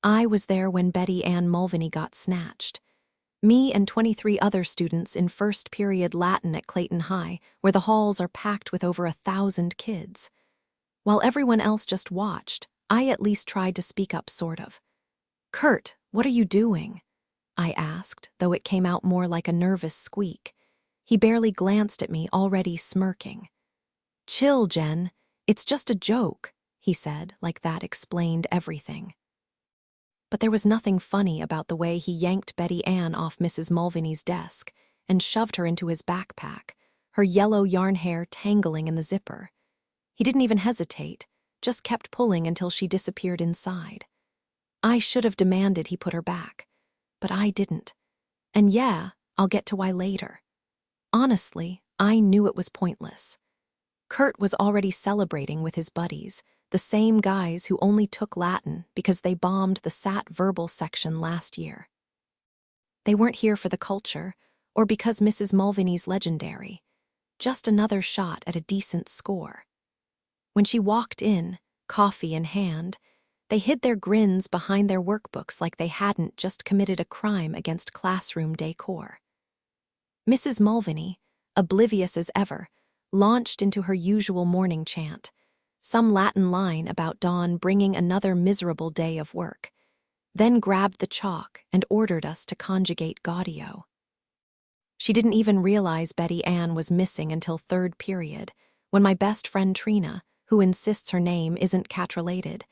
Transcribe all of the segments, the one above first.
I was there when Betty Ann Mulvaney got snatched. Me and 23 other students in first period Latin at Clayton High, where the halls are packed with over 1,000 kids. While everyone else just watched, I at least tried to speak up, sort of. "Kurt, what are you doing?" I asked, though it came out more like a nervous squeak. He barely glanced at me, already smirking. "Chill, Jen. It's just a joke," he said, like that explained everything. But there was nothing funny about the way he yanked Betty Ann off Mrs. Mulvaney's desk and shoved her into his backpack, her yellow yarn hair tangling in the zipper. He didn't even hesitate, just kept pulling until she disappeared inside. I should have demanded he put her back, but I didn't. And yeah, I'll get to why later. Honestly, I knew it was pointless. Kurt was already celebrating with his buddies, the same guys who only took Latin because they bombed the SAT verbal section last year. They weren't here for the culture, or because Mrs. Mulvaney's legendary. Just another shot at a decent score. When she walked in, coffee in hand, they hid their grins behind their workbooks like they hadn't just committed a crime against classroom decor. Mrs. Mulvaney, oblivious as ever, launched into her usual morning chant, some Latin line about Dawn bringing another miserable day of work, then grabbed the chalk and ordered us to conjugate gaudio. She didn't even realize Betty Ann was missing until third period, when my best friend Trina, who insists her name isn't cat-related,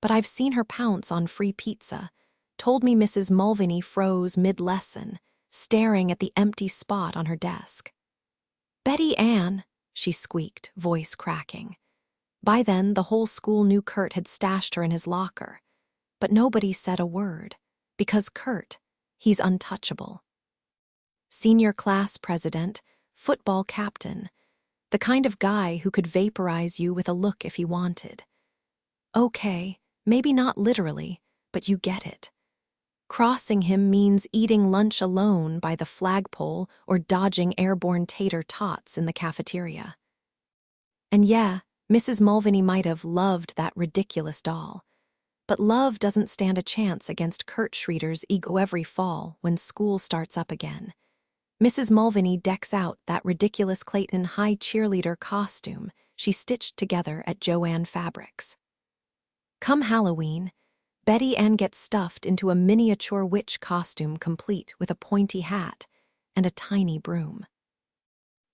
but I've seen her pounce on free pizza, told me Mrs. Mulvaney froze mid-lesson, staring at the empty spot on her desk. "Betty Ann," she squeaked, voice cracking. By then, the whole school knew Kurt had stashed her in his locker. But nobody said a word, because Kurt, he's untouchable. Senior class president, football captain, the kind of guy who could vaporize you with a look if he wanted. Okay, maybe not literally, but you get it. Crossing him means eating lunch alone by the flagpole or dodging airborne tater tots in the cafeteria. And yeah, Mrs. Mulvaney might have loved that ridiculous doll, but love doesn't stand a chance against Kurt Schroeder's ego every fall when school starts up again. Mrs. Mulvaney decks out that ridiculous Clayton High cheerleader costume she stitched together at Joann Fabrics. Come Halloween, Betty Ann gets stuffed into a miniature witch costume complete with a pointy hat and a tiny broom.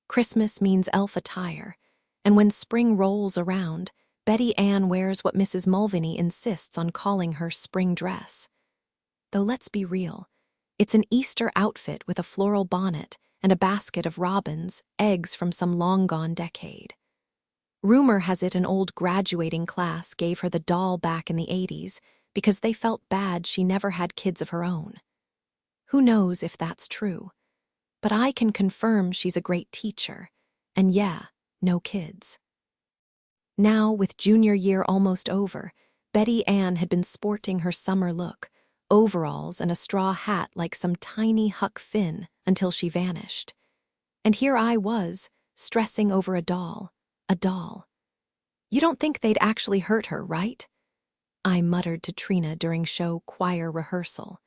Christmas means elf attire, and when spring rolls around, Betty Ann wears what Mrs. Mulvaney insists on calling her spring dress. Though let's be real, it's an Easter outfit with a floral bonnet and a basket of robins, eggs from some long-gone decade. Rumor has it an old graduating class gave her the doll back in the 80s because they felt bad she never had kids of her own. Who knows if that's true? But I can confirm she's a great teacher, and yeah, no kids. Now, with junior year almost over, Betty Ann had been sporting her summer look, overalls and a straw hat like some tiny Huck Finn until she vanished. And here I was, stressing over a doll. A doll. You don't think they'd actually hurt her, right? I muttered to Trina during show choir rehearsal.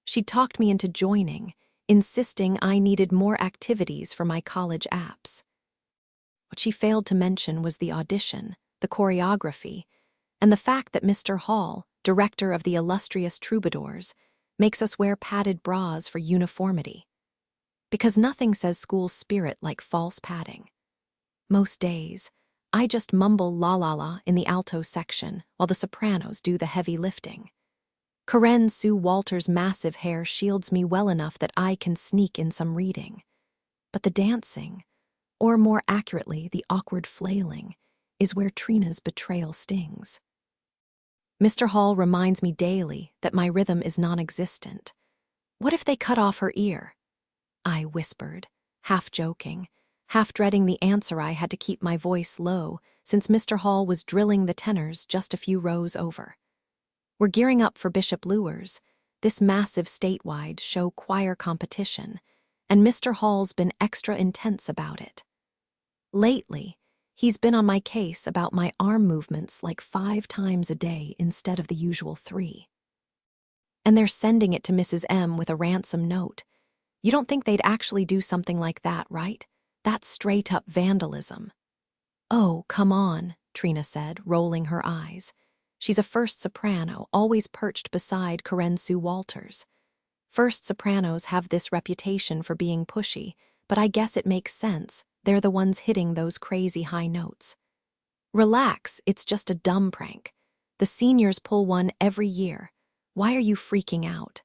She talked me into joining, insisting I needed more activities for my college apps. What she failed to mention was the audition, the choreography, and the fact that Mr. Hall, director of the illustrious Troubadours, makes us wear padded bras for uniformity. Because nothing says school spirit like false padding. Most days, I just mumble la la la in the alto section while the sopranos do the heavy lifting. Karen Sue Walter's massive hair shields me well enough that I can sneak in some reading. But the dancing, or more accurately, the awkward flailing, is where Trina's betrayal stings. Mr. Hall reminds me daily that my rhythm is non-existent. What if they cut off her ear? I whispered, half joking, half dreading the answer. I had to keep my voice low since Mr. Hall was drilling the tenors just a few rows over. We're gearing up for Bishop Luers, this massive statewide show choir competition, and Mr. Hall's been extra intense about it. Lately, he's been on my case about my arm movements like 5 times a day instead of the usual 3. And they're sending it to Mrs. M with a ransom note. You don't think they'd actually do something like that, right? That's straight-up vandalism. Oh, come on, Trina said, rolling her eyes. She's a first soprano, always perched beside Karen Sue Walters. First sopranos have this reputation for being pushy, but I guess it makes sense. They're the ones hitting those crazy high notes. Relax, it's just a dumb prank. The seniors pull one every year. Why are you freaking out?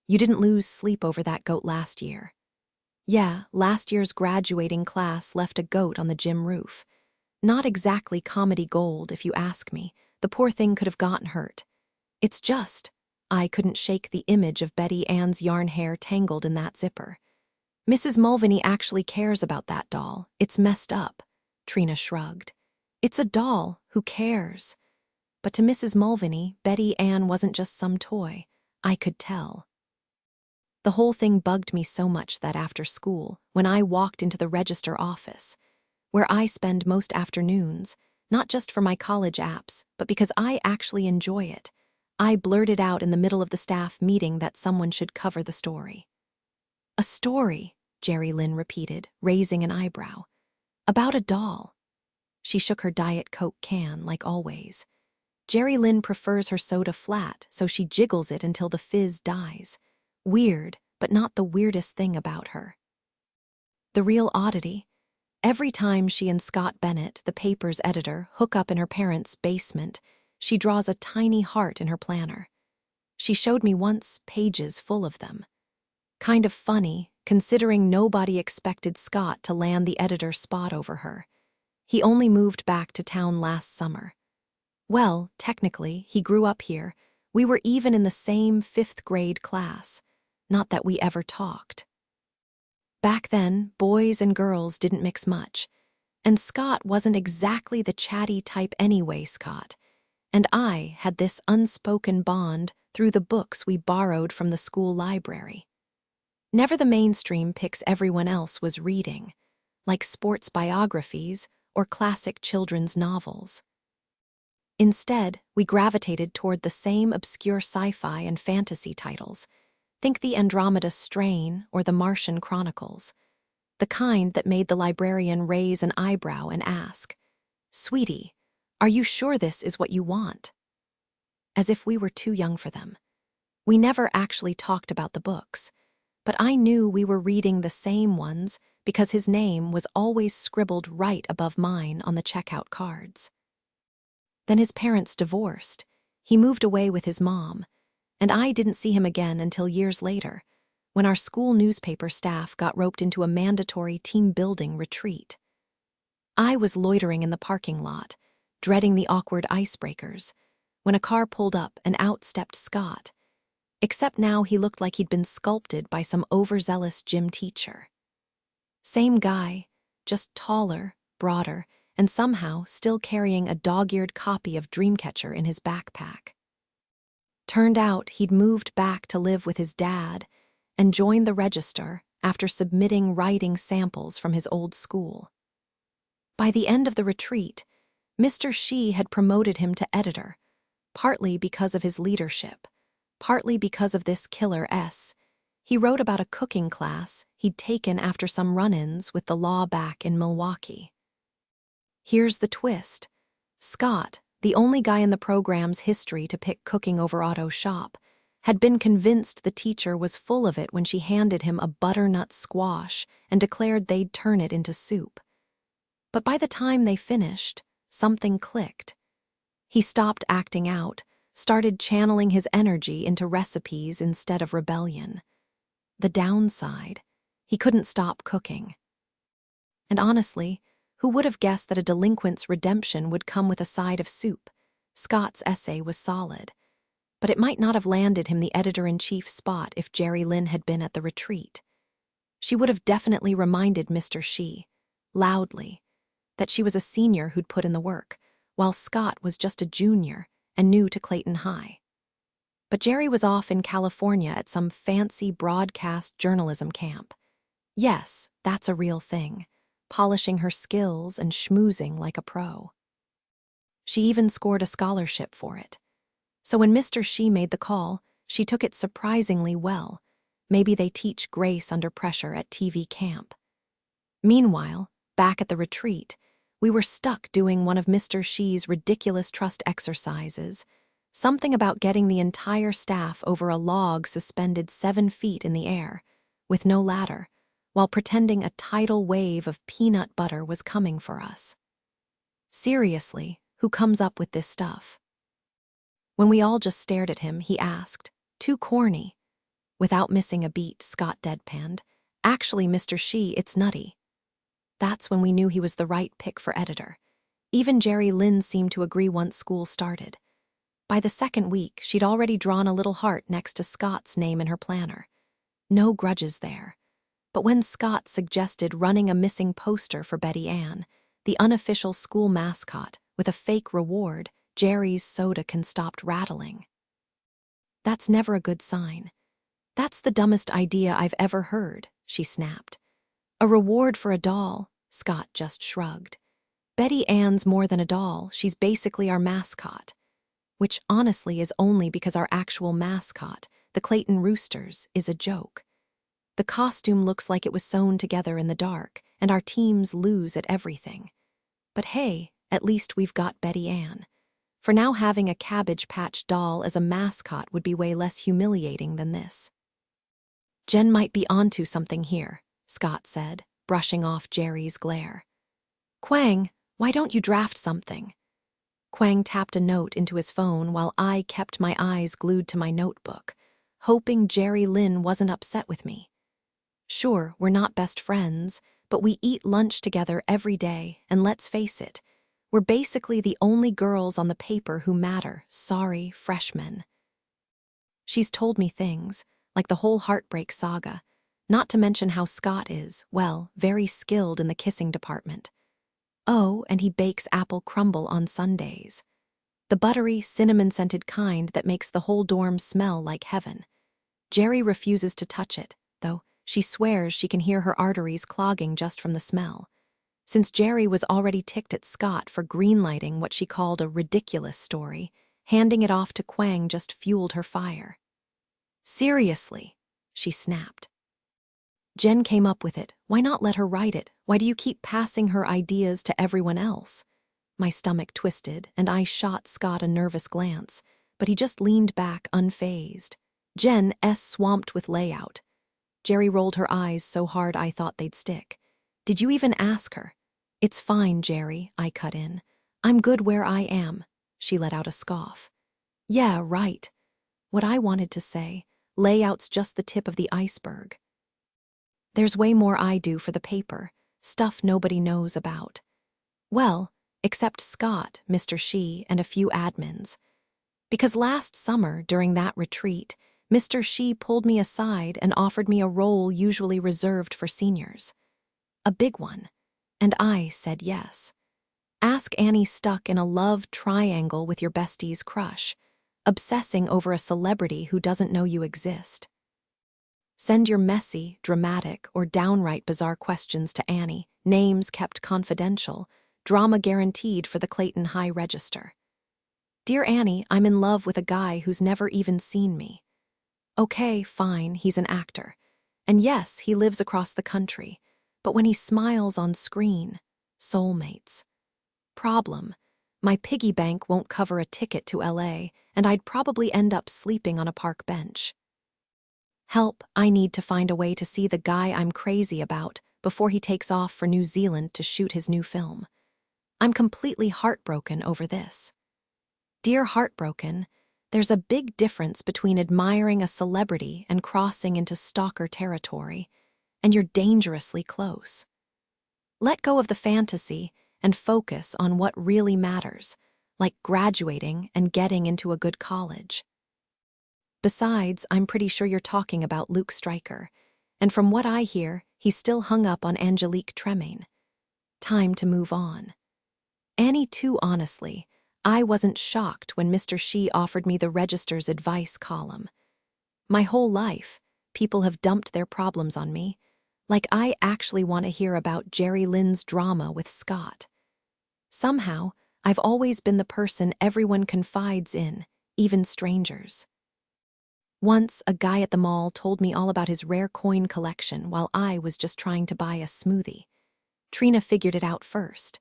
You didn't lose sleep over that goat last year. Yeah, last year's graduating class left a goat on the gym roof. Not exactly comedy gold, if you ask me. The poor thing could have gotten hurt. It's just, I couldn't shake the image of Betty Ann's yarn hair tangled in that zipper. Mrs. Mulvaney actually cares about that doll. It's messed up. Trina shrugged. It's a doll. Who cares? But to Mrs. Mulvaney, Betty Ann wasn't just some toy. I could tell. The whole thing bugged me so much that after school, when I walked into the register office, where I spend most afternoons, not just for my college apps, but because I actually enjoy it, I blurted out in the middle of the staff meeting that someone should cover the story. A story, Jerry Lynn repeated, raising an eyebrow. About a doll. She shook her Diet Coke can, like always. Jerry Lynn prefers her soda flat, so she jiggles it until the fizz dies. Weird, but not the weirdest thing about her. The real oddity? Every time she and Scott Bennett, the paper's editor, hook up in her parents' basement, she draws a tiny heart in her planner. She showed me once pages full of them. Kind of funny, considering nobody expected Scott to land the editor spot over her. He only moved back to town last summer. Well, technically, he grew up here. We were even in the same 5th grade class. Not that we ever talked. Back then, boys and girls didn't mix much. And Scott wasn't exactly the chatty type anyway, Scott. And I had this unspoken bond through the books we borrowed from the school library. Never the mainstream picks everyone else was reading, like sports biographies or classic children's novels. Instead, we gravitated toward the same obscure sci-fi and fantasy titles. Think the Andromeda Strain or the Martian Chronicles. The kind that made the librarian raise an eyebrow and ask, "Sweetie, are you sure this is what you want?" As if we were too young for them. We never actually talked about the books, but I knew we were reading the same ones because his name was always scribbled right above mine on the checkout cards. Then his parents divorced. He moved away with his mom, and I didn't see him again until years later, when our school newspaper staff got roped into a mandatory team-building retreat. I was loitering in the parking lot, dreading the awkward icebreakers, when a car pulled up and out stepped Scott, except now he looked like he'd been sculpted by some overzealous gym teacher. Same guy, just taller, broader, and somehow still carrying a dog-eared copy of Dreamcatcher in his backpack. Turned out he'd moved back to live with his dad and joined the register after submitting writing samples from his old school. By the end of the retreat, Mr. Shee had promoted him to editor, partly because of his leadership, partly because of this killer S. He wrote about a cooking class he'd taken after some run-ins with the law back in Milwaukee. Here's the twist. Scott, the only guy in the program's history to pick cooking over auto shop, had been convinced the teacher was full of it when she handed him a butternut squash and declared they'd turn it into soup. But by the time they finished, something clicked. He stopped acting out, started channeling his energy into recipes instead of rebellion. The downside, he couldn't stop cooking. And honestly, who would have guessed that a delinquent's redemption would come with a side of soup? Scott's essay was solid, but it might not have landed him the editor-in-chief spot if Jerry Lynn had been at the retreat. She would have definitely reminded Mr. Shee, loudly, that she was a senior who'd put in the work, while Scott was just a junior and new to Clayton High. But Jerry was off in California at some fancy broadcast journalism camp. Yes, that's a real thing, polishing her skills and schmoozing like a pro. She even scored a scholarship for it. So when Mr. Shee made the call, She took it surprisingly well. Maybe they teach grace under pressure at TV camp. Meanwhile, back at the retreat, we were stuck doing one of Mr. Shee's ridiculous trust exercises, something about getting the entire staff over a log suspended 7 feet in the air, with no ladder, while pretending a tidal wave of peanut butter was coming for us. Seriously, who comes up with this stuff? When we all just stared at him, he asked, "Too corny." Without missing a beat, Scott deadpanned, "Actually, Mr. Shee, it's nutty." That's when we knew he was the right pick for editor. Even Jerry Lynn seemed to agree once school started. By the second week, she'd already drawn a little heart next to Scott's name in her planner. No grudges there. But when Scott suggested running a missing poster for Betty Ann, the unofficial school mascot, with a fake reward, Jerry's soda can stopped rattling. "That's never a good sign. That's the dumbest idea I've ever heard," she snapped. "A reward for a doll," Scott just shrugged. "Betty Ann's more than a doll, she's basically our mascot." Which honestly is only because our actual mascot, the Clayton Roosters, is a joke. The costume looks like it was sewn together in the dark, and our teams lose at everything. But hey, at least we've got Betty Ann. For now, having a Cabbage Patch doll as a mascot would be way less humiliating than this. "Jen might be onto something here," Scott said, brushing off Jerry's glare. "Quang, why don't you draft something?" Quang tapped a note into his phone while I kept my eyes glued to my notebook, hoping Jerry Lynn wasn't upset with me. Sure, we're not best friends, but we eat lunch together every day, and let's face it, we're basically the only girls on the paper who matter. Sorry, freshmen. She's told me things, like the whole heartbreak saga, not to mention how Scott is, well, very skilled in the kissing department. Oh, and he bakes apple crumble on Sundays. The buttery, cinnamon-scented kind that makes the whole dorm smell like heaven. Jerry refuses to touch it, though she swears she can hear her arteries clogging just from the smell. Since Jerry was already ticked at Scott for greenlighting what she called a ridiculous story, handing it off to Quang just fueled her fire. "Seriously," she snapped. "Jen came up with it. Why not let her write it? Why do you keep passing her ideas to everyone else?" My stomach twisted, and I shot Scott a nervous glance, but he just leaned back unfazed. Jen S. swamped with layout. Jerry rolled her eyes so hard I thought they'd stick. "Did you even ask her?" "It's fine, Jerry," I cut in. "I'm good where I am." She let out a scoff. "Yeah, right." What I wanted to say, layout's just the tip of the iceberg. There's way more I do for the paper, stuff nobody knows about. Well, except Scott, Mr. Shee, and a few admins. Because last summer, during that retreat, Mr. Shee pulled me aside and offered me a role usually reserved for seniors. A big one. And I said yes. Ask Annie stuck in a love triangle with your bestie's crush, obsessing over a celebrity who doesn't know you exist. Send your messy, dramatic, or downright bizarre questions to Annie, names kept confidential, drama guaranteed for the Clayton High Register. "Dear Annie, I'm in love with a guy who's never even seen me." Okay, fine, he's an actor. And yes, he lives across the country. But when he smiles on screen, soulmates. Problem: my piggy bank won't cover a ticket to LA, and I'd probably end up sleeping on a park bench. Help, I need to find a way to see the guy I'm crazy about before he takes off for New Zealand to shoot his new film. I'm completely heartbroken over this. Dear Heartbroken, there's a big difference between admiring a celebrity and crossing into stalker territory, and you're dangerously close. Let go of the fantasy and focus on what really matters, like graduating and getting into a good college. Besides, I'm pretty sure you're talking about Luke Stryker, and from what I hear, he's still hung up on Angelique Tremaine. Time to move on. Annie, too, honestly, I wasn't shocked when Mr. Shee offered me the Register's advice column. My whole life, people have dumped their problems on me, like I actually want to hear about Jerry Lynn's drama with Scott. Somehow, I've always been the person everyone confides in, even strangers. Once, a guy at the mall told me all about his rare coin collection while I was just trying to buy a smoothie. Trina figured it out first.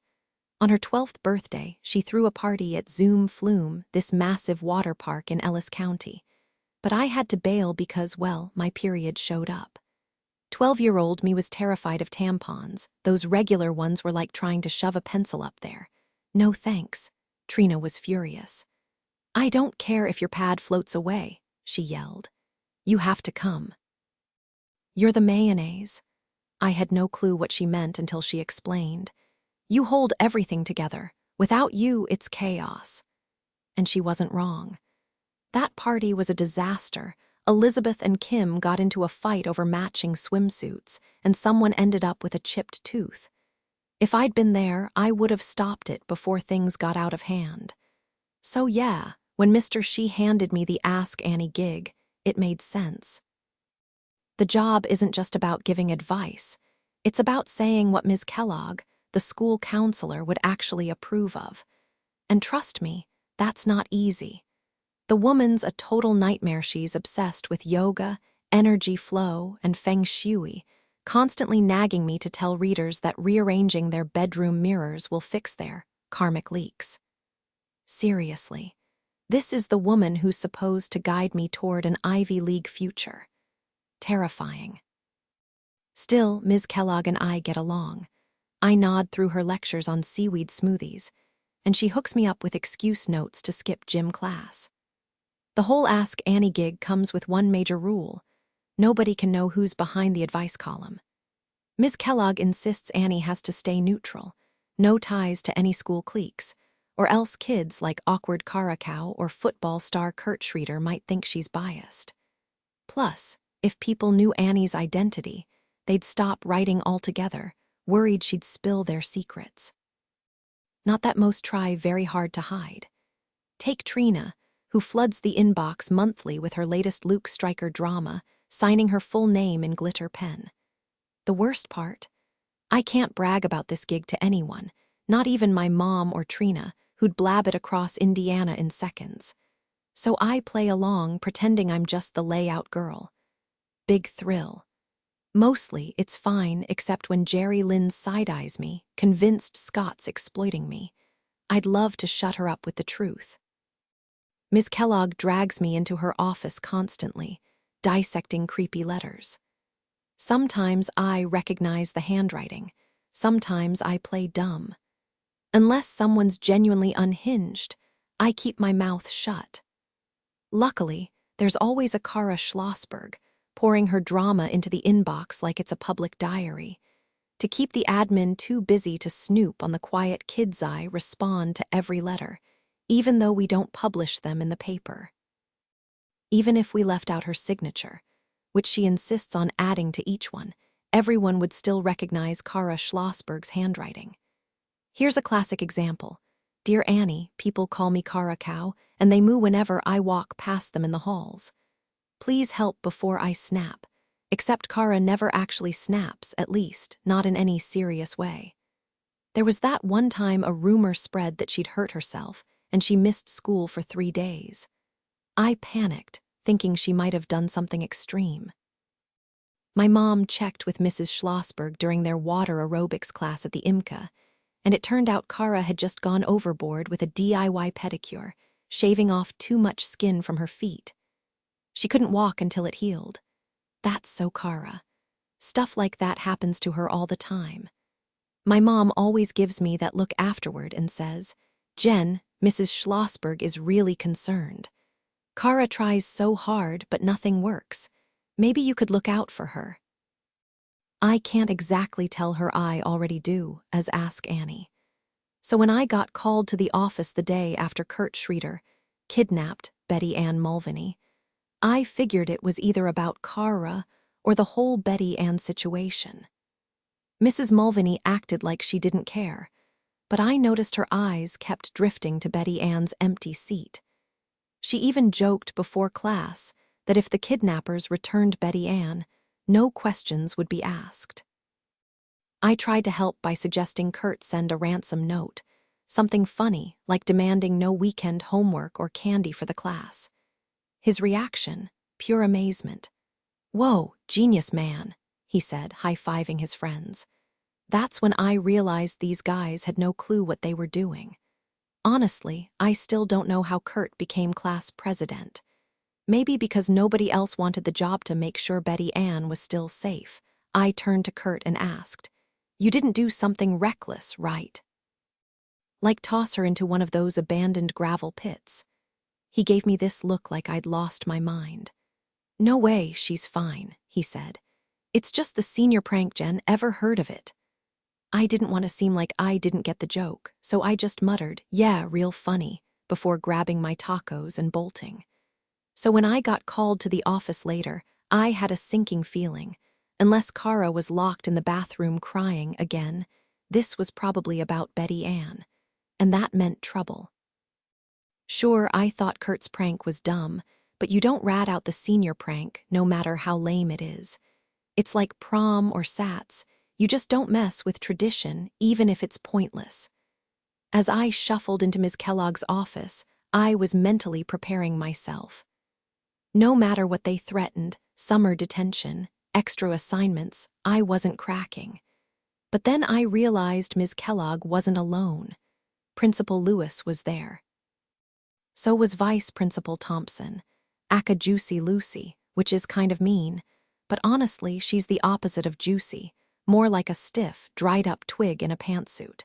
On her 12th birthday, she threw a party at Zoom Flume, this massive water park in Ellis County. But I had to bail because, well, my period showed up. 12-year-old me was terrified of tampons. Those regular ones were like trying to shove a pencil up there. No thanks. Trina was furious. I don't care if your pad floats away, she yelled. You have to come. You're the mayonnaise. I had no clue what she meant until she explained. You hold everything together. Without you, it's chaos. And she wasn't wrong. That party was a disaster. Elizabeth and Kim got into a fight over matching swimsuits, and someone ended up with a chipped tooth. If I'd been there, I would have stopped it before things got out of hand. So yeah, when Mr. She handed me the Ask Annie gig, it made sense. The job isn't just about giving advice. It's about saying what Ms. Kellogg, the school counselor, would actually approve of. And trust me, that's not easy. The woman's a total nightmare. She's obsessed with yoga, energy flow, and feng shui, constantly nagging me to tell readers that rearranging their bedroom mirrors will fix their karmic leaks. Seriously, this is the woman who's supposed to guide me toward an Ivy League future. Terrifying. Still, Ms. Kellogg and I get along. I nod through her lectures on seaweed smoothies, and she hooks me up with excuse notes to skip gym class. The whole Ask Annie gig comes with one major rule. Nobody can know who's behind the advice column. Ms. Kellogg insists Annie has to stay neutral, no ties to any school cliques, or else kids like awkward Cara Cow or football star Kurt Schrader might think she's biased. Plus, if people knew Annie's identity, they'd stop writing altogether, worried she'd spill their secrets. Not that most try very hard to hide. Take Trina, who floods the inbox monthly with her latest Luke Stryker drama, signing her full name in glitter pen. The worst part? I can't brag about this gig to anyone, not even my mom or Trina, who'd blab it across Indiana in seconds. So I play along, pretending I'm just the layout girl. Big thrill. Mostly, it's fine, except when Jerry Lynn side-eyes me, convinced Scott's exploiting me. I'd love to shut her up with the truth. Ms. Kellogg drags me into her office constantly, dissecting creepy letters. Sometimes I recognize the handwriting. Sometimes I play dumb. Unless someone's genuinely unhinged, I keep my mouth shut. Luckily, there's always a Kara Schlossberg, pouring her drama into the inbox like it's a public diary. To keep the admin too busy to snoop on the quiet kids, I respond to every letter, even though we don't publish them in the paper. Even if we left out her signature, which she insists on adding to each one, everyone would still recognize Kara Schlossberg's handwriting. Here's a classic example. Dear Annie, people call me Cara Cow, and they moo whenever I walk past them in the halls. Please help before I snap. Except Cara never actually snaps, at least, not in any serious way. There was that one time a rumor spread that she'd hurt herself, and she missed school for 3 days. I panicked, thinking she might have done something extreme. My mom checked with Mrs. Schlossberg during their water aerobics class at the IMCA, and it turned out Cara had just gone overboard with a DIY pedicure, shaving off too much skin from her feet. She couldn't walk until it healed. That's so Cara. Stuff like that happens to her all the time. My mom always gives me that look afterward and says, Jen, Mrs. Schlossberg is really concerned. Cara tries so hard, but nothing works. Maybe you could look out for her. I can't exactly tell her I already do, as Ask Annie. So when I got called to the office the day after Kurt Schrader kidnapped Betty Ann Mulvaney, I figured it was either about Cara or the whole Betty Ann situation. Mrs. Mulvaney acted like she didn't care, but I noticed her eyes kept drifting to Betty Ann's empty seat. She even joked before class that if the kidnappers returned Betty Ann, no questions would be asked. I tried to help by suggesting Kurt send a ransom note, something funny like demanding no weekend homework or candy for the class. His reaction, pure amazement. "Whoa, genius man," he said, high-fiving his friends. That's when I realized these guys had no clue what they were doing. Honestly, I still don't know how Kurt became class president. Maybe because nobody else wanted the job to make sure Betty Ann was still safe. I turned to Kurt and asked, "You didn't do something reckless, right? Like toss her into one of those abandoned gravel pits?" He gave me this look like I'd lost my mind. "No way, she's fine," he said. "It's just the senior prank, Jen. Ever heard of it?" I didn't want to seem like I didn't get the joke, so I just muttered, "Yeah, real funny," before grabbing my tacos and bolting. So when I got called to the office later, I had a sinking feeling. Unless Kara was locked in the bathroom crying again, this was probably about Betty Ann. And that meant trouble. Sure, I thought Kurt's prank was dumb, but you don't rat out the senior prank, no matter how lame it is. It's like prom or SATs. You just don't mess with tradition, even if it's pointless. As I shuffled into Ms. Kellogg's office, I was mentally preparing myself. No matter what they threatened, summer detention, extra assignments, I wasn't cracking. But then I realized Ms. Kellogg wasn't alone. Principal Lewis was there. So was Vice Principal Thompson, aka Juicy Lucy, which is kind of mean, but honestly, she's the opposite of juicy, more like a stiff, dried-up twig in a pantsuit.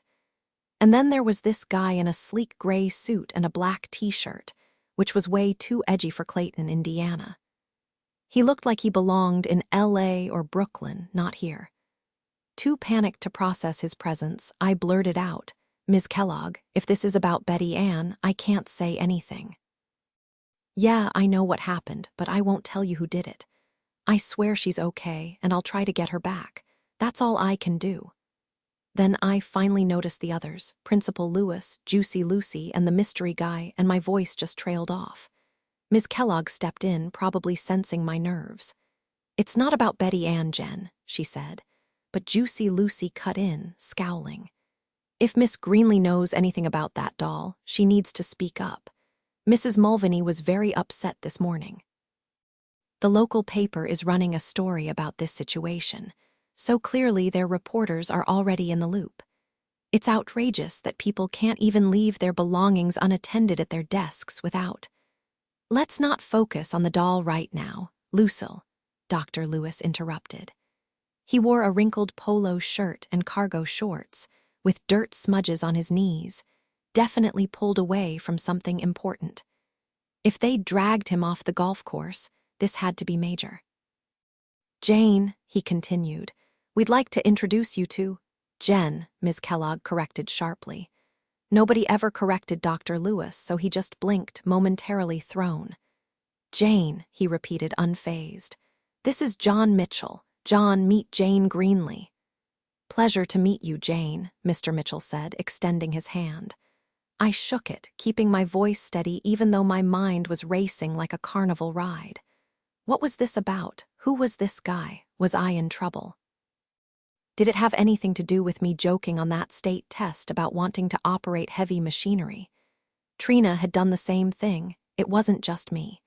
And then there was this guy in a sleek gray suit and a black t-shirt, which was way too edgy for Clayton, Indiana. He looked like he belonged in LA or Brooklyn, not here. Too panicked to process his presence, I blurted out, "Ms. Kellogg, if this is about Betty Ann, I can't say anything." "Yeah, I know what happened, but I won't tell you who did it. I swear she's okay, and I'll try to get her back. That's all I can do." Then I finally noticed the others, Principal Lewis, Juicy Lucy, and the mystery guy, and my voice just trailed off. Ms. Kellogg stepped in, probably sensing my nerves. "It's not about Betty Ann, Jen," she said, but Juicy Lucy cut in, scowling. "If Miss Greenley knows anything about that doll, she needs to speak up. Mrs. Mulvaney was very upset this morning. The local paper is running a story about this situation, so clearly their reporters are already in the loop. It's outrageous that people can't even leave their belongings unattended at their desks without—" "Let's not focus on the doll right now, Lucille," Dr. Lewis interrupted. He wore a wrinkled polo shirt and cargo shorts, with dirt smudges on his knees, definitely pulled away from something important. If they dragged him off the golf course, this had to be major. "Jane," he continued, "we'd like to introduce you to—" "Jen," Ms. Kellogg corrected sharply. Nobody ever corrected Dr. Lewis, so he just blinked, momentarily thrown. "Jane," he repeated, unfazed. "This is John Mitchell. John, meet Jane Greenley." "Pleasure to meet you, Jane," Mr. Mitchell said, extending his hand. I shook it, keeping my voice steady even though my mind was racing like a carnival ride. What was this about? Who was this guy? Was I in trouble? Did it have anything to do with me joking on that state test about wanting to operate heavy machinery? Trina had done the same thing. It wasn't just me.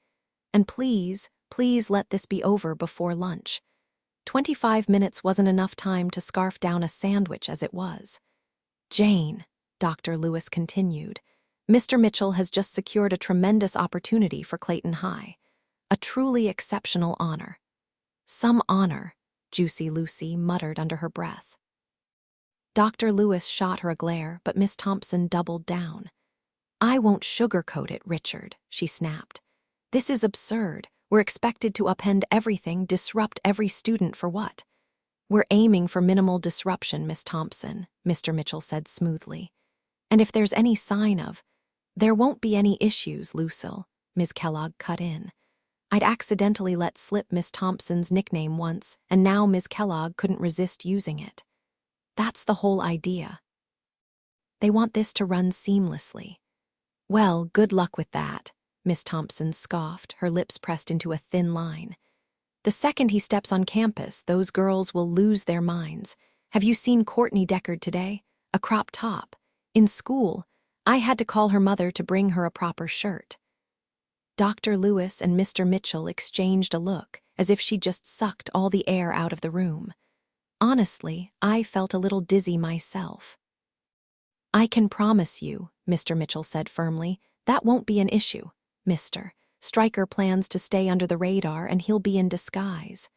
And please, please let this be over before lunch. 25 minutes wasn't enough time to scarf down a sandwich as it was. "Jane," Dr. Lewis continued, "Mr. Mitchell has just secured a tremendous opportunity for Clayton High. A truly exceptional honor." "Some honor," Juicy Lucy muttered under her breath. Dr. Lewis shot her a glare, but Miss Thompson doubled down. "I won't sugarcoat it, Richard," she snapped. "This is absurd. We're expected to upend everything, disrupt every student for what?" "We're aiming for minimal disruption, Miss Thompson," Mr. Mitchell said smoothly. "And if there's any sign of—" "There won't be any issues, Lucille," Ms. Kellogg cut in. I'd accidentally let slip Miss Thompson's nickname once, and now Ms. Kellogg couldn't resist using it. That's the whole idea. They want this to run seamlessly. "Well, good luck with that," Miss Thompson scoffed, her lips pressed into a thin line. "The second he steps on campus, those girls will lose their minds. Have you seen Courtney Deckard today? A crop top. In school, I had to call her mother to bring her a proper shirt." Dr. Lewis and Mr. Mitchell exchanged a look, as if she just sucked all the air out of the room. Honestly, I felt a little dizzy myself. "I can promise you," Mr. Mitchell said firmly, "that won't be an issue. Mr. Stryker plans to stay under the radar and he'll be in disguise."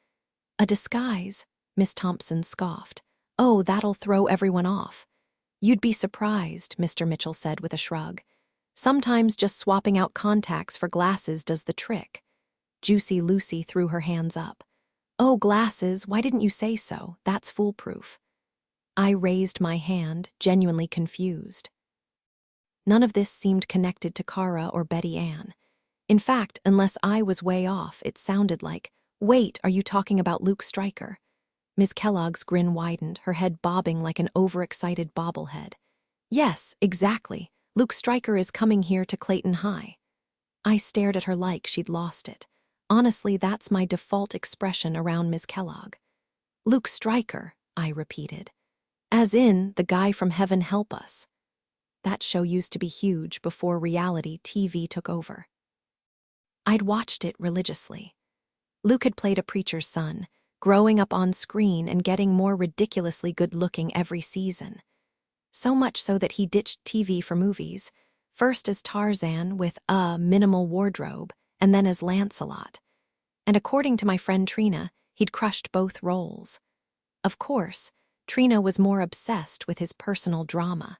"A disguise?" Miss Thompson scoffed. "Oh, that'll throw everyone off." "You'd be surprised," Mr. Mitchell said with a shrug. "Sometimes just swapping out contacts for glasses does the trick." Juicy Lucy threw her hands up. "Oh, glasses, why didn't you say so? That's foolproof." I raised my hand, genuinely confused. None of this seemed connected to Kara or Betty Ann. In fact, unless I was way off, it sounded like, "Wait, are you talking about Luke Stryker?" Ms. Kellogg's grin widened, her head bobbing like an overexcited bobblehead. "Yes, exactly. Luke Stryker is coming here to Clayton High." I stared at her like she'd lost it. Honestly, that's my default expression around Ms. Kellogg. "Luke Stryker," I repeated. "As in, the guy from Heaven Help Us." That show used to be huge before reality TV took over. I'd watched it religiously. Luke had played a preacher's son, growing up on screen and getting more ridiculously good-looking every season. So much so that he ditched TV for movies, first as Tarzan with a minimal wardrobe, and then as Lancelot. And according to my friend Trina, he'd crushed both roles. Of course, Trina was more obsessed with his personal drama.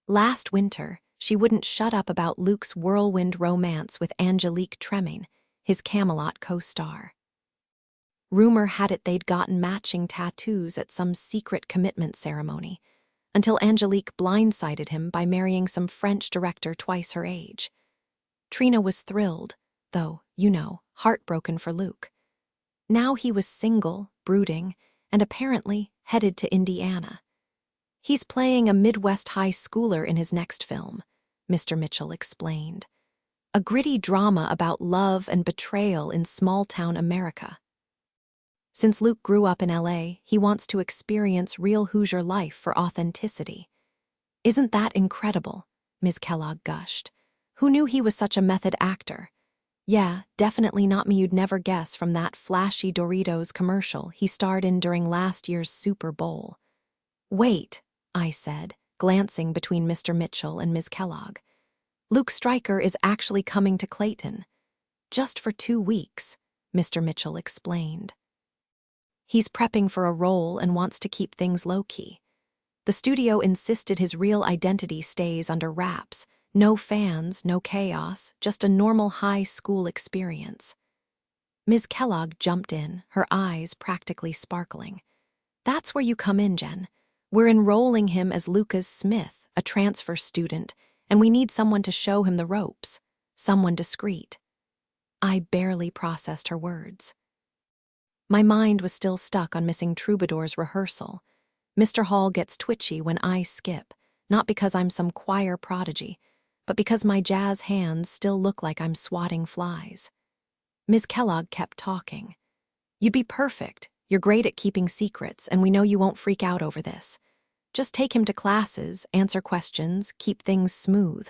Last winter, she wouldn't shut up about Luke's whirlwind romance with Angelique Tremaine, his Camelot co-star. Rumor had it they'd gotten matching tattoos at some secret commitment ceremony, until Angelique blindsided him by marrying some French director twice her age. Trina was thrilled, though, heartbroken for Luke. Now he was single, brooding, and apparently headed to Indiana. "He's playing a Midwest high schooler in his next film," Mr. Mitchell explained. "A gritty drama about love and betrayal in small-town America. Since Luke grew up in LA, he wants to experience real Hoosier life for authenticity." "Isn't that incredible?" Ms. Kellogg gushed. "Who knew he was such a method actor?" "Yeah, definitely not me you'd never guess from that flashy Doritos commercial he starred in during last year's Super Bowl." "Wait," I said, glancing between Mr. Mitchell and Ms. Kellogg. "Luke Stryker is actually coming to Clayton. Just for 2 weeks," Mr. Mitchell explained. "He's prepping for a role and wants to keep things low-key. The studio insisted his real identity stays under wraps. No fans, no chaos, just a normal high school experience." Ms. Kellogg jumped in, her eyes practically sparkling. "That's where you come in, Jen. We're enrolling him as Lucas Smith, a transfer student, and we need someone to show him the ropes. Someone discreet." I barely processed her words. My mind was still stuck on Missing Troubadour's rehearsal. Mr. Hall gets twitchy when I skip, not because I'm some choir prodigy, but because my jazz hands still look like I'm swatting flies. Ms. Kellogg kept talking. "You'd be perfect. You're great at keeping secrets, and we know you won't freak out over this. Just take him to classes, answer questions, keep things smooth.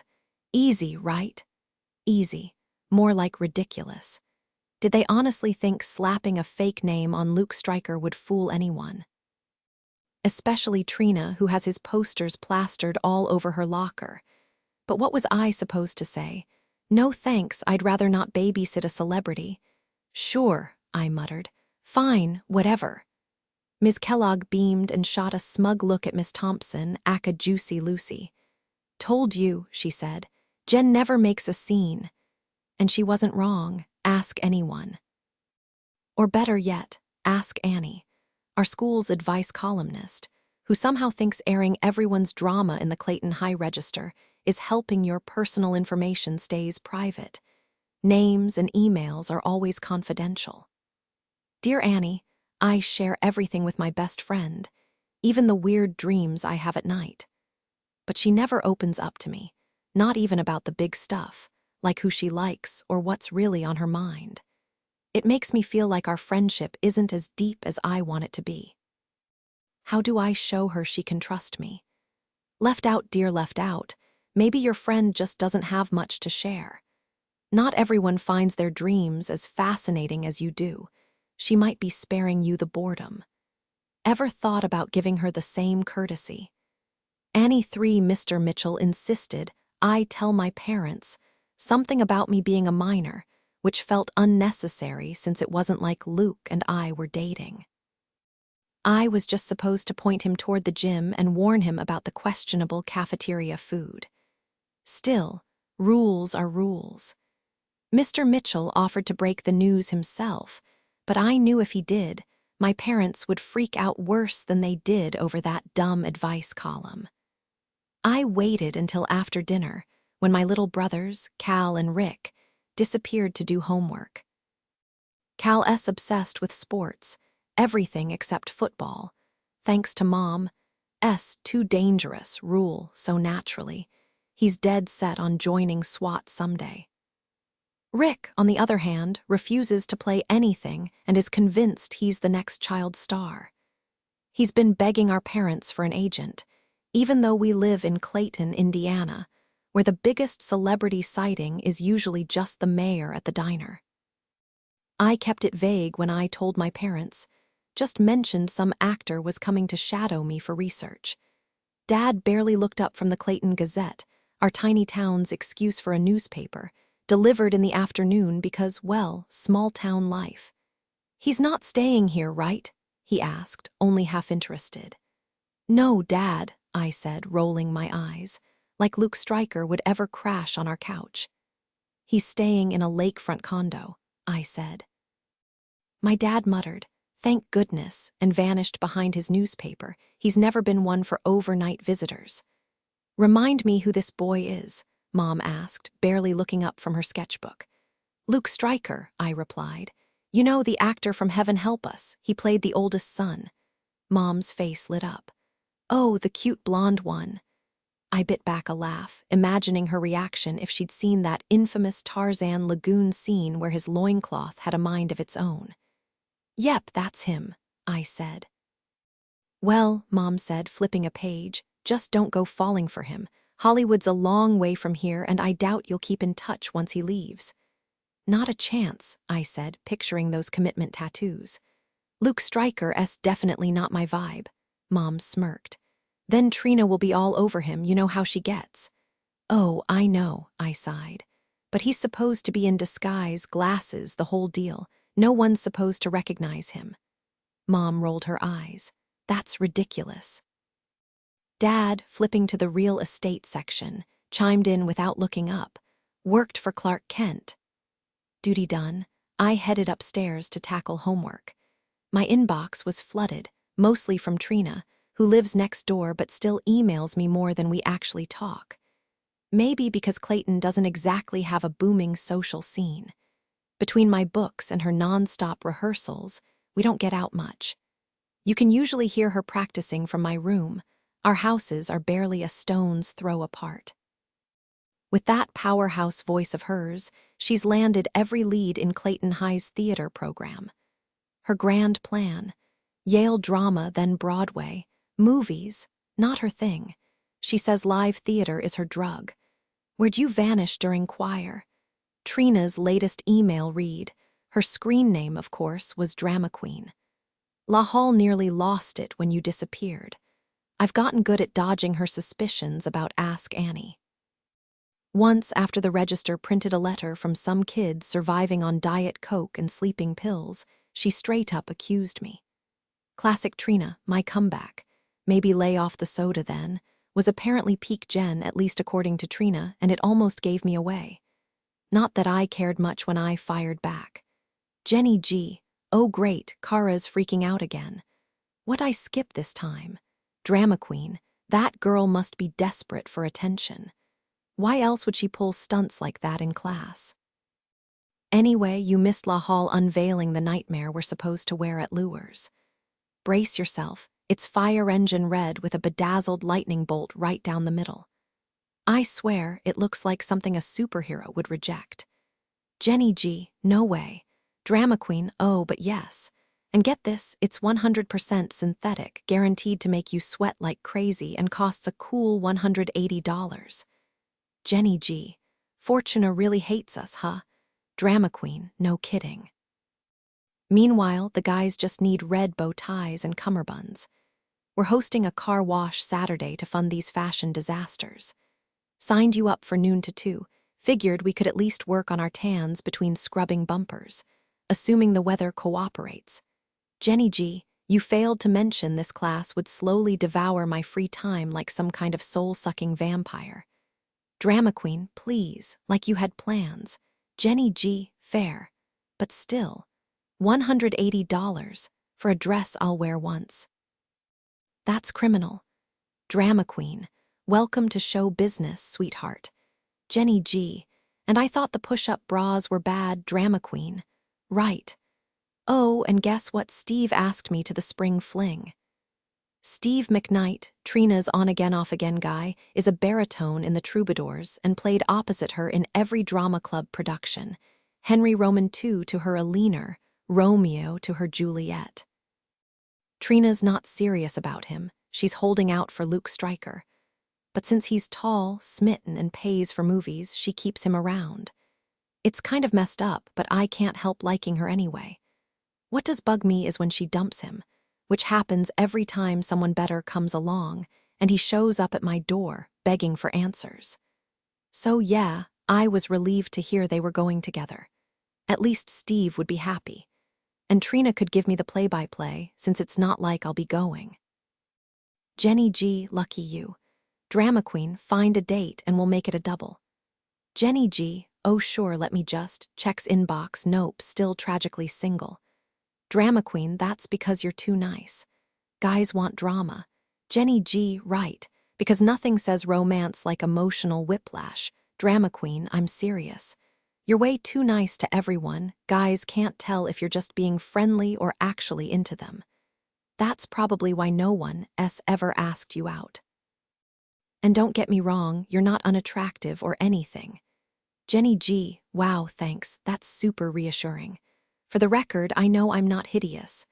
Easy, right? Easy. More like ridiculous. Did they honestly think slapping a fake name on Luke Stryker would fool anyone? Especially Trina, who has his posters plastered all over her locker. But what was I supposed to say? "No thanks, I'd rather not babysit a celebrity." "Sure," I muttered. "Fine, whatever." Ms. Kellogg beamed and shot a smug look at Miss Thompson, aka Juicy Lucy. "Told you," she said. "Jen never makes a scene." And she wasn't wrong. Ask anyone. Or better yet, ask Annie, our school's advice columnist, who somehow thinks airing everyone's drama in the Clayton High Register is helping your personal information stays private. Names and emails are always confidential. "Dear Annie, I share everything with my best friend, even the weird dreams I have at night. But she never opens up to me, not even about the big stuff, like who she likes or what's really on her mind. It makes me feel like our friendship isn't as deep as I want it to be. How do I show her she can trust me? Left out, dear, left out. Maybe your friend just doesn't have much to share. Not everyone finds their dreams as fascinating as you do. She might be sparing you the boredom. Ever thought about giving her the same courtesy? Annie 3 Mr. Mitchell insisted I tell my parents something about me being a minor, which felt unnecessary since it wasn't like Luke and I were dating. I was just supposed to point him toward the gym and warn him about the questionable cafeteria food. Still, rules are rules. Mr. Mitchell offered to break the news himself, but I knew if he did, my parents would freak out worse than they did over that dumb advice column. I waited until after dinner, when my little brothers, Cal and Rick, disappeared to do homework. Cal S. obsessed with sports, everything except football, thanks to Mom. S. too dangerous rule so naturally. He's dead set on joining SWAT someday. Rick, on the other hand, refuses to play anything and is convinced he's the next child star. He's been begging our parents for an agent, even though we live in Clayton, Indiana, where the biggest celebrity sighting is usually just the mayor at the diner. I kept it vague when I told my parents, just mentioned some actor was coming to shadow me for research. Dad barely looked up from the Clayton Gazette, our tiny town's excuse for a newspaper, delivered in the afternoon because, well, small-town life. "He's not staying here, right?" he asked, only half interested. "No, Dad," I said, rolling my eyes, like Luke Stryker would ever crash on our couch. "He's staying in a lakefront condo," I said. My dad muttered, "Thank goodness," and vanished behind his newspaper. He's never been one for overnight visitors. "Remind me who this boy is," Mom asked, barely looking up from her sketchbook. "Luke Stryker," I replied. "You know, the actor from Heaven Help Us. He played the oldest son." Mom's face lit up. "Oh, the cute blonde one." I bit back a laugh, imagining her reaction if she'd seen that infamous Tarzan lagoon scene where his loincloth had a mind of its own. "Yep, that's him," I said. "Well," Mom said, flipping a page, "just don't go falling for him. Hollywood's a long way from here, and I doubt you'll keep in touch once he leaves." "Not a chance," I said, picturing those commitment tattoos. "Luke Stryker's definitely not my vibe." Mom smirked. "Then Trina will be all over him, you know how she gets." "Oh, I know," I sighed. "But he's supposed to be in disguise, glasses, the whole deal. No one's supposed to recognize him." Mom rolled her eyes. "That's ridiculous." Dad, flipping to the real estate section, chimed in without looking up. "Worked for Clark Kent." Duty done, I headed upstairs to tackle homework. My inbox was flooded, mostly from Trina, who lives next door but still emails me more than we actually talk. Maybe because Clayton doesn't exactly have a booming social scene. Between my books and her non-stop rehearsals, we don't get out much. You can usually hear her practicing from my room. Our houses are barely a stone's throw apart. With that powerhouse voice of hers, she's landed every lead in Clayton High's theater program. Her grand plan: Yale drama, then Broadway. Movies, not her thing. She says live theater is her drug. "Where'd you vanish during choir?" Trina's latest email read. Her screen name, of course, was Drama Queen. "La Hall nearly lost it when you disappeared." I've gotten good at dodging her suspicions about Ask Annie. Once, after the register printed a letter from some kid surviving on Diet Coke and sleeping pills, she straight up accused me. Classic Trina, my comeback. Maybe lay off the soda then, was apparently peak Jen, at least according to Trina, and it almost gave me away. Not that I cared much when I fired back. "Jenny G. Oh great, Kara's freaking out again. What'd I skip this time? Drama Queen, that girl must be desperate for attention. Why else would she pull stunts like that in class?" "Anyway, you missed La Hall unveiling the nightmare we're supposed to wear at Lures. Brace yourself, it's fire engine red with a bedazzled lightning bolt right down the middle. I swear, it looks like something a superhero would reject." "Jenny G, no way. Drama Queen, oh, but yes. And get this, it's 100% synthetic, guaranteed to make you sweat like crazy and costs a cool $180. "Jenny G, Fortuna really hates us, huh? Drama queen, no kidding. Meanwhile, the guys just need red bow ties and cummerbunds. We're hosting a car wash Saturday to fund these fashion disasters. Signed you up for noon to 2. Figured we could at least work on our tans between scrubbing bumpers, assuming the weather cooperates. Jenny G, you failed to mention this class would slowly devour my free time like some kind of soul-sucking vampire. Drama queen, please, like you had plans. Jenny G, fair. But still, $180 for a dress I'll wear once. That's criminal. Drama queen, welcome to show business, sweetheart. Jenny G, and I thought the push-up bras were bad. Drama queen. Right. Oh, and guess what Steve asked me to the spring fling? Steve McKnight, Trina's on-again, off-again guy, is a baritone in the Troubadours and played opposite her in every drama club production. Henry Roman II to her Aline, Romeo to her Juliet. Trina's not serious about him. She's holding out for Luke Stryker. But since he's tall, smitten, and pays for movies, she keeps him around. It's kind of messed up, but I can't help liking her anyway. What does bug me is when she dumps him, which happens every time someone better comes along, and he shows up at my door, begging for answers. So yeah, I was relieved to hear they were going together. At least Steve would be happy. And Trina could give me the play-by-play, since it's not like I'll be going. Jenny G, lucky you. Drama queen, find a date and we'll make it a double. Jenny G, oh sure, let me just, checks inbox, nope, still tragically single. Drama queen, that's because you're too nice. Guys want drama. Jenny G, right, because nothing says romance like emotional whiplash. Drama queen, I'm serious. You're way too nice to everyone. Guys can't tell if you're just being friendly or actually into them. That's probably why no one ever asked you out. And don't get me wrong, you're not unattractive or anything. Jenny G, wow, thanks, that's super reassuring. For the record, I know I'm not hideous.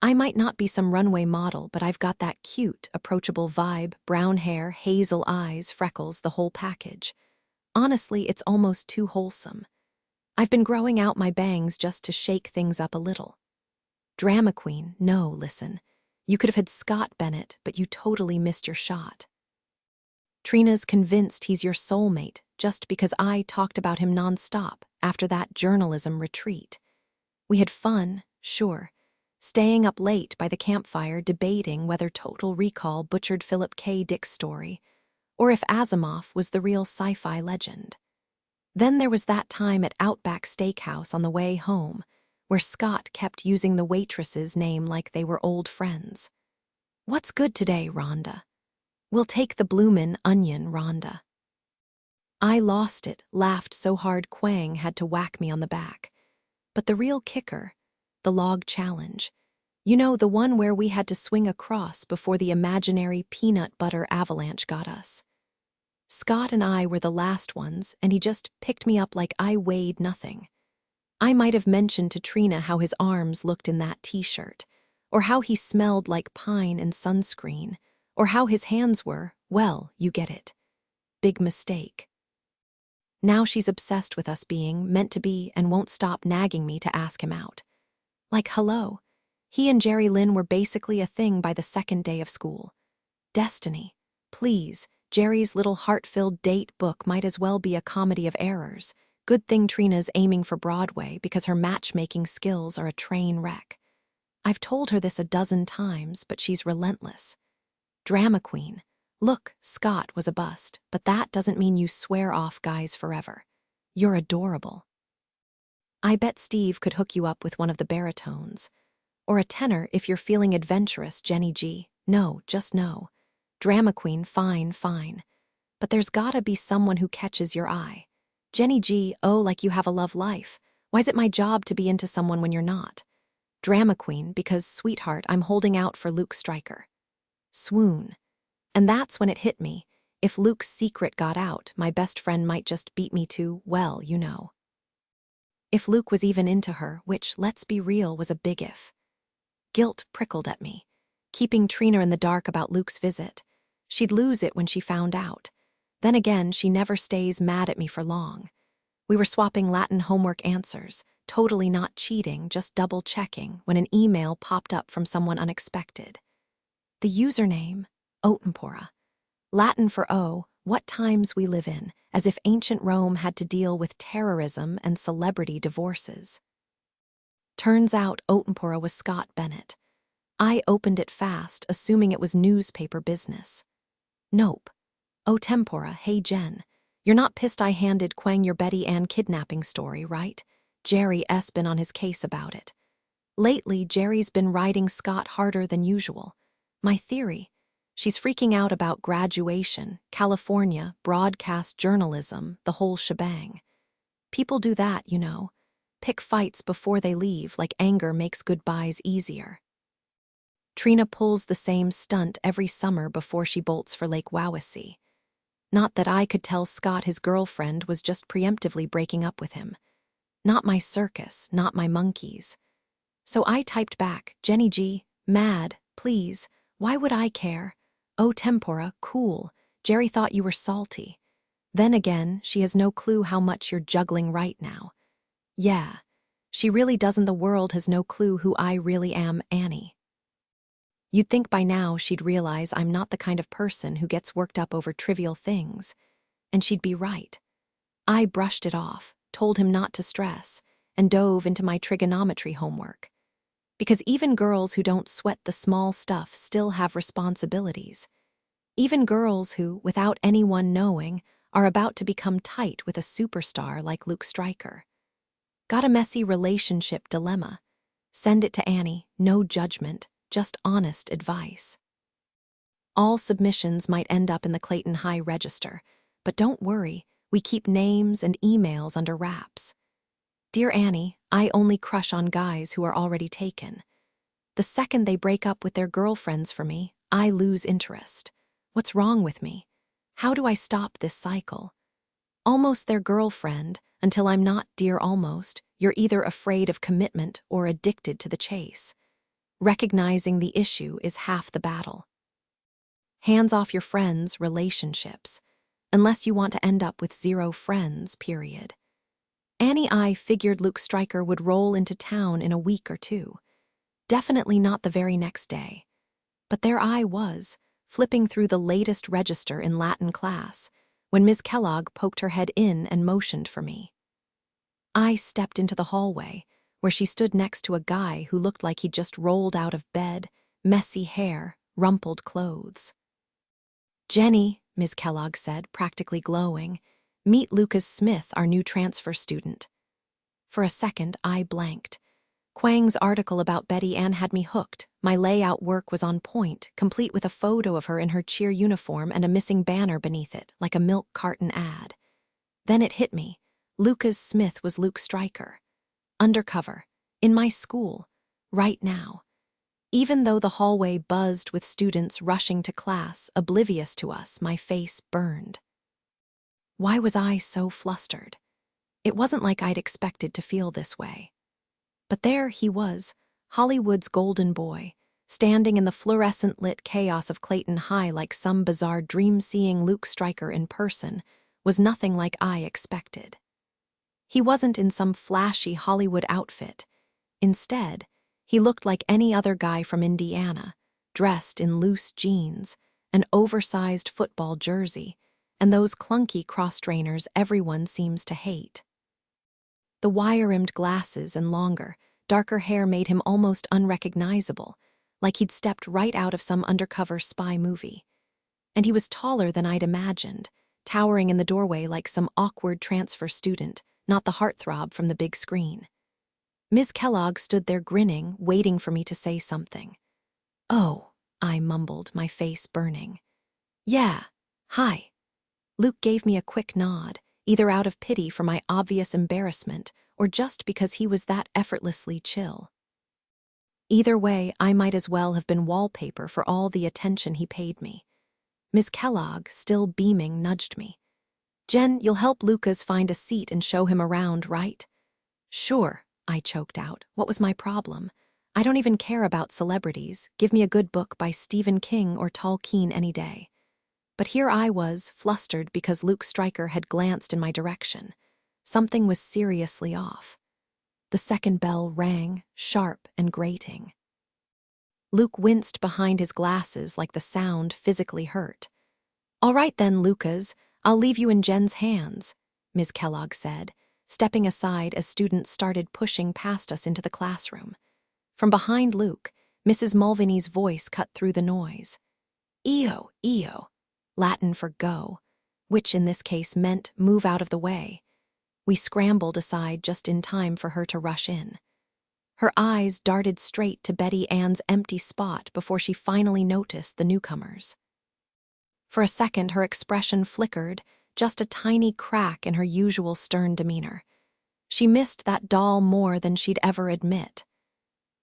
I might not be some runway model, but I've got that cute, approachable vibe, brown hair, hazel eyes, freckles, the whole package. Honestly, it's almost too wholesome. I've been growing out my bangs just to shake things up a little. Drama queen, no, listen. You could have had Scott Bennett, but you totally missed your shot. Trina's convinced he's your soulmate just because I talked about him nonstop after that journalism retreat. We had fun, sure, staying up late by the campfire debating whether Total Recall butchered Philip K. Dick's story, or if Asimov was the real sci-fi legend. Then there was that time at Outback Steakhouse on the way home, where Scott kept using the waitress's name like they were old friends. What's good today, Rhonda? We'll take the bloomin' onion, Rhonda. I lost it, laughed so hard Quang had to whack me on the back. But the real kicker, the log challenge, you know, the one where we had to swing across before the imaginary peanut butter avalanche got us. Scott and I were the last ones, and he just picked me up like I weighed nothing. I might have mentioned to Trina how his arms looked in that t-shirt, or how he smelled like pine and sunscreen, or how his hands were, well, you get it. Big mistake. Now she's obsessed with us being meant to be and won't stop nagging me to ask him out. Like, hello. He and Jerry Lynn were basically a thing by the second day of school. Destiny. Please, Jerry's little heart-filled date book might as well be a comedy of errors. Good thing Trina's aiming for Broadway because her matchmaking skills are a train wreck. I've told her this a dozen times, but she's relentless. Drama queen. Look, Scott was a bust, but that doesn't mean you swear off guys forever. You're adorable. I bet Steve could hook you up with one of the baritones. Or a tenor if you're feeling adventurous, Jenny G. No, just no. Drama queen, fine, fine. But there's gotta be someone who catches your eye. Jenny G, oh, like you have a love life. Why's it my job to be into someone when you're not? Drama queen, because, sweetheart, I'm holding out for Luke Stryker. Swoon. And that's when it hit me. If Luke's secret got out, my best friend might just beat me to, well, you know. If Luke was even into her, which, let's be real, was a big if. Guilt prickled at me, keeping Trina in the dark about Luke's visit. She'd lose it when she found out. Then again, she never stays mad at me for long. We were swapping Latin homework answers, totally not cheating, just double-checking, when an email popped up from someone unexpected. The username, Otempora. Latin for what times we live in, as if ancient Rome had to deal with terrorism and celebrity divorces. Turns out Otempora was Scott Bennett. I opened it fast, assuming it was newspaper business. Nope. Oh, tempora, hey Jen. You're not pissed I handed Quang your Betty Ann kidnapping story, right? Jerry S. been on his case about it. Lately, Jerry's been riding Scott harder than usual. My theory: she's freaking out about graduation, California, broadcast journalism, the whole shebang. People do that, you know. Pick fights before they leave, like anger makes goodbyes easier. Trina pulls the same stunt every summer before she bolts for Lake Wawasee. Not that I could tell Scott his girlfriend was just preemptively breaking up with him. Not my circus, not my monkeys. So I typed back, Jenny G, mad, please, why would I care? Oh, tempora, cool, Jerry thought you were salty. Then again, she has no clue how much you're juggling right now. Yeah, she really doesn't. The world has no clue who I really am, Annie. You'd think by now she'd realize I'm not the kind of person who gets worked up over trivial things. And she'd be right. I brushed it off, told him not to stress, and dove into my trigonometry homework. Because even girls who don't sweat the small stuff still have responsibilities. Even girls who, without anyone knowing, are about to become tight with a superstar like Luke Stryker. Got a messy relationship dilemma. Send it to Annie, no judgment, just honest advice. All submissions might end up in the Clayton High Register, but don't worry, we keep names and emails under wraps. Dear Annie, I only crush on guys who are already taken. The second they break up with their girlfriends for me, I lose interest. What's wrong with me? How do I stop this cycle? Almost their girlfriend, until I'm not, dear almost, you're either afraid of commitment or addicted to the chase. Recognizing the issue is half the battle. Hands off your friends' relationships, unless you want to end up with 0 friends, period. Annie I figured Luke Stryker would roll into town in a week or 2. Definitely not the very next day. But there I was, flipping through the latest register in Latin class, when Ms. Kellogg poked her head in and motioned for me. I stepped into the hallway, where she stood next to a guy who looked like he'd just rolled out of bed, messy hair, rumpled clothes. Jenny, Ms. Kellogg said, practically glowing, meet Lucas Smith, our new transfer student. For a second, I blanked. Quang's article about Betty Ann had me hooked. My layout work was on point, complete with a photo of her in her cheer uniform and a missing banner beneath it, like a milk carton ad. Then it hit me. Lucas Smith was Luke Stryker. Undercover, in my school, right now. Even though the hallway buzzed with students rushing to class, oblivious to us, my face burned. Why was I so flustered? It wasn't like I'd expected to feel this way. But there he was, Hollywood's golden boy, standing in the fluorescent-lit chaos of Clayton High like some bizarre dream-seeing Luke Stryker in person, was nothing like I expected. He wasn't in some flashy Hollywood outfit. Instead, he looked like any other guy from Indiana, dressed in loose jeans, an oversized football jersey, and those clunky cross-trainers everyone seems to hate. The wire-rimmed glasses and longer, darker hair made him almost unrecognizable, like he'd stepped right out of some undercover spy movie. And he was taller than I'd imagined, towering in the doorway like some awkward transfer student, not the heartthrob from the big screen. Ms. Kellogg stood there grinning, waiting for me to say something. Oh, I mumbled, my face burning. Yeah, hi. Luke gave me a quick nod, either out of pity for my obvious embarrassment or just because he was that effortlessly chill. Either way, I might as well have been wallpaper for all the attention he paid me. Ms. Kellogg, still beaming, nudged me. Jen, you'll help Lucas find a seat and show him around, right? Sure, I choked out. What was my problem? I don't even care about celebrities. Give me a good book by Stephen King or Tolkien any day. But here I was, flustered because Luke Stryker had glanced in my direction. Something was seriously off. The second bell rang, sharp and grating. Luke winced behind his glasses like the sound physically hurt. "All right then, Lucas, I'll leave you in Jen's hands," Ms. Kellogg said, stepping aside as students started pushing past us into the classroom. From behind Luke, Mrs. Mulvaney's voice cut through the noise. "Eo, eo," Latin for go, which in this case meant move out of the way. We scrambled aside just in time for her to rush in. Her eyes darted straight to Betty Ann's empty spot before she finally noticed the newcomers. For a second, her expression flickered, just a tiny crack in her usual stern demeanor. She missed that doll more than she'd ever admit.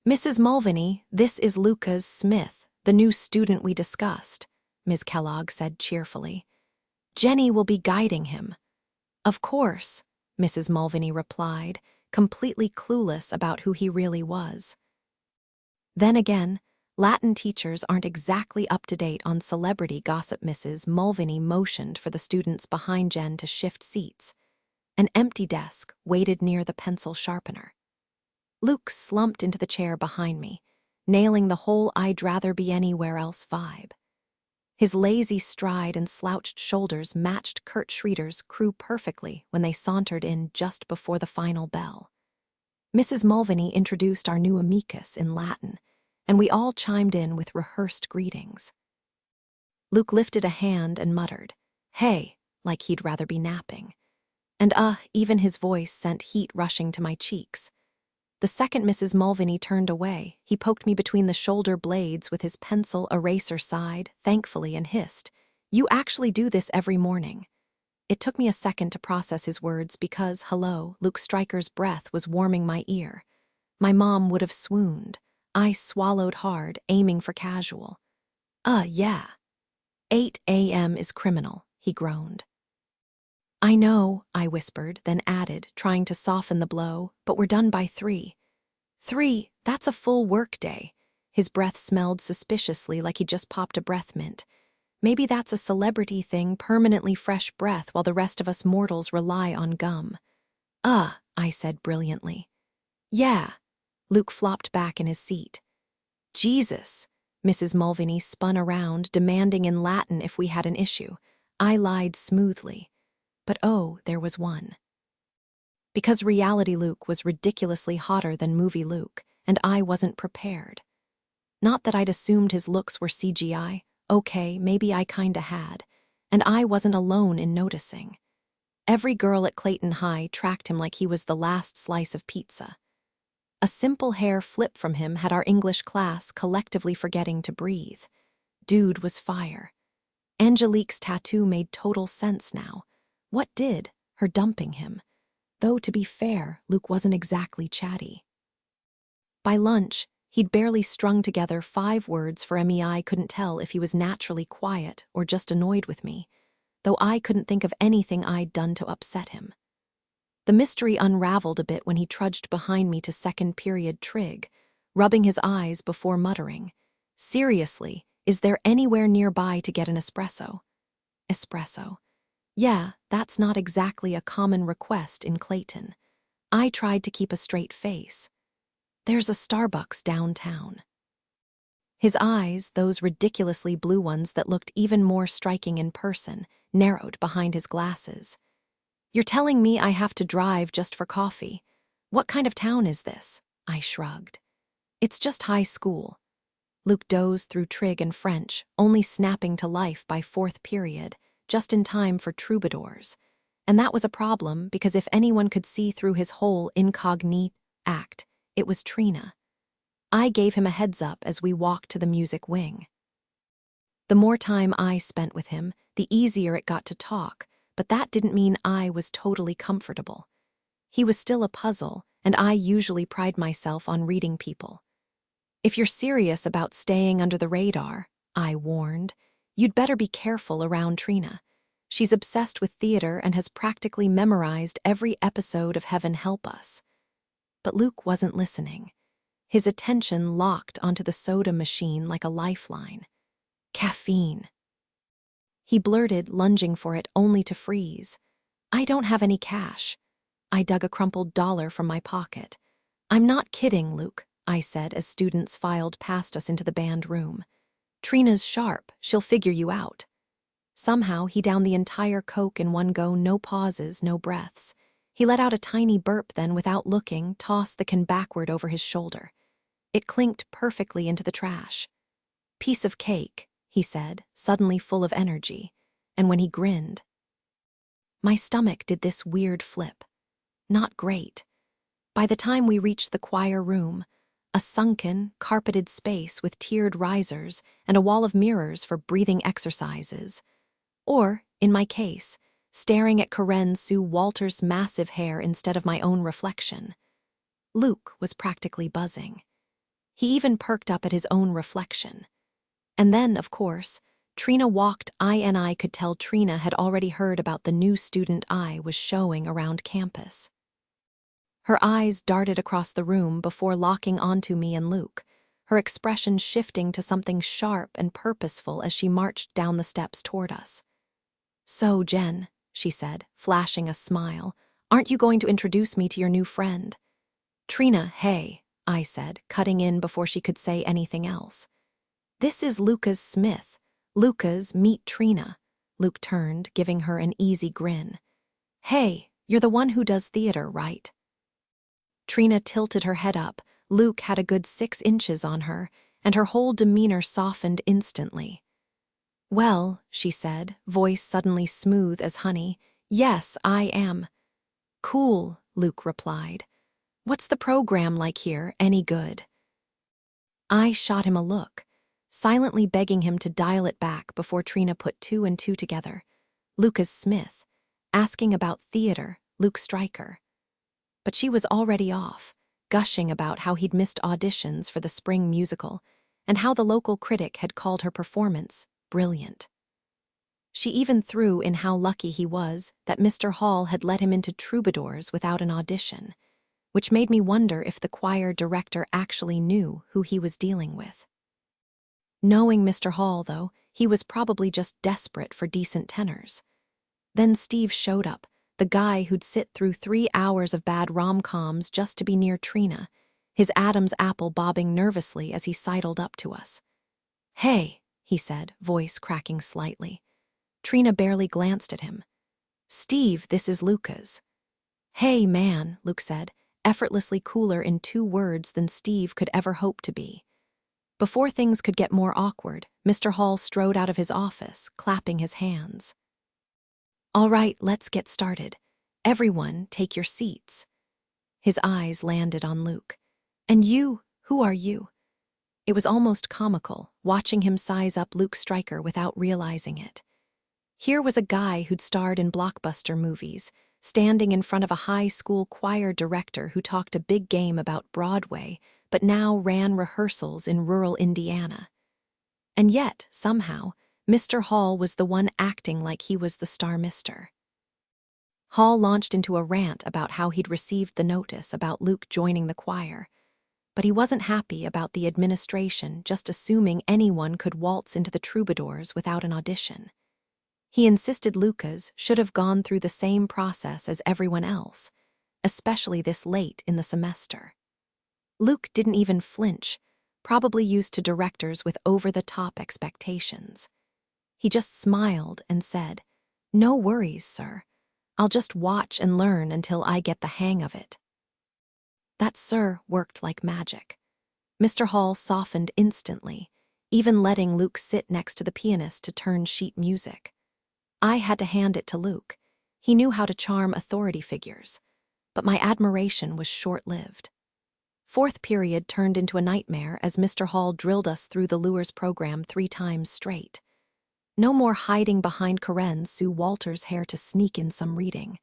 "Mrs. Mulvaney, this is Lucas Smith, the new student we discussed," Ms. Kellogg said cheerfully. "Jenny will be guiding him." "Of course," Mrs. Mulvaney replied, completely clueless about who he really was. Then again, Latin teachers aren't exactly up to date on celebrity gossip. Mrs. Mulvaney motioned for the students behind Jen to shift seats. An empty desk waited near the pencil sharpener. Luke slumped into the chair behind me, nailing the whole "I'd rather be anywhere else" vibe. His lazy stride and slouched shoulders matched Kurt Schrader's crew perfectly when they sauntered in just before the final bell. Mrs. Mulvaney introduced our new amicus in Latin, and we all chimed in with rehearsed greetings. Luke lifted a hand and muttered, "Hey," like he'd rather be napping. And even his voice sent heat rushing to my cheeks. The second Mrs. Mulvaney turned away, he poked me between the shoulder blades with his pencil eraser side, thankfully, and hissed, "You actually do this every morning." It took me a second to process his words because, hello, Luke Stryker's breath was warming my ear. My mom would have swooned. I swallowed hard, aiming for casual. Yeah. 8 a.m. is criminal," he groaned. "I know," I whispered, then added, trying to soften the blow, "but we're done by 3. 3, that's a full work day." His breath smelled suspiciously like he just popped a breath mint. Maybe that's a celebrity thing, permanently fresh breath while the rest of us mortals rely on gum. I said brilliantly. "Yeah." Luke flopped back in his seat. "Jesus." Mrs. Mulvaney spun around, demanding in Latin if we had an issue. I lied smoothly. But there was one. Because reality Luke was ridiculously hotter than movie Luke, and I wasn't prepared. Not that I'd assumed his looks were CGI. Okay, maybe I kinda had. And I wasn't alone in noticing. Every girl at Clayton High tracked him like he was the last slice of pizza. A simple hair flip from him had our English class collectively forgetting to breathe. Dude was fire. Angelique's tattoo made total sense now. What did? Her dumping him. Though, to be fair, Luke wasn't exactly chatty. By lunch, he'd barely strung together 5 words for me. I couldn't tell if he was naturally quiet or just annoyed with me, though I couldn't think of anything I'd done to upset him. The mystery unraveled a bit when he trudged behind me to second period trig, rubbing his eyes before muttering, "Seriously, is there anywhere nearby to get an espresso?" Espresso. Yeah, that's not exactly a common request in Clayton. I tried to keep a straight face. "There's a Starbucks downtown." His eyes, those ridiculously blue ones that looked even more striking in person, narrowed behind his glasses. "You're telling me I have to drive just for coffee? What kind of town is this?" I shrugged. "It's just high school." Luke dozed through trig and French, only snapping to life by 4th period, just in time for troubadours. And that was a problem because if anyone could see through his whole incognito act, it was Trina. I gave him a heads up as we walked to the music wing. The more time I spent with him, the easier it got to talk, but that didn't mean I was totally comfortable. He was still a puzzle, and I usually pride myself on reading people. "If you're serious about staying under the radar," I warned, "you'd better be careful around Trina. She's obsessed with theater and has practically memorized every episode of Heaven Help Us." But Luke wasn't listening. His attention locked onto the soda machine like a lifeline. Caffeine. He blurted, lunging for it, only to freeze. "I don't have any cash." I dug a crumpled dollar from my pocket. "I'm not kidding, Luke," I said as students filed past us into the band room. "Trina's sharp. She'll figure you out." Somehow, he downed the entire Coke in one go, no pauses, no breaths. He let out a tiny burp, then, without looking, tossed the can backward over his shoulder. It clinked perfectly into the trash. "Piece of cake," he said, suddenly full of energy. And when he grinned, my stomach did this weird flip. Not great. By the time we reached the choir room, a sunken, carpeted space with tiered risers and a wall of mirrors for breathing exercises, or, in my case, staring at Karen Sue Walter's massive hair instead of my own reflection, Luke was practically buzzing. He even perked up at his own reflection. And then, of course, Trina walked. I could tell Trina had already heard about the new student I was showing around campus. Her eyes darted across the room before locking onto me and Luke, her expression shifting to something sharp and purposeful as she marched down the steps toward us. "So, Jen," she said, flashing a smile, "aren't you going to introduce me to your new friend?" "Trina, hey," I said, cutting in before she could say anything else. "This is Lucas Smith. Lucas, meet Trina." Luke turned, giving her an easy grin. "Hey, you're the one who does theater, right?" Trina tilted her head up. Luke had a good 6 inches on her, and her whole demeanor softened instantly. "Well," she said, voice suddenly smooth as honey, "yes, I am." "Cool," Luke replied. "What's the program like here? Any good?" I shot him a look, silently begging him to dial it back before Trina put 2 and 2 together. Lucas Smith, asking about theater, Luke Stryker. But she was already off, gushing about how he'd missed auditions for the spring musical and how the local critic had called her performance brilliant. She even threw in how lucky he was that Mr. Hall had let him into Troubadours without an audition, which made me wonder if the choir director actually knew who he was dealing with. Knowing Mr. Hall, though, he was probably just desperate for decent tenors. Then Steve showed up, the guy who'd sit through 3 hours of bad rom-coms just to be near Trina, his Adam's apple bobbing nervously as he sidled up to us. "Hey," he said, voice cracking slightly. Trina barely glanced at him. "Steve, this is Lucas." "Hey, man," Luke said, effortlessly cooler in 2 words than Steve could ever hope to be. Before things could get more awkward, Mr. Hall strode out of his office, clapping his hands. "All right, let's get started. Everyone, take your seats." His eyes landed on Luke. "And you, who are you?" It was almost comical, watching him size up Luke Stryker without realizing it. Here was a guy who'd starred in blockbuster movies, standing in front of a high school choir director who talked a big game about Broadway, but now ran rehearsals in rural Indiana. And yet, somehow, Mr. Hall was the one acting like he was the star mister. Hall launched into a rant about how he'd received the notice about Luke joining the choir, but he wasn't happy about the administration just assuming anyone could waltz into the Troubadours without an audition. He insisted Lucas should have gone through the same process as everyone else, especially this late in the semester. Luke didn't even flinch, probably used to directors with over-the-top expectations. He just smiled and said, "No worries, sir. I'll just watch and learn until I get the hang of it." That "sir" worked like magic. Mr. Hall softened instantly, even letting Luke sit next to the pianist to turn sheet music. I had to hand it to Luke. He knew how to charm authority figures, but my admiration was short-lived. 4th period turned into a nightmare as Mr. Hall drilled us through the Lures program 3 times straight. No more hiding behind Karen Sue Walter's hair to sneak in some reading.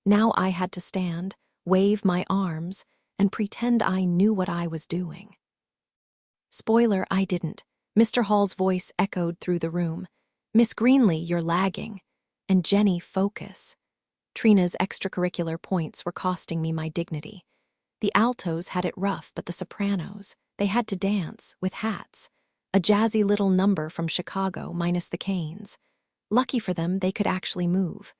Now I had to stand, wave my arms, and pretend I knew what I was doing. Spoiler, I didn't. Mr. Hall's voice echoed through the room. "Miss Greenley, you're lagging." And Jenny, focus. Trina's extracurricular points were costing me my dignity. The altos had it rough, but the sopranos, they had to dance, with hats. A jazzy little number from Chicago, minus the canes. Lucky for them, they could actually move.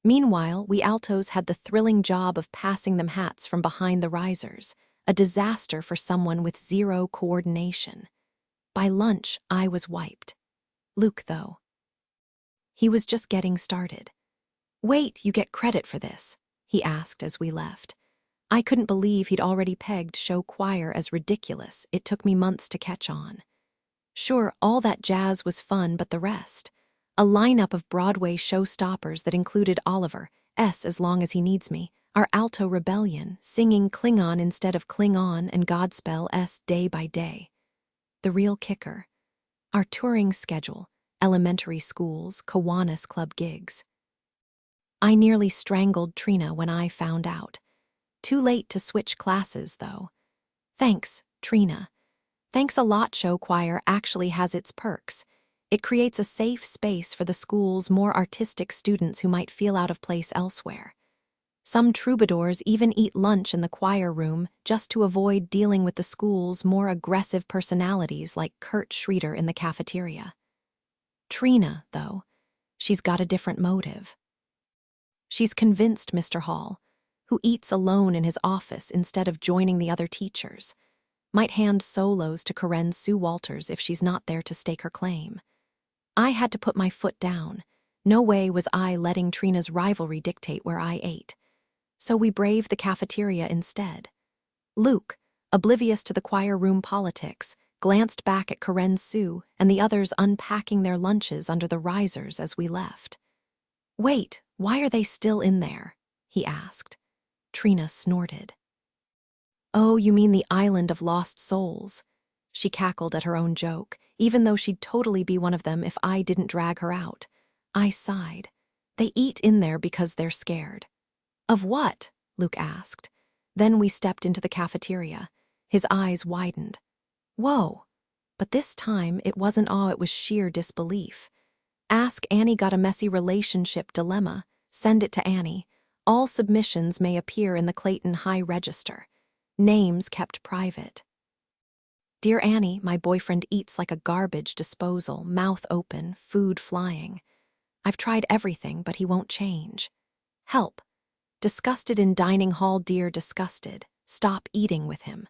Meanwhile, we altos had the thrilling job of passing them hats from behind the risers, a disaster for someone with zero coordination. By lunch, I was wiped. Luke, though. He was just getting started. "Wait, you get credit for this," he asked as we left. I couldn't believe he'd already pegged show choir as ridiculous. It took me months to catch on. Sure, all that jazz was fun, but the rest? A lineup of Broadway showstoppers that included Oliver, S. As Long as He Needs Me, our alto rebellion, singing Klingon instead of Klingon, and Godspell S. Day by Day. The real kicker: our touring schedule, elementary schools, Kiwanis Club gigs. I nearly strangled Trina when I found out. Too late to switch classes, though. Thanks, Trina. Thanks a lot. Show choir actually has its perks. It creates a safe space for the school's more artistic students who might feel out of place elsewhere. Some troubadours even eat lunch in the choir room just to avoid dealing with the school's more aggressive personalities like Kurt Schroeder in the cafeteria. Trina, though, she's got a different motive. She's convinced Mr. Hall, who eats alone in his office instead of joining the other teachers, might hand solos to Karen Sue Walters if she's not there to stake her claim. I had to put my foot down. No way was I letting Trina's rivalry dictate where I ate. So we braved the cafeteria instead. Luke, oblivious to the choir room politics, glanced back at Karen Sue and the others unpacking their lunches under the risers as we left. "Wait, why are they still in there?" he asked. Trina snorted. "Oh, you mean the island of lost souls." She cackled at her own joke, even though she'd totally be one of them if I didn't drag her out. I sighed. They eat in there because they're scared. "Of what?" Luke asked. Then we stepped into the cafeteria. His eyes widened. Whoa. But this time it wasn't awe, it was sheer disbelief. Ask Annie got a messy relationship dilemma. Send it to Annie. All submissions may appear in the Clayton High Register. Names kept private. Dear Annie, my boyfriend eats like a garbage disposal, mouth open, food flying. I've tried everything, but he won't change. Help. Disgusted in dining hall, dear disgusted. Stop eating with him.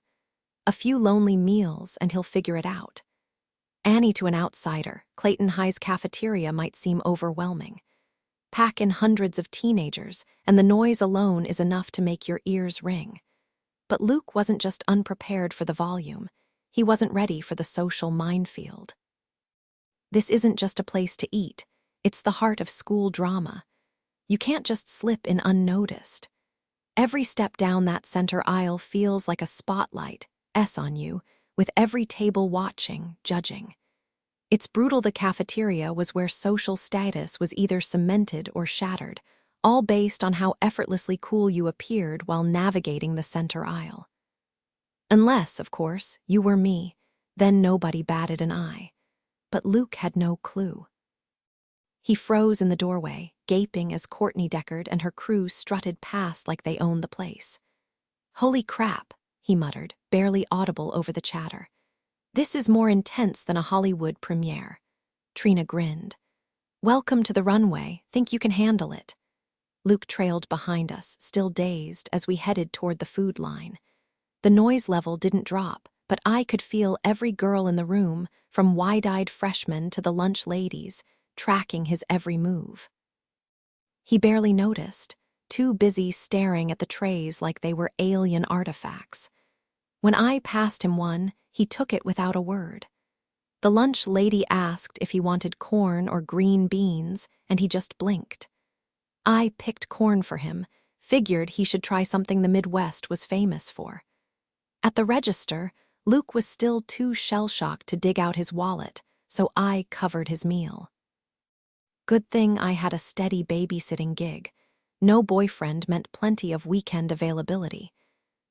A few lonely meals and he'll figure it out. Annie, to an outsider, Clayton High's cafeteria might seem overwhelming. Pack in hundreds of teenagers, and the noise alone is enough to make your ears ring. But Luke wasn't just unprepared for the volume. He wasn't ready for the social minefield. This isn't just a place to eat. It's the heart of school drama. You can't just slip in unnoticed. Every step down that center aisle feels like a spotlight, on you, with every table watching, judging. It's brutal. The cafeteria was where social status was either cemented or shattered, all based on how effortlessly cool you appeared while navigating the center aisle. Unless, of course, you were me, then nobody batted an eye. But Luke had no clue. He froze in the doorway, gaping as Courtney Deckard and her crew strutted past like they owned the place. "Holy crap," he muttered, barely audible over the chatter. "This is more intense than a Hollywood premiere." Trina grinned. "Welcome to the runway. Think you can handle it?" Luke trailed behind us, still dazed, as we headed toward the food line. The noise level didn't drop, but I could feel every girl in the room, from wide-eyed freshmen to the lunch ladies, tracking his every move. He barely noticed, too busy staring at the trays like they were alien artifacts. When I passed him one, he took it without a word. The lunch lady asked if he wanted corn or green beans, and he just blinked. I picked corn for him, figured he should try something the Midwest was famous for. At the register, Luke was still too shell-shocked to dig out his wallet, so I covered his meal. Good thing I had a steady babysitting gig. No boyfriend meant plenty of weekend availability,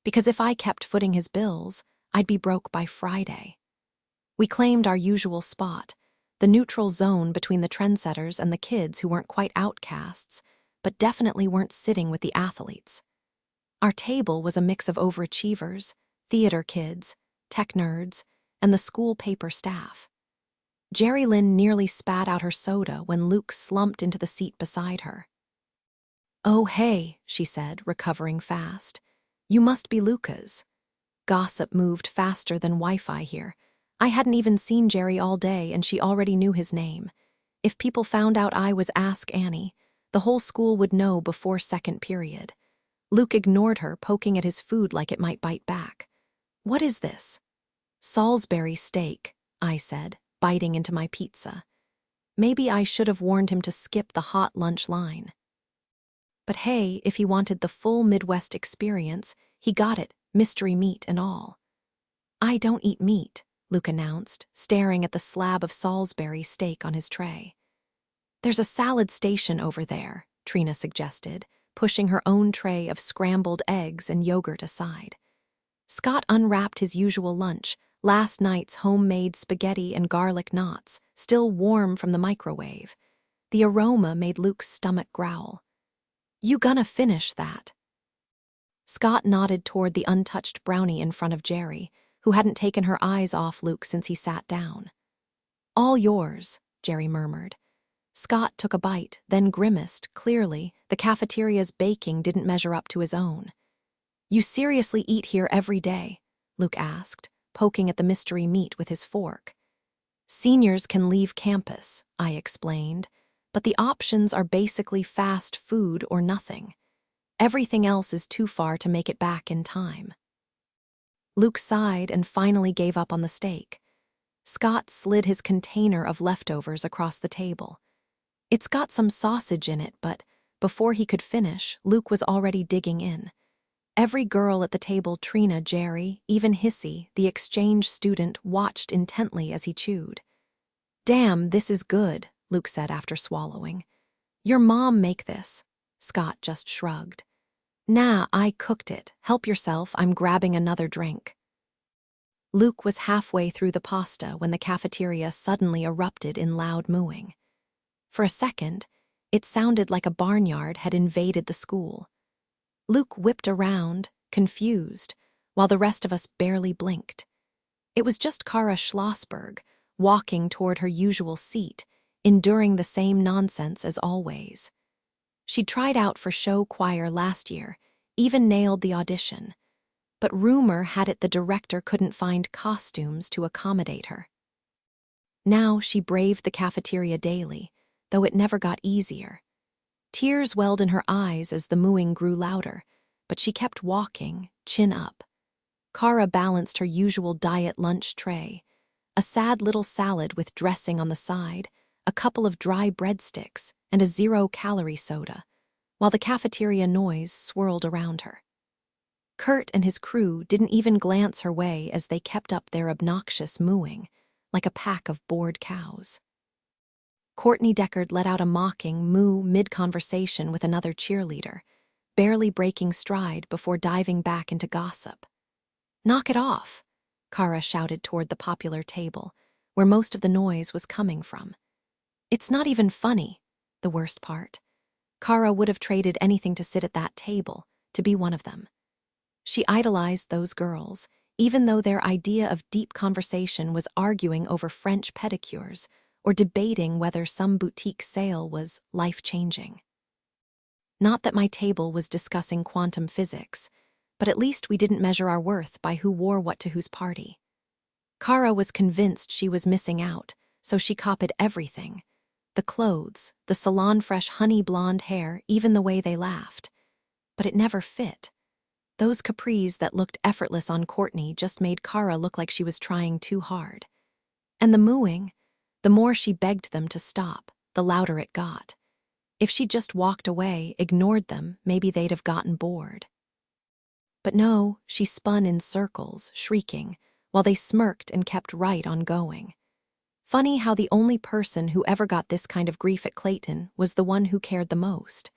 because if I kept footing his bills, I'd be broke by Friday. We claimed our usual spot, the neutral zone between the trendsetters and the kids who weren't quite outcasts, but definitely weren't sitting with the athletes. Our table was a mix of overachievers, theater kids, tech nerds, and the school paper staff. Jerry Lynn nearly spat out her soda when Luke slumped into the seat beside her. "Oh, hey," she said, recovering fast. "You must be Luca's." Gossip moved faster than Wi-Fi here. I hadn't even seen Jerry all day, and she already knew his name. If people found out I was Ask Annie, the whole school would know before second period. Luke ignored her, poking at his food like it might bite back. "What is this?" "Salisbury steak," I said, biting into my pizza. Maybe I should have warned him to skip the hot lunch line. But hey, if he wanted the full Midwest experience, he got it, mystery meat and all. "I don't eat meat," Luke announced, staring at the slab of Salisbury steak on his tray. "There's a salad station over there," Trina suggested, pushing her own tray of scrambled eggs and yogurt aside. Scott unwrapped his usual lunch, last night's homemade spaghetti and garlic knots, still warm from the microwave. The aroma made Luke's stomach growl. "You gonna finish that?" Scott nodded toward the untouched brownie in front of Jerry, who hadn't taken her eyes off Luke since he sat down. "All yours," Jerry murmured. Scott took a bite, then grimaced. Clearly, the cafeteria's baking didn't measure up to his own. "You seriously eat here every day?" Luke asked, poking at the mystery meat with his fork. "Seniors can leave campus," I explained, "but the options are basically fast food or nothing. Everything else is too far to make it back in time." Luke sighed and finally gave up on the steak. Scott slid his container of leftovers across the table. "It's got some sausage in it, but..." Before he could finish, Luke was already digging in. Every girl at the table, Trina, Jerry, even Hissy, the exchange student, watched intently as he chewed. "Damn, this is good," Luke said after swallowing. "Your mom make this?" Scott just shrugged. "Nah, I cooked it. Help yourself, I'm grabbing another drink." Luke was halfway through the pasta when the cafeteria suddenly erupted in loud mooing. For a second, it sounded like a barnyard had invaded the school. Luke whipped around, confused, while the rest of us barely blinked. It was just Kara Schlossberg, walking toward her usual seat, enduring the same nonsense as always. She'd tried out for show choir last year, even nailed the audition. But rumor had it the director couldn't find costumes to accommodate her. Now she braved the cafeteria daily, though it never got easier. Tears welled in her eyes as the mooing grew louder, but she kept walking, chin up. Kara balanced her usual diet lunch tray, a sad little salad with dressing on the side, a couple of dry breadsticks, and a zero-calorie soda, while the cafeteria noise swirled around her. Kurt and his crew didn't even glance her way as they kept up their obnoxious mooing, like a pack of bored cows. Courtney Deckard let out a mocking moo mid-conversation with another cheerleader, barely breaking stride before diving back into gossip. "Knock it off," Kara shouted toward the popular table, where most of the noise was coming from. "It's not even funny," the worst part. Kara would have traded anything to sit at that table, to be one of them. She idolized those girls, even though their idea of deep conversation was arguing over French pedicures or debating whether some boutique sale was life-changing. Not that my table was discussing quantum physics, but at least we didn't measure our worth by who wore what to whose party. Kara was convinced she was missing out, so she copied everything. The clothes, the salon-fresh honey blonde hair, even the way they laughed. But it never fit. Those capris that looked effortless on Courtney just made Kara look like she was trying too hard. And the mooing, the more she begged them to stop, the louder it got. If she just walked away, ignored them, maybe they'd have gotten bored. But no, she spun in circles, shrieking, while they smirked and kept right on going. Funny how the only person who ever got this kind of grief at Clayton was the one who cared the most.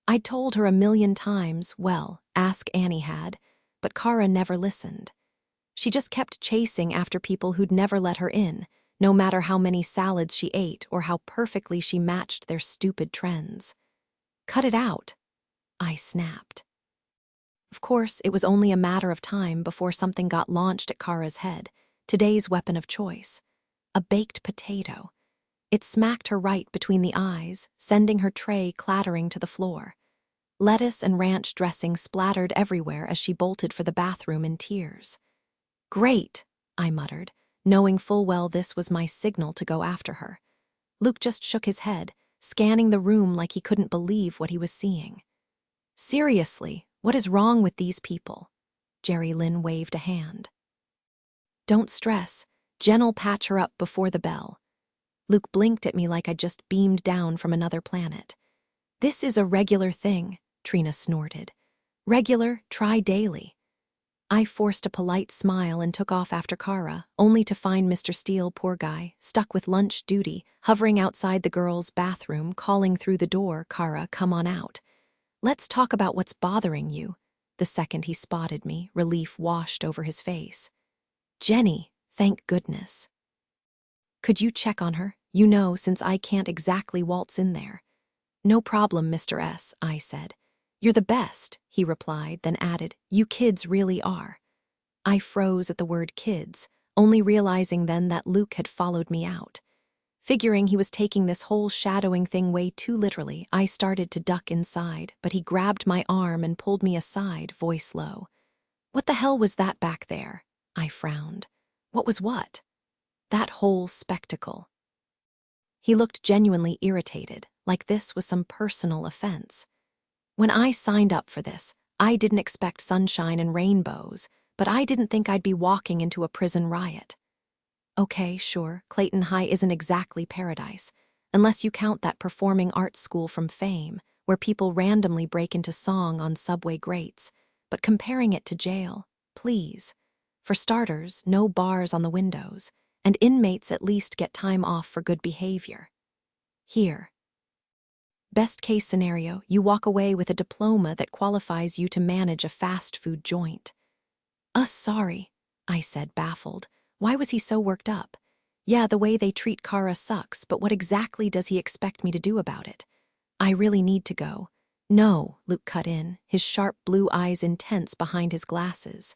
I'd told her 1,000,000 times, well, Ask Annie had, but Kara never listened. She just kept chasing after people who'd never let her in, no matter how many salads she ate or how perfectly she matched their stupid trends. "Cut it out," I snapped. Of course, it was only a matter of time before something got launched at Kara's head, today's weapon of choice. A baked potato. It smacked her right between the eyes, sending her tray clattering to the floor. Lettuce and ranch dressing splattered everywhere as she bolted for the bathroom in tears. "Great," I muttered, knowing full well this was my signal to go after her. Luke just shook his head, scanning the room like he couldn't believe what he was seeing. "Seriously, what is wrong with these people?" Jerry Lynn waved a hand. "Don't stress. Jen'll patch her up before the bell." Luke blinked at me like I'd just beamed down from another planet. "This is a regular thing," Trina snorted. "Regular, try daily." I forced a polite smile and took off after Kara, only to find Mr. Steele, poor guy, stuck with lunch duty, hovering outside the girls' bathroom, calling through the door, "Kara, come on out. Let's talk about what's bothering you." The second he spotted me, relief washed over his face. "Jenny, thank goodness." "Could you check on her? Since I can't exactly waltz in there." "No problem, Mr. S," I said. "You're the best," he replied, then added, "You kids really are." I froze at the word kids, only realizing then that Luke had followed me out. Figuring he was taking this whole shadowing thing way too literally, I started to duck inside, but he grabbed my arm and pulled me aside, voice low. "What the hell was that back there?" I frowned. "What was what?" "That whole spectacle." He looked genuinely irritated, like this was some personal offense. "When I signed up for this, I didn't expect sunshine and rainbows, but I didn't think I'd be walking into a prison riot." "Okay, sure, Clayton High isn't exactly paradise, unless you count that performing arts school from Fame, where people randomly break into song on subway grates, but comparing it to jail, please. For starters, no bars on the windows, and inmates at least get time off for good behavior. Here. Best case scenario, you walk away with a diploma that qualifies you to manage a fast food joint." Sorry," I said, baffled. Why was he so worked up? "Yeah, the way they treat Kara sucks, but what exactly does he expect me to do about it? I really need to go." "No," Luke cut in, his sharp blue eyes intense behind his glasses.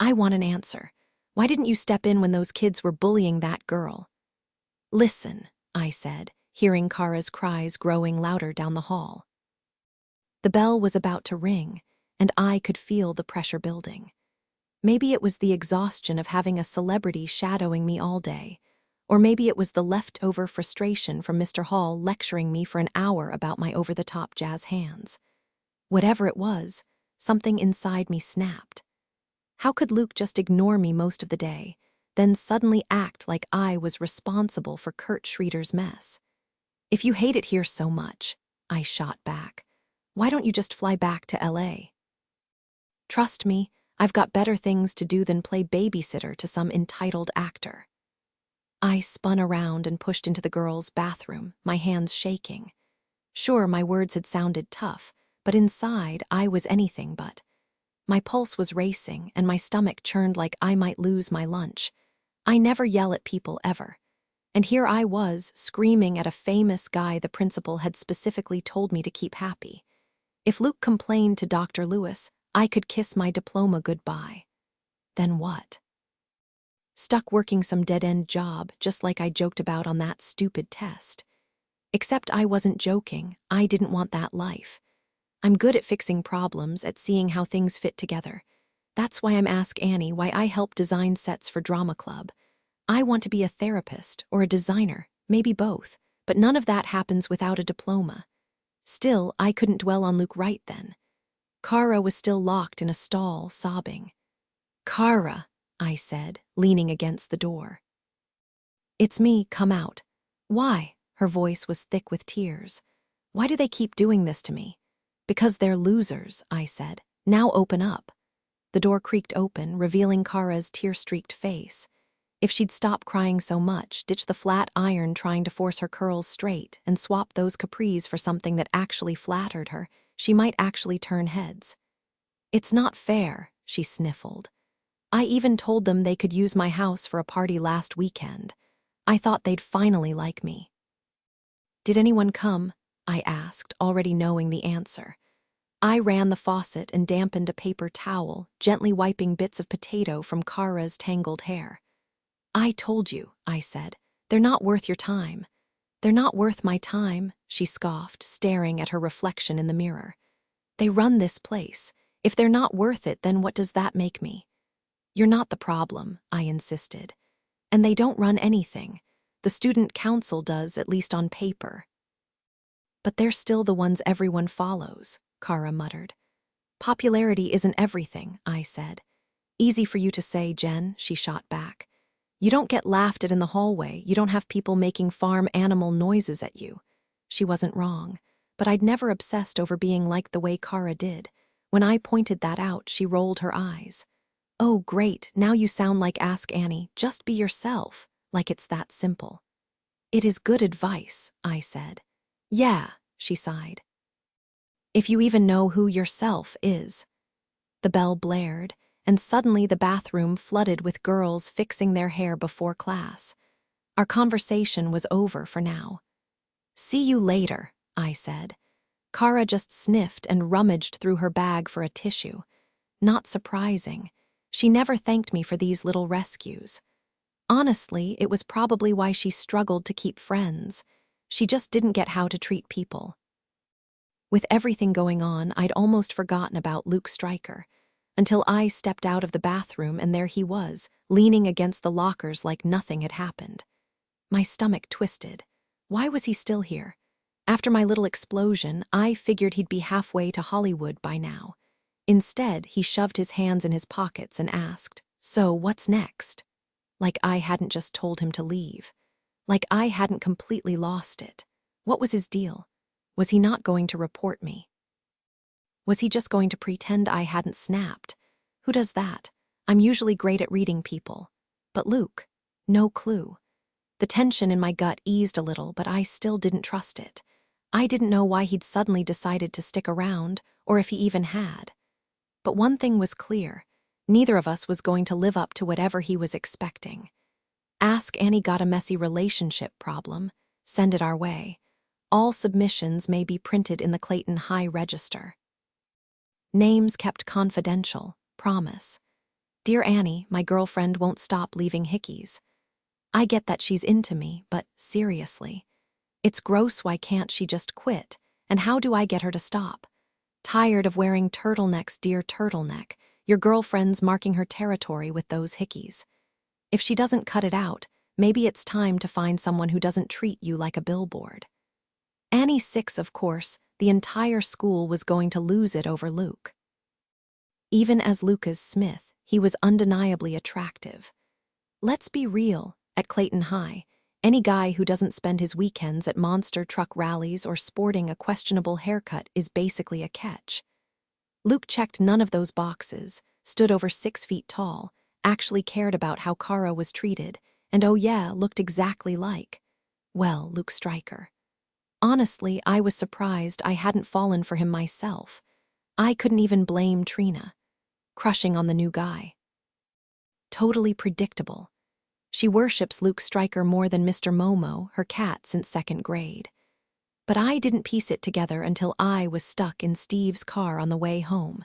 "I want an answer. Why didn't you step in when those kids were bullying that girl?" "Listen," I said, hearing Kara's cries growing louder down the hall. The bell was about to ring, and I could feel the pressure building. Maybe it was the exhaustion of having a celebrity shadowing me all day, or maybe it was the leftover frustration from Mr. Hall lecturing me for an hour about my over-the-top jazz hands. Whatever it was, something inside me snapped. How could Luke just ignore me most of the day, then suddenly act like I was responsible for Kurt Schrader's mess? "If you hate it here so much," I shot back, "why don't you just fly back to LA? Trust me, I've got better things to do than play babysitter to some entitled actor." I spun around and pushed into the girls' bathroom, my hands shaking. Sure, my words had sounded tough, but inside I was anything but. My pulse was racing, and my stomach churned like I might lose my lunch. I never yell at people ever. And here I was, screaming at a famous guy the principal had specifically told me to keep happy. If Luke complained to Dr. Lewis, I could kiss my diploma goodbye. Then what? Stuck working some dead-end job, just like I joked about on that stupid test. Except I wasn't joking, I didn't want that life. I'm good at fixing problems, at seeing how things fit together. That's why I'm Ask Annie, why I help design sets for drama club. I want to be a therapist or a designer, maybe both, but none of that happens without a diploma. Still, I couldn't dwell on Luke right then. Kara was still locked in a stall, sobbing. "Kara," I said, leaning against the door. "It's me, come out." "Why?" Her voice was thick with tears. "Why do they keep doing this to me?" "Because they're losers," I said. "Now open up." The door creaked open, revealing Kara's tear-streaked face. If she'd stop crying so much, ditch the flat iron trying to force her curls straight, and swap those capris for something that actually flattered her, she might actually turn heads. "It's not fair," she sniffled. "I even told them they could use my house for a party last weekend. I thought they'd finally like me." "Did anyone come?" I asked, already knowing the answer. I ran the faucet and dampened a paper towel, gently wiping bits of potato from Kara's tangled hair. I told you, I said. They're not worth your time. They're not worth my time, she scoffed, staring at her reflection in the mirror. They run this place. If they're not worth it, then what does that make me? You're not the problem, I insisted. And they don't run anything. The student council does, at least on paper. But they're still the ones everyone follows, Kara muttered. Popularity isn't everything, I said. Easy for you to say, Jen, she shot back. You don't get laughed at in the hallway. You don't have people making farm animal noises at you. She wasn't wrong, but I'd never obsessed over being like the way Kara did. When I pointed that out, she rolled her eyes. Oh, great, now you sound like Ask Annie. Just be yourself, like it's that simple. It is good advice, I said. Yeah, she sighed. If you even know who yourself is. The bell blared, and suddenly the bathroom flooded with girls fixing their hair before class. Our conversation was over for now. See you later, I said. Kara just sniffed and rummaged through her bag for a tissue. Not surprising. She never thanked me for these little rescues. Honestly, it was probably why she struggled to keep friends. She just didn't get how to treat people. With everything going on, I'd almost forgotten about Luke Stryker, until I stepped out of the bathroom and there he was, leaning against the lockers like nothing had happened. My stomach twisted. Why was he still here? After my little explosion, I figured he'd be halfway to Hollywood by now. Instead, he shoved his hands in his pockets and asked, "So, what's next?" Like I hadn't just told him to leave. Like I hadn't completely lost it. What was his deal? Was he not going to report me? Was he just going to pretend I hadn't snapped? Who does that? I'm usually great at reading people. But Luke, no clue. The tension in my gut eased a little, but I still didn't trust it. I didn't know why he'd suddenly decided to stick around, or if he even had. But one thing was clear. Neither of us was going to live up to whatever he was expecting. Ask Annie got a messy relationship problem. Send it our way. All submissions may be printed in the Clayton High Register. Names kept confidential. Promise. Dear Annie, my girlfriend won't stop leaving hickeys. I get that she's into me, but seriously. It's gross, why can't she just quit? And how do I get her to stop? Tired of wearing turtlenecks, dear turtleneck. Your girlfriend's marking her territory with those hickeys. If she doesn't cut it out, maybe it's time to find someone who doesn't treat you like a billboard. Annie 6, of course, the entire school was going to lose it over Luke. Even as Lucas Smith, he was undeniably attractive. Let's be real, at Clayton High, any guy who doesn't spend his weekends at monster truck rallies or sporting a questionable haircut is basically a catch. Luke checked none of those boxes, stood over 6 feet tall, actually cared about how Kara was treated, and oh yeah, looked exactly like, well, Luke Stryker. Honestly, I was surprised I hadn't fallen for him myself. I couldn't even blame Trina. Crushing on the new guy. Totally predictable. She worships Luke Stryker more than Mr. Momo, her cat, since 2nd grade. But I didn't piece it together until I was stuck in Steve's car on the way home.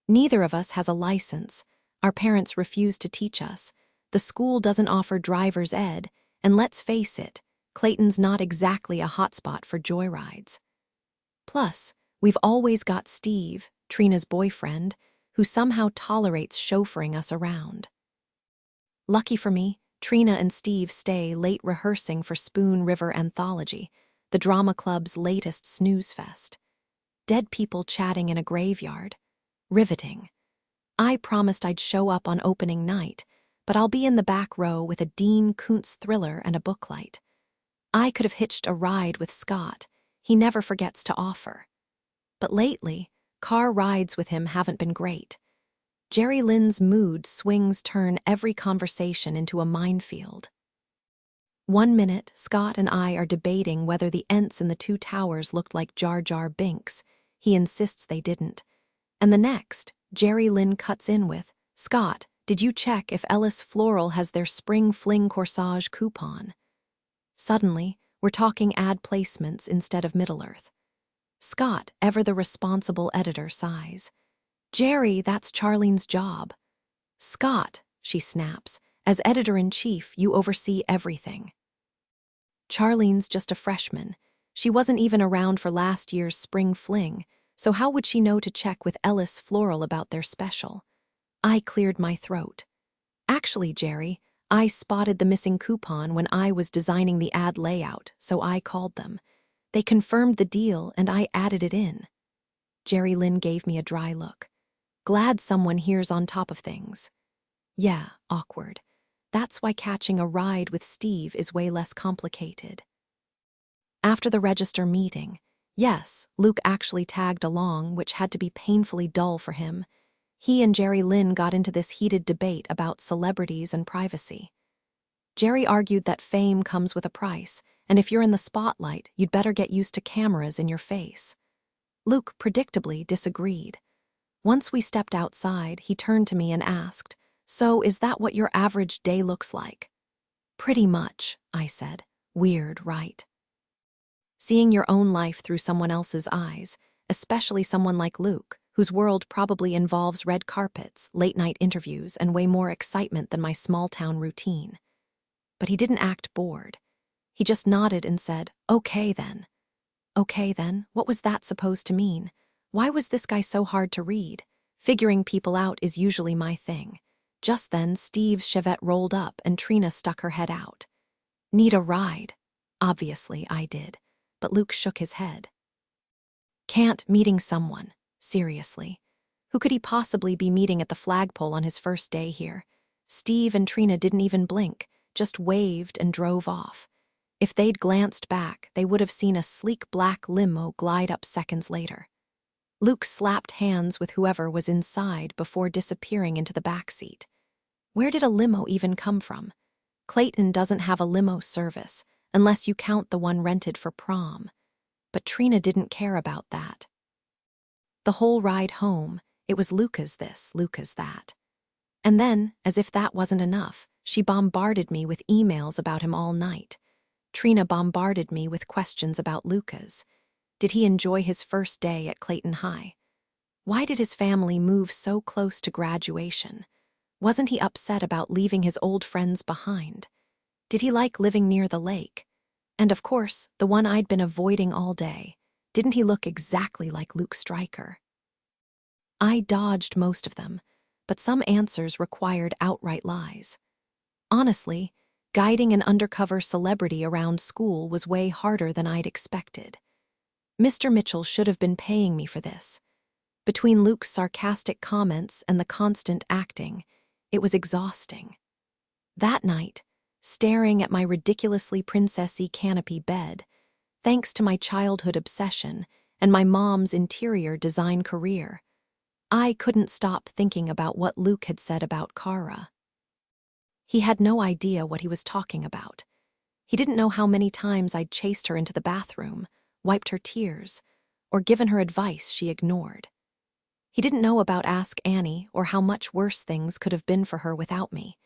Neither of us has a license. Our parents refuse to teach us. The school doesn't offer driver's ed, and let's face it, Clayton's not exactly a hotspot for joyrides. Plus, we've always got Steve, Trina's boyfriend, who somehow tolerates chauffeuring us around. Lucky for me, Trina and Steve stay late rehearsing for Spoon River Anthology, the drama club's latest snooze fest. Dead people chatting in a graveyard. Riveting. I promised I'd show up on opening night, but I'll be in the back row with a Dean Koontz thriller and a booklight. I could have hitched a ride with Scott. He never forgets to offer. But lately, car rides with him haven't been great. Jerry Lynn's mood swings turn every conversation into a minefield. 1 minute, Scott and I are debating whether the Ents in the 2 towers looked like Jar Jar Binks. He insists they didn't. And the next, Jerry Lynn cuts in with, "Scott, did you check if Ellis Floral has their Spring Fling Corsage coupon?" Suddenly, we're talking ad placements instead of Middle-earth. Scott, ever the responsible editor, sighs. "Jerry, that's Charlene's job." "Scott," she snaps, As editor-in-chief, you oversee everything. Charlene's just a freshman. She wasn't even around for last year's spring fling, so how would she know to check with Ellis Floral about their special? I cleared my throat. Actually, Jerry, I spotted the missing coupon when I was designing the ad layout, so I called them. They confirmed the deal and I added it in. Jerry Lynn gave me a dry look. Glad someone here's on top of things. Yeah, awkward. That's why catching a ride with Steve is way less complicated. After the register meeting, yes, Luke actually tagged along, which had to be painfully dull for him. He and Jerry Lynn got into this heated debate about celebrities and privacy. Jerry argued that fame comes with a price, and if you're in the spotlight, you'd better get used to cameras in your face. Luke predictably disagreed. Once we stepped outside, he turned to me and asked, "So is that what your average day looks like?" "Pretty much," I said. "Weird, right?" Seeing your own life through someone else's eyes, especially someone like Luke, whose world probably involves red carpets, late-night interviews, and way more excitement than my small-town routine. But he didn't act bored. He just nodded and said, "Okay then." Okay then, what was that supposed to mean? Why was this guy so hard to read? Figuring people out is usually my thing. Just then, Steve's Chevette rolled up and Trina stuck her head out. "Need a ride?" Obviously, I did, but Luke shook his head. "Can't, meeting someone. Seriously. Who could he possibly be meeting at the flagpole on his first day here?" Steve and Trina didn't even blink, just waved and drove off. If they'd glanced back, they would have seen a sleek black limo glide up seconds later. Luke slapped hands with whoever was inside before disappearing into the backseat. Where did a limo even come from? Clayton doesn't have a limo service, unless you count the one rented for prom. But Trina didn't care about that. The whole ride home, it was Luca's this, Luca's that. And then, as if that wasn't enough, she bombarded me with emails about him all night. Trina bombarded me with questions about Luca's. Did he enjoy his first day at Clayton High? Why did his family move so close to graduation? Wasn't he upset about leaving his old friends behind? Did he like living near the lake? And of course, the one I'd been avoiding all day. Didn't he look exactly like Luke Stryker? I dodged most of them, but some answers required outright lies. Honestly, guiding an undercover celebrity around school was way harder than I'd expected. Mr. Mitchell should have been paying me for this. Between Luke's sarcastic comments and the constant acting, it was exhausting. That night, staring at my ridiculously princessy canopy bed, thanks to my childhood obsession and my mom's interior design career, I couldn't stop thinking about what Luke had said about Kara. He had no idea what he was talking about. He didn't know how many times I'd chased her into the bathroom, wiped her tears, or given her advice she ignored. He didn't know about Ask Annie or how much worse things could have been for her without me.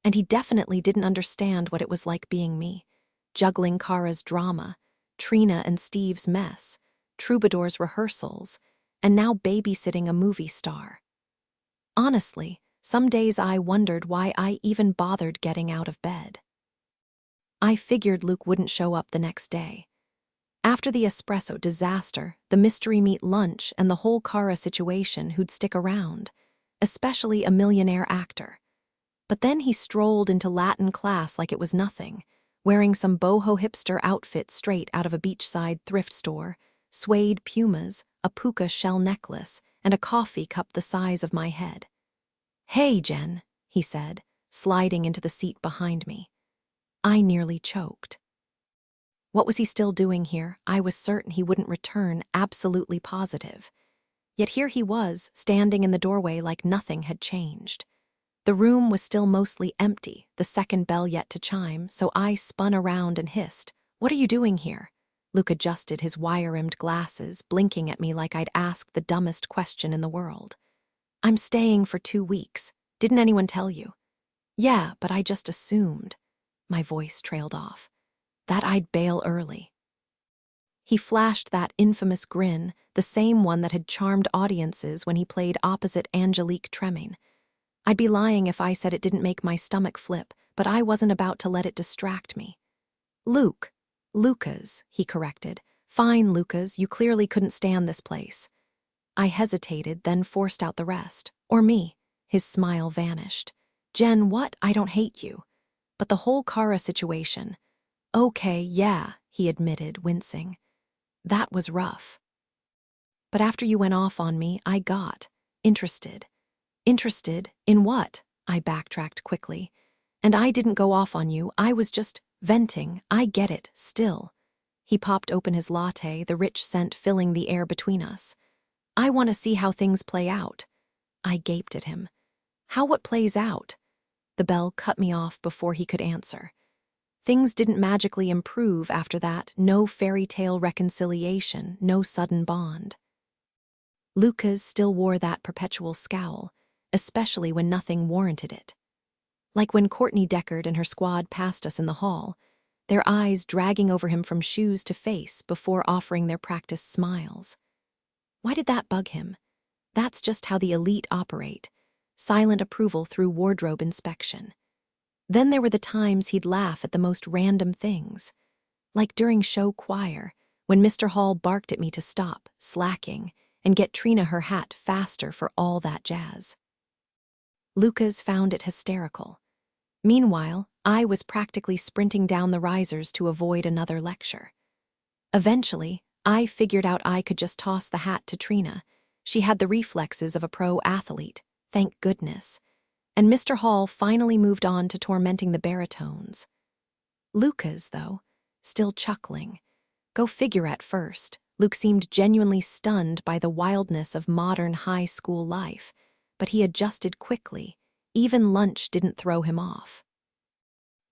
And he definitely didn't understand what it was like being me, juggling Kara's drama, Trina and Steve's mess, Troubadour's rehearsals, and now babysitting a movie star. Honestly, some days I wondered why I even bothered getting out of bed. I figured Luke wouldn't show up the next day. After the espresso disaster, the mystery meat lunch, and the whole Kara situation, who'd stick around, especially a millionaire actor. But then he strolled into Latin class like it was nothing, wearing some boho hipster outfit straight out of a beachside thrift store, suede pumas, a puka shell necklace, and a coffee cup the size of my head. "Hey, Jen," he said, sliding into the seat behind me. I nearly choked. What was he still doing here? I was certain he wouldn't return, absolutely positive. Yet here he was, standing in the doorway like nothing had changed. The room was still mostly empty, the second bell yet to chime, so I spun around and hissed, "What are you doing here?" Luke adjusted his wire-rimmed glasses, blinking at me like I'd asked the dumbest question in the world. "I'm staying for 2 weeks. Didn't anyone tell you?" "Yeah, but I just assumed." My voice trailed off. "That I'd bail early." He flashed that infamous grin, the same one that had charmed audiences when he played opposite Angelique Tremaine. I'd be lying if I said it didn't make my stomach flip, but I wasn't about to let it distract me. Lucas, he corrected. Fine, Lucas, you clearly couldn't stand this place. I hesitated, then forced out the rest. Or me. His smile vanished. Jen, what? I don't hate you. But the whole Kara situation. Okay, yeah, he admitted, wincing. That was rough. But after you went off on me, I got interested. Interested in what? I backtracked quickly. And I didn't go off on you, I was just venting. I get it, still. He popped open his latte, the rich scent filling the air between us. I want to see how things play out. I gaped at him. How what plays out? The bell cut me off before he could answer. Things didn't magically improve after that, no fairy tale reconciliation, no sudden bond. Lucas still wore that perpetual scowl, especially when nothing warranted it. Like when Courtney Deckard and her squad passed us in the hall, their eyes dragging over him from shoes to face before offering their practiced smiles. Why did that bug him? That's just how the elite operate, silent approval through wardrobe inspection. Then there were the times he'd laugh at the most random things, like during show choir, when Mr. Hall barked at me to stop, slacking, and get Trina her hat faster for all that jazz. Lucas found it hysterical. Meanwhile, I was practically sprinting down the risers to avoid another lecture. Eventually, I figured out I could just toss the hat to Trina. She had the reflexes of a pro athlete, thank goodness. And Mr. Hall finally moved on to tormenting the baritones. Lucas, though, still chuckling. Go figure at first. Luke seemed genuinely stunned by the wildness of modern high school life, but he adjusted quickly. Even lunch didn't throw him off.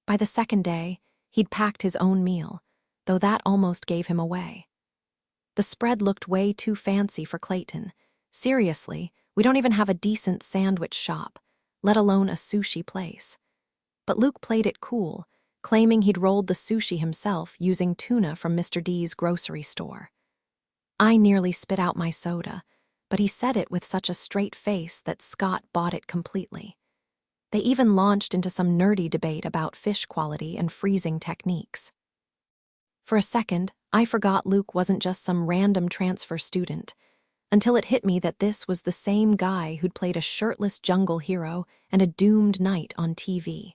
By the second day, he'd packed his own meal, though that almost gave him away. The spread looked way too fancy for Clayton. Seriously, we don't even have a decent sandwich shop, let alone a sushi place. But Luke played it cool, claiming he'd rolled the sushi himself using tuna from Mr. D's grocery store. I nearly spit out my soda, but he said it with such a straight face that Scott bought it completely. They even launched into some nerdy debate about fish quality and freezing techniques. For a second, I forgot Luke wasn't just some random transfer student, until it hit me that this was the same guy who'd played a shirtless jungle hero and a doomed knight on TV.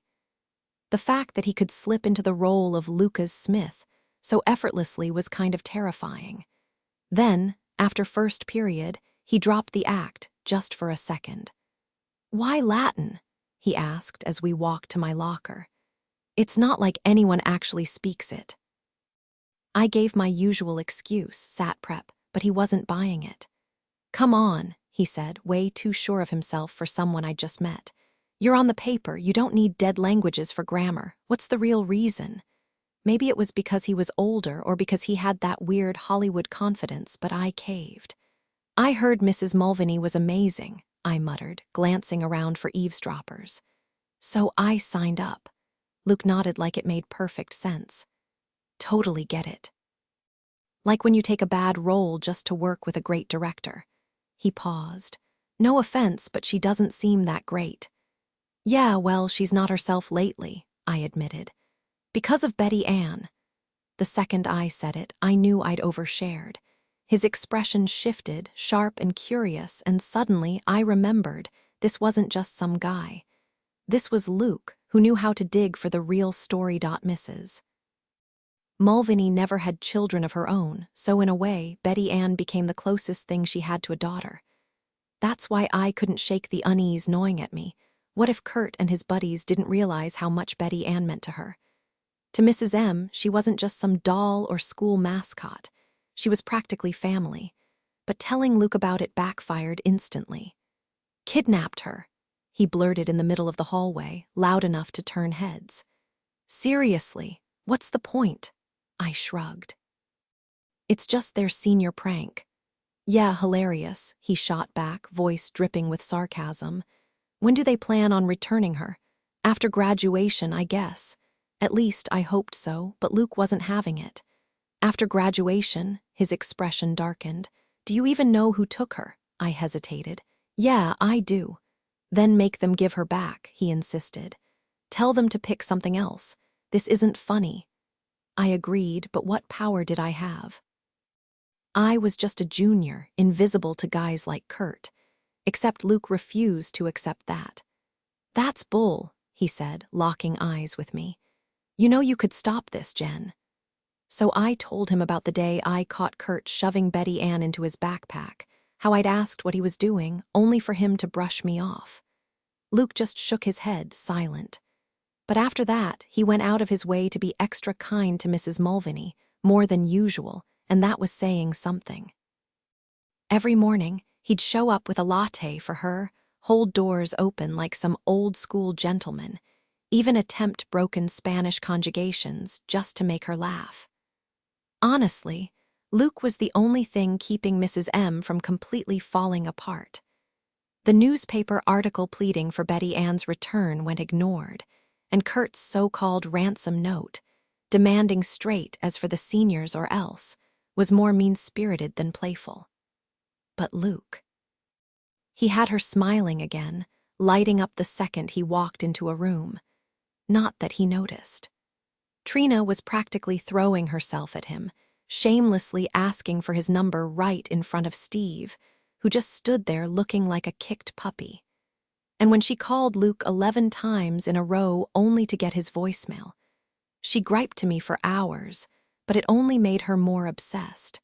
The fact that he could slip into the role of Lucas Smith so effortlessly was kind of terrifying. Then, after first period, he dropped the act just for a second. "Why Latin?" he asked as we walked to my locker. "It's not like anyone actually speaks it." I gave my usual excuse, sat prep, but he wasn't buying it. "Come on," he said, way too sure of himself for someone I'd just met. "You're on the paper, you don't need dead languages for grammar. What's the real reason?" Maybe it was because he was older or because he had that weird Hollywood confidence, but I caved. "I heard Mrs. Mulvaney was amazing," I muttered, glancing around for eavesdroppers. "So I signed up." Luke nodded like it made perfect sense. "Totally get it. Like when you take a bad role just to work with a great director." He paused. "No offense, but she doesn't seem that great." "Yeah, well, she's not herself lately," I admitted. "Because of Betty Ann." The second I said it, I knew I'd overshared. His expression shifted, sharp and curious, and suddenly I remembered this wasn't just some guy. This was Luke, who knew how to dig for the real story. Misses. Mulvaney never had children of her own, so in a way, Betty Ann became the closest thing she had to a daughter. That's why I couldn't shake the unease gnawing at me. What if Kurt and his buddies didn't realize how much Betty Ann meant to her? To Mrs. M, she wasn't just some doll or school mascot. She was practically family. But telling Luke about it backfired instantly. "Kidnapped her," he blurted in the middle of the hallway, loud enough to turn heads. "Seriously, what's the point?" I shrugged. "It's just their senior prank." "Yeah, hilarious," he shot back, voice dripping with sarcasm. "When do they plan on returning her?" "After graduation, I guess. At least, I hoped so, but Luke wasn't having it." "After graduation," his expression darkened. "Do you even know who took her?" I hesitated. "Yeah, I do." Then make them give her back, he insisted. Tell them to pick something else. This isn't funny. I agreed, but what power did I have? I was just a junior, invisible to guys like Kurt. Except Luke refused to accept that. That's bull, he said, locking eyes with me. You know you could stop this, Jen. So I told him about the day I caught Kurt shoving Betty Ann into his backpack, how I'd asked what he was doing, only for him to brush me off. Luke just shook his head, silent. But after that, he went out of his way to be extra kind to Mrs. Mulvaney, more than usual, and that was saying something. Every morning, he'd show up with a latte for her, hold doors open like some old-school gentleman, even attempt broken Spanish conjugations just to make her laugh. Honestly, Luke was the only thing keeping Mrs. M from completely falling apart. The newspaper article pleading for Betty Ann's return went ignored, and Kurt's so-called ransom note, demanding straight as for the seniors or else, was more mean-spirited than playful. But Luke. He had her smiling again, lighting up the second he walked into a room. Not that he noticed. Trina was practically throwing herself at him, shamelessly asking for his number right in front of Steve, who just stood there looking like a kicked puppy. And when she called Luke 11 times in a row only to get his voicemail, she griped to me for hours, but it only made her more obsessed.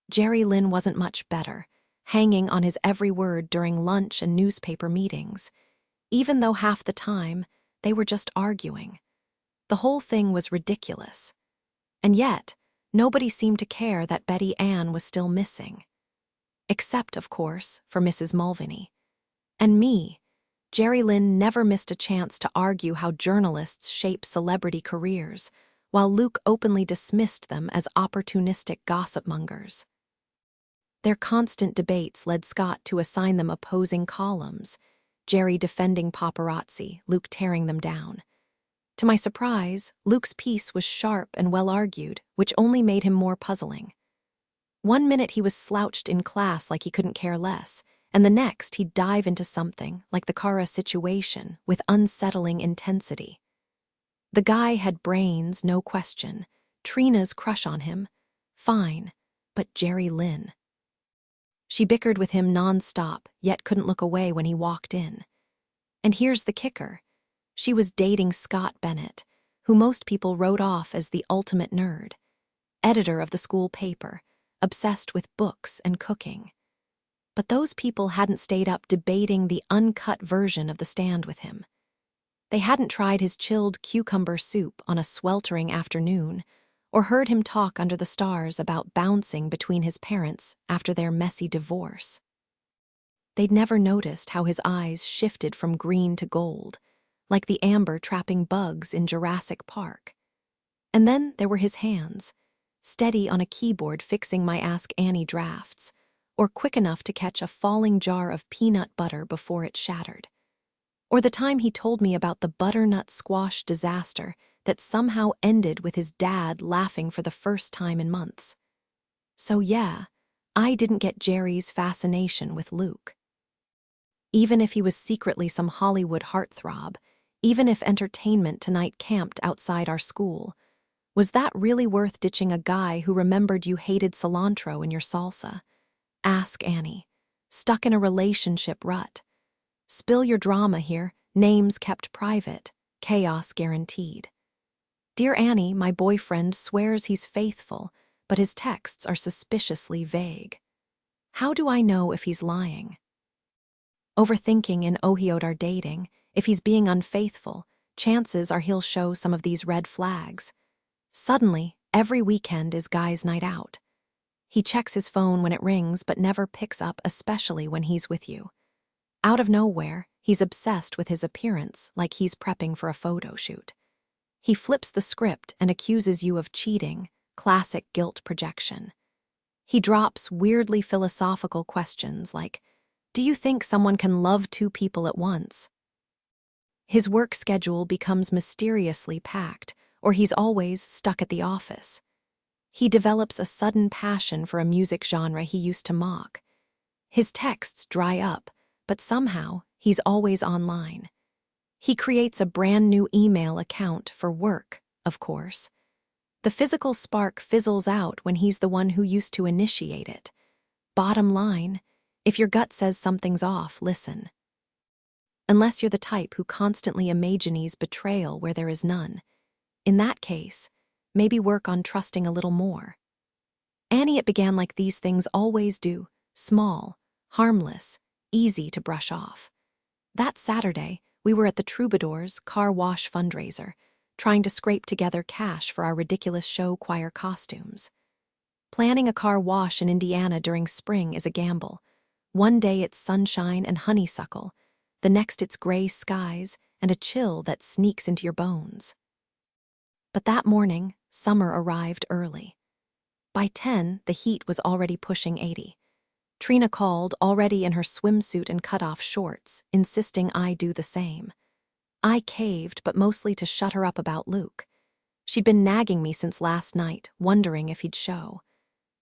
Jerry Lynn wasn't much better, hanging on his every word during lunch and newspaper meetings, even though half the time they were just arguing. The whole thing was ridiculous. And yet, nobody seemed to care that Betty Ann was still missing. Except, of course, for Mrs. Mulvaney. And me. Jerry Lynn never missed a chance to argue how journalists shape celebrity careers, while Luke openly dismissed them as opportunistic gossip-mongers. Their constant debates led Scott to assign them opposing columns, Jerry defending paparazzi, Luke tearing them down. To my surprise, Luke's piece was sharp and well-argued, which only made him more puzzling. One minute he was slouched in class like he couldn't care less, and the next he'd dive into something, like the Kara situation, with unsettling intensity. The guy had brains, no question. Trina's crush on him. Fine. But Jerry Lynn. She bickered with him non-stop, yet couldn't look away when he walked in. And here's the kicker. She was dating Scott Bennett, who most people wrote off as the ultimate nerd. Editor of the school paper, obsessed with books and cooking. But those people hadn't stayed up debating the uncut version of The Stand with him. They hadn't tried his chilled cucumber soup on a sweltering afternoon, or heard him talk under the stars about bouncing between his parents after their messy divorce. They'd never noticed how his eyes shifted from green to gold, like the amber trapping bugs in Jurassic Park. And then there were his hands, steady on a keyboard fixing my Ask Annie drafts, or quick enough to catch a falling jar of peanut butter before it shattered. Or the time he told me about the butternut squash disaster that somehow ended with his dad laughing for the first time in months. So yeah, I didn't get Jerry's fascination with Luke. Even if he was secretly some Hollywood heartthrob, even if Entertainment Tonight camped outside our school, was that really worth ditching a guy who remembered you hated cilantro in your salsa? Ask Annie. Stuck in a relationship rut. Spill your drama here, names kept private, chaos guaranteed. Dear Annie, my boyfriend swears he's faithful, but his texts are suspiciously vague. How do I know if he's lying? Overthinking in Ohiot are dating. If he's being unfaithful, chances are he'll show some of these red flags. Suddenly, every weekend is guys' night out. He checks his phone when it rings but never picks up, especially when he's with you. Out of nowhere, he's obsessed with his appearance like he's prepping for a photo shoot. He flips the script and accuses you of cheating, classic guilt projection. He drops weirdly philosophical questions like, do you think someone can love two people at once? His work schedule becomes mysteriously packed, or he's always stuck at the office. He develops a sudden passion for a music genre he used to mock. His texts dry up, but somehow he's always online. He creates a brand new email account for work, of course. The physical spark fizzles out when he's the one who used to initiate it. Bottom line, if your gut says something's off, listen. Unless you're the type who constantly imagines betrayal where there is none. In that case, maybe work on trusting a little more. Annie, it began like these things always do, small, harmless, easy to brush off. That Saturday, we were at the Troubadour's car wash fundraiser, trying to scrape together cash for our ridiculous show choir costumes. Planning a car wash in Indiana during spring is a gamble. One day it's sunshine and honeysuckle, the next it's gray skies and a chill that sneaks into your bones. But that morning, summer arrived early. By 10, the heat was already pushing 80. Trina called, already in her swimsuit and cut-off shorts, insisting I do the same. I caved, but mostly to shut her up about Luke. She'd been nagging me since last night, wondering if he'd show.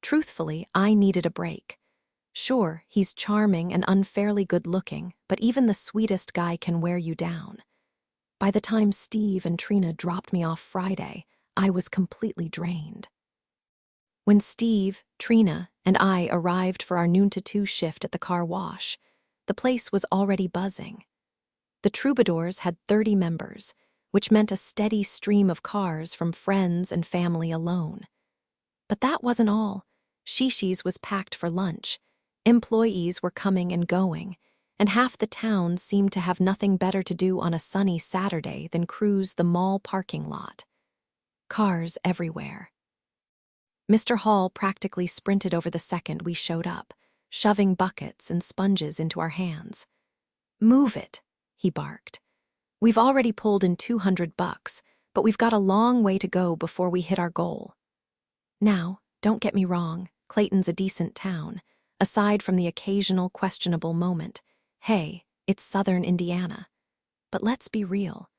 Truthfully, I needed a break. Sure, he's charming and unfairly good-looking, but even the sweetest guy can wear you down. By the time Steve and Trina dropped me off Friday, I was completely drained. When Steve, Trina, and I arrived for our noon to 2 shift at the car wash, the place was already buzzing. The Troubadours had 30 members, which meant a steady stream of cars from friends and family alone. But that wasn't all. Shishi's was packed for lunch. Employees were coming and going, and half the town seemed to have nothing better to do on a sunny Saturday than cruise the mall parking lot. Cars everywhere. Mr. Hall practically sprinted over the second we showed up, shoving buckets and sponges into our hands. "Move it," he barked. "We've already pulled in $200, but we've got a long way to go before we hit our goal." Now, don't get me wrong, Clayton's a decent town, aside from the occasional questionable moment. Hey, it's southern Indiana. But let's be real.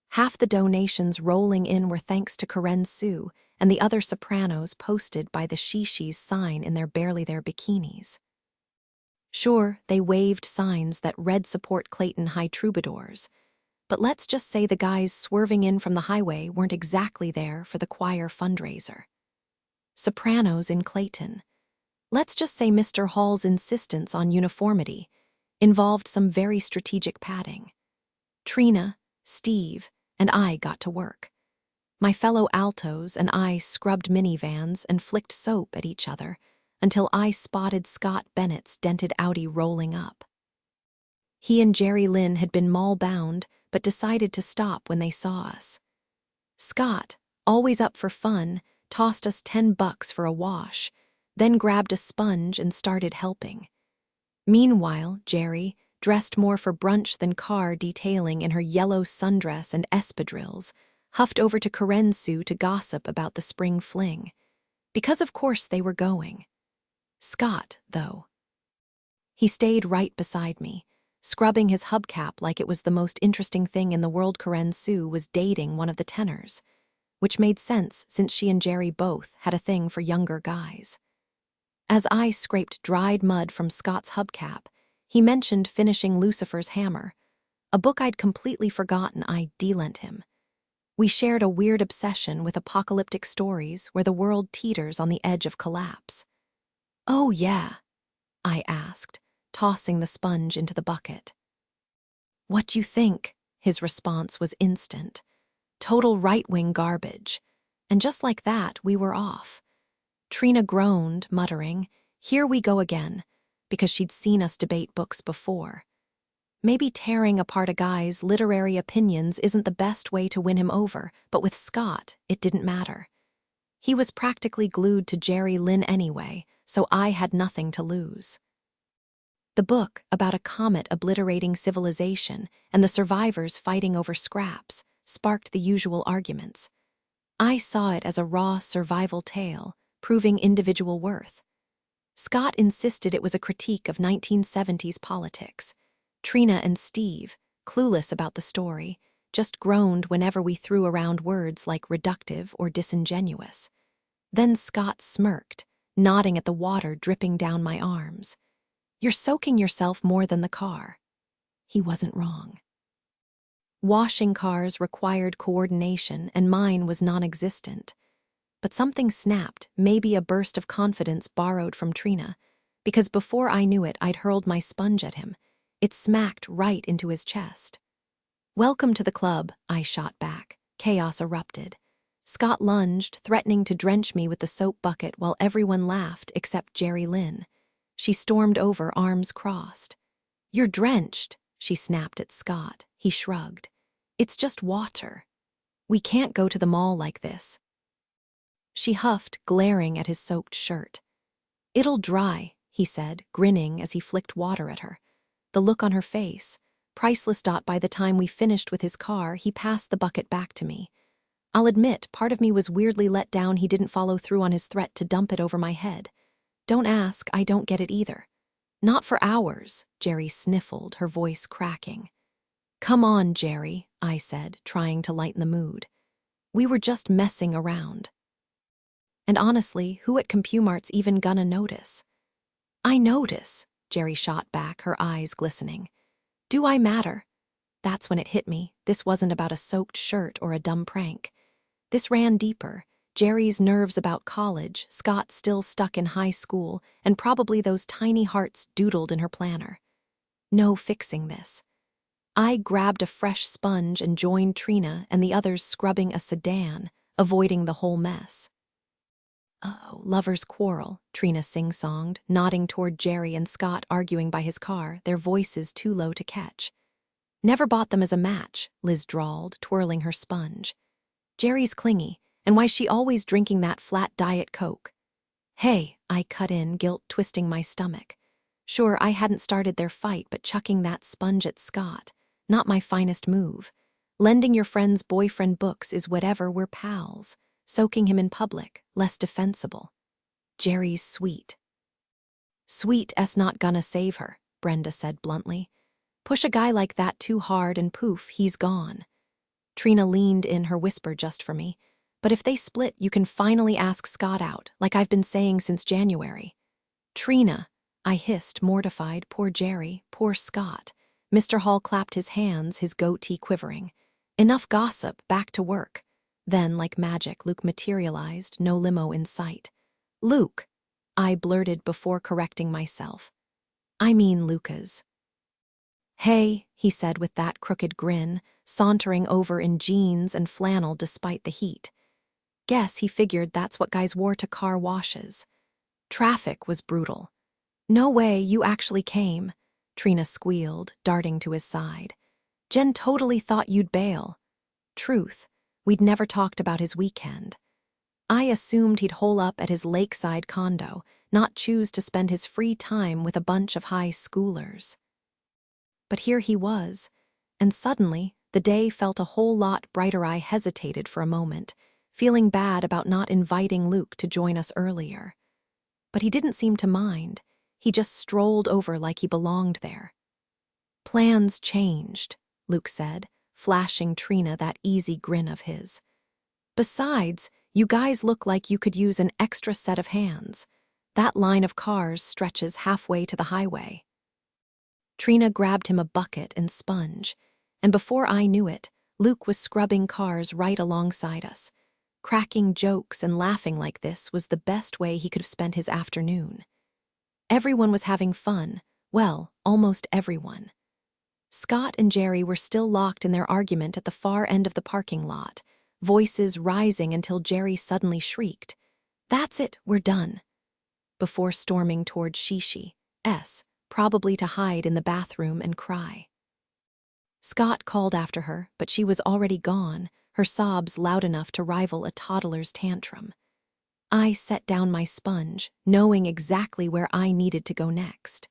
Half the donations rolling in were thanks to Karen Sue and the other sopranos posted by the Shishi's sign in their barely there bikinis. Sure, they waved signs that read support Clayton High Troubadours, but let's just say the guys swerving in from the highway weren't exactly there for the choir fundraiser. Sopranos in Clayton. Let's just say Mr. Hall's insistence on uniformity involved some very strategic padding. Trina, Steve, and I got to work. My fellow altos and I scrubbed minivans and flicked soap at each other until I spotted Scott Bennett's dented Audi rolling up. He and Jerry Lynn had been mall-bound but decided to stop when they saw us. Scott, always up for fun, tossed us $10 for a wash, then grabbed a sponge and started helping. Meanwhile, Jerry, dressed more for brunch than car detailing in her yellow sundress and espadrilles, huffed over to Karen Sue to gossip about the spring fling. Because of course they were going. Scott, though. He stayed right beside me, scrubbing his hubcap like it was the most interesting thing in the world. Karen Sue was dating one of the tenors, which made sense since she and Jerry both had a thing for younger guys. As I scraped dried mud from Scott's hubcap, he mentioned finishing Lucifer's Hammer, a book I'd completely forgotten I de-lent him. We shared a weird obsession with apocalyptic stories where the world teeters on the edge of collapse. "Oh, yeah," I asked, tossing the sponge into the bucket. "What do you think?" His response was instant. Total right-wing garbage. And just like that, we were off. Trina groaned, muttering, "Here we go again," because she'd seen us debate books before. Maybe tearing apart a guy's literary opinions isn't the best way to win him over, but with Scott, it didn't matter. He was practically glued to Jerry Lynn anyway, so I had nothing to lose. The book, about a comet obliterating civilization and the survivors fighting over scraps, sparked the usual arguments. I saw it as a raw survival tale, proving individual worth. Scott insisted it was a critique of 1970s politics. Trina and Steve, clueless about the story, just groaned whenever we threw around words like reductive or disingenuous. Then Scott smirked, nodding at the water dripping down my arms. "You're soaking yourself more than the car." He wasn't wrong. Washing cars required coordination, and mine was non-existent. But something snapped, maybe a burst of confidence borrowed from Trina, because before I knew it, I'd hurled my sponge at him. It smacked right into his chest. "Welcome to the club," I shot back. Chaos erupted. Scott lunged, threatening to drench me with the soap bucket while everyone laughed except Jerry Lynn. She stormed over, arms crossed. "You're drenched," she snapped at Scott. He shrugged. "It's just water. We can't go to the mall like this." She huffed, glaring at his soaked shirt. "It'll dry," he said, grinning as he flicked water at her. The look on her face, priceless. By the time we finished with his car, he passed the bucket back to me. I'll admit, part of me was weirdly let down he didn't follow through on his threat to dump it over my head. Don't ask, I don't get it either. "Not for hours," Jerry sniffled, her voice cracking. "Come on, Jerry," I said, trying to lighten the mood. "We were just messing around. And honestly, who at CompuMart's even gonna notice?" "I notice," Jerry shot back, her eyes glistening. "Do I matter?" That's when it hit me. This wasn't about a soaked shirt or a dumb prank. This ran deeper. Jerry's nerves about college, Scott still stuck in high school, and probably those tiny hearts doodled in her planner. No fixing this. I grabbed a fresh sponge and joined Trina and the others scrubbing a sedan, avoiding the whole mess. "Oh, lovers quarrel," Trina sing-songed, nodding toward Jerry and Scott arguing by his car, their voices too low to catch. "Never bought them as a match," Liz drawled, twirling her sponge. "Jerry's clingy, and why she always drinking that flat Diet Coke." "Hey," I cut in, guilt twisting my stomach. Sure, I hadn't started their fight, but chucking that sponge at Scott, not my finest move. Lending your friend's boyfriend books is whatever, we're pals. Soaking him in public, less defensible. Jerry's sweet. "Sweet-'s not gonna save her," Brenda said bluntly. "Push a guy like that too hard and poof, he's gone." Trina leaned in, her whisper just for me. "But if they split, you can finally ask Scott out, like I've been saying since January." "Trina," I hissed, mortified. Poor Jerry, poor Scott. Mr. Hall clapped his hands, his goatee quivering. "Enough gossip, back to work." Then, like magic, Luke materialized, no limo in sight. "Luke," I blurted before correcting myself. "I mean Lucas." "Hey," he said with that crooked grin, sauntering over in jeans and flannel despite the heat. Guess he figured that's what guys wore to car washes. Traffic was brutal. "No way, you actually came," Trina squealed, darting to his side. "Jen totally thought you'd bail." Truth, we'd never talked about his weekend. I assumed he'd hole up at his lakeside condo, not choose to spend his free time with a bunch of high schoolers. But here he was, and suddenly the day felt a whole lot brighter. I hesitated for a moment, feeling bad about not inviting Luke to join us earlier. But he didn't seem to mind. He just strolled over like he belonged there. "Plans changed," Luke said, flashing Trina that easy grin of his. "Besides, you guys look like you could use an extra set of hands. That line of cars stretches halfway to the highway." Trina grabbed him a bucket and sponge, and before I knew it, Luke was scrubbing cars right alongside us. Cracking jokes and laughing like this was the best way he could have spent his afternoon. Everyone was having fun. Well, almost everyone. Scott and Jerry were still locked in their argument at the far end of the parking lot, voices rising until Jerry suddenly shrieked, "That's it, we're done," before storming toward Shishi, probably to hide in the bathroom and cry. Scott called after her, but she was already gone, her sobs loud enough to rival a toddler's tantrum. I set down my sponge, knowing exactly where I needed to go next.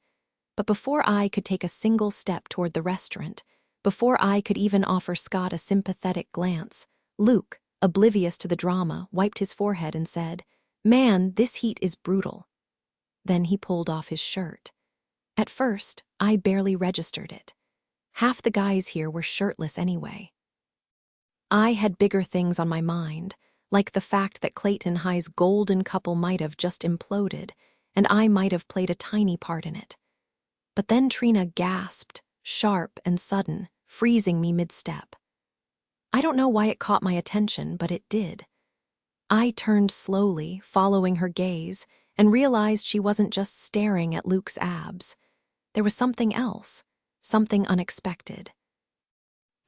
But before I could take a single step toward the restaurant, before I could even offer Scott a sympathetic glance, Luke, oblivious to the drama, wiped his forehead and said, "Man, this heat is brutal." Then he pulled off his shirt. At first, I barely registered it. Half the guys here were shirtless anyway. I had bigger things on my mind, like the fact that Clayton High's golden couple might have just imploded, and I might have played a tiny part in it. But then Trina gasped, sharp and sudden, freezing me mid-step. I don't know why it caught my attention, but it did. I turned slowly, following her gaze, and realized she wasn't just staring at Luke's abs. There was something else, something unexpected.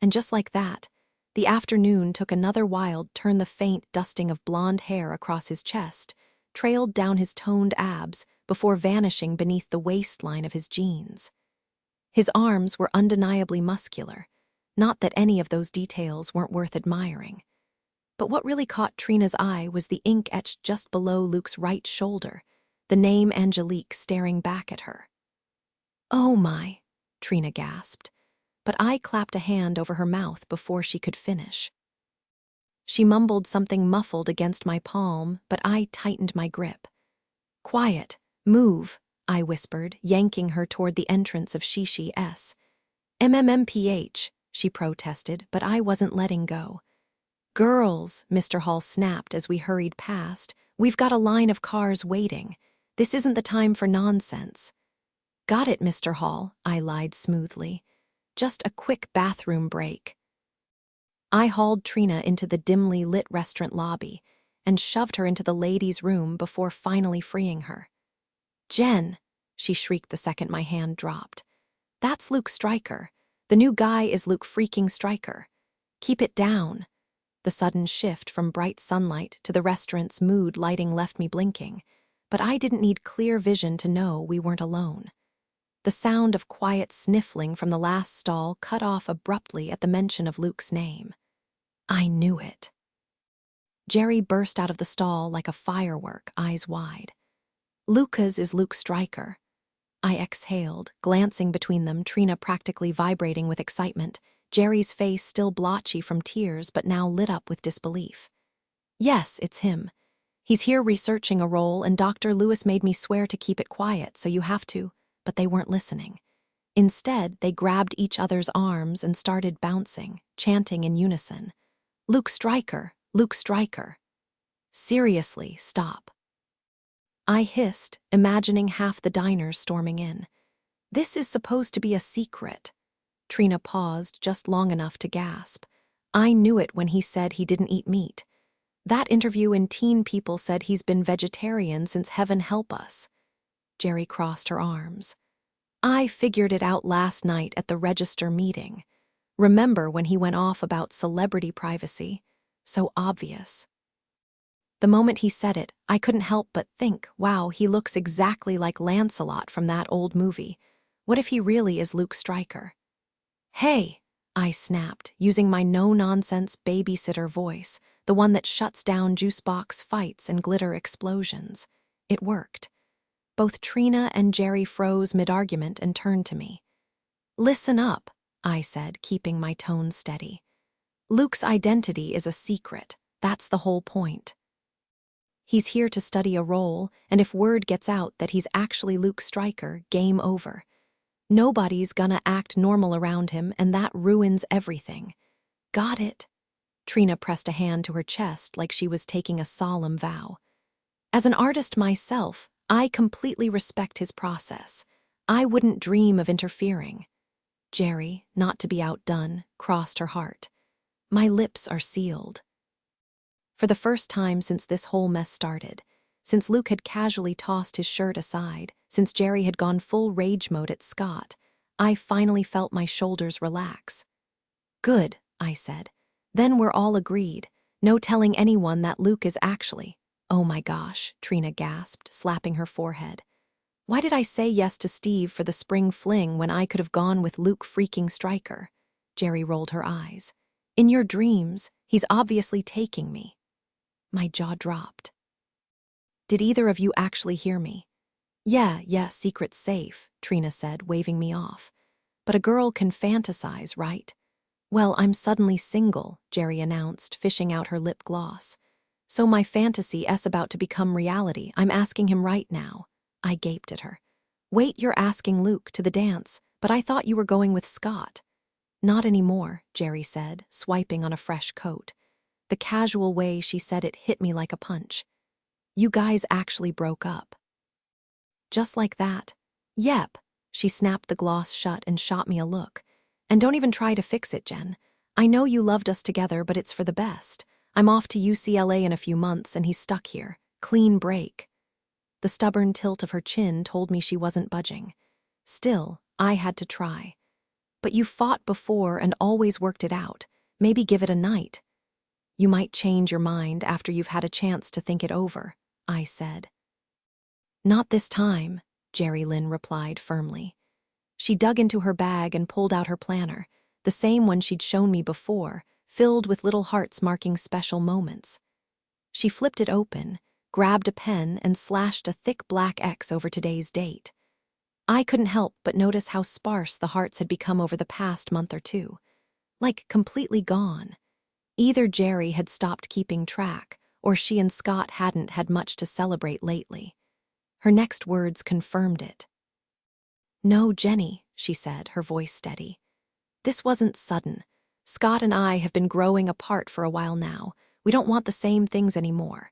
And just like that, the afternoon took another wild turn. The faint dusting of blonde hair across his chest trailed down his toned abs before vanishing beneath the waistline of his jeans. His arms were undeniably muscular, not that any of those details weren't worth admiring. But what really caught Trina's eye was the ink etched just below Luke's right shoulder, the name Angelique staring back at her. "Oh my," Trina gasped, but I clapped a hand over her mouth before she could finish. She mumbled something muffled against my palm, but I tightened my grip. "Quiet, move," I whispered, yanking her toward the entrance of Shishi S. "MMMPH," she protested, but I wasn't letting go. "Girls," Mr. Hall snapped as we hurried past, "we've got a line of cars waiting. This isn't the time for nonsense." "Got it, Mr. Hall," I lied smoothly. "Just a quick bathroom break." I hauled Trina into the dimly lit restaurant lobby and shoved her into the ladies' room before finally freeing her. "Jen," she shrieked the second my hand dropped. "That's Luke Stryker. The new guy is Luke freaking Stryker. Keep it down." The sudden shift from bright sunlight to the restaurant's mood lighting left me blinking, but I didn't need clear vision to know we weren't alone. The sound of quiet sniffling from the last stall cut off abruptly at the mention of Luke's name. I knew it. Jerry burst out of the stall like a firework, eyes wide. "Luca's is Luke Stryker." I exhaled, glancing between them, Trina practically vibrating with excitement, Jerry's face still blotchy from tears but now lit up with disbelief. "Yes, it's him. He's here researching a role, and Dr. Lewis made me swear to keep it quiet, so you have to," but they weren't listening. Instead, they grabbed each other's arms and started bouncing, chanting in unison. "Luke Stryker, Luke Stryker." "Seriously, stop." I hissed, imagining half the diners storming in. "This is supposed to be a secret." Trina paused just long enough to gasp. "I knew it when he said he didn't eat meat. That interview in Teen People said he's been vegetarian since heaven help us." Jerry crossed her arms. "I figured it out last night at the register meeting. Remember when he went off about celebrity privacy? So obvious." The moment he said it, I couldn't help but think, wow, he looks exactly like Lancelot from that old movie. What if he really is Luke Stryker? "Hey," I snapped, using my no-nonsense babysitter voice, the one that shuts down juicebox fights and glitter explosions. It worked. Both Trina and Jerry froze mid-argument and turned to me. "Listen up," I said, keeping my tone steady. "Luke's identity is a secret. That's the whole point. He's here to study a role, and if word gets out that he's actually Luke Stryker, game over. Nobody's gonna act normal around him, and that ruins everything. Got it?" Trina pressed a hand to her chest like she was taking a solemn vow. "As an artist myself, I completely respect his process. I wouldn't dream of interfering." Jerry, not to be outdone, crossed her heart. "My lips are sealed." For the first time since this whole mess started, since Luke had casually tossed his shirt aside, since Jerry had gone full rage mode at Scott, I finally felt my shoulders relax. "Good," I said. "Then we're all agreed. No telling anyone that Luke is actually—" "Oh my gosh," Trina gasped, slapping her forehead. "Why did I say yes to Steve for the spring fling when I could have gone with Luke freaking Stryker?" Jerry rolled her eyes. "In your dreams, he's obviously taking me." My jaw dropped. "Did either of you actually hear me?" Yeah, secret's safe," Trina said, waving me off. "But a girl can fantasize, right?" "Well, I'm suddenly single," Jerry announced, fishing out her lip gloss. "So my fantasy is about to become reality. I'm asking him right now." I gaped at her. "Wait, you're asking Luke to the dance, but I thought you were going with Scott." "Not anymore," Jerry said, swiping on a fresh coat. The casual way she said it hit me like a punch. "You guys actually broke up." "Just like that?" "Yep," She snapped the gloss shut and shot me a look. And don't even try to fix it, Jen. I know you loved us together, but it's for the best. I'm off to UCLA in a few months, and he's stuck here. Clean break. The stubborn tilt of her chin told me she wasn't budging. Still, I had to try. But you fought before and always worked it out. Maybe give it a night. You might change your mind after you've had a chance to think it over, I said. Not this time, Jerry Lynn replied firmly. She dug into her bag and pulled out her planner, the same one she'd shown me before, filled with little hearts marking special moments. She flipped it open, grabbed a pen, and slashed a thick black X over today's date. I couldn't help but notice how sparse the hearts had become over the past month or two. Like completely gone. Either Jerry had stopped keeping track, or she and Scott hadn't had much to celebrate lately. Her next words confirmed it. No, Jenny, she said, her voice steady. This wasn't sudden. Scott and I have been growing apart for a while now. We don't want the same things anymore.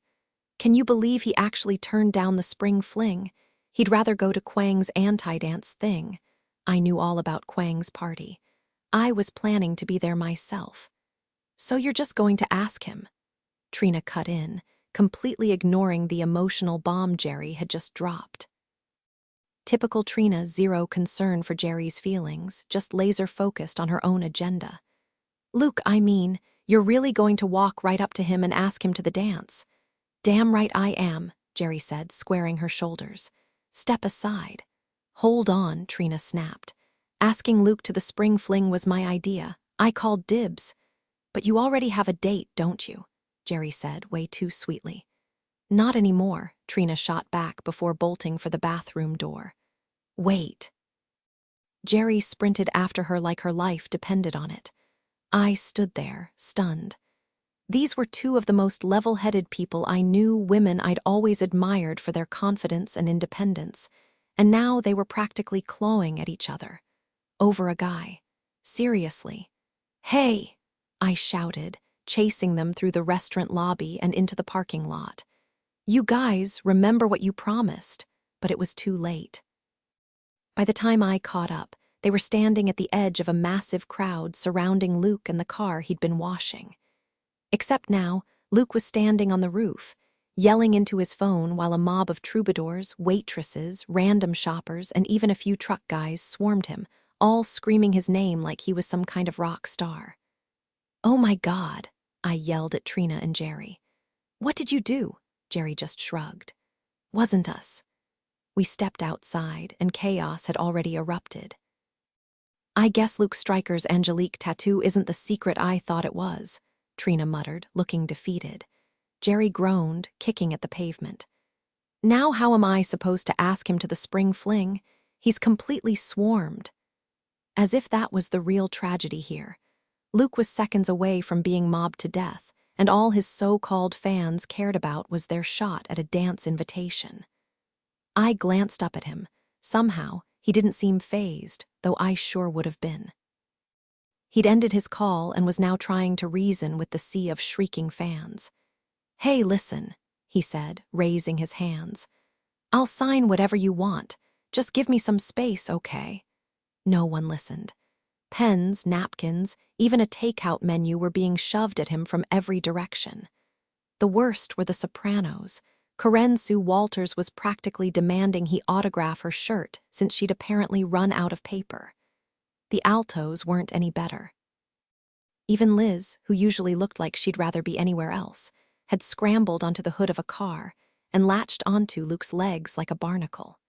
Can you believe he actually turned down the spring fling? He'd rather go to Kwang's anti-dance thing. I knew all about Kwang's party. I was planning to be there myself. So you're just going to ask him? Trina cut in, completely ignoring the emotional bomb Jerry had just dropped. Typical Trina, zero concern for Jerry's feelings, just laser-focused on her own agenda. Luke, I mean, you're really going to walk right up to him and ask him to the dance? Damn right I am, Jerry said, squaring her shoulders. Step aside. Hold on, Trina snapped. Asking Luke to the spring fling was my idea. I called dibs. But you already have a date, don't you? Jerry said, way too sweetly. Not anymore, Trina shot back before bolting for the bathroom door. Wait. Jerry sprinted after her like her life depended on it. I stood there, stunned. These were two of the most level-headed people I knew, women I'd always admired for their confidence and independence, and now they were practically clawing at each other. Over a guy. Seriously. Hey! I shouted, chasing them through the restaurant lobby and into the parking lot. You guys, remember what you promised, but it was too late. By the time I caught up, they were standing at the edge of a massive crowd surrounding Luke and the car he'd been washing. Except now, Luke was standing on the roof, yelling into his phone while a mob of troubadours, waitresses, random shoppers, and even a few truck guys swarmed him, all screaming his name like he was some kind of rock star. Oh my God, I yelled at Trina and Jerry. What did you do? Jerry just shrugged. Wasn't us. We stepped outside, and chaos had already erupted. I guess Luke Stryker's Angelique tattoo isn't the secret I thought it was, Trina muttered, looking defeated. Jerry groaned, kicking at the pavement. Now how am I supposed to ask him to the spring fling? He's completely swarmed. As if that was the real tragedy here. Luke was seconds away from being mobbed to death, and all his so-called fans cared about was their shot at a dance invitation. I glanced up at him. Somehow, he didn't seem fazed, though I sure would have been. He'd ended his call and was now trying to reason with the sea of shrieking fans. Hey, listen, he said, raising his hands. I'll sign whatever you want. Just give me some space, okay? No one listened. Pens, napkins, even a takeout menu were being shoved at him from every direction. The worst were the sopranos. Karen Sue Walters was practically demanding he autograph her shirt since she'd apparently run out of paper. The altos weren't any better. Even Liz, who usually looked like she'd rather be anywhere else, had scrambled onto the hood of a car and latched onto Luke's legs like a barnacle.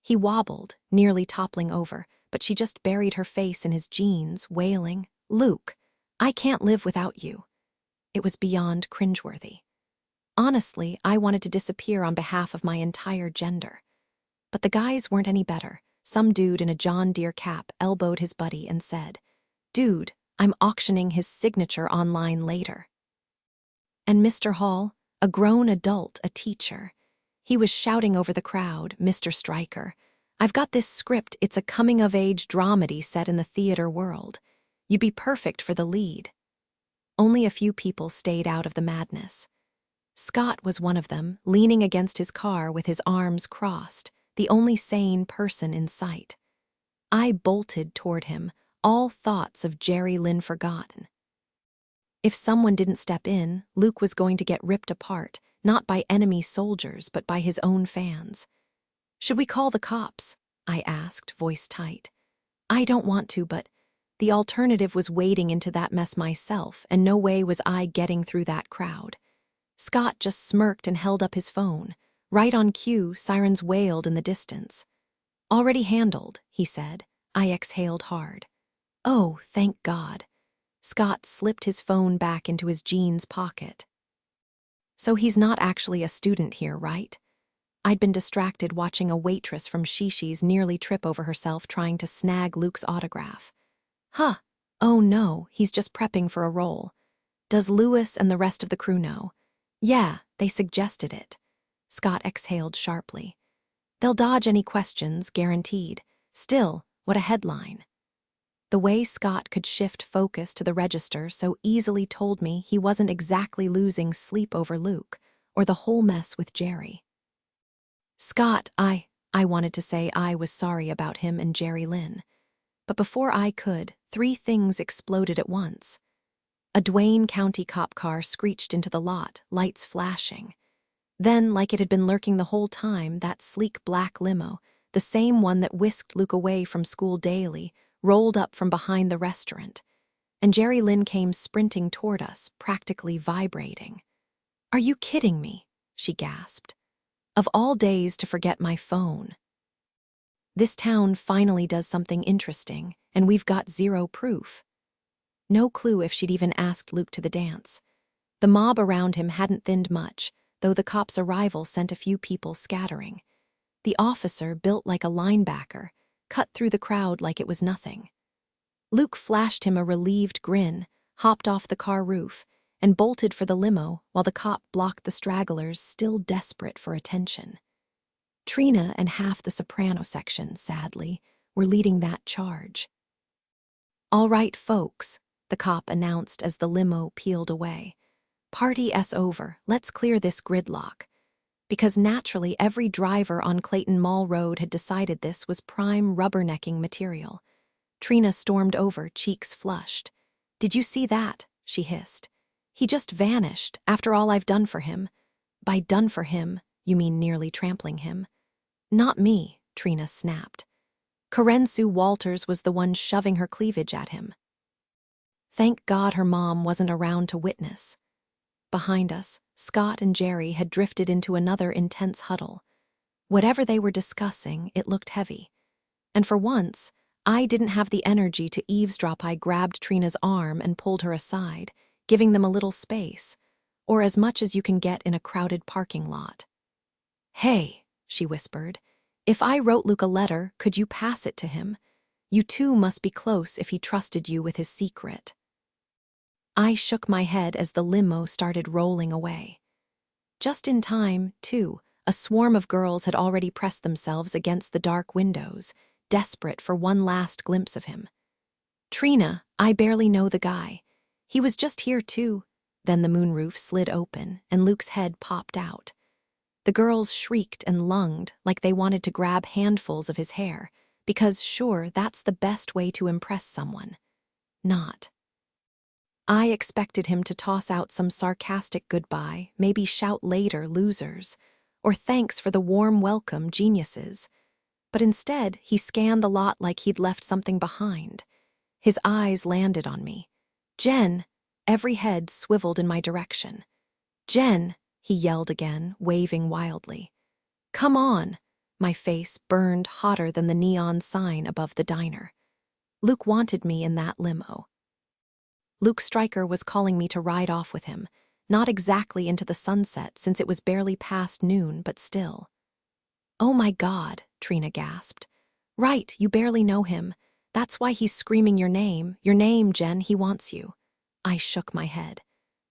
He wobbled, nearly toppling over, but she just buried her face in his jeans, wailing, Luke, I can't live without you. It was beyond cringeworthy. Honestly, I wanted to disappear on behalf of my entire gender. But the guys weren't any better. Some dude in a John Deere cap elbowed his buddy and said, Dude, I'm auctioning his signature online later. And Mr. Hall, a grown adult, a teacher, he was shouting over the crowd, Mr. Stryker, I've got this script, it's a coming-of-age dramedy set in the theater world. You'd be perfect for the lead. Only a few people stayed out of the madness. Scott was one of them, leaning against his car with his arms crossed, the only sane person in sight. I bolted toward him, all thoughts of Jerry Lynn forgotten. If someone didn't step in, Luke was going to get ripped apart, not by enemy soldiers, but by his own fans. "Should we call the cops?" I asked, voice tight. I don't want to, but the alternative was wading into that mess myself, and no way was I getting through that crowd. Scott just smirked and held up his phone. Right on cue, sirens wailed in the distance. "Already handled," he said. I exhaled hard. Oh, thank God. Scott slipped his phone back into his jeans pocket. "So he's not actually a student here, right?" I'd been distracted watching a waitress from Shishi's nearly trip over herself trying to snag Luke's autograph. "Huh. Oh no, he's just prepping for a role. Does Lewis and the rest of the crew know?" "Yeah, they suggested it." Scott exhaled sharply. "They'll dodge any questions, guaranteed. Still, what a headline." The way Scott could shift focus to the register so easily told me he wasn't exactly losing sleep over Luke or the whole mess with Jerry. "Scott, I wanted to say I was sorry about him and Jerry Lynn. But before I could, 3 things exploded at once. A Duane County cop car screeched into the lot, lights flashing. Then, like it had been lurking the whole time, that sleek black limo, the same one that whisked Luke away from school daily, rolled up from behind the restaurant. And Jerry Lynn came sprinting toward us, practically vibrating. "Are you kidding me?" she gasped. "Of all days to forget my phone." This town finally does something interesting, and we've got 0 proof. No clue if she'd even asked Luke to the dance. The mob around him hadn't thinned much, though the cops' arrival sent a few people scattering. The officer, built like a linebacker, cut through the crowd like it was nothing. Luke flashed him a relieved grin, hopped off the car roof, and bolted for the limo while the cop blocked the stragglers still desperate for attention. Trina and half the soprano section, sadly, were leading that charge. "All right, folks," the cop announced as the limo peeled away. "Party S over, let's clear this gridlock." Because naturally every driver on Clayton Mall Road had decided this was prime rubbernecking material. Trina stormed over, cheeks flushed. "Did you see that?" she hissed. "He just vanished, after all I've done for him." "By done for him, you mean nearly trampling him?" "Not me," Trina snapped. "Karen Sue Walters was the one shoving her cleavage at him." Thank God her mom wasn't around to witness. Behind us, Scott and Jerry had drifted into another intense huddle. Whatever they were discussing, it looked heavy. And for once, I didn't have the energy to eavesdrop. I grabbed Trina's arm and pulled her aside, giving them a little space, or as much as you can get in a crowded parking lot. "Hey," she whispered, "if I wrote Luke a letter, could you pass it to him? You two must be close if he trusted you with his secret." I shook my head as the limo started rolling away. Just in time, too, a swarm of girls had already pressed themselves against the dark windows, desperate for one last glimpse of him. "Trina, I barely know the guy. He was just here, too." Then the moonroof slid open, and Luke's head popped out. The girls shrieked and lunged like they wanted to grab handfuls of his hair, because sure, that's the best way to impress someone. Not. I expected him to toss out some sarcastic goodbye, maybe shout later, losers, or thanks for the warm welcome, geniuses. But instead, he scanned the lot like he'd left something behind. His eyes landed on me. "Jen!" Every head swiveled in my direction. "Jen!" he yelled again, waving wildly. "Come on!" My face burned hotter than the neon sign above the diner. Luke wanted me in that limo. Luke Stryker was calling me to ride off with him, not exactly into the sunset since it was barely past noon, but still. "Oh my God," Trina gasped. "Right, you barely know him. That's why he's screaming your name, Jen, he wants you." I shook my head.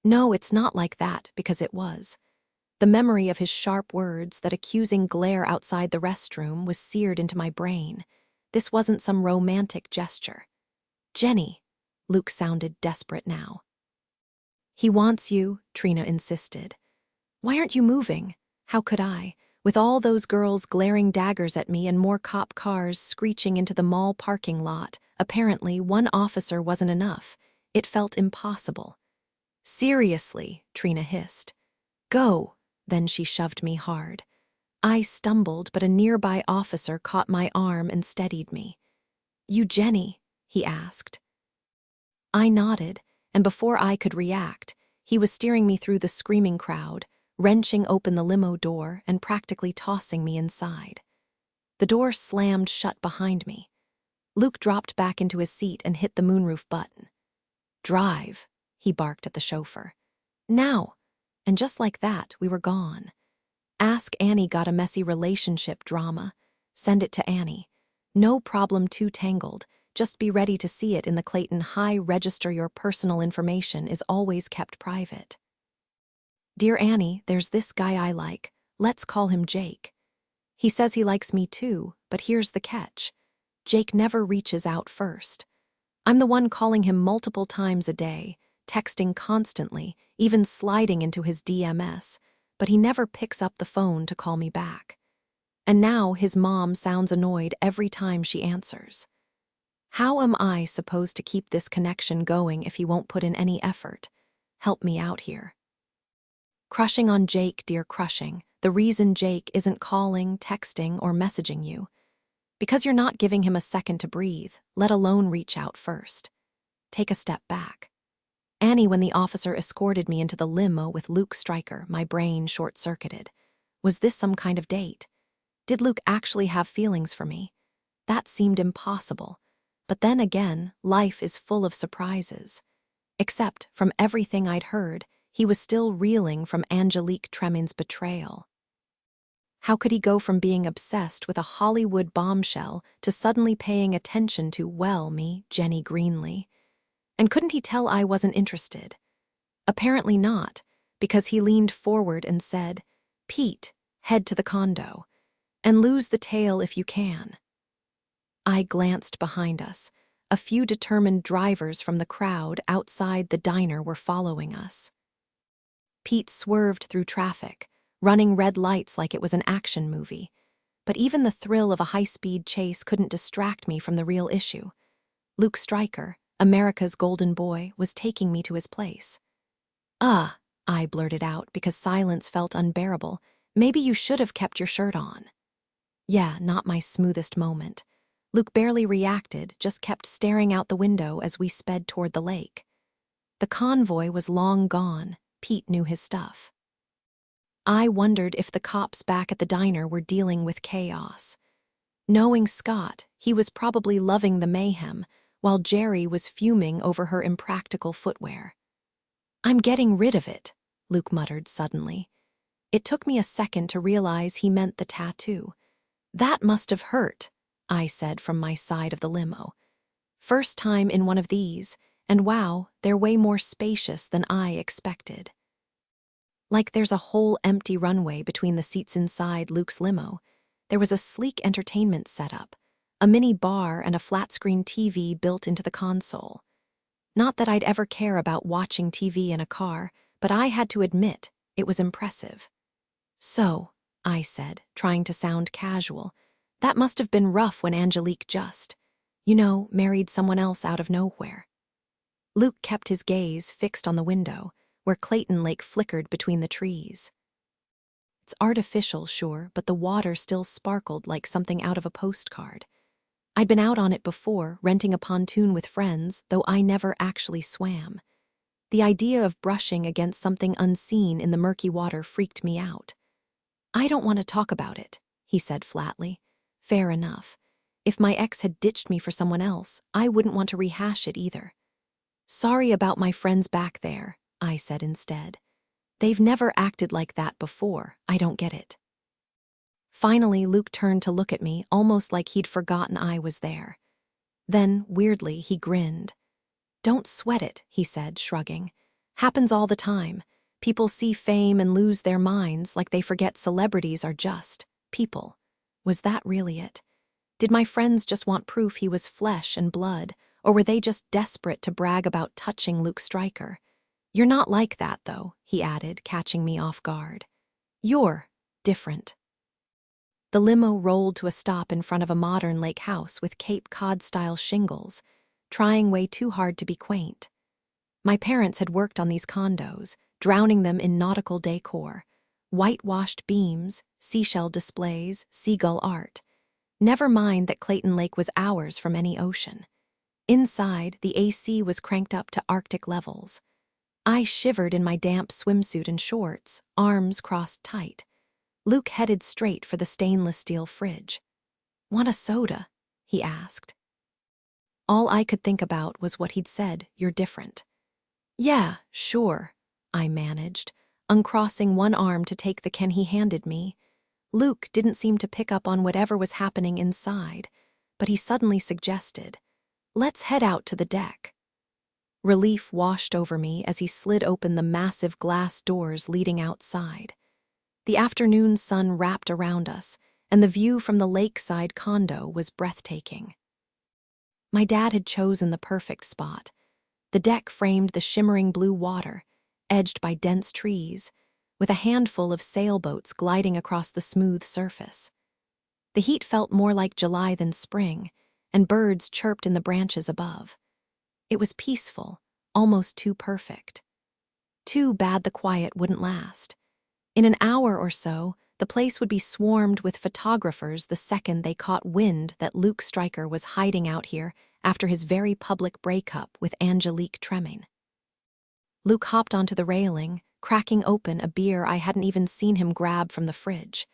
No, it's not like that, because it was. The memory of his sharp words, that accusing glare outside the restroom, was seared into my brain. This wasn't some romantic gesture. "Jenny," Luke sounded desperate now. "He wants you," Trina insisted. "Why aren't you moving?" How could I? With all those girls glaring daggers at me and more cop cars screeching into the mall parking lot, apparently one officer wasn't enough. It felt impossible. "Seriously," Trina hissed. "Go." Then she shoved me hard. I stumbled, but a nearby officer caught my arm and steadied me. "You Jenny?" he asked. I nodded, and before I could react, he was steering me through the screaming crowd, wrenching open the limo door and practically tossing me inside. The door slammed shut behind me. Luke dropped back into his seat and hit the moonroof button. "Drive," he barked at the chauffeur. "Now." And just like that, we were gone. Ask Annie got a messy relationship drama. Send it to Annie. No problem too tangled. Just be ready to see it in the Clayton High Register. Your personal information is always kept private. "Dear Annie, there's this guy I like. Let's call him Jake. He says he likes me too, but here's the catch. Jake never reaches out first. I'm the one calling him multiple times a day, texting constantly, even sliding into his DMS, but he never picks up the phone to call me back. And now his mom sounds annoyed every time she answers. How am I supposed to keep this connection going if he won't put in any effort? Help me out here." Crushing on Jake, dear, crushing. The reason Jake isn't calling, texting, or messaging you. Because you're not giving him a second to breathe, let alone reach out first. Take a step back. Annie, when the officer escorted me into the limo with Luke Stryker, my brain short-circuited. Was this some kind of date? Did Luke actually have feelings for me? That seemed impossible. But then again, life is full of surprises. Except, from everything I'd heard, he was still reeling from Angelique Tremin's betrayal. How could he go from being obsessed with a Hollywood bombshell to suddenly paying attention to, well, me, Jenny Greenley? And couldn't he tell I wasn't interested? Apparently not, because he leaned forward and said, "Pete, head to the condo. And lose the tail if you can." I glanced behind us. A few determined drivers from the crowd outside the diner were following us. Pete swerved through traffic, running red lights like it was an action movie. But even the thrill of a high-speed chase couldn't distract me from the real issue. Luke Stryker, America's golden boy, was taking me to his place. I blurted out because silence felt unbearable. "Maybe you should have kept your shirt on." Yeah, not my smoothest moment. Luke barely reacted, just kept staring out the window as we sped toward the lake. The convoy was long gone. Pete knew his stuff. I wondered if the cops back at the diner were dealing with chaos. Knowing Scott, he was probably loving the mayhem, while Jerry was fuming over her impractical footwear. "I'm getting rid of it," Luke muttered suddenly. It took me a second to realize he meant the tattoo. "That must have hurt," I said from my side of the limo. "First time in one of these, and wow, they're way more spacious than I expected." Like there's a whole empty runway between the seats inside Luke's limo. There was a sleek entertainment setup, a mini bar and a flat-screen TV built into the console. Not that I'd ever care about watching TV in a car, but I had to admit it was impressive. "So," I said, trying to sound casual, "that must have been rough when Angelique just, married someone else out of nowhere." Luke kept his gaze fixed on the window, where Clayton Lake flickered between the trees. It's artificial, sure, but the water still sparkled like something out of a postcard. I'd been out on it before, renting a pontoon with friends, though I never actually swam. The idea of brushing against something unseen in the murky water freaked me out. "I don't want to talk about it," he said flatly. Fair enough. If my ex had ditched me for someone else, I wouldn't want to rehash it either. "Sorry about my friends back there," I said instead. "They've never acted like that before. I don't get it." Finally, Luke turned to look at me, almost like he'd forgotten I was there. Then, weirdly, he grinned. "Don't sweat it," he said, shrugging. "Happens all the time. People see fame and lose their minds like they forget celebrities are just people." Was that really it? Did my friends just want proof he was flesh and blood, or were they just desperate to brag about touching Luke Stryker? "You're not like that, though," he added, catching me off guard. "You're different." The limo rolled to a stop in front of a modern lake house with Cape Cod-style shingles, trying way too hard to be quaint. My parents had worked on these condos, drowning them in nautical decor, whitewashed beams, seashell displays, seagull art. Never mind that Clayton Lake was hours from any ocean. Inside, the AC was cranked up to Arctic levels. I shivered in my damp swimsuit and shorts, arms crossed tight. Luke headed straight for the stainless steel fridge. "Want a soda?" he asked. All I could think about was what he'd said, "You're different." "Yeah, sure," I managed, uncrossing one arm to take the can he handed me. Luke didn't seem to pick up on whatever was happening inside, but he suddenly suggested, "Let's head out to the deck." Relief washed over me as he slid open the massive glass doors leading outside. The afternoon sun wrapped around us, and the view from the lakeside condo was breathtaking. My dad had chosen the perfect spot. The deck framed the shimmering blue water, edged by dense trees, with a handful of sailboats gliding across the smooth surface. The heat felt more like July than spring, and birds chirped in the branches above. It was peaceful, almost too perfect. Too bad the quiet wouldn't last. In an hour or so, the place would be swarmed with photographers the second they caught wind that Luke Stryker was hiding out here after his very public breakup with Angelique Tremaine. Luke hopped onto the railing, cracking open a beer I hadn't even seen him grab from the fridge.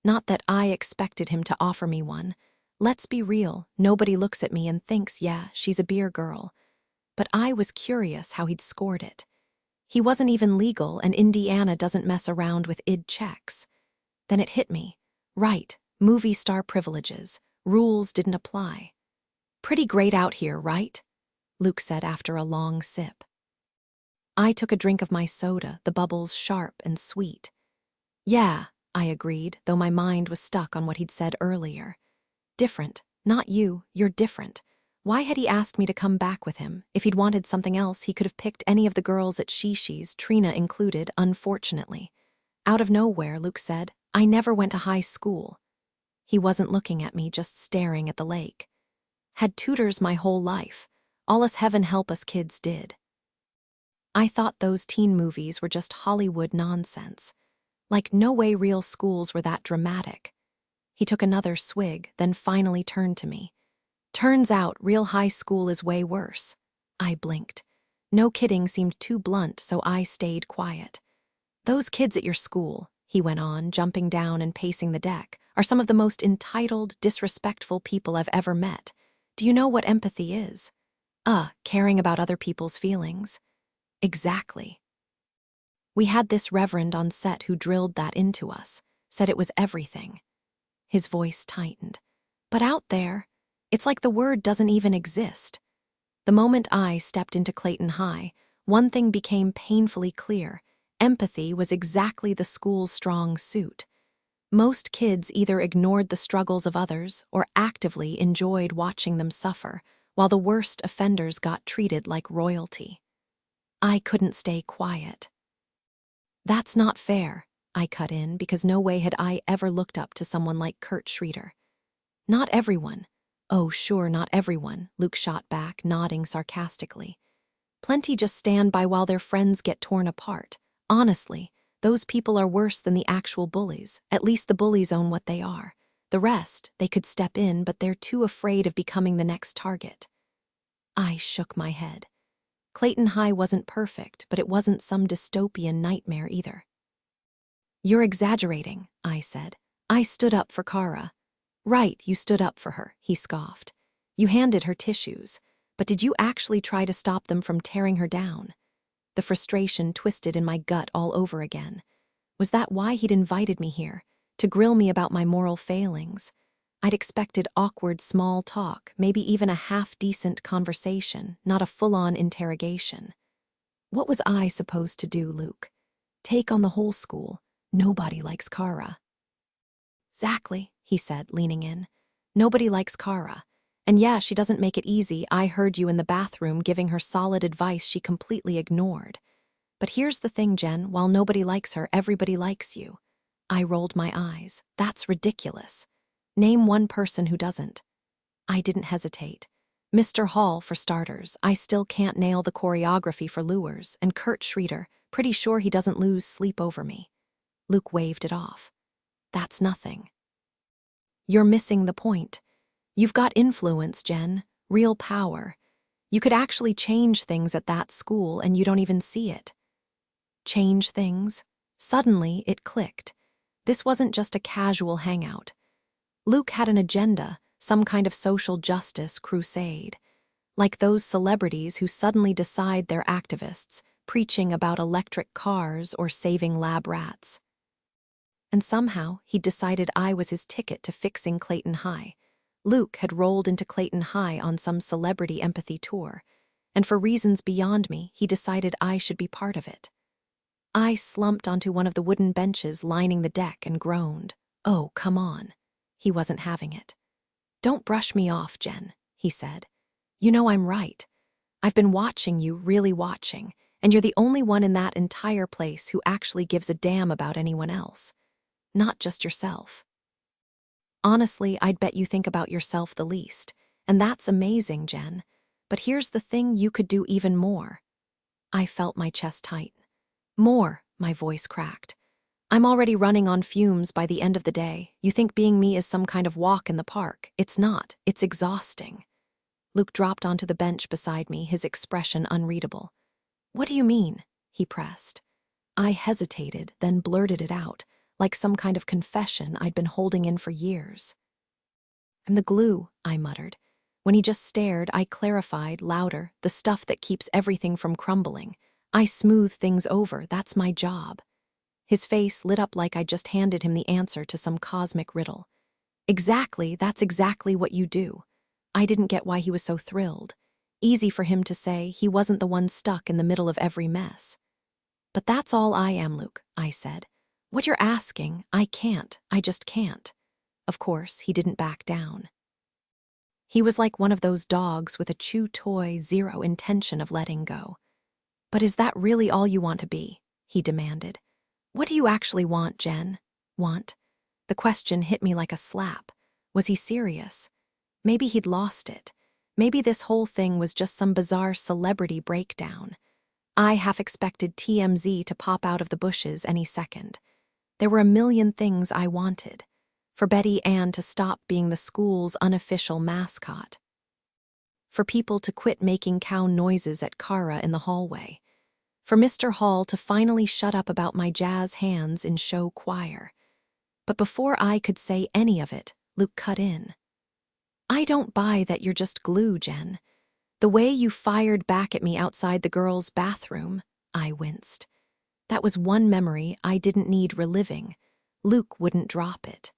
Not that I expected him to offer me one. Let's be real, nobody looks at me and thinks, yeah, she's a beer girl. But I was curious how he'd scored it. He wasn't even legal, and Indiana doesn't mess around with ID checks. Then it hit me. Right, movie star privileges. Rules didn't apply. "Pretty great out here, right?" Luke said after a long sip. I took a drink of my soda, the bubbles sharp and sweet. "Yeah," I agreed, though my mind was stuck on what he'd said earlier. "Different. Not you, you're different." Why had he asked me to come back with him? If he'd wanted something else, he could have picked any of the girls at Shishi's, Trina included, unfortunately. Out of nowhere, Luke said, "I never went to high school." He wasn't looking at me, just staring at the lake. "Had tutors my whole life. All us heaven help us kids did." I thought those teen movies were just Hollywood nonsense. Like, no way real schools were that dramatic. He took another swig, then finally turned to me. "Turns out real high school is way worse." I blinked. No kidding seemed too blunt, so I stayed quiet. "Those kids at your school," he went on, jumping down and pacing the deck, "are some of the most entitled, disrespectful people I've ever met. Do you know what empathy is? Caring about other people's feelings." Exactly. We had this reverend on set who drilled that into us, said it was everything. His voice tightened. But out there, it's like the word doesn't even exist. The moment I stepped into Clayton High, one thing became painfully clear. Empathy was exactly the school's strong suit. Most kids either ignored the struggles of others or actively enjoyed watching them suffer, while the worst offenders got treated like royalty. I couldn't stay quiet. "That's not fair," I cut in, because no way had I ever looked up to someone like Kurt Schrader. "Not everyone." "Oh, sure, not everyone," Luke shot back, nodding sarcastically. "Plenty just stand by while their friends get torn apart. Honestly, those people are worse than the actual bullies. At least the bullies own what they are. The rest, they could step in, but they're too afraid of becoming the next target." I shook my head. Clayton High wasn't perfect, but it wasn't some dystopian nightmare either. "You're exaggerating," I said. "I stood up for Kara." "Right, you stood up for her," he scoffed. "You handed her tissues. But did you actually try to stop them from tearing her down?" The frustration twisted in my gut all over again. Was that why he'd invited me here? To grill me about my moral failings? I'd expected awkward small talk, maybe even a half-decent conversation, not a full-on interrogation. What was I supposed to do, Luke? Take on the whole school? Nobody likes Kara. "Exactly," he said, leaning in. "Nobody likes Kara. And yeah, she doesn't make it easy. I heard you in the bathroom giving her solid advice she completely ignored. But here's the thing, Jen, while nobody likes her, everybody likes you. I rolled my eyes. That's ridiculous. Name one person who doesn't. I didn't hesitate. Mr. Hall, for starters. I still can't nail the choreography for lures, and Kurt Schroeder, pretty sure he doesn't lose sleep over me. Luke waved it off. That's nothing. You're missing the point. You've got influence, Jen. Real power. You could actually change things at that school and you don't even see it. Change things? Suddenly, it clicked. This wasn't just a casual hangout. Luke had an agenda, some kind of social justice crusade. Like those celebrities who suddenly decide they're activists, preaching about electric cars or saving lab rats. And somehow, he'd decided I was his ticket to fixing Clayton High. Luke had rolled into Clayton High on some celebrity empathy tour, and for reasons beyond me, he decided I should be part of it. I slumped onto one of the wooden benches lining the deck and groaned. Oh, come on. He wasn't having it. Don't brush me off, Jen, he said. You know I'm right. I've been watching you, really watching, and you're the only one in that entire place who actually gives a damn about anyone else. Not just yourself. Honestly, I'd bet you think about yourself the least, and that's amazing, Jen. But here's the thing, you could do even more. I felt my chest tighten. More, my voice cracked. I'm already running on fumes by the end of the day. You think being me is some kind of walk in the park. It's not. It's exhausting. Luke dropped onto the bench beside me, his expression unreadable. What do you mean? He pressed. I hesitated, then blurted it out, like some kind of confession I'd been holding in for years. I'm the glue, I muttered. When he just stared, I clarified, louder, the stuff that keeps everything from crumbling. I smooth things over, that's my job. His face lit up like I just handed him the answer to some cosmic riddle. Exactly, that's exactly what you do. I didn't get why he was so thrilled. Easy for him to say, he wasn't the one stuck in the middle of every mess. But that's all I am, Luke, I said. What you're asking, I can't, I just can't. Of course, he didn't back down. He was like one of those dogs with a chew toy, zero intention of letting go. But is that really all you want to be? He demanded. What do you actually want, Jen? Want? The question hit me like a slap. Was he serious? Maybe he'd lost it. Maybe this whole thing was just some bizarre celebrity breakdown. I half expected TMZ to pop out of the bushes any second. There were a million things I wanted. For Betty Ann to stop being the school's unofficial mascot. For people to quit making cow noises at Kara in the hallway. For Mr. Hall to finally shut up about my jazz hands in show choir. But before I could say any of it, Luke cut in. I don't buy that you're just glue, Jen. The way you fired back at me outside the girls' bathroom, I winced. That was one memory I didn't need reliving. Luke wouldn't drop it.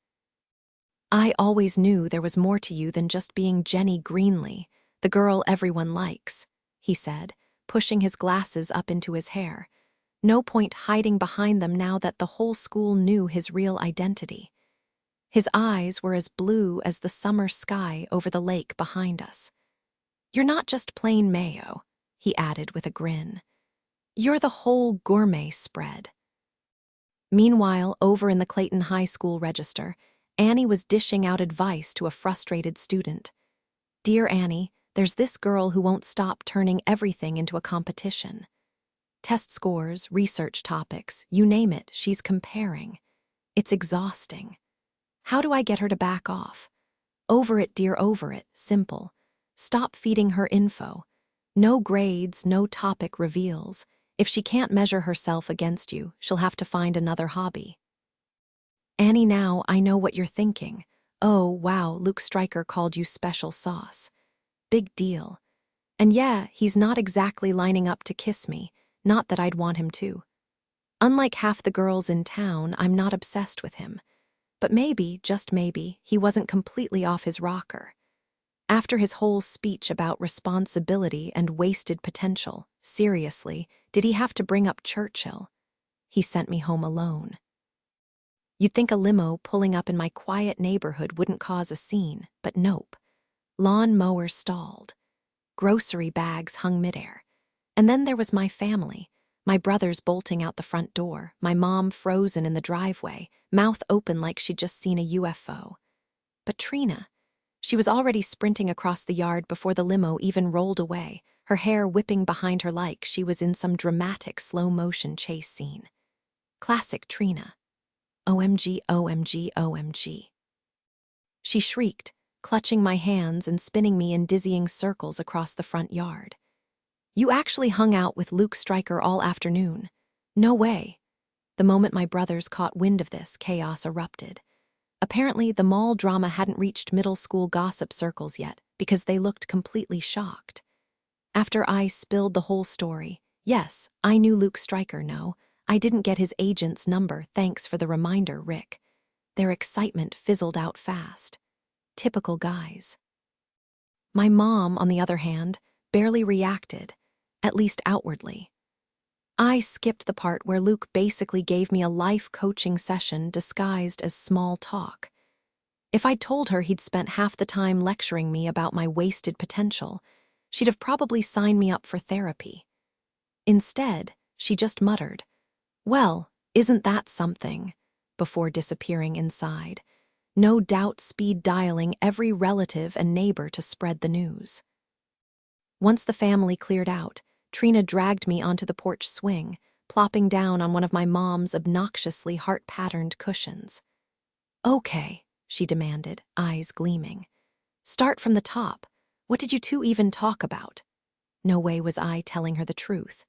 I always knew there was more to you than just being Jenny Greenley, the girl everyone likes, he said, pushing his glasses up into his hair. No point hiding behind them now that the whole school knew his real identity. His eyes were as blue as the summer sky over the lake behind us. You're not just plain mayo, he added with a grin. You're the whole gourmet spread. Meanwhile, over in the Clayton High School register, Annie was dishing out advice to a frustrated student. Dear Annie, there's this girl who won't stop turning everything into a competition. Test scores, research topics, you name it, she's comparing. It's exhausting. How do I get her to back off? Over it, dear, over it, simple. Stop feeding her info. No grades, no topic reveals. If she can't measure herself against you, she'll have to find another hobby. Annie, now I know what you're thinking. Oh, wow, Luke Stryker called you special sauce. Big deal. And yeah, he's not exactly lining up to kiss me, not that I'd want him to. Unlike half the girls in town, I'm not obsessed with him. But maybe, just maybe, he wasn't completely off his rocker. After his whole speech about responsibility and wasted potential, seriously, did he have to bring up Churchill? He sent me home alone. You'd think a limo pulling up in my quiet neighborhood wouldn't cause a scene, but nope. Lawn mowers stalled. Grocery bags hung midair. And then there was my family, My brothers bolting out the front door, my mom frozen in the driveway, mouth open like she'd just seen a UFO. But Trina, she was already sprinting across the yard before the limo even rolled away, her hair whipping behind her like she was in some dramatic slow-motion chase scene. Classic Trina. OMG, OMG, OMG. She shrieked, clutching my hands and spinning me in dizzying circles across the front yard. You actually hung out with Luke Stryker all afternoon. No way. The moment my brothers caught wind of this, chaos erupted. Apparently, the mall drama hadn't reached middle school gossip circles yet because they looked completely shocked. After I spilled the whole story, yes, I knew Luke Stryker, no, I didn't get his agent's number, thanks for the reminder, Rick. Their excitement fizzled out fast. Typical guys. My mom, on the other hand, barely reacted, at least outwardly. I skipped the part where Luke basically gave me a life coaching session disguised as small talk. If I'd told her he'd spent half the time lecturing me about my wasted potential, she'd have probably signed me up for therapy. Instead, she just muttered, "Well, isn't that something?" before disappearing inside, no doubt speed dialing every relative and neighbor to spread the news. Once the family cleared out, Trina dragged me onto the porch swing, plopping down on one of my mom's obnoxiously heart-patterned cushions. "Okay," she demanded, eyes gleaming. "Start from the top. What did you two even talk about?" No way was I telling her the truth.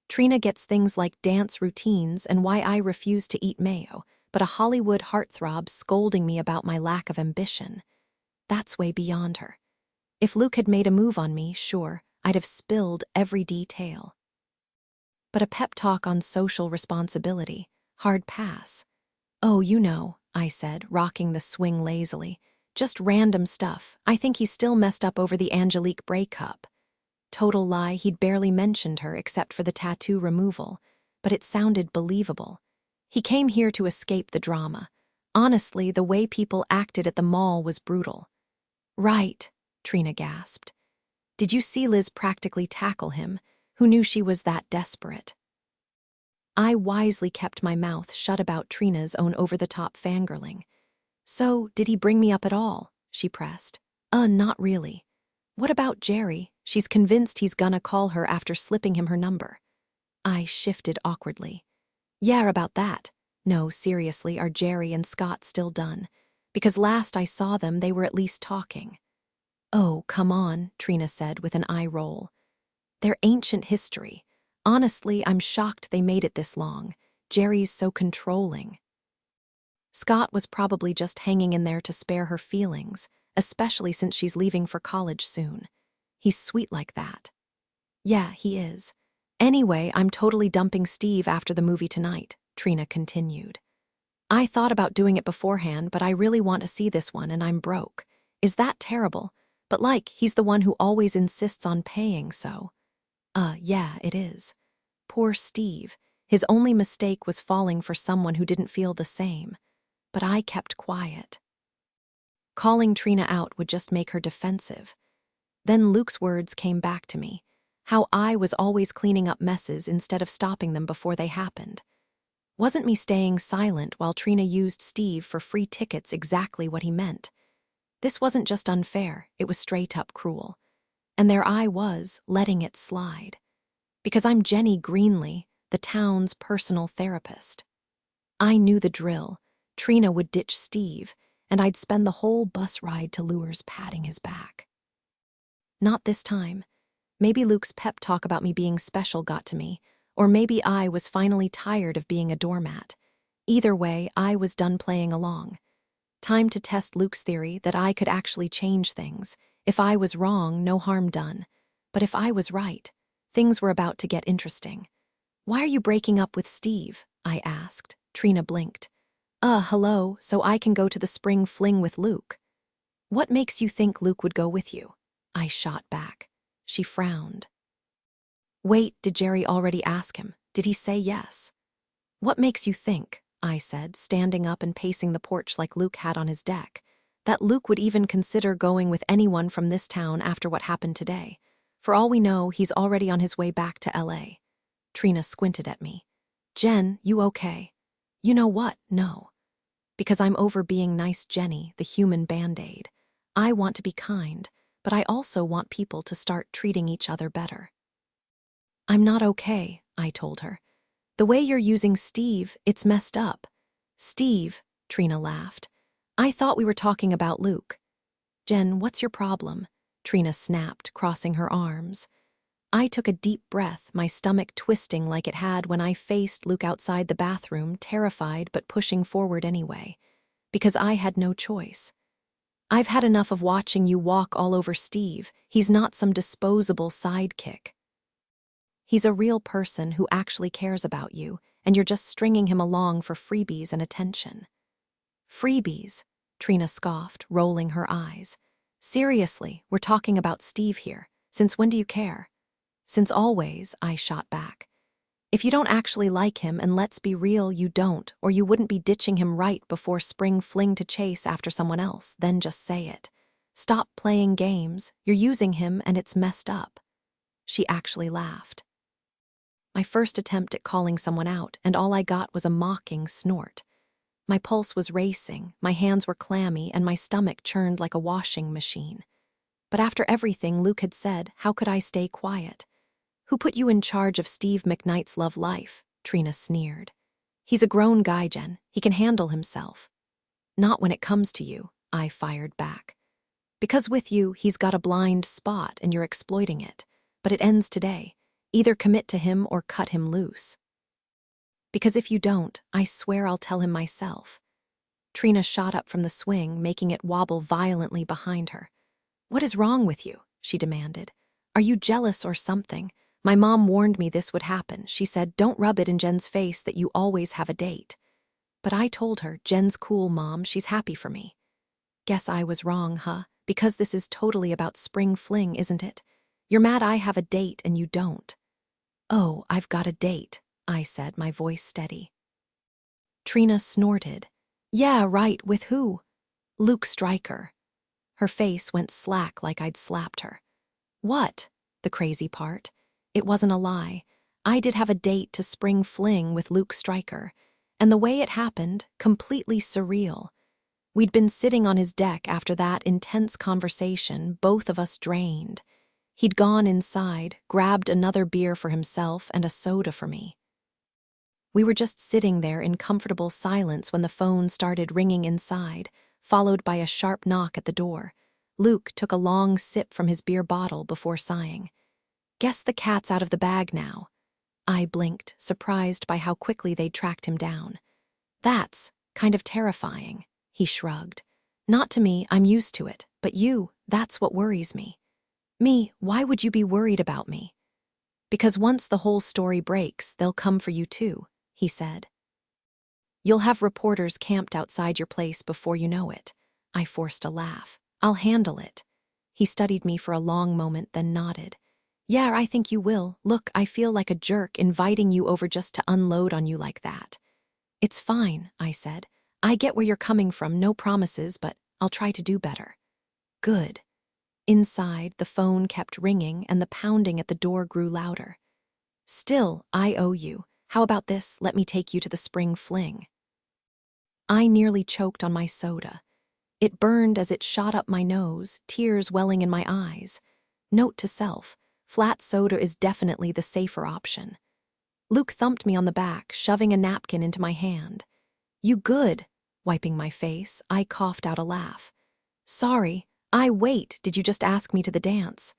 Trina gets things like dance routines and why I refuse to eat mayo, but a Hollywood heartthrob scolding me about my lack of ambition. That's way beyond her. If Luke had made a move on me, sure, I'd have spilled every detail. But a pep talk on social responsibility, hard pass. "Oh, you know," I said, rocking the swing lazily. "Just random stuff. I think he's still messed up over the Angelique breakup." Total lie, he'd barely mentioned her except for the tattoo removal, but it sounded believable. He came here to escape the drama. Honestly, the way people acted at the mall was brutal. "Right," Trina gasped. "Did you see Liz practically tackle him? Who knew she was that desperate?" I wisely kept my mouth shut about Trina's own over-the-top fangirling. "So, did he bring me up at all?" she pressed. Not really." "What about Jerry? She's convinced he's gonna call her after slipping him her number." I shifted awkwardly. "Yeah, about that. No, seriously, are Jerry and Scott still done? Because last I saw them, they were at least talking." "Oh, come on," Trina said with an eye roll. "They're ancient history. Honestly, I'm shocked they made it this long. Jerry's so controlling." Scott was probably just hanging in there to spare her feelings, especially since she's leaving for college soon. He's sweet like that. "Yeah, he is. Anyway, I'm totally dumping Steve after the movie tonight," Trina continued. "I thought about doing it beforehand, but I really want to see this one and I'm broke. Is that terrible? But like, he's the one who always insists on paying, so." Yeah, it is. Poor Steve. His only mistake was falling for someone who didn't feel the same. But I kept quiet. Calling Trina out would just make her defensive. Then Luke's words came back to me. How I was always cleaning up messes instead of stopping them before they happened. Wasn't me staying silent while Trina used Steve for free tickets exactly what he meant? This wasn't just unfair, it was straight up cruel. And there I was, letting it slide. Because I'm Jenny Greenley, the town's personal therapist. I knew the drill. Trina would ditch Steve, and I'd spend the whole bus ride to Lures patting his back. Not this time. Maybe Luke's pep talk about me being special got to me, or maybe I was finally tired of being a doormat. Either way, I was done playing along. Time to test Luke's theory that I could actually change things. If I was wrong, no harm done. But if I was right, things were about to get interesting. "Why are you breaking up with Steve?" I asked. Trina blinked. Hello, so I can go to the spring fling with Luke." "What makes you think Luke would go with you?" I shot back. She frowned. "Wait, did Jerry already ask him? Did he say yes?" "What makes you think," I said, standing up and pacing the porch like Luke had on his deck, "that Luke would even consider going with anyone from this town after what happened today? For all we know, he's already on his way back to LA." Trina squinted at me. Jen, you okay? You know what? No. Because I'm over being nice Jenny, the human Band-Aid. I want to be kind, but I also want people to start treating each other better. I'm not okay, I told her. The way you're using Steve, it's messed up. Steve, Trina laughed. I thought we were talking about Luke. Jen, what's your problem? Trina snapped, crossing her arms. I took a deep breath, my stomach twisting like it had when I faced Luke outside the bathroom, terrified but pushing forward anyway, because I had no choice. I've had enough of watching you walk all over Steve. He's not some disposable sidekick. He's a real person who actually cares about you, and you're just stringing him along for freebies and attention. Freebies, Trina scoffed, rolling her eyes. Seriously, we're talking about Steve here. Since when do you care? Since always, I shot back. If you don't actually like him, and let's be real, you don't, or you wouldn't be ditching him right before spring fling to chase after someone else, then just say it. Stop playing games. You're using him and it's messed up. She actually laughed. My first attempt at calling someone out, and all I got was a mocking snort. My pulse was racing, my hands were clammy, and my stomach churned like a washing machine. But after everything Luke had said, how could I stay quiet? Who put you in charge of Steve McKnight's love life? Trina sneered. He's a grown guy, Jen. He can handle himself. Not when it comes to you, I fired back. Because with you, he's got a blind spot and you're exploiting it. But it ends today. Either commit to him or cut him loose. Because if you don't, I swear I'll tell him myself. Trina shot up from the swing, making it wobble violently behind her. What is wrong with you? She demanded. Are you jealous or something? My mom warned me this would happen. She said, don't rub it in Jen's face that you always have a date. But I told her, Jen's cool, Mom. She's happy for me. Guess I was wrong, huh? Because this is totally about spring fling, isn't it? You're mad I have a date and you don't. Oh, I've got a date, I said, my voice steady. Trina snorted. Yeah, right, with who? Luke Stryker. Her face went slack like I'd slapped her. What? The crazy part. It wasn't a lie. I did have a date to spring fling with Luke Stryker, and the way it happened, completely surreal. We'd been sitting on his deck after that intense conversation, both of us drained. He'd gone inside, grabbed another beer for himself and a soda for me. We were just sitting there in comfortable silence when the phone started ringing inside, followed by a sharp knock at the door. Luke took a long sip from his beer bottle before sighing. Guess the cat's out of the bag now. I blinked, surprised by how quickly they'd tracked him down. That's kind of terrifying, he shrugged. Not to me, I'm used to it, but you, that's what worries me. Me, why would you be worried about me? Because once the whole story breaks, they'll come for you too, he said. You'll have reporters camped outside your place before you know it. I forced a laugh. I'll handle it. He studied me for a long moment, then nodded. Yeah, I think you will. Look, I feel like a jerk inviting you over just to unload on you like that. It's fine, I said. I get where you're coming from, no promises, but I'll try to do better. Good. Inside, the phone kept ringing and the pounding at the door grew louder. Still, I owe you. How about this? Let me take you to the spring fling. I nearly choked on my soda. It burned as it shot up my nose, tears welling in my eyes. Note to self, flat soda is definitely the safer option. Luke thumped me on the back, shoving a napkin into my hand. You good? Wiping my face, I coughed out a laugh. Sorry. Wait, did you just ask me to the dance?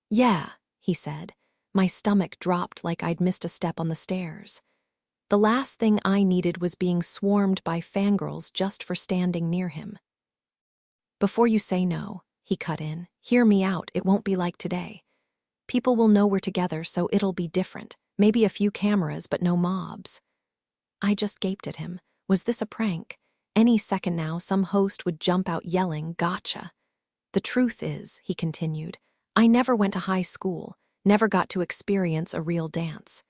Yeah, he said. My stomach dropped like I'd missed a step on the stairs. The last thing I needed was being swarmed by fangirls just for standing near him. Before you say no, he cut in, hear me out, it won't be like today. People will know we're together, so it'll be different. Maybe a few cameras, but no mobs. I just gaped at him. Was this a prank? Any second now, some host would jump out yelling, gotcha. The truth is, he continued, I never went to high school, never got to experience a real dance.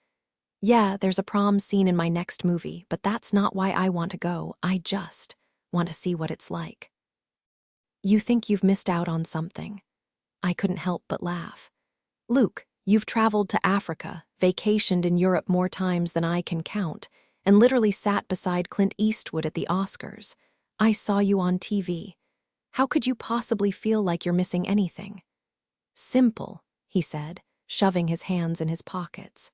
Yeah, there's a prom scene in my next movie, but that's not why I want to go. I just want to see what it's like. You think you've missed out on something. I couldn't help but laugh. Luke, You've traveled to Africa, vacationed in Europe more times than I can count, and literally sat beside Clint Eastwood at the Oscars. I saw you on TV. How could you possibly feel like you're missing anything?" "Simple," he said, shoving his hands in his pockets.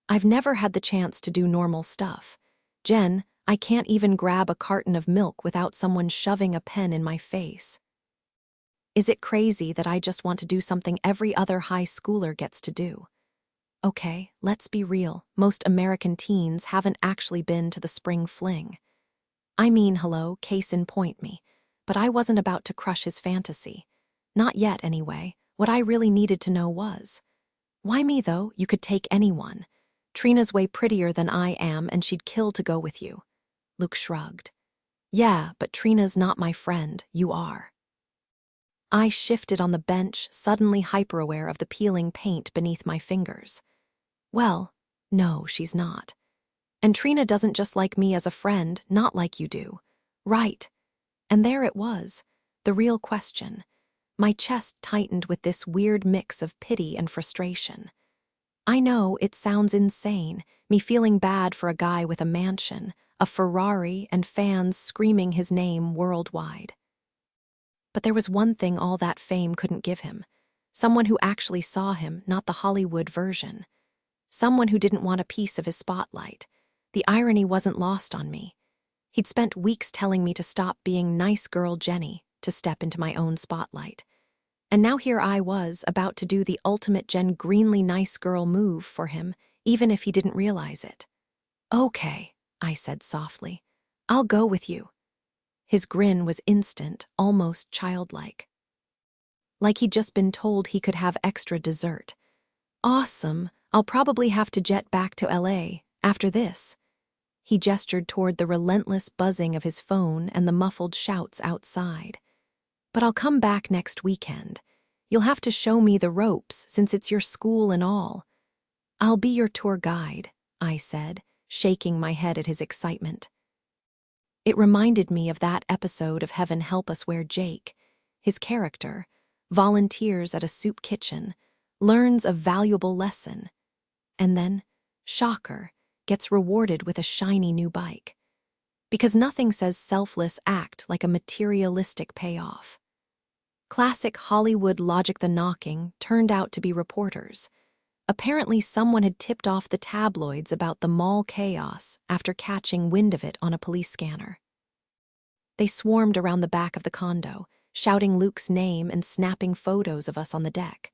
"I've never had the chance to do normal stuff. Jen, I can't even grab a carton of milk without someone shoving a pen in my face. Is it crazy that I just want to do something every other high schooler gets to do? Okay, let's be real. Most American teens haven't actually been to the spring fling. I mean, hello, case in point me. But I wasn't about to crush his fantasy. Not yet, anyway. What I really needed to know was, why me, though? You could take anyone. Trina's way prettier than I am, and she'd kill to go with you." Luke shrugged. "Yeah, but Trina's not my friend. You are." I shifted on the bench, suddenly hyper-aware of the peeling paint beneath my fingers. "Well, no, she's not. And Trina doesn't just like me as a friend, not like you do. Right." And there it was, the real question. My chest tightened with this weird mix of pity and frustration. I know it sounds insane, me feeling bad for a guy with a mansion, a Ferrari, and fans screaming his name worldwide. But there was one thing all that fame couldn't give him. Someone who actually saw him, not the Hollywood version. Someone who didn't want a piece of his spotlight. The irony wasn't lost on me. He'd spent weeks telling me to stop being nice girl Jenny, to step into my own spotlight. And now here I was, about to do the ultimate Jen Greenley nice girl move for him, even if he didn't realize it. "Okay," I said softly. "I'll go with you." His grin was instant, almost childlike. Like he'd just been told he could have extra dessert. "Awesome. I'll probably have to jet back to LA after this." He gestured toward the relentless buzzing of his phone and the muffled shouts outside. "But I'll come back next weekend. You'll have to show me the ropes since it's your school and all." "I'll be your tour guide," I said, shaking my head at his excitement. It reminded me of that episode of Heaven Help Us where Jake, his character, volunteers at a soup kitchen, learns a valuable lesson, and then, shocker, gets rewarded with a shiny new bike. Because nothing says selfless act like a materialistic payoff. Classic Hollywood logic. The knocking turned out to be reporters. Apparently someone had tipped off the tabloids about the mall chaos after catching wind of it on a police scanner. They swarmed around the back of the condo, shouting Luke's name and snapping photos of us on the deck.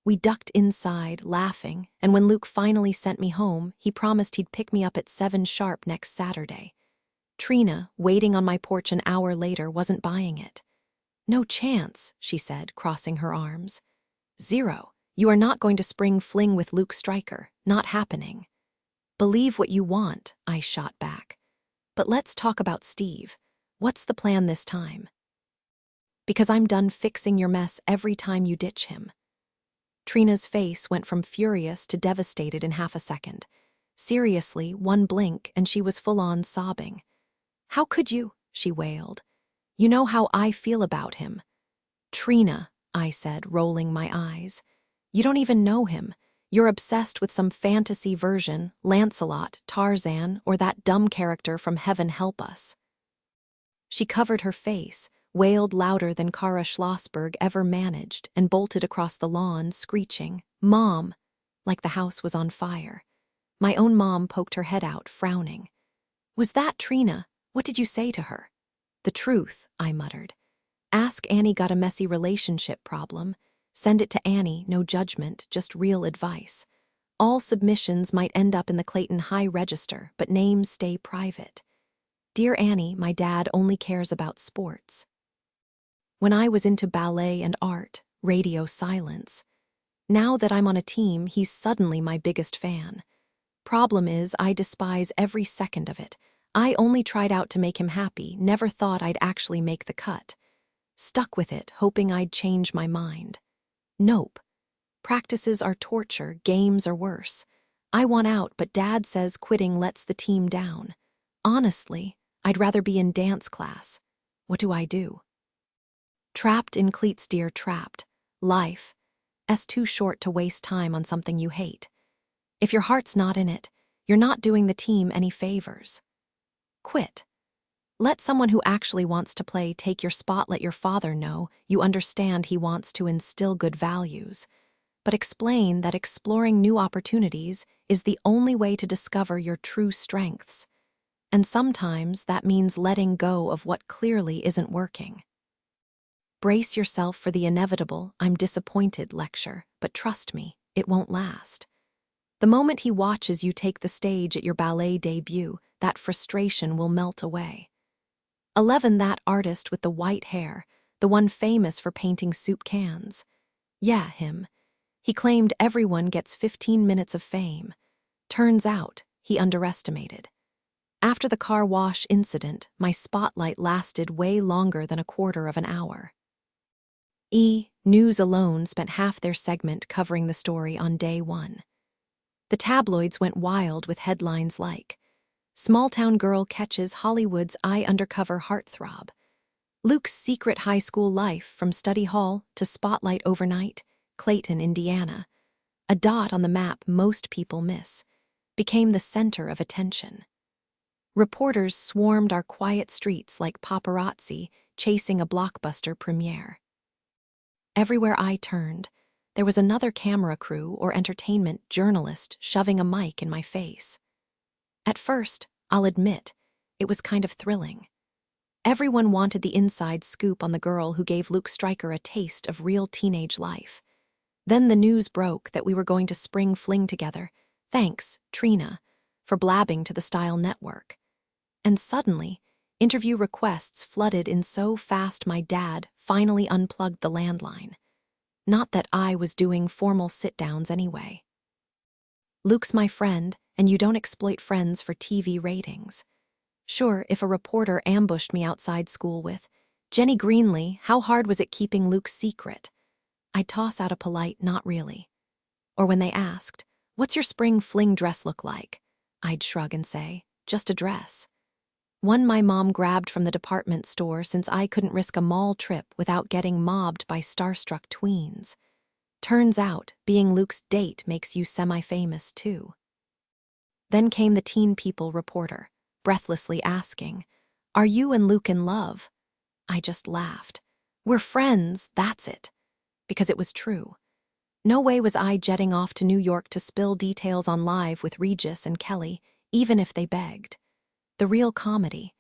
We ducked inside, laughing, and when Luke finally sent me home, he promised he'd pick me up at 7 sharp next Saturday. Trina, waiting on my porch an hour later, wasn't buying it. "No chance," she said, crossing her arms. "Zero. You are not going to spring fling with Luke Stryker. Not happening." "Believe what you want," I shot back. "But let's talk about Steve. What's the plan this time? Because I'm done fixing your mess every time you ditch him." Trina's face went from furious to devastated in half a second. Seriously, one blink and she was full-on sobbing. "How could you?" she wailed. "You know how I feel about him." "Trina," I said, rolling my eyes. "You don't even know him. You're obsessed with some fantasy version, Lancelot, Tarzan, or that dumb character from Heaven Help Us." She covered her face, wailed louder than Kara Schlossberg ever managed, and bolted across the lawn, screeching, "Mom!" like the house was on fire. My own mom poked her head out, frowning. "Was that Trina? What did you say to her?" "The truth," I muttered. "Ask Annie got a messy relationship problem. Send it to Annie, no judgment, just real advice. All submissions might end up in the Clayton High Register, but names stay private. Dear Annie, my dad only cares about sports." When I was into ballet and art, radio silence. Now that I'm on a team, he's suddenly my biggest fan. Problem is, I despise every second of it. I only tried out to make him happy, never thought I'd actually make the cut. Stuck with it, hoping I'd change my mind. Nope. Practices are torture, games are worse. I want out, but Dad says quitting lets the team down. Honestly, I'd rather be in dance class. What do I do? Trapped in cleats, dear, trapped. Life. too short to waste time on something you hate. If your heart's not in it, you're not doing the team any favors. Quit. Let someone who actually wants to play take your spot. Let your father know you understand he wants to instill good values, but explain that exploring new opportunities is the only way to discover your true strengths. And sometimes that means letting go of what clearly isn't working. Brace yourself for the inevitable "I'm disappointed" lecture, but trust me, it won't last. The moment he watches you take the stage at your ballet debut, that frustration will melt away. 11. That artist with the white hair, the one famous for painting soup cans. Yeah, him. He claimed everyone gets 15 minutes of fame. Turns out, he underestimated. After the car wash incident, my spotlight lasted way longer than a quarter of an hour. News alone spent half their segment covering the story on day one. The tabloids went wild with headlines like, "Small-town girl catches Hollywood's eye undercover heartthrob." Luke's secret high school life from study hall to spotlight overnight, Clayton, Indiana. A dot on the map most people miss, became the center of attention. Reporters swarmed our quiet streets like paparazzi chasing a blockbuster premiere. Everywhere I turned, there was another camera crew or entertainment journalist shoving a mic in my face. At first, I'll admit, it was kind of thrilling. Everyone wanted the inside scoop on the girl who gave Luke Stryker a taste of real teenage life. Then the news broke that we were going to spring fling together. Thanks, Trina, for blabbing to the Style Network. And suddenly, interview requests flooded in so fast my dad finally unplugged the landline. Not that I was doing formal sit-downs anyway. Luke's my friend, and you don't exploit friends for TV ratings. Sure, if a reporter ambushed me outside school with, "Jenny Greenley, how hard was it keeping Luke's secret?" I'd toss out a polite "not really." Or when they asked, "What's your spring fling dress look like?" I'd shrug and say, "Just a dress." One my mom grabbed from the department store since I couldn't risk a mall trip without getting mobbed by starstruck tweens. Turns out, being Luke's date makes you semi-famous too. Then came the Teen People reporter, breathlessly asking, "Are you and Luke in love?" I just laughed. "We're friends, that's it." Because it was true. No way was I jetting off to New York to spill details on Live with Regis and Kelly, even if they begged. The real comedy.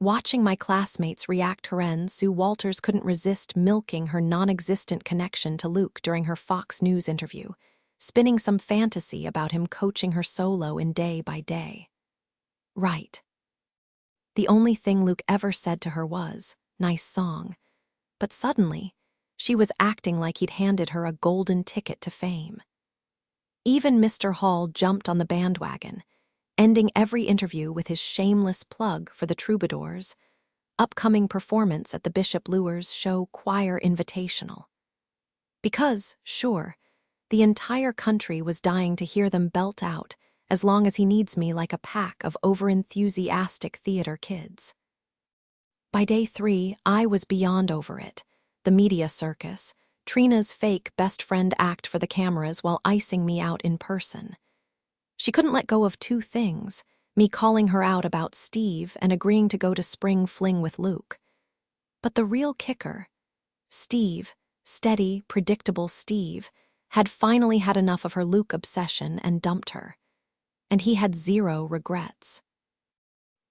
Watching my classmates react Heren, Sue Walters couldn't resist milking her non-existent connection to Luke during her Fox News interview, spinning some fantasy about him coaching her solo in Day by Day. Right. The only thing Luke ever said to her was, "Nice song." But suddenly, she was acting like he'd handed her a golden ticket to fame. Even Mr. Hall jumped on the bandwagon, ending every interview with his shameless plug for the Troubadours' upcoming performance at the Bishop Luers Show Choir Invitational. Because, sure, the entire country was dying to hear them belt out "As Long as He Needs Me" like a pack of over-enthusiastic theater kids. By day 3, I was beyond over it. The media circus, Trina's fake best friend act for the cameras while icing me out in person. She couldn't let go of two things, me calling her out about Steve and agreeing to go to spring fling with Luke. But the real kicker, Steve, steady, predictable Steve, had finally had enough of her Luke obsession and dumped her. And he had zero regrets.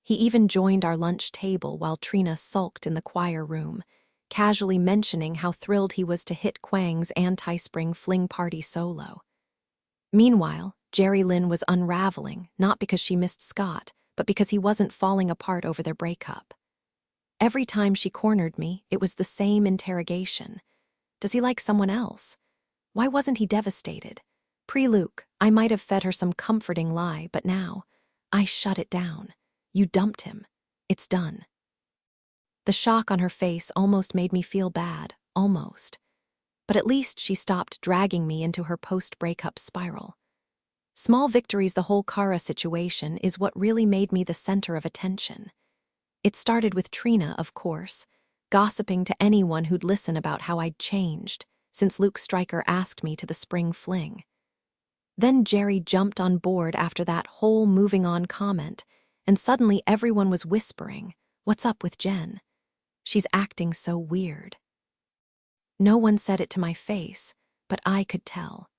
He even joined our lunch table while Trina sulked in the choir room, casually mentioning how thrilled he was to hit Kwang's anti-spring fling party solo. Meanwhile, Jerry Lynn was unraveling, not because she missed Scott, but because he wasn't falling apart over their breakup. Every time she cornered me, it was the same interrogation. Does he like someone else? Why wasn't he devastated? Pre-Luke, I might have fed her some comforting lie, but now, I shut it down. You dumped him. It's done. The shock on her face almost made me feel bad, almost. But at least she stopped dragging me into her post-breakup spiral. Small victories. The whole Kara situation is what really made me the center of attention. It started with Trina, of course, gossiping to anyone who'd listen about how I'd changed, since Luke Stryker asked me to the spring fling. Then Jerry jumped on board after that whole moving on comment, and suddenly everyone was whispering, "What's up with Jen? She's acting so weird." No one said it to my face, but I could tell.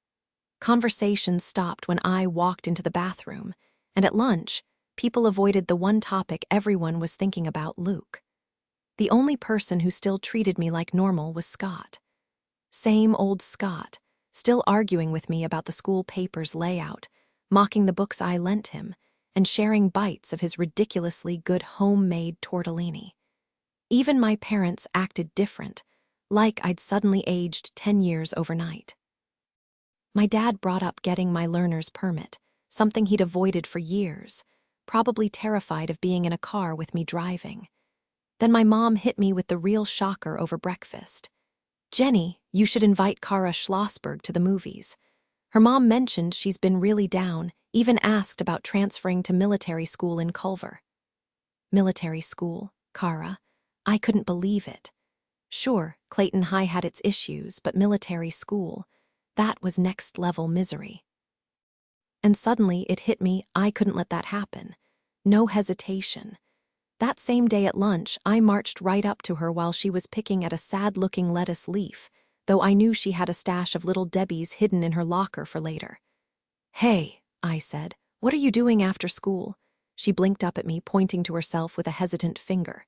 Conversations stopped when I walked into the bathroom, and at lunch, people avoided the one topic everyone was thinking about, Luke. The only person who still treated me like normal was Scott. Same old Scott, still arguing with me about the school paper's layout, mocking the books I lent him, and sharing bites of his ridiculously good homemade tortellini. Even my parents acted different, like I'd suddenly aged 10 years overnight. My dad brought up getting my learner's permit, something he'd avoided for years, probably terrified of being in a car with me driving. Then my mom hit me with the real shocker over breakfast. "Jenny, you should invite Kara Schlossberg to the movies. Her mom mentioned she's been really down, even asked about transferring to military school in Culver." Military school, Kara. I couldn't believe it. Sure, Clayton High had its issues, but military school, that was next-level misery. And suddenly it hit me I couldn't let that happen. No hesitation. That same day at lunch, I marched right up to her while she was picking at a sad-looking lettuce leaf, though I knew she had a stash of Little Debbie's hidden in her locker for later. "Hey," I said, "what are you doing after school?" She blinked up at me, pointing to herself with a hesitant finger.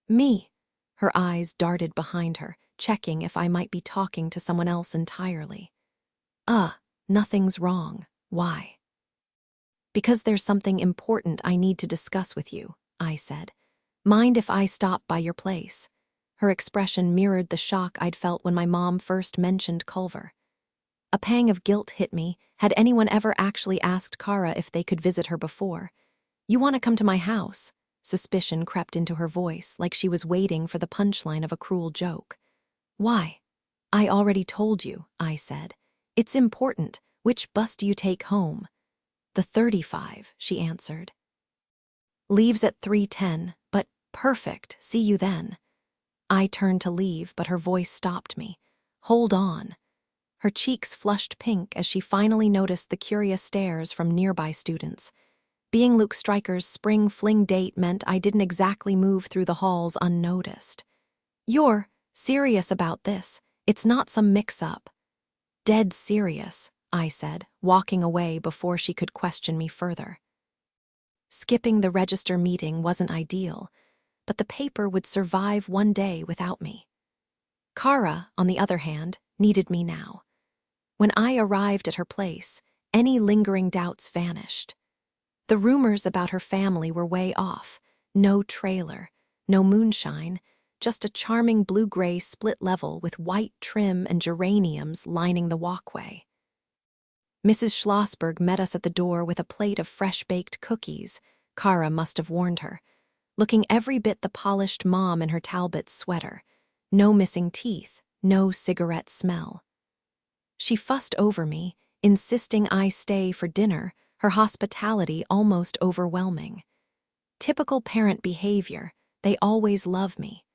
"Me." Her eyes darted behind her, checking if I might be talking to someone else entirely. Nothing's wrong. Why?" "Because there's something important I need to discuss with you," I said. "Mind if I stop by your place?" Her expression mirrored the shock I'd felt when my mom first mentioned Culver. A pang of guilt hit me. Had anyone ever actually asked Kara if they could visit her before? "You want to come to my house?" Suspicion crept into her voice, like she was waiting for the punchline of a cruel joke. "Why?" "I already told you," I said. "It's important. Which bus do you take home?" "The 35, she answered. "Leaves at 3:10, but perfect, see you then." I turned to leave, but her voice stopped me. "Hold on." Her cheeks flushed pink as she finally noticed the curious stares from nearby students. Being Luke Stryker's spring fling date meant I didn't exactly move through the halls unnoticed. "You're serious about this? It's not some mix-up." "Dead serious," I said, walking away before she could question me further. Skipping the register meeting wasn't ideal, but the paper would survive one day without me. Kara, on the other hand, needed me now. When I arrived at her place, any lingering doubts vanished. The rumors about her family were way off. No trailer, no moonshine, just a charming blue-gray split level with white trim and geraniums lining the walkway. Mrs. Schlossberg met us at the door with a plate of fresh-baked cookies. Kara must have warned her. Looking every bit the polished mom in her Talbot sweater. No missing teeth, no cigarette smell. She fussed over me, insisting I stay for dinner, her hospitality almost overwhelming. Typical parent behavior, they always love me.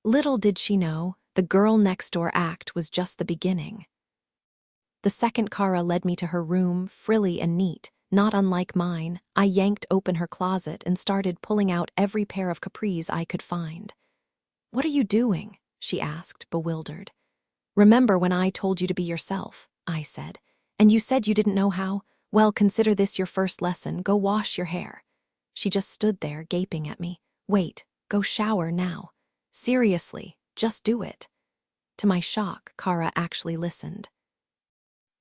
Little did she know, the girl next door act was just the beginning. The second Kara led me to her room, frilly and neat, not unlike mine. I yanked open her closet and started pulling out every pair of capris I could find. "What are you doing?" she asked, bewildered. "Remember when I told you to be yourself," I said. "And you said you didn't know how? Well, consider this your first lesson. Go wash your hair." She just stood there, gaping at me. "Wait, go shower now. Seriously, just do it." To my shock, Kara actually listened.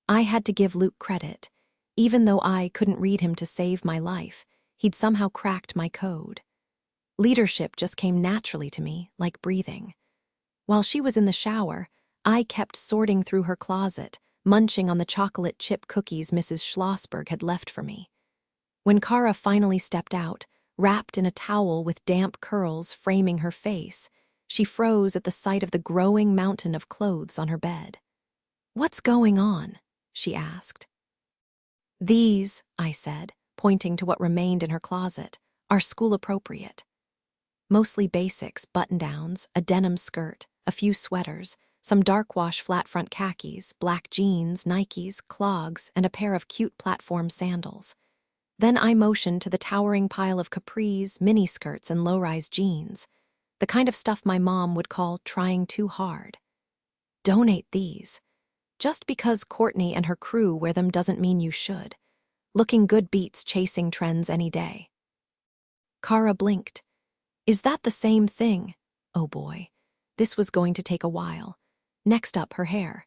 I had to give Luke credit. Even though I couldn't read him to save my life, he'd somehow cracked my code. Leadership just came naturally to me, like breathing. While she was in the shower, I kept sorting through her closet, munching on the chocolate chip cookies Mrs. Schlossberg had left for me. When Kara finally stepped out, wrapped in a towel with damp curls framing her face, she froze at the sight of the growing mountain of clothes on her bed. "What's going on?" she asked. "These," I said, pointing to what remained in her closet, "are school appropriate. Mostly basics, button-downs, a denim skirt, a few sweaters, some dark wash flat front khakis, black jeans, Nikes, clogs, and a pair of cute platform sandals. Then I motioned to the towering pile of capris, miniskirts, and low-rise jeans, the kind of stuff my mom would call trying too hard. Donate these. Just because Courtney and her crew wear them doesn't mean you should. Looking good beats chasing trends any day. Kara blinked. Is that the same thing? Oh boy. This was going to take a while. Next up, her hair.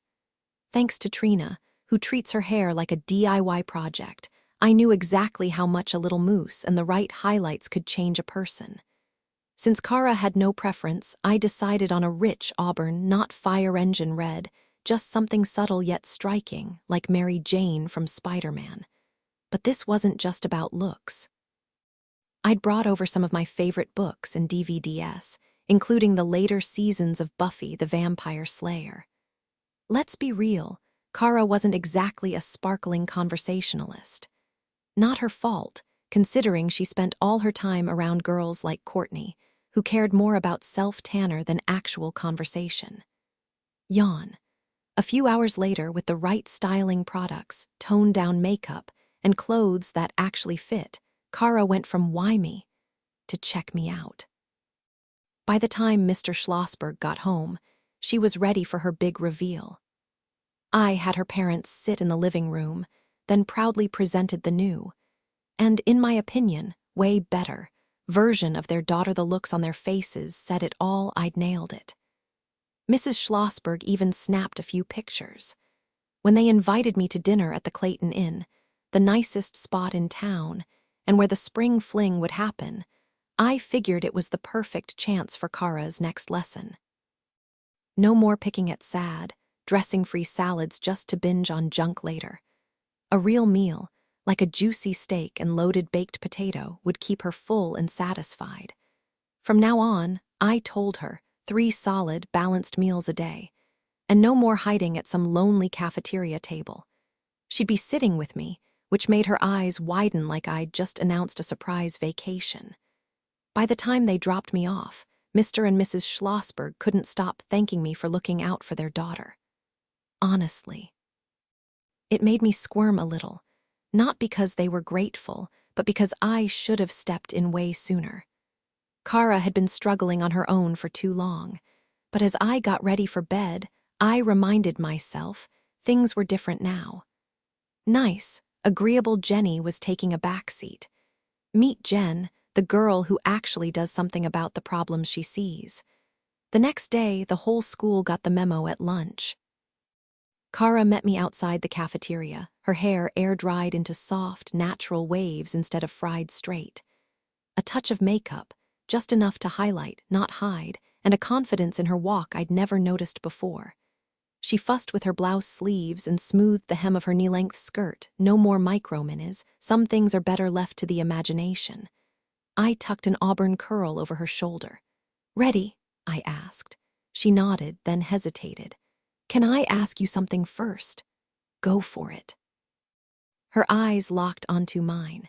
Thanks to Trina, who treats her hair like a DIY project, I knew exactly how much a little mousse and the right highlights could change a person. Since Kara had no preference, I decided on a rich auburn, not fire engine red, just something subtle yet striking, like Mary Jane from Spider-Man. But this wasn't just about looks. I'd brought over some of my favorite books and DVDs, including the later seasons of Buffy the Vampire Slayer. Let's be real, Kara wasn't exactly a sparkling conversationalist. Not her fault, considering she spent all her time around girls like Courtney, who cared more about self-tanner than actual conversation. Yawn. A few hours later, with the right styling products, toned-down makeup, and clothes that actually fit, Kara went from why me to check me out. By the time Mr. Schlossberg got home, she was ready for her big reveal. I had her parents sit in the living room, then proudly presented the new, and in my opinion, way better, version of their daughter. The looks on their faces said it all. I'd nailed it. Mrs. Schlossberg even snapped a few pictures. When they invited me to dinner at the Clayton Inn, the nicest spot in town, and where the spring fling would happen, I figured it was the perfect chance for Kara's next lesson. No more picking at sad, dressing-free salads just to binge on junk later. A real meal, like a juicy steak and loaded baked potato, would keep her full and satisfied. From now on, I told her, 3 solid, balanced meals a day, and no more hiding at some lonely cafeteria table. She'd be sitting with me, which made her eyes widen like I'd just announced a surprise vacation. By the time they dropped me off, Mr. and Mrs. Schlossberg couldn't stop thanking me for looking out for their daughter. Honestly. It made me squirm a little, not because they were grateful, but because I should have stepped in way sooner. Kara had been struggling on her own for too long, but as I got ready for bed, I reminded myself things were different now. Nice, agreeable Jenny was taking a backseat. Meet Jen, the girl who actually does something about the problems she sees. The next day, the whole school got the memo at lunch. Kara met me outside the cafeteria, her hair air-dried into soft, natural waves instead of fried straight. A touch of makeup, just enough to highlight, not hide, and a confidence in her walk I'd never noticed before. She fussed with her blouse sleeves and smoothed the hem of her knee-length skirt. No more micro-minis, some things are better left to the imagination. I tucked an auburn curl over her shoulder. Ready? I asked. She nodded, then hesitated. Can I ask you something first? Go for it. Her eyes locked onto mine.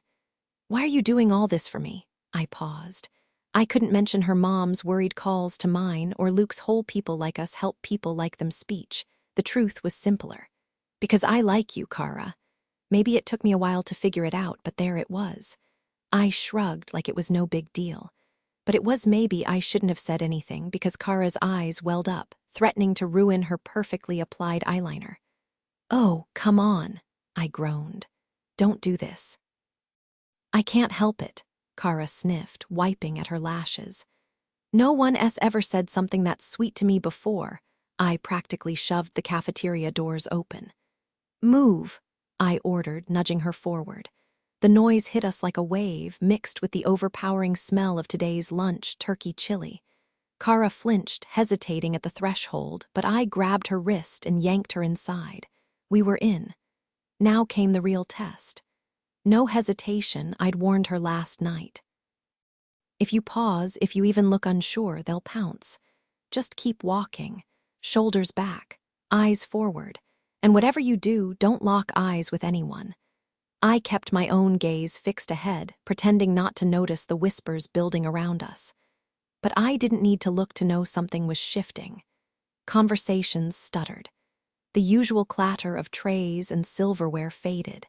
Why are you doing all this for me? I paused. I couldn't mention her mom's worried calls to mine or Luke's whole people like us help people like them speech. The truth was simpler. Because I like you, Kara. Maybe it took me a while to figure it out, but there it was. I shrugged like it was no big deal. But it was maybe I shouldn't have said anything because Kara's eyes welled up, threatening to ruin her perfectly applied eyeliner. Oh, come on, I groaned. Don't do this. I can't help it, Kara sniffed, wiping at her lashes. No one else ever said something that sweet to me before. I practically shoved the cafeteria doors open. Move, I ordered, nudging her forward. The noise hit us like a wave, mixed with the overpowering smell of today's lunch turkey chili. Kara flinched, hesitating at the threshold, but I grabbed her wrist and yanked her inside. We were in. Now came the real test. No hesitation, I'd warned her last night. If you pause, if you even look unsure, they'll pounce. Just keep walking, shoulders back, eyes forward, and whatever you do, don't lock eyes with anyone. I kept my own gaze fixed ahead, pretending not to notice the whispers building around us. But I didn't need to look to know something was shifting. Conversations stuttered. The usual clatter of trays and silverware faded.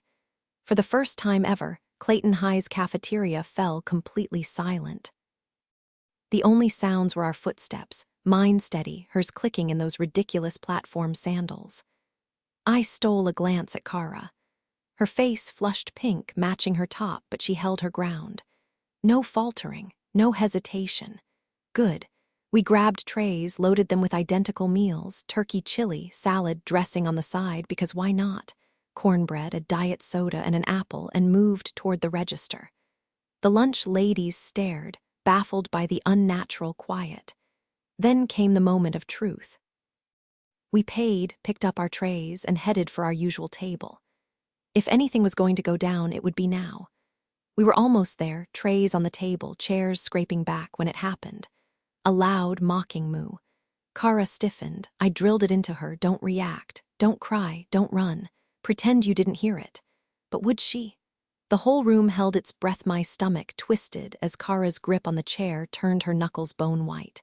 For the first time ever, Clayton High's cafeteria fell completely silent. The only sounds were our footsteps, mine steady, hers clicking in those ridiculous platform sandals. I stole a glance at Kara. Her face flushed pink, matching her top, but she held her ground. No faltering, no hesitation. Good. We grabbed trays, loaded them with identical meals, turkey chili, salad, dressing on the side, because why not? Cornbread, a diet soda, and an apple, and moved toward the register. The lunch ladies stared, baffled by the unnatural quiet. Then came the moment of truth. We paid, picked up our trays, and headed for our usual table. If anything was going to go down, it would be now. We were almost there, trays on the table, chairs scraping back, when it happened. A loud, mocking moo. Kara stiffened. I drilled it into her. Don't react. Don't cry. Don't run. Pretend you didn't hear it. But would she? The whole room held its breath. My stomach twisted as Kara's grip on the chair turned her knuckles bone white.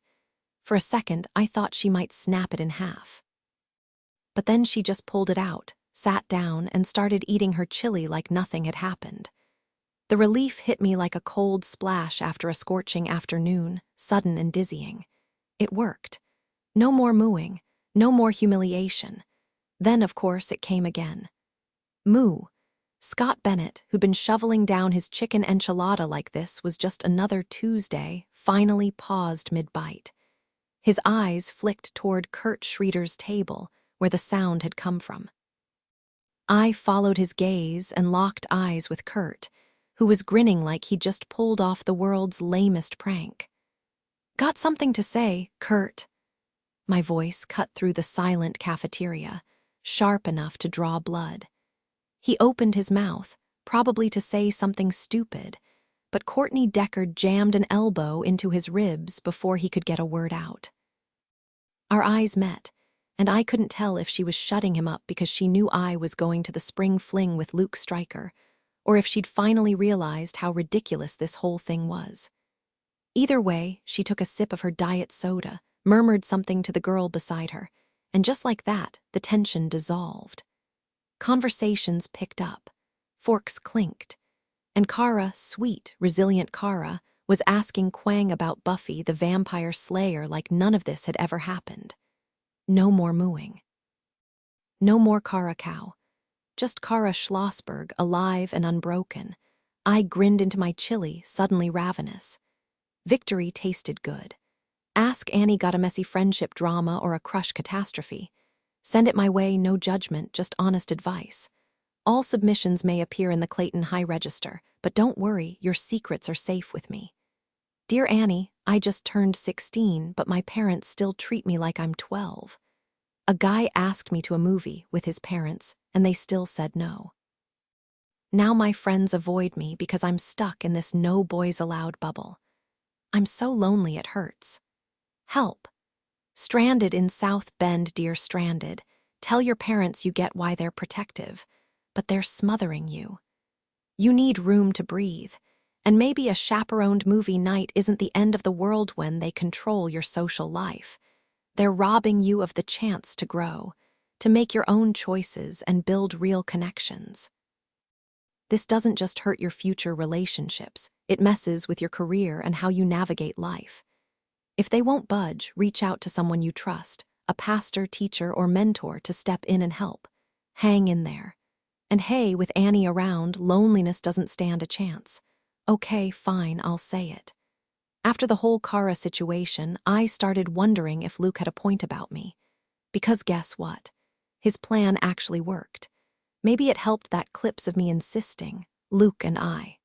For a second, I thought she might snap it in half. But then she just pulled it out, sat down, and started eating her chili like nothing had happened. The relief hit me like a cold splash after a scorching afternoon, sudden and dizzying. It worked. No more mooing, no more humiliation. Then, of course, it came again. Moo. Scott Bennett, who'd been shoveling down his chicken enchilada like this was just another Tuesday, finally paused mid-bite. His eyes flicked toward Kurt Schroeder's table, where the sound had come from. I followed his gaze and locked eyes with Kurt, who was grinning like he'd just pulled off the world's lamest prank. Got something to say, Kurt? My voice cut through the silent cafeteria, sharp enough to draw blood. He opened his mouth, probably to say something stupid, but Courtney Deckard jammed an elbow into his ribs before he could get a word out. Our eyes met, and I couldn't tell if she was shutting him up because she knew I was going to the spring fling with Luke Stryker, or if she'd finally realized how ridiculous this whole thing was. Either way, she took a sip of her diet soda, murmured something to the girl beside her, and just like that, the tension dissolved. Conversations picked up, forks clinked, and Kara, sweet, resilient Kara, was asking Quang about Buffy the Vampire Slayer like none of this had ever happened. No more mooing. No more Kara cow. Just Kara Schlossberg, alive and unbroken. I grinned into my chili, suddenly ravenous. Victory tasted good. Ask Annie got a messy friendship drama or a crush catastrophe. Send it my way, no judgment, just honest advice. All submissions may appear in the Clayton High Register, but don't worry, your secrets are safe with me. Dear Annie, I just turned 16, but my parents still treat me like I'm 12. A guy asked me to a movie with his parents, and they still said no. Now my friends avoid me because I'm stuck in this no boys allowed bubble. I'm so lonely it hurts. Help. Stranded in South Bend, dear stranded. Tell your parents you get why they're protective, but they're smothering you. You need room to breathe, and maybe a chaperoned movie night isn't the end of the world when they control your social life. They're robbing you of the chance to grow, to make your own choices and build real connections. This doesn't just hurt your future relationships, it messes with your career and how you navigate life. If they won't budge, reach out to someone you trust, a pastor, teacher, or mentor to step in and help. Hang in there. And hey, with Annie around, loneliness doesn't stand a chance. Okay, fine, I'll say it. After the whole Kara situation, I started wondering if Luke had a point about me. Because guess what? His plan actually worked. Maybe it helped that clips of me insisting, Luke and I.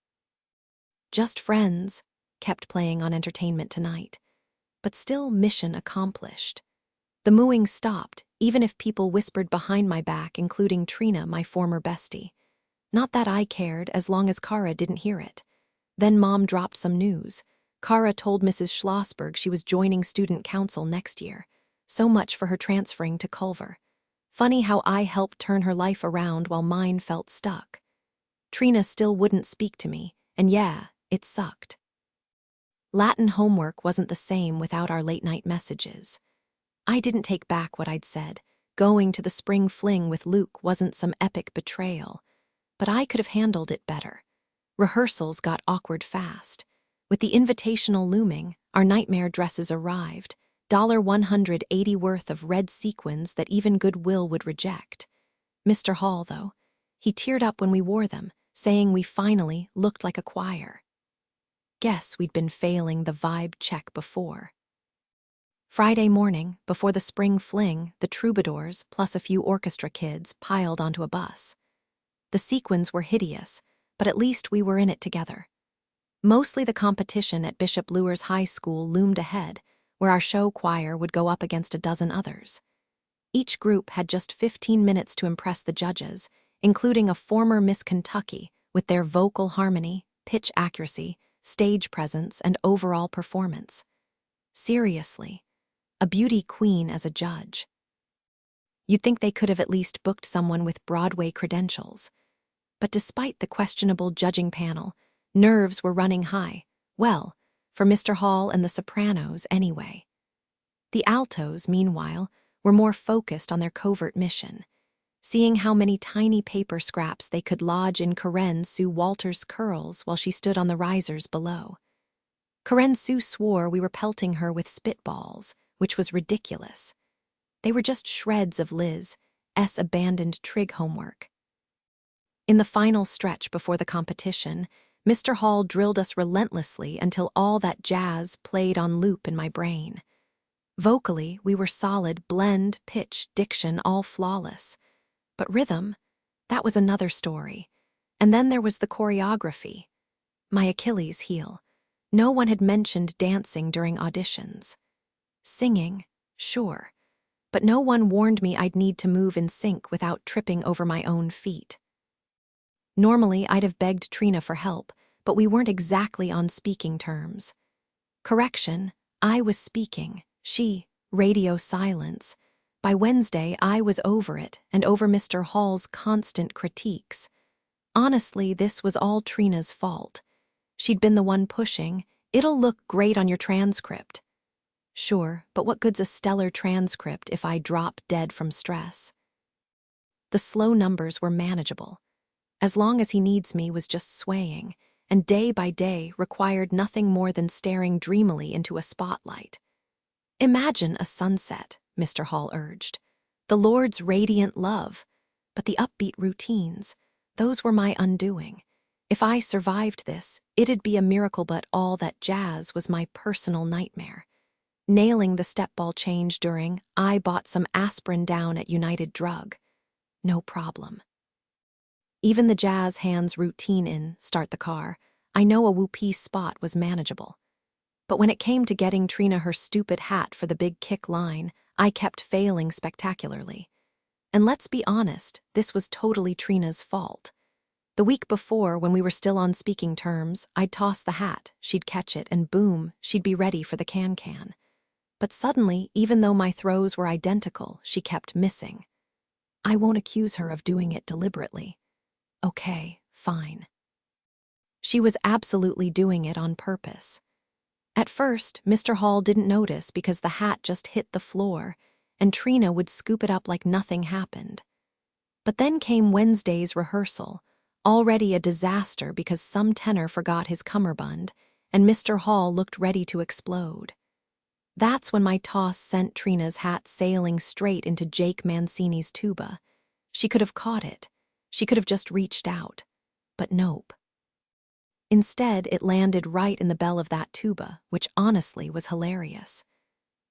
Just friends, kept playing on Entertainment Tonight. But still mission accomplished. The mooing stopped, even if people whispered behind my back, including Trina, my former bestie. Not that I cared, as long as Kara didn't hear it. Then Mom dropped some news. Kara told Mrs. Schlossberg she was joining student council next year. So much for her transferring to Culver. Funny how I helped turn her life around while mine felt stuck. Trina still wouldn't speak to me, and yeah, it sucked. Latin homework wasn't the same without our late-night messages. I didn't take back what I'd said. Going to the spring fling with Luke wasn't some epic betrayal, but I could have handled it better. Rehearsals got awkward fast. With the invitational looming, our nightmare dresses arrived, $180 worth of red sequins that even Goodwill would reject. Mr. Hall, though, he teared up when we wore them, saying we finally looked like a choir. Guess we'd been failing the vibe check before. Friday morning, before the spring fling, the troubadours, plus a few orchestra kids, piled onto a bus. The sequins were hideous, but at least we were in it together. Mostly the competition at Bishop Luers High School loomed ahead, where our show choir would go up against a dozen others. Each group had just 15 minutes to impress the judges, including a former Miss Kentucky with their vocal harmony, pitch accuracy, stage presence, and overall performance. Seriously, a beauty queen as a judge. You'd think they could have at least booked someone with Broadway credentials. But despite the questionable judging panel, nerves were running high. Well, for Mr. Hall and the sopranos anyway. The altos, meanwhile, were more focused on their covert mission, seeing how many tiny paper scraps they could lodge in Karen Sue Walters' curls while she stood on the risers below. Karen Sue swore we were pelting her with spitballs, which was ridiculous. They were just shreds of Liz's abandoned trig homework. In the final stretch before the competition, Mr. Hall drilled us relentlessly until all that jazz played on loop in my brain. Vocally, we were solid, blend, pitch, diction, all flawless. But rhythm, that was another story. And then there was the choreography. My Achilles heel. No one had mentioned dancing during auditions. Singing, sure. But no one warned me I'd need to move in sync without tripping over my own feet. Normally, I'd have begged Trina for help, but we weren't exactly on speaking terms. Correction, I was speaking, she, radio silence. By Wednesday, I was over it, and over Mr. Hall's constant critiques. Honestly, this was all Trina's fault. She'd been the one pushing, "It'll look great on your transcript." Sure, but what good's a stellar transcript if I drop dead from stress? The slow numbers were manageable. As long as he needs me was just swaying, and day by day required nothing more than staring dreamily into a spotlight. Imagine a sunset, Mr. Hall urged. The Lord's radiant love. But the upbeat routines, those were my undoing. If I survived this, it'd be a miracle, but all that jazz was my personal nightmare. Nailing the step ball change during, I bought some aspirin down at United Drug. No problem. Even the jazz hands routine in Start the Car, I know a whoopee spot was manageable. But when it came to getting Trina her stupid hat for the big kick line, I kept failing spectacularly. And let's be honest, this was totally Trina's fault. The week before, when we were still on speaking terms, I'd toss the hat, she'd catch it, and boom, she'd be ready for the can-can. But suddenly, even though my throws were identical, she kept missing. I won't accuse her of doing it deliberately. Okay, fine. She was absolutely doing it on purpose. At first, Mr. Hall didn't notice because the hat just hit the floor, and Trina would scoop it up like nothing happened. But then came Wednesday's rehearsal, already a disaster because some tenor forgot his cummerbund, and Mr. Hall looked ready to explode. That's when my toss sent Trina's hat sailing straight into Jake Mancini's tuba. She could have caught it. She could have just reached out. But nope. Instead, it landed right in the bell of that tuba, which honestly was hilarious.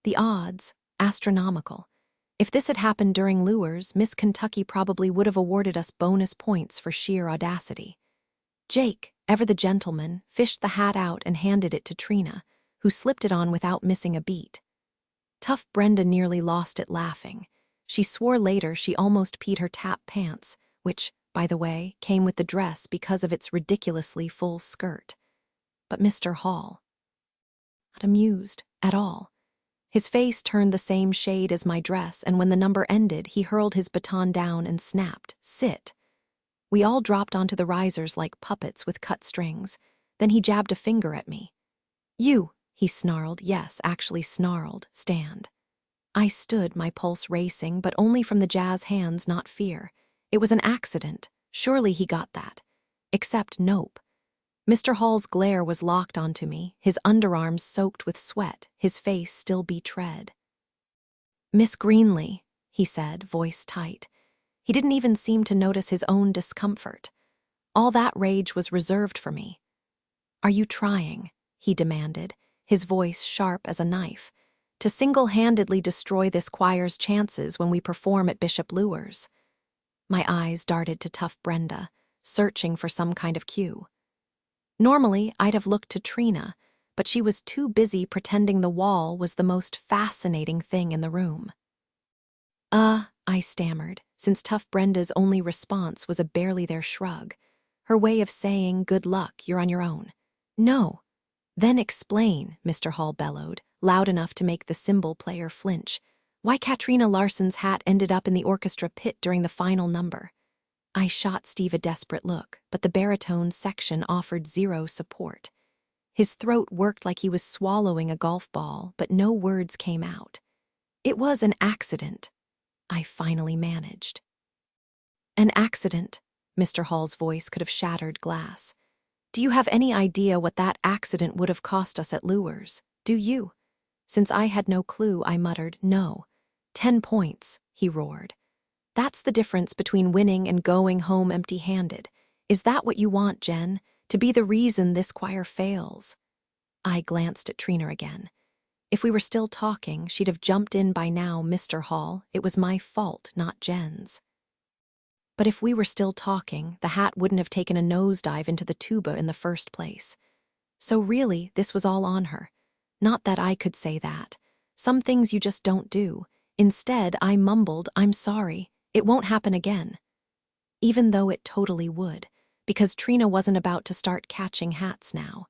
The odds, astronomical. If this had happened during Luers, Miss Kentucky probably would have awarded us bonus points for sheer audacity. Jake, ever the gentleman, fished the hat out and handed it to Trina, who slipped it on without missing a beat. Tough Brenda nearly lost it laughing. She swore later she almost peed her tap pants, which, by the way, came with the dress because of its ridiculously full skirt. But Mr. Hall, not amused at all. His face turned the same shade as my dress, and when the number ended, he hurled his baton down and snapped, "Sit." We all dropped onto the risers like puppets with cut strings. Then he jabbed a finger at me. "You," he snarled, yes, actually snarled, "stand." I stood, my pulse racing, but only from the jazz hands, not fear. It was an accident. Surely he got that. Except nope. Mr. Hall's glare was locked onto me, his underarms soaked with sweat, his face still betrayed. "Miss Greenley," he said, voice tight. He didn't even seem to notice his own discomfort. All that rage was reserved for me. "Are you trying," he demanded, his voice sharp as a knife, "to single-handedly destroy this choir's chances when we perform at Bishop Luer's?" My eyes darted to tough Brenda, searching for some kind of cue. Normally, I'd have looked to Trina, but she was too busy pretending the wall was the most fascinating thing in the room. I stammered, since tough Brenda's only response was a barely-there shrug, her way of saying, "Good luck, you're on your own." "No." "Then explain," Mr. Hall bellowed, loud enough to make the cymbal player flinch, "why Katrina Larson's hat ended up in the orchestra pit during the final number." I shot Steve a desperate look, but the baritone section offered zero support. His throat worked like he was swallowing a golf ball, but no words came out. "It was an accident," I finally managed. "An accident," Mr. Hall's voice could have shattered glass. "Do you have any idea what that accident would have cost us at Luer's? Do you?" Since I had no clue, I muttered, "No." 10 points, he roared. "That's the difference between winning and going home empty-handed. Is that what you want, Jen? To be the reason this choir fails?" I glanced at Trina again. If we were still talking, she'd have jumped in by now, "Mr. Hall, it was my fault, not Jen's." But if we were still talking, the hat wouldn't have taken a nosedive into the tuba in the first place. So really, this was all on her. Not that I could say that. Some things you just don't do. Instead, I mumbled, "I'm sorry. It won't happen again." Even though it totally would, because Trina wasn't about to start catching hats now.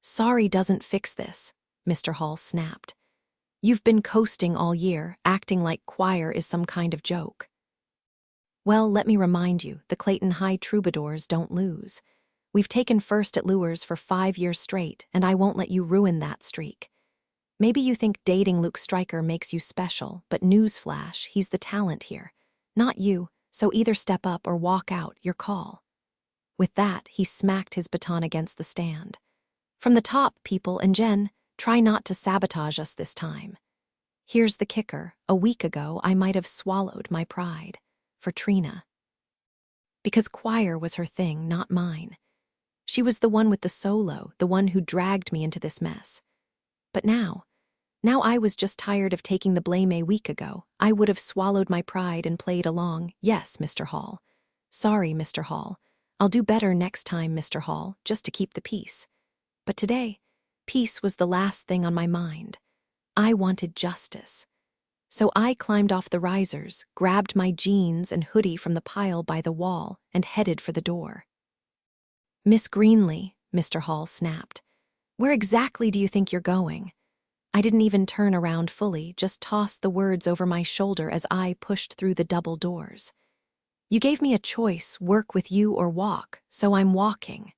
"Sorry doesn't fix this," Mr. Hall snapped. "You've been coasting all year, acting like choir is some kind of joke." "Well, let me remind you, the Clayton High troubadours don't lose. We've taken first at Luer's for 5 years straight, and I won't let you ruin that streak. Maybe you think dating Luke Stryker makes you special, but newsflash, he's the talent here. Not you, so either step up or walk out, your call." With that, he smacked his baton against the stand. "From the top, people, and Jen, try not to sabotage us this time." Here's the kicker. A week ago, I might have swallowed my pride. For Trina. Because choir was her thing, not mine. She was the one with the solo, the one who dragged me into this mess. But now I was just tired of taking the blame. A week ago, I would have swallowed my pride and played along. "Yes, Mr. Hall. Sorry, Mr. Hall. I'll do better next time, Mr. Hall, just to keep the peace." But today, peace was the last thing on my mind. I wanted justice. So I climbed off the risers, grabbed my jeans and hoodie from the pile by the wall, and headed for the door. "Miss Greenley," Mr. Hall snapped, "where exactly do you think you're going?" I didn't even turn around fully, just tossed the words over my shoulder as I pushed through the double doors. "You gave me a choice, work with you or walk, so I'm walking."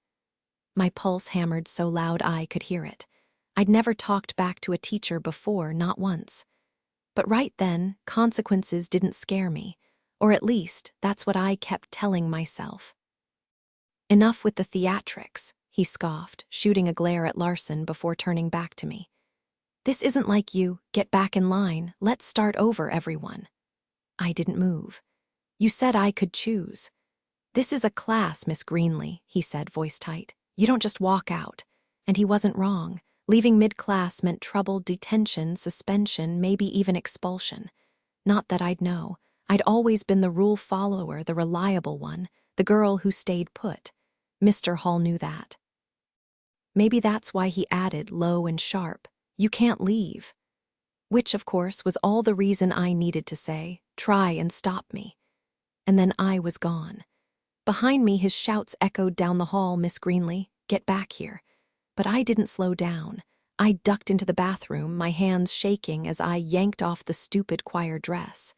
My pulse hammered so loud I could hear it. I'd never talked back to a teacher before, not once. But right then, consequences didn't scare me, or at least, that's what I kept telling myself. "Enough with the theatrics," he scoffed, shooting a glare at Larson before turning back to me. "This isn't like you, get back in line, let's start over, everyone." I didn't move. "You said I could choose." "This is a class, Miss Greenley," he said, voice tight. "You don't just walk out." And he wasn't wrong. Leaving mid-class meant trouble, detention, suspension, maybe even expulsion. Not that I'd know. I'd always been the rule follower, the reliable one, the girl who stayed put. Mr. Hall knew that. Maybe that's why he added, low and sharp, "You can't leave." Which, of course, was all the reason I needed to say, "Try and stop me." And then I was gone. Behind me, his shouts echoed down the hall, "Miss Greenley, get back here." But I didn't slow down. I ducked into the bathroom, my hands shaking as I yanked off the stupid choir dress.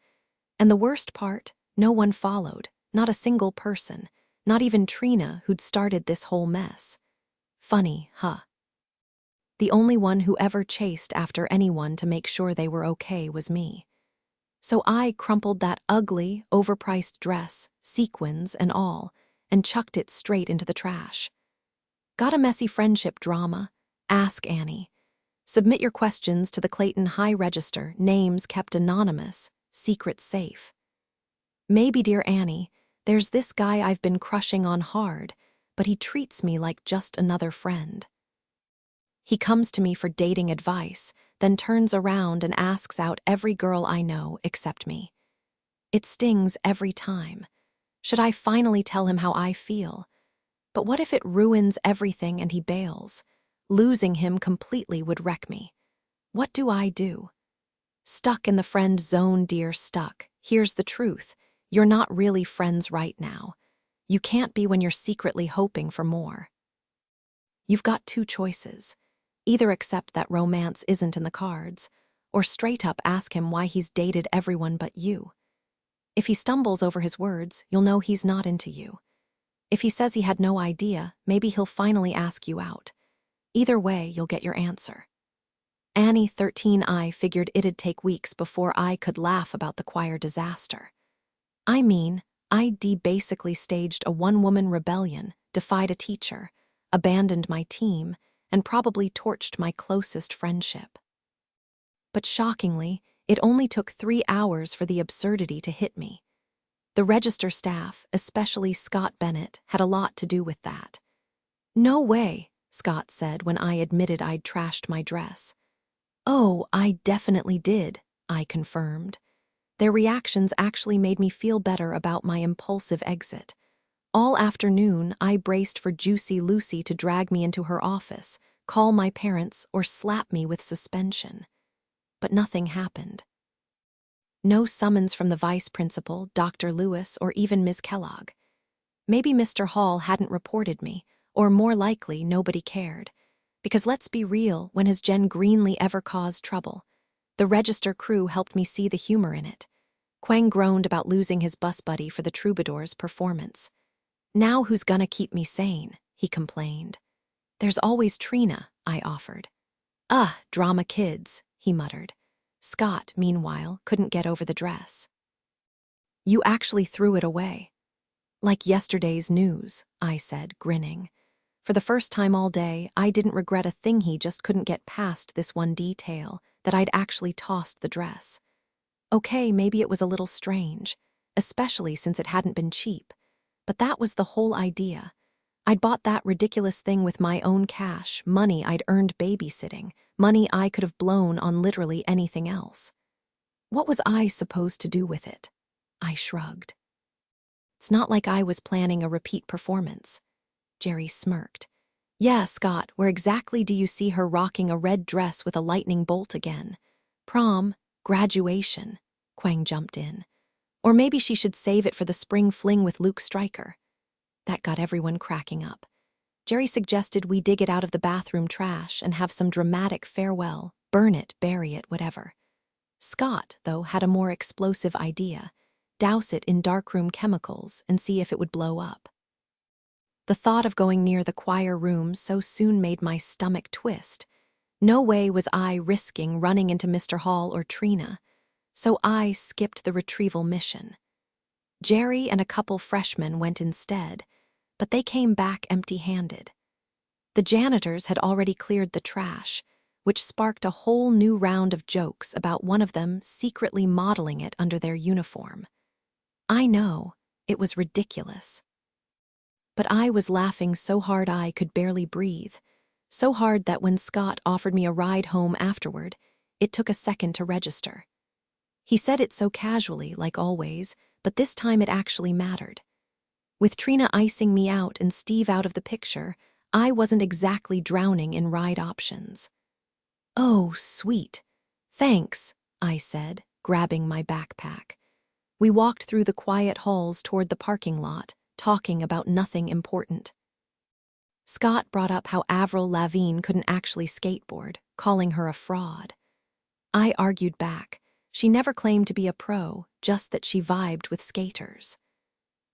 And the worst part, no one followed, not a single person, not even Trina, who'd started this whole mess. Funny, huh? The only one who ever chased after anyone to make sure they were okay was me. So I crumpled that ugly, overpriced dress, sequins and all, and chucked it straight into the trash. Got a messy friendship drama? Ask Annie. Submit your questions to the Clayton High Register, names kept anonymous, secret safe. Maybe, dear Annie, there's this guy I've been crushing on hard, but he treats me like just another friend. He comes to me for dating advice, then turns around and asks out every girl I know except me. It stings every time. Should I finally tell him how I feel? But what if it ruins everything and he bails? Losing him completely would wreck me. What do I do? Stuck in the friend zone, dear, stuck. Here's the truth. You're not really friends right now. You can't be when you're secretly hoping for more. You've got two choices. Either accept that romance isn't in the cards, or straight up ask him why he's dated everyone but you. If he stumbles over his words, you'll know he's not into you. If he says he had no idea, maybe he'll finally ask you out. Either way, you'll get your answer. Annie, 13I, figured it'd take weeks before I could laugh about the choir disaster. I mean, basically staged a one-woman rebellion, defied a teacher, abandoned my team, and probably torched my closest friendship. But shockingly, it only took 3 hours for the absurdity to hit me. The register staff, especially Scott Bennett, had a lot to do with that. "No way," Scott said when I admitted I'd trashed my dress. "Oh, I definitely did," I confirmed. Their reactions actually made me feel better about my impulsive exit. All afternoon, I braced for Juicy Lucy to drag me into her office, call my parents, or slap me with suspension. But nothing happened. No summons from the vice principal, Dr. Lewis, or even Ms. Kellogg. Maybe Mr. Hall hadn't reported me, or more likely, nobody cared. Because let's be real, when has Jen Greenley ever caused trouble? The register crew helped me see the humor in it. Quang groaned about losing his bus buddy for the Troubadour's performance. "Now who's gonna keep me sane?" he complained. "There's always Trina," I offered. Drama kids," he muttered. Scott, meanwhile, couldn't get over the dress. "You actually threw it away." "Like yesterday's news," I said, grinning. For the first time all day, I didn't regret a thing. He just couldn't get past this one detail, that I'd actually tossed the dress. Okay, maybe it was a little strange, especially since it hadn't been cheap. But that was the whole idea. I'd bought that ridiculous thing with my own cash, money I'd earned babysitting, money I could have blown on literally anything else. What was I supposed to do with it? I shrugged. "It's not like I was planning a repeat performance." Jerry smirked. "Yeah, Scott, where exactly do you see her rocking a red dress with a lightning bolt again? Prom, graduation," Quang jumped in. "Or maybe she should save it for the spring fling with Luke Stryker." That got everyone cracking up. Jerry suggested we dig it out of the bathroom trash and have some dramatic farewell, burn it, bury it, whatever. Scott, though, had a more explosive idea: douse it in darkroom chemicals and see if it would blow up. The thought of going near the choir room so soon made my stomach twist. No way was I risking running into Mr. Hall or Trina, so I skipped the retrieval mission. Jerry and a couple freshmen went instead, but they came back empty-handed. The janitors had already cleared the trash, which sparked a whole new round of jokes about one of them secretly modeling it under their uniform. I know, it was ridiculous. But I was laughing so hard I could barely breathe, so hard that when Scott offered me a ride home afterward, it took a second to register. He said it so casually, like always, but this time it actually mattered. With Trina icing me out and Steve out of the picture, I wasn't exactly drowning in ride options. "Oh, sweet. Thanks," I said, grabbing my backpack. We walked through the quiet halls toward the parking lot, talking about nothing important. Scott brought up how Avril Lavigne couldn't actually skateboard, calling her a fraud. I argued back. She never claimed to be a pro, just that she vibed with skaters.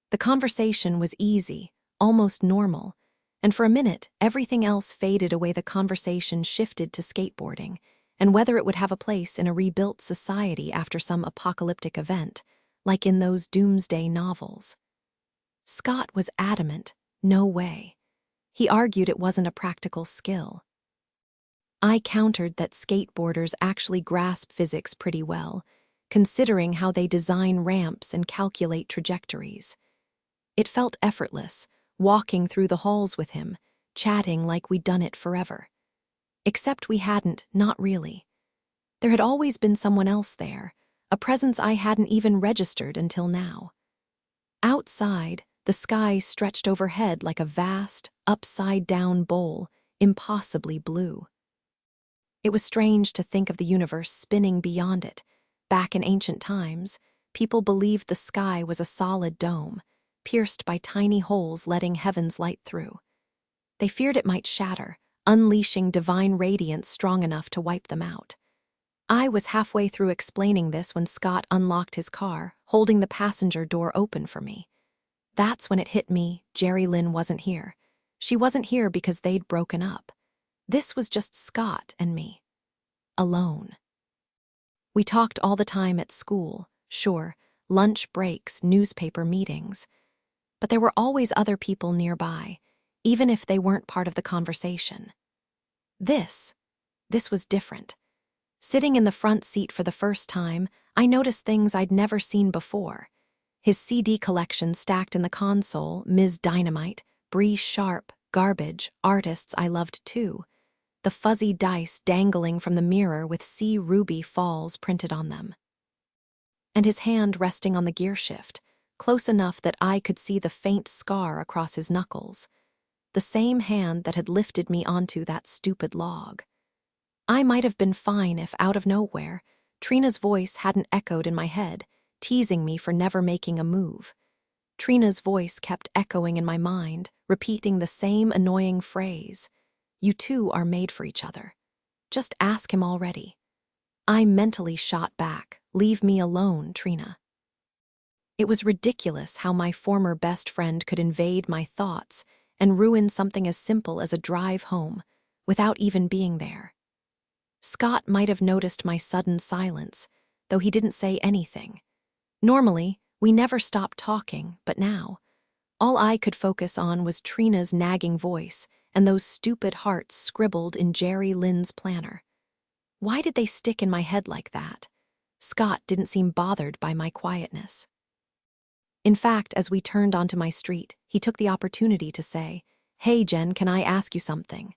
The conversation was easy, almost normal, And for a minute, everything else faded away. The conversation shifted to skateboarding, and whether it would have a place in a rebuilt society after some apocalyptic event, like in those doomsday novels. Scott was adamant, no way. He argued it wasn't a practical skill. I countered that skateboarders actually grasp physics pretty well, considering how they design ramps and calculate trajectories. It felt effortless, walking through the halls with him, chatting like we'd done it forever. Except we hadn't, not really. There had always been someone else there, a presence I hadn't even registered until now. Outside, the sky stretched overhead like a vast, upside-down bowl, impossibly blue. It was strange to think of the universe spinning beyond it. Back in ancient times, people believed the sky was a solid dome, pierced by tiny holes letting heaven's light through. They feared it might shatter, unleashing divine radiance strong enough to wipe them out. I was halfway through explaining this when Scott unlocked his car, holding the passenger door open for me. That's when it hit me, Jerry Lynn wasn't here. She wasn't here because they'd broken up. This was just Scott and me. Alone. We talked all the time at school, sure, lunch breaks, newspaper meetings. But there were always other people nearby, even if they weren't part of the conversation. This was different. Sitting in the front seat for the first time, I noticed things I'd never seen before. His CD collection stacked in the console, Ms. Dynamite, Bree Sharp, Garbage, artists I loved too. The fuzzy dice dangling from the mirror with C. Ruby Falls printed on them. And his hand resting on the gear shift, close enough that I could see the faint scar across his knuckles. The same hand that had lifted me onto that stupid log. I might have been fine if, out of nowhere, Trina's voice hadn't echoed in my head, teasing me for never making a move. Trina's voice kept echoing in my mind, repeating the same annoying phrase. You two are made for each other. Just ask him already. I mentally shot back. Leave me alone, Trina. It was ridiculous how my former best friend could invade my thoughts and ruin something as simple as a drive home, without even being there. Scott might have noticed my sudden silence, though he didn't say anything. Normally, we never stopped talking, but now, all I could focus on was Trina's nagging voice and those stupid hearts scribbled in Jerry Lynn's planner. Why did they stick in my head like that? Scott didn't seem bothered by my quietness. In fact, as we turned onto my street, he took the opportunity to say, "Hey, Jen, can I ask you something?"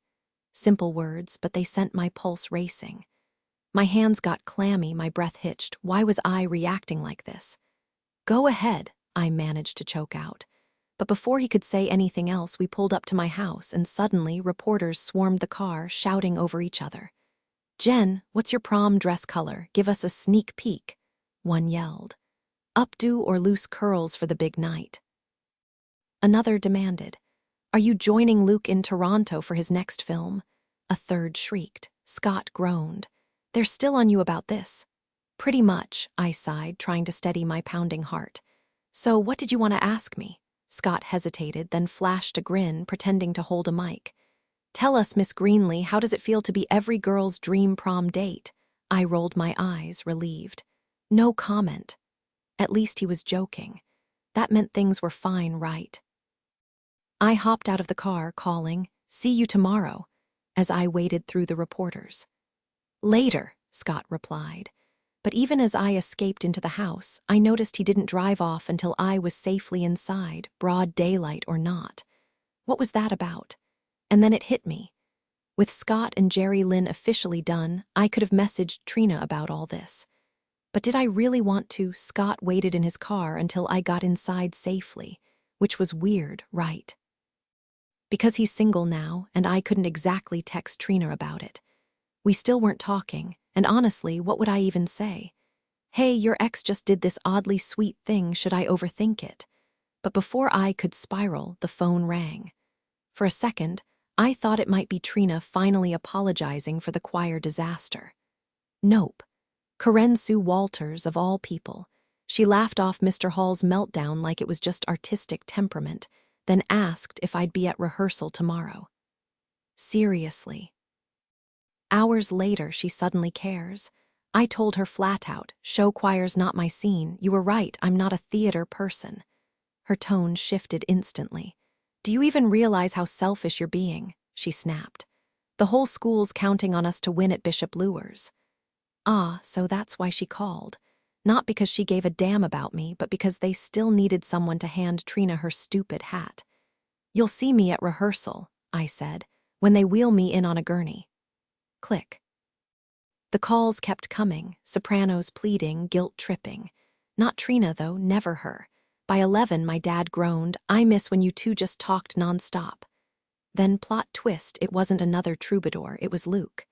Simple words, but they sent my pulse racing. My hands got clammy, my breath hitched. Why was I reacting like this? "Go ahead," I managed to choke out. But before he could say anything else, we pulled up to my house, and suddenly reporters swarmed the car, shouting over each other. "Jen, what's your prom dress color? Give us a sneak peek," one yelled. "Updo or loose curls for the big night?" Another demanded, "Are you joining Luke in Toronto for his next film?" A third shrieked. Scott groaned. "They're still on you about this." "Pretty much," I sighed, trying to steady my pounding heart. "So what did you want to ask me?" Scott hesitated, then flashed a grin, pretending to hold a mic. "Tell us, Miss Greenley, how does it feel to be every girl's dream prom date?" I rolled my eyes, relieved. No comment. At least he was joking. That meant things were fine, right? I hopped out of the car, calling, "See you tomorrow," as I waded through the reporters. "Later," Scott replied. But even as I escaped into the house, I noticed he didn't drive off until I was safely inside, broad daylight or not. What was that about? And then it hit me. With Scott and Jerry Lynn officially done, I could have messaged Trina about all this. But did I really want to? Scott waited in his car until I got inside safely, which was weird, right? Because he's single now, and I couldn't exactly text Trina about it. We still weren't talking, and honestly, what would I even say? "Hey, your ex just did this oddly sweet thing, should I overthink it?" But before I could spiral, the phone rang. For a second, I thought it might be Trina finally apologizing for the choir disaster. Nope. Karen Sue Walters, of all people. She laughed off Mr. Hall's meltdown like it was just artistic temperament, then asked if I'd be at rehearsal tomorrow. Seriously. Hours later, she suddenly cares. I told her flat out, show choir's not my scene. You were right, I'm not a theater person. Her tone shifted instantly. Do you even realize how selfish you're being? She snapped. The whole school's counting on us to win at Bishop Luer's. Ah, so that's why she called. Not because she gave a damn about me, but because they still needed someone to hand Trina her stupid hat. You'll see me at rehearsal, I said, when they wheel me in on a gurney. Click. The calls kept coming, sopranos pleading, guilt-tripping. Not Trina, though, never her. By 11, my dad groaned, I miss when you two just talked nonstop. Then, plot twist, it wasn't another troubadour, it was Luke.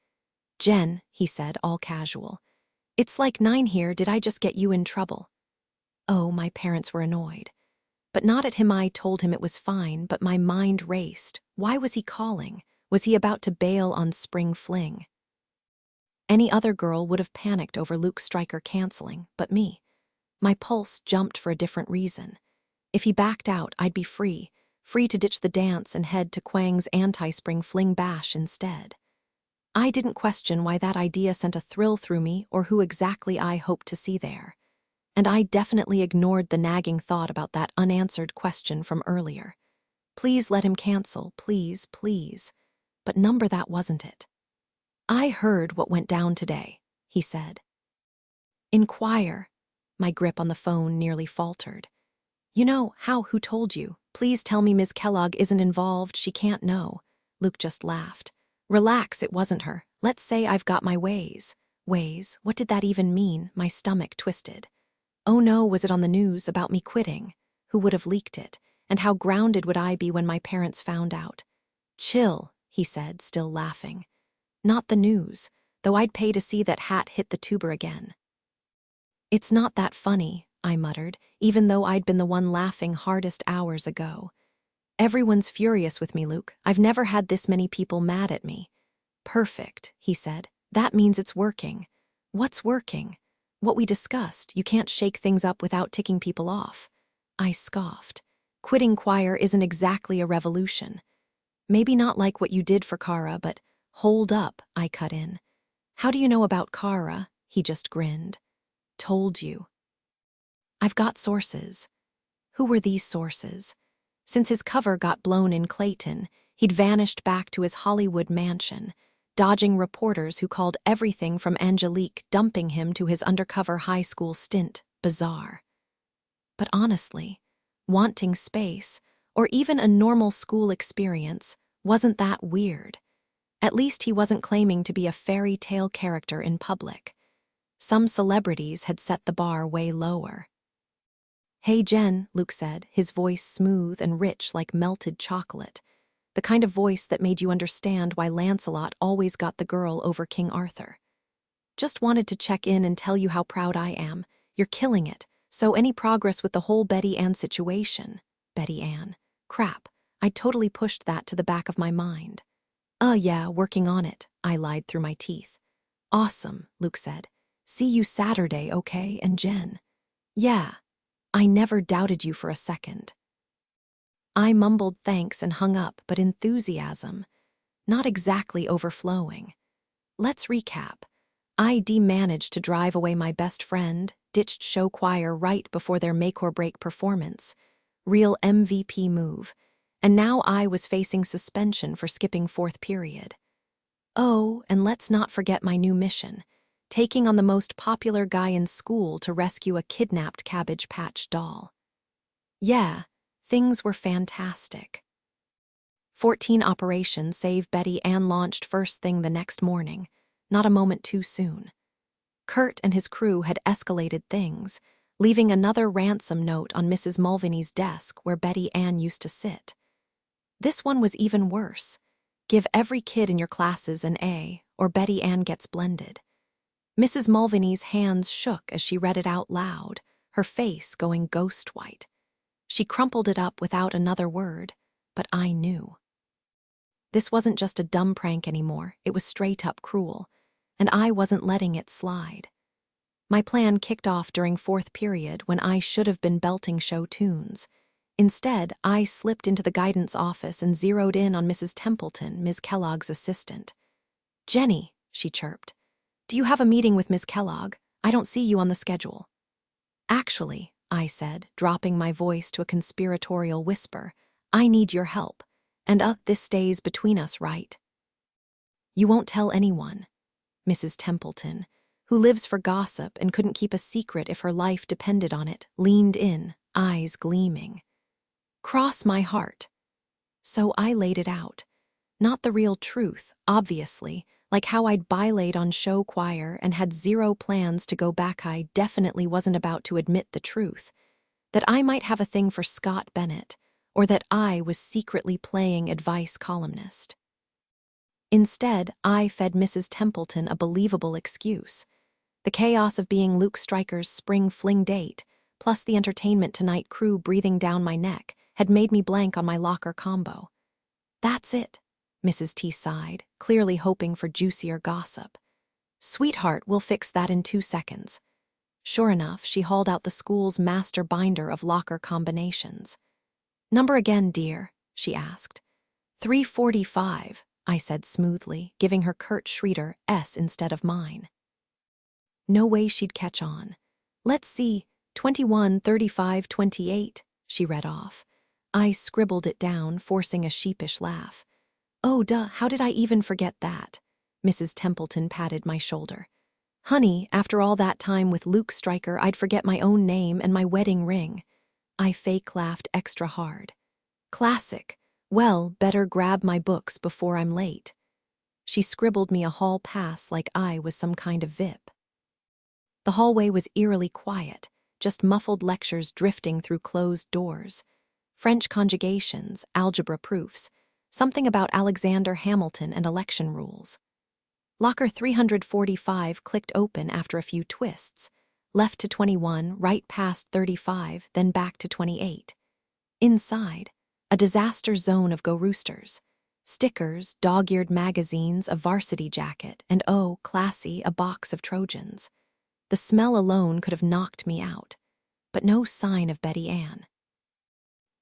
Jen, he said, all casual. It's like 9 here, did I just get you in trouble? Oh, my parents were annoyed. But not at him. I told him it was fine, but my mind raced. Why was he calling? Was he about to bail on spring fling? Any other girl would have panicked over Luke Stryker canceling, but me. My pulse jumped for a different reason. If he backed out, I'd be free to ditch the dance and head to Kwang's anti-spring fling bash instead. I didn't question why that idea sent a thrill through me or who exactly I hoped to see there. And I definitely ignored the nagging thought about that unanswered question from earlier. Please let him cancel, please, please. But number that wasn't it. I heard what went down today, he said. In choir. My grip on the phone nearly faltered. You know, who told you? Please tell me Ms. Kellogg isn't involved, she can't know. Luke just laughed. Relax, it wasn't her. Let's say I've got my ways. Ways? What did that even mean? My stomach twisted. Oh no, was it on the news about me quitting? Who would have leaked it? And how grounded would I be when my parents found out? Chill, he said, still laughing. Not the news, though I'd pay to see that hat hit the tuber again. It's not that funny, I muttered, even though I'd been the one laughing hardest hours ago. Everyone's furious with me, Luke. I've never had this many people mad at me. Perfect, he said. That means it's working. What's working? What we discussed. You can't shake things up without ticking people off. I scoffed. Quitting choir isn't exactly a revolution. Maybe not like what you did for Kara, but hold up, I cut in. How do you know about Kara? He just grinned. Told you. I've got sources. Who were these sources? Since his cover got blown in Clayton, he'd vanished back to his Hollywood mansion, dodging reporters who called everything from Angelique dumping him to his undercover high school stint bizarre. But honestly, wanting space, or even a normal school experience, wasn't that weird. At least he wasn't claiming to be a fairy tale character in public. Some celebrities had set the bar way lower. Hey Jen, Luke said, his voice smooth and rich like melted chocolate, the kind of voice that made you understand why Lancelot always got the girl over King Arthur. Just wanted to check in and tell you how proud I am. You're killing it. So any progress with the whole Betty Ann situation? Betty Ann. Crap, I totally pushed that to the back of my mind. Yeah, working on it, I lied through my teeth. Awesome, Luke said. See you Saturday, okay? And Jen. Yeah. I never doubted you for a second. I mumbled thanks and hung up, but enthusiasm, not exactly overflowing. Let's recap. I managed to drive away my best friend, ditched show choir right before their make-or-break performance. Real MVP move. And now I was facing suspension for skipping 4th period. Oh, and let's not forget my new mission. Taking on the most popular guy in school to rescue a kidnapped Cabbage Patch doll. Yeah, things were fantastic. 14 Operation Save Betty Ann launched first thing the next morning, not a moment too soon. Kurt and his crew had escalated things, leaving another ransom note on Mrs. Mulvaney's desk where Betty Ann used to sit. This one was even worse. Give every kid in your classes an A, or Betty Ann gets blended. Mrs. Mulvaney's hands shook as she read it out loud, her face going ghost white. She crumpled it up without another word, but I knew. This wasn't just a dumb prank anymore, it was straight up cruel, and I wasn't letting it slide. My plan kicked off during 4th period when I should have been belting show tunes. Instead, I slipped into the guidance office and zeroed in on Mrs. Templeton, Ms. Kellogg's assistant. "Jenny," she chirped, "do you have a meeting with Ms. Kellogg? I don't see you on the schedule." "Actually," I said, dropping my voice to a conspiratorial whisper, "I need your help. And this stays between us, right?" "You won't tell anyone." Mrs. Templeton, who lives for gossip and couldn't keep a secret if her life depended on it, leaned in, eyes gleaming. "Cross my heart." So I laid it out. Not the real truth, obviously, like how I'd bailayed on show choir and had zero plans to go back. I definitely wasn't about to admit the truth. That I might have a thing for Scott Bennett, or that I was secretly playing advice columnist. Instead, I fed Mrs. Templeton a believable excuse. The chaos of being Luke Stryker's spring fling date, plus the Entertainment Tonight crew breathing down my neck, had made me blank on my locker combo. "That's it," Mrs. T sighed, clearly hoping for juicier gossip. "Sweetheart, we'll fix that in 2 seconds." Sure enough, she hauled out the school's master binder of locker combinations. "Number again, dear?" she asked. 345, I said smoothly, giving her curt Schroeder S instead of mine. No way she'd catch on. "Let's see, 21, 35, 28, she read off. I scribbled it down, forcing a sheepish laugh. "Oh, duh, how did I even forget that?" Mrs. Templeton patted my shoulder. "Honey, after all that time with Luke Stryker, I'd forget my own name and my wedding ring." I fake laughed extra hard. "Classic. Well, better grab my books before I'm late." She scribbled me a hall pass like I was some kind of VIP. The hallway was eerily quiet, just muffled lectures drifting through closed doors. French conjugations, algebra proofs, something about Alexander Hamilton and election rules. Locker 345 clicked open after a few twists, left to 21, right past 35, then back to 28. Inside, a disaster zone of Go Roosters. Stickers, dog-eared magazines, a varsity jacket, and oh, classy, a box of Trojans. The smell alone could have knocked me out, but no sign of Betty Ann.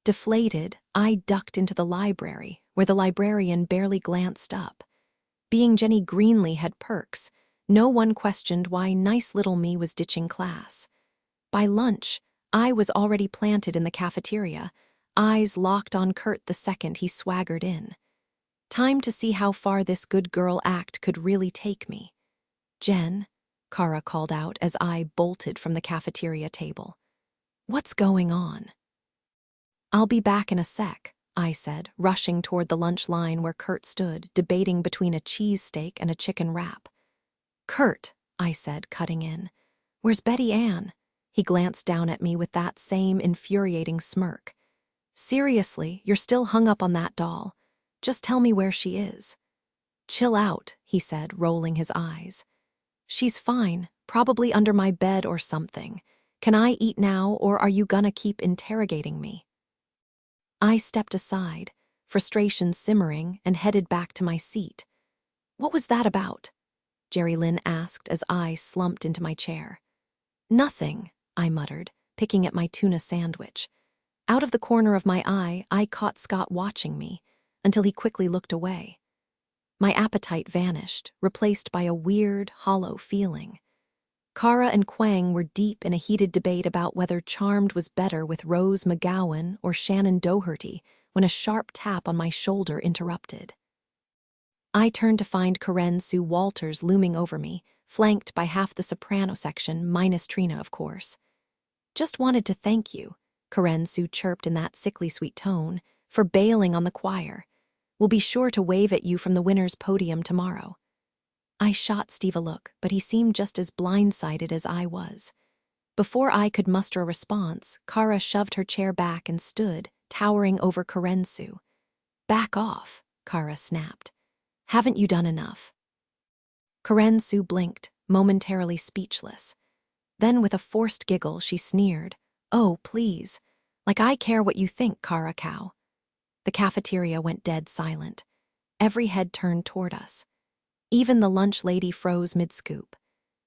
Deflated, I ducked into the library, where the librarian barely glanced up. Being Jenny Greenley had perks, no one questioned why nice little me was ditching class. By lunch, I was already planted in the cafeteria, eyes locked on Kurt the second he swaggered in. Time to see how far this good girl act could really take me. "Jen," Kara called out as I bolted from the cafeteria table. "What's going on?" "I'll be back in a sec," I said, rushing toward the lunch line where Kurt stood, debating between a cheesesteak and a chicken wrap. "Kurt," I said, cutting in, "where's Betty Ann?" He glanced down at me with that same infuriating smirk. "Seriously, you're still hung up on that doll. Just tell me where she is." "Chill out," he said, rolling his eyes. "She's fine, probably under my bed or something. Can I eat now, or are you gonna keep interrogating me?" I stepped aside, frustration simmering, and headed back to my seat. "What was that about?" Jerry Lynn asked as I slumped into my chair. "Nothing," I muttered, picking at my tuna sandwich. Out of the corner of my eye, I caught Scott watching me, until he quickly looked away. My appetite vanished, replaced by a weird, hollow feeling. Kara and Quang were deep in a heated debate about whether Charmed was better with Rose McGowan or Shannon Doherty when a sharp tap on my shoulder interrupted. I turned to find Karen Sue Walters looming over me, flanked by half the soprano section, minus Trina, of course. "Just wanted to thank you," Karen Sue chirped in that sickly sweet tone, "for bailing on the choir. We'll be sure to wave at you from the winner's podium tomorrow." I shot Steve a look, but he seemed just as blindsided as I was. Before I could muster a response, Kara shoved her chair back and stood, towering over Karen Sue. "Back off," Kara snapped. "Haven't you done enough?" Karen Sue blinked, momentarily speechless. Then with a forced giggle, she sneered, "Oh, please. Like I care what you think, Kara cow." The cafeteria went dead silent. Every head turned toward us. Even the lunch lady froze mid-scoop.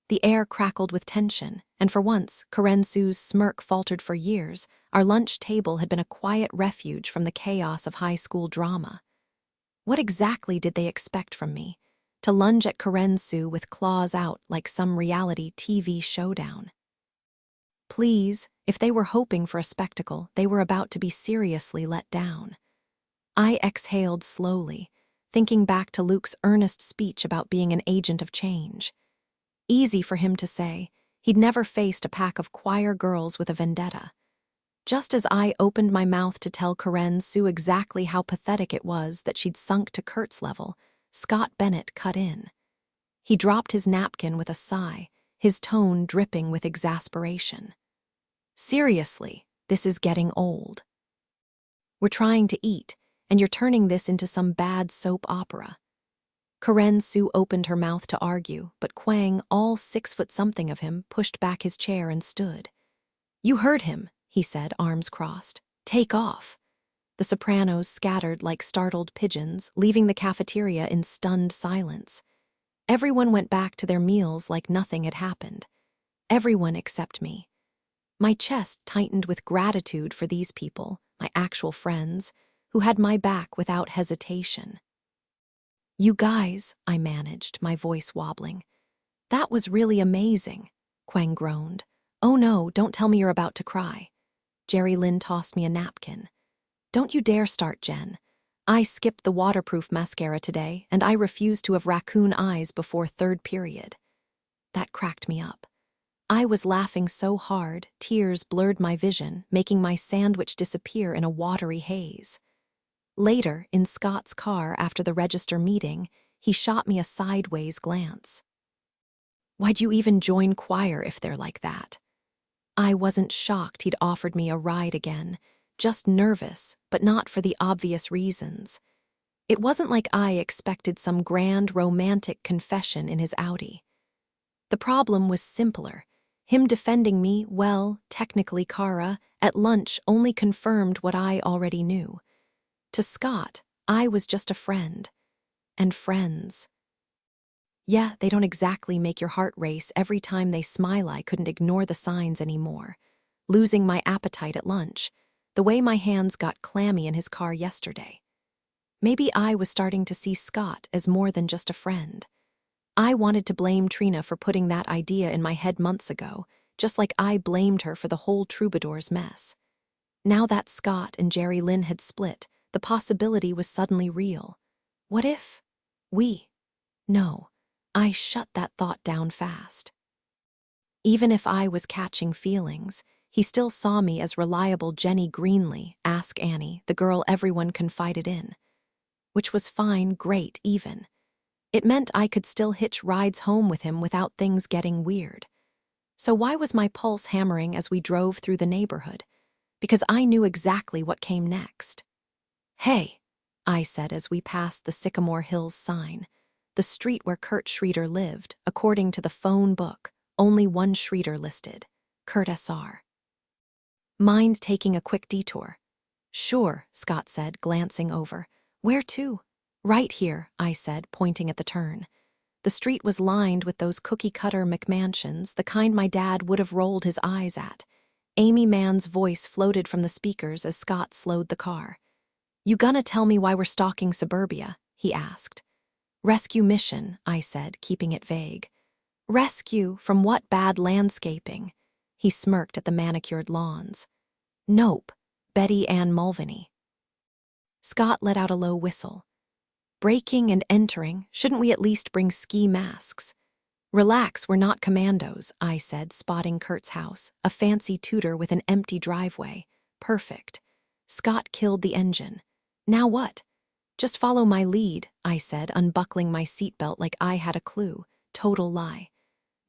The air crackled with tension, and for once, Karen-Su's smirk faltered for years. Our lunch table had been a quiet refuge from the chaos of high school drama. What exactly did they expect from me? To lunge at Karen-Su with claws out like some reality TV showdown? Please, if they were hoping for a spectacle, they were about to be seriously let down. I exhaled slowly, thinking back to Luke's earnest speech about being an agent of change. Easy for him to say. He'd never faced a pack of choir girls with a vendetta. Just as I opened my mouth to tell Karen-Su exactly how pathetic it was that she'd sunk to Kurt's level, Scott Bennett cut in. He dropped his napkin with a sigh, his tone dripping with exasperation. Seriously, this is getting old. We're trying to eat, and you're turning this into some bad soap opera. Karen-Su opened her mouth to argue, but Kwang, all 6-foot-something of him, pushed back his chair and stood. You heard him, he said, arms crossed. Take off. The sopranos scattered like startled pigeons, leaving the cafeteria in stunned silence. Everyone went back to their meals like nothing had happened. Everyone except me. My chest tightened with gratitude for these people, my actual friends, who had my back without hesitation. You guys, I managed, my voice wobbling. That was really amazing, Kwang groaned. Oh no, don't tell me you're about to cry. Jerry Lynn tossed me a napkin. Don't you dare start, Jen. I skipped the waterproof mascara today, and I refuse to have raccoon eyes before third period. That cracked me up. I was laughing so hard, tears blurred my vision, making my sandwich disappear in a watery haze. Later, in Scott's car after the register meeting, he shot me a sideways glance. Why'd you even join choir if they're like that? I wasn't shocked he'd offered me a ride again, just nervous, but not for the obvious reasons. It wasn't like I expected some grand romantic confession in his Audi. The problem was simpler. Him defending me, well, technically Kara, at lunch only confirmed what I already knew. To Scott, I was just a friend. And friends. Yeah, they don't exactly make your heart race every time they smile. I couldn't ignore the signs anymore. Losing my appetite at lunch, the way my hands got clammy in his car yesterday. Maybe I was starting to see Scott as more than just a friend. I wanted to blame Trina for putting that idea in my head months ago, just like I blamed her for the whole Troubadour's mess. Now that Scott and Jerry Lynn had split, the possibility was suddenly real. What if we? No, I shut that thought down fast. Even if I was catching feelings, he still saw me as reliable Jenny Greenley, Ask Annie, the girl everyone confided in. Which was fine, great, even. It meant I could still hitch rides home with him without things getting weird. So why was my pulse hammering as we drove through the neighborhood? Because I knew exactly what came next. Hey, I said as we passed the Sycamore Hills sign, the street where Kurt Schroeder lived, according to the phone book, only one Schroeder listed, Kurt S.R. Mind taking a quick detour? Sure, Scott said, glancing over. Where to? Right here, I said, pointing at the turn. The street was lined with those cookie-cutter McMansions, the kind my dad would have rolled his eyes at. Amy Mann's voice floated from the speakers as Scott slowed the car. You gonna tell me why we're stalking suburbia? He asked. Rescue mission, I said, keeping it vague. Rescue from what bad landscaping? He smirked at the manicured lawns. Nope, Betty Ann Mulvaney. Scott let out a low whistle. Breaking and entering, shouldn't we at least bring ski masks? Relax, we're not commandos, I said, spotting Kurt's house, a fancy Tudor with an empty driveway. Perfect. Scott killed the engine. Now what? Just follow my lead, I said, unbuckling my seatbelt like I had a clue. Total lie.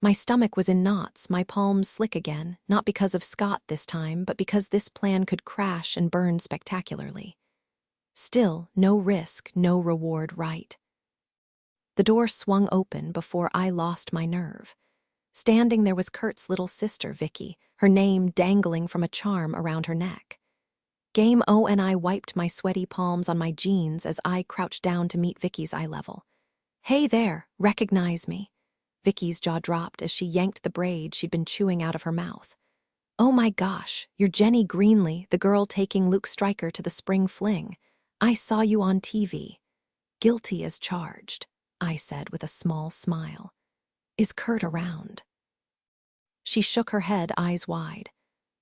My stomach was in knots, my palms slick again, not because of Scott this time, but because this plan could crash and burn spectacularly. Still, no risk, no reward, right? The door swung open before I lost my nerve. Standing there was Kurt's little sister, Vicky, her name dangling from a charm around her neck. Game O and I wiped my sweaty palms on my jeans as I crouched down to meet Vicky's eye level. Hey there, recognize me? Vicky's jaw dropped as she yanked the braid she'd been chewing out of her mouth. "Oh my gosh, you're Jenny Greenley, the girl taking Luke Stryker to the spring fling. I saw you on TV. Guilty as charged," I said with a small smile. "Is Kurt around?" She shook her head, eyes wide.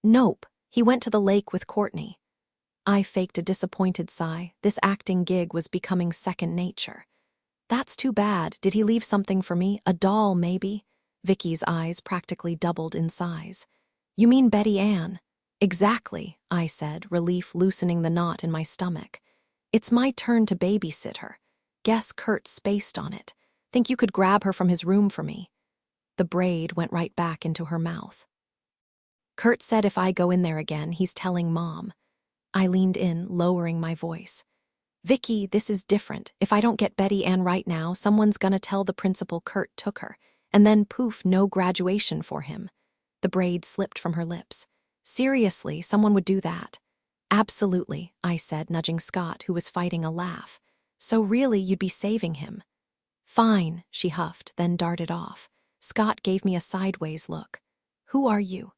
"Nope, he went to the lake with Courtney." I faked a disappointed sigh. This acting gig was becoming second nature. "That's too bad. Did he leave something for me? A doll, maybe?" Vicky's eyes practically doubled in size. "You mean Betty Ann?" "Exactly," I said, relief loosening the knot in my stomach. "It's my turn to babysit her. Guess Kurt spaced on it. Think you could grab her from his room for me?" The braid went right back into her mouth. "Kurt said if I go in there again, he's telling Mom." I leaned in, lowering my voice. "Vicky, this is different. If I don't get Betty Ann right now, someone's gonna tell the principal Kurt took her. And then poof, no graduation for him." The braid slipped from her lips. "Seriously, someone would do that?" "Absolutely," I said, nudging Scott, who was fighting a laugh. "So really, you'd be saving him?" "Fine," she huffed, then darted off. Scott gave me a sideways look. "Who are you?"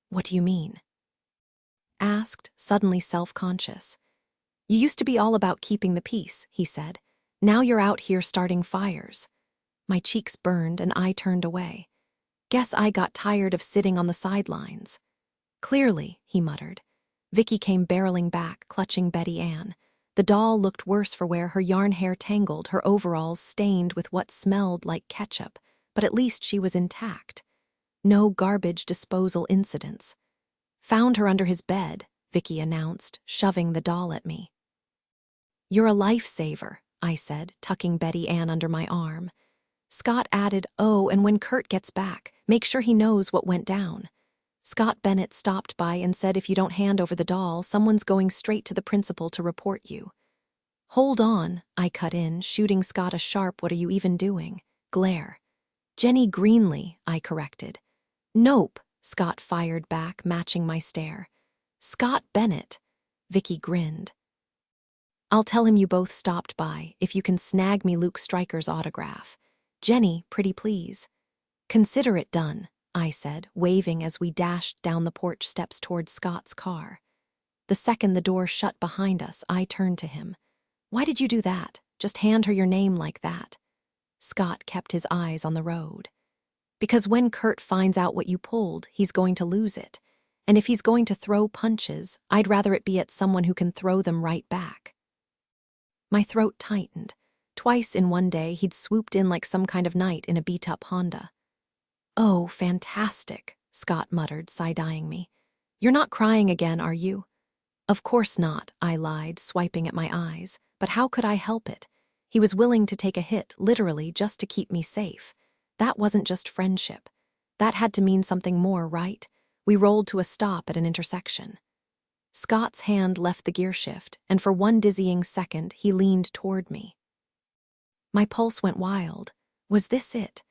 "What do you mean?" asked, suddenly self-conscious. "You used to be all about keeping the peace," he said. "Now you're out here starting fires." My cheeks burned and I turned away. "Guess I got tired of sitting on the sidelines." "Clearly," he muttered. Vicky came barreling back, clutching Betty Ann. The doll looked worse for wear, her yarn hair tangled, her overalls stained with what smelled like ketchup, but at least she was intact. No garbage disposal incidents. "Found her under his bed," Vicky announced, shoving the doll at me. "You're a lifesaver," I said, tucking Betty Ann under my arm. Scott added, "Oh, and when Kurt gets back, make sure he knows what went down." Scott Bennett stopped by and said if you don't hand over the doll, someone's going straight to the principal to report you. "Hold on," I cut in, shooting Scott a sharp "what are you even doing?" glare. "Jenny Greenley," I corrected. "Nope," Scott fired back, matching my stare. "Scott Bennett." Vicky grinned. "I'll tell him you both stopped by, if you can snag me Luke Stryker's autograph. Jenny, pretty please." "Consider it done," I said, waving as we dashed down the porch steps toward Scott's car. The second the door shut behind us, I turned to him. "Why did you do that? Just hand her your name like that?" Scott kept his eyes on the road. "Because when Kurt finds out what you pulled, he's going to lose it. And if he's going to throw punches, I'd rather it be at someone who can throw them right back." My throat tightened. Twice in one day, he'd swooped in like some kind of knight in a beat-up Honda. "Oh, fantastic," Scott muttered, side-eyeing me. "You're not crying again, are you?" "Of course not," I lied, swiping at my eyes. But how could I help it? He was willing to take a hit, literally, just to keep me safe. That wasn't just friendship. That had to mean something more, right? We rolled to a stop at an intersection. Scott's hand left the gear shift, and for one dizzying second, he leaned toward me. My pulse went wild. Was this it?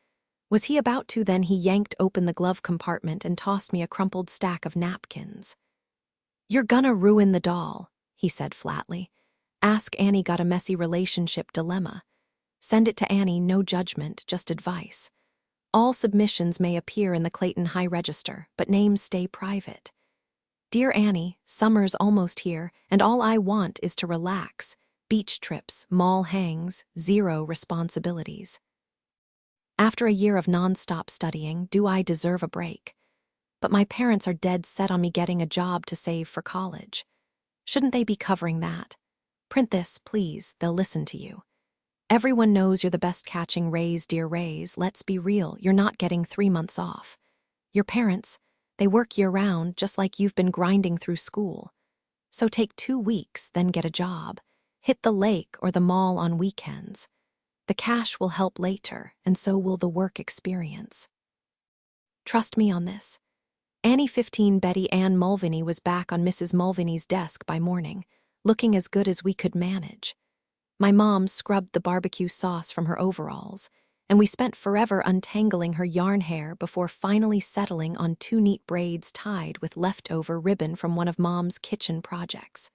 Was he about to? Then he yanked open the glove compartment and tossed me a crumpled stack of napkins. "You're gonna ruin the doll," he said flatly. "Ask Annie got a messy relationship dilemma. Send it to Annie, no judgment, just advice. All submissions may appear in the Clayton High Register, but names stay private. Dear Annie, summer's almost here, and all I want is to relax. Beach trips, mall hangs, zero responsibilities. After a year of nonstop studying, do I deserve a break? But my parents are dead set on me getting a job to save for college. Shouldn't they be covering that? Print this, please, they'll listen to you. Everyone knows you're the best catching rays, dear rays. Let's be real, you're not getting 3 months off. Your parents, they work year-round just like you've been grinding through school. So take 2 weeks, then get a job. Hit the lake or the mall on weekends. The cash will help later, and so will the work experience. Trust me on this." Annie 15 Betty Ann Mulvaney was back on Mrs. Mulvaney's desk by morning, looking as good as we could manage. My mom scrubbed the barbecue sauce from her overalls, and we spent forever untangling her yarn hair before finally settling on 2 neat braids tied with leftover ribbon from one of Mom's kitchen projects.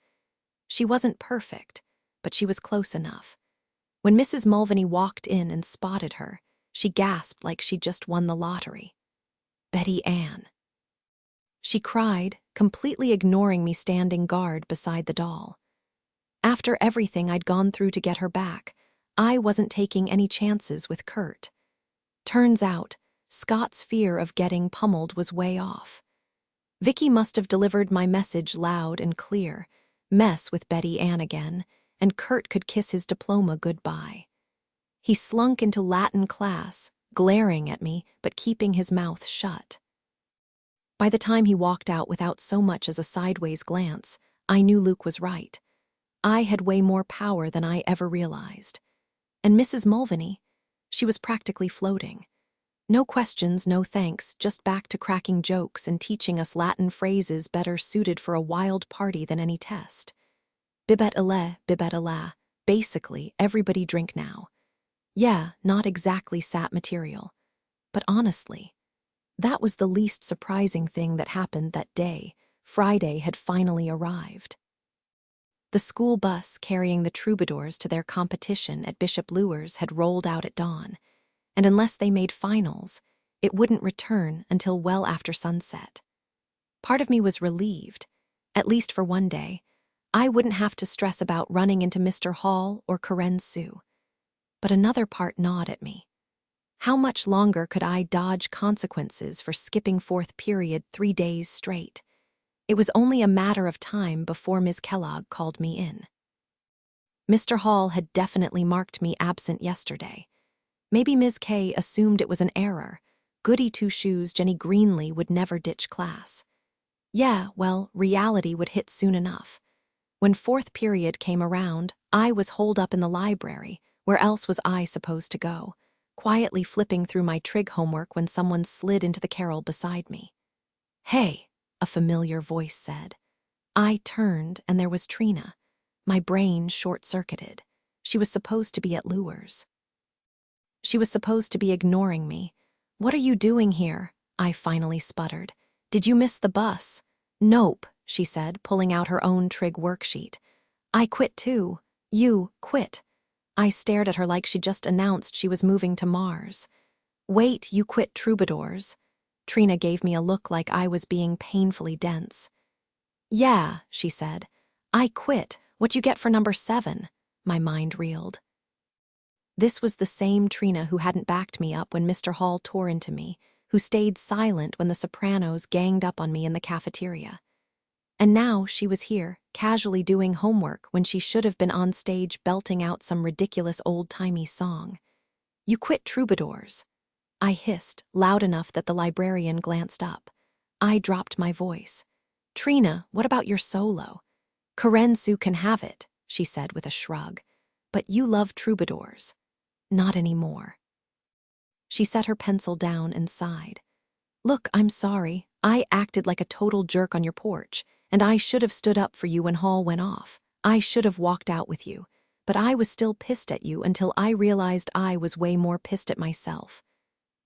She wasn't perfect, but she was close enough. When Mrs. Mulvaney walked in and spotted her, She gasped like she'd just won the lottery. Betty Ann. She cried, completely ignoring me standing guard beside the doll. After everything I'd gone through to get her back, I wasn't taking any chances with Kurt. Turns out, Scott's fear of getting pummeled was way off. Vicky must have delivered my message loud and clear. Mess with Betty Ann again, and Kurt could kiss his diploma goodbye. He slunk into Latin class, glaring at me, but keeping his mouth shut. By the time he walked out without so much as a sideways glance, I knew Luke was right. I had way more power than I ever realized. And Mrs. Mulvaney, she was practically floating. No questions, no thanks, just back to cracking jokes and teaching us Latin phrases better suited for a wild party than any test. Bibet illa, basically, everybody drink now. Yeah, not exactly sat material. But honestly, that was the least surprising thing that happened that day. Friday had finally arrived. The school bus carrying the troubadours to their competition at Bishop Luer's had rolled out at dawn, and unless they made finals, it wouldn't return until well after sunset. Part of me was relieved, at least for one day. I wouldn't have to stress about running into Mr. Hall or Karen Sue. But another part gnawed at me. How much longer could I dodge consequences for skipping fourth period 3 days straight? It was only a matter of time before Ms. Kellogg called me in. Mr. Hall had definitely marked me absent yesterday. Maybe Ms. K assumed it was an error. Goody two-shoes Jenny Greenley would never ditch class. Yeah, well, reality would hit soon enough. When fourth period came around, I was holed up in the library. Where else was I supposed to go? Quietly flipping through my trig homework when someone slid into the carrel beside me. Hey, a familiar voice said. I turned and there was Trina. My brain short-circuited. She was supposed to be at Luer's. She was supposed to be ignoring me. What are you doing here? I finally sputtered. Did you miss the bus? Nope, she said, pulling out her own trig worksheet. I quit too. You quit. I stared at her like she just announced she was moving to Mars. Wait, you quit troubadours? Trina gave me a look like I was being painfully dense. Yeah, she said. I quit. What you get for number 7? My mind reeled. This was the same Trina who hadn't backed me up when Mr. Hall tore into me, who stayed silent when the sopranos ganged up on me in the cafeteria. And now she was here, casually doing homework when she should have been on stage belting out some ridiculous old-timey song. You quit troubadours. I hissed, loud enough that the librarian glanced up. I dropped my voice. Trina, what about your solo? Karen Sue can have it, she said with a shrug. But you love troubadours. Not anymore. She set her pencil down and sighed. Look, I'm sorry. I acted like a total jerk on your porch, and I should have stood up for you when Hall went off. I should have walked out with you, but I was still pissed at you until I realized I was way more pissed at myself.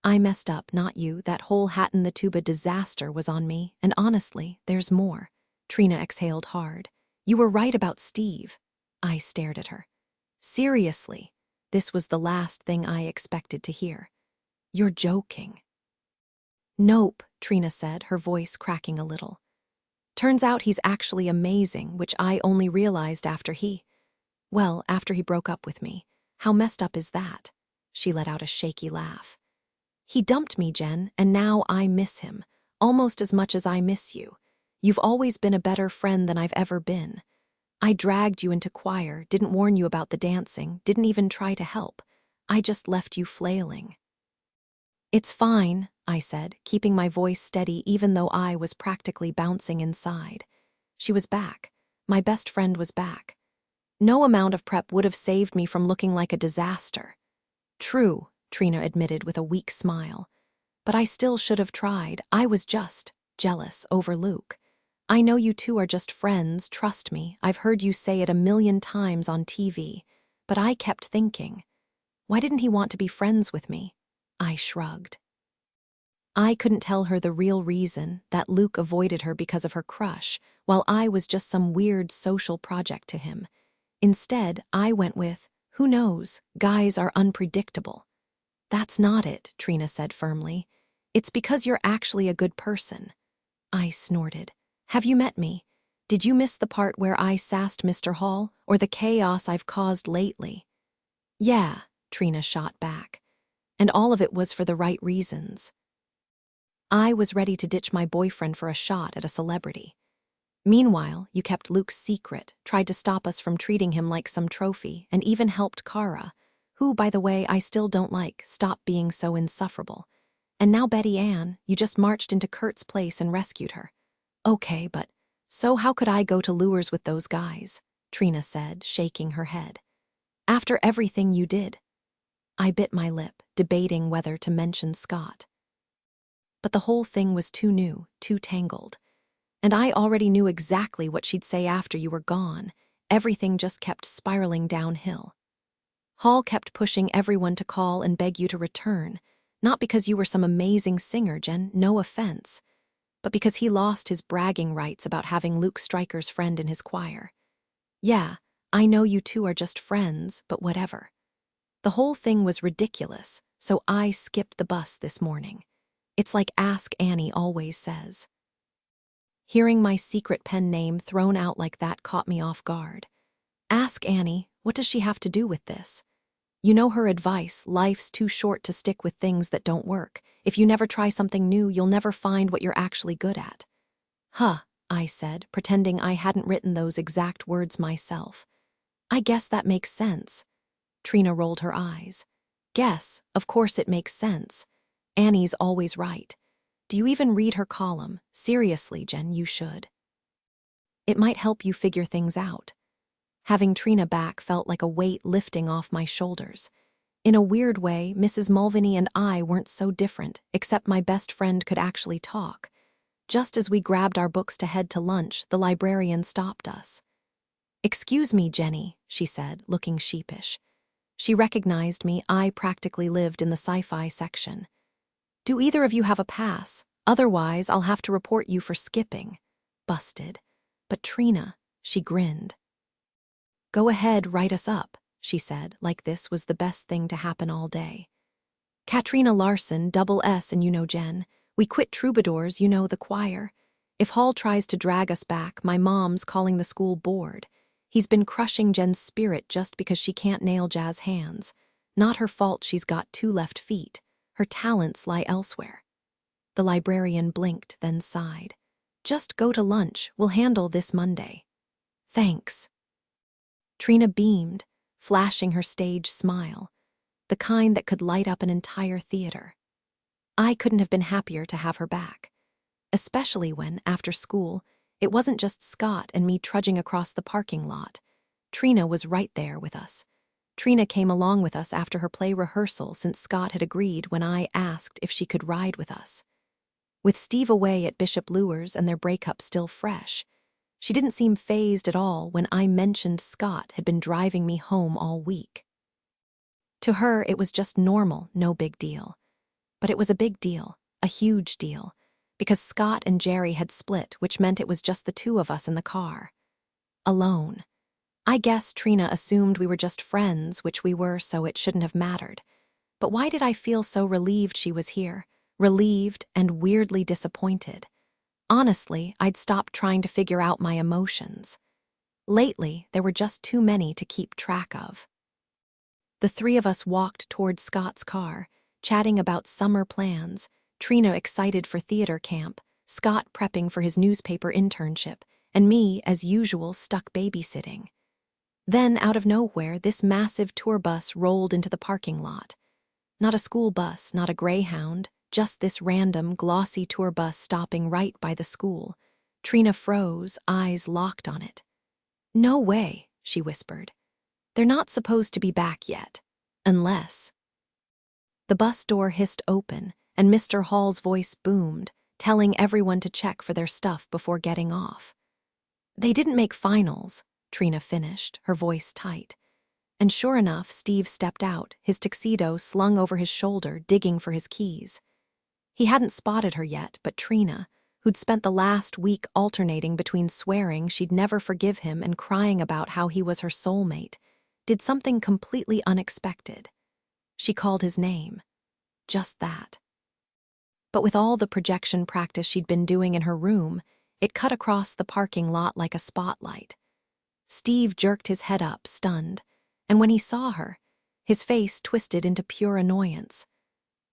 I messed up, not you. That whole hat in the tuba disaster was on me, and honestly, there's more. Trina exhaled hard. You were right about Steve. I stared at her. Seriously, this was the last thing I expected to hear. You're joking. Nope, Trina said, her voice cracking a little. Turns out he's actually amazing, which I only realized after he broke up with me. How messed up is that? She let out a shaky laugh. He dumped me, Jen, and now I miss him, almost as much as I miss you. You've always been a better friend than I've ever been. I dragged you into choir, didn't warn you about the dancing, didn't even try to help. I just left you flailing. It's fine, I said, keeping my voice steady even though I was practically bouncing inside. She was back. My best friend was back. No amount of prep would have saved me from looking like a disaster. True, Trina admitted with a weak smile. But I still should have tried. I was just jealous over Luke. I know you two are just friends, trust me. I've heard you say it 1,000,000 times on TV. But I kept thinking, why didn't he want to be friends with me? I shrugged. I couldn't tell her the real reason, that Luke avoided her because of her crush, while I was just some weird social project to him. Instead, I went with, who knows, guys are unpredictable. That's not it, Trina said firmly. It's because you're actually a good person. I snorted. Have you met me? Did you miss the part where I sassed Mr. Hall, or the chaos I've caused lately? Yeah, Trina shot back. And all of it was for the right reasons. I was ready to ditch my boyfriend for a shot at a celebrity. Meanwhile, you kept Luke's secret, tried to stop us from treating him like some trophy, and even helped Kara, who, by the way, I still don't like, stop being so insufferable. And now Betty Ann, you just marched into Kurt's place and rescued her. Okay, but so how could I go to Lures with those guys? Trina said, shaking her head. After everything you did. I bit my lip, debating whether to mention Scott. But the whole thing was too new, too tangled. And I already knew exactly what she'd say after you were gone. Everything just kept spiraling downhill. Hall kept pushing everyone to call and beg you to return, not because you were some amazing singer, Jen, no offense, but because he lost his bragging rights about having Luke Stryker's friend in his choir. Yeah, I know you two are just friends, but whatever. The whole thing was ridiculous, so I skipped the bus this morning. It's like Ask Annie always says. Hearing my secret pen name thrown out like that caught me off guard. Ask Annie, what does she have to do with this? You know her advice, life's too short to stick with things that don't work. If you never try something new, you'll never find what you're actually good at. Huh, I said, pretending I hadn't written those exact words myself. I guess that makes sense. Trina rolled her eyes. Guess, of course it makes sense. Annie's always right. Do you even read her column? Seriously, Jen, you should. It might help you figure things out. Having Trina back felt like a weight lifting off my shoulders. In a weird way, Mrs. Mulvaney and I weren't so different, except my best friend could actually talk. Just as we grabbed our books to head to lunch, the librarian stopped us. Excuse me, Jenny, she said, looking sheepish. She recognized me. I practically lived in the sci-fi section. Do either of you have a pass? Otherwise, I'll have to report you for skipping. Busted. But Trina, she grinned. Go ahead, write us up, she said, like this was the best thing to happen all day. Katrina Larson, double S, and you know Jen. We quit Troubadours, you know, the choir. If Hall tries to drag us back, my mom's calling the school board. He's been crushing Jen's spirit just because she can't nail jazz hands. Not her fault she's got 2 left feet. Her talents lie elsewhere. The librarian blinked, then sighed. Just go to lunch. We'll handle this Monday. Thanks. Trina beamed, flashing her stage smile, the kind that could light up an entire theater. I couldn't have been happier to have her back, especially when, after school, it wasn't just Scott and me trudging across the parking lot. Trina was right there with us. Trina came along with us after her play rehearsal since Scott had agreed when I asked if she could ride with us. With Steve away at Bishop Lures and their breakup still fresh, she didn't seem fazed at all when I mentioned Scott had been driving me home all week. To her, it was just normal, no big deal. But it was a big deal, a huge deal, because Scott and Jerry had split, which meant it was just the 2 of us in the car. Alone. I guess Trina assumed we were just friends, which we were, so it shouldn't have mattered. But why did I feel so relieved she was here? Relieved and weirdly disappointed. Honestly, I'd stopped trying to figure out my emotions. Lately, there were just too many to keep track of. The 3 of us walked toward Scott's car, chatting about summer plans, Trina excited for theater camp, Scott prepping for his newspaper internship, and me, as usual, stuck babysitting. Then, out of nowhere, this massive tour bus rolled into the parking lot. Not a school bus, not a Greyhound, just this random, glossy tour bus stopping right by the school. Trina froze, eyes locked on it. No way, she whispered. They're not supposed to be back yet. Unless. The bus door hissed open, and Mr. Hall's voice boomed, telling everyone to check for their stuff before getting off. They didn't make finals, Trina finished, her voice tight. And sure enough, Steve stepped out, his tuxedo slung over his shoulder, digging for his keys. He hadn't spotted her yet, but Trina, who'd spent the last week alternating between swearing she'd never forgive him and crying about how he was her soulmate, did something completely unexpected. She called his name. just that. But with all the projection practice she'd been doing in her room, it cut across the parking lot like a spotlight. Steve jerked his head up, stunned, and when he saw her, his face twisted into pure annoyance.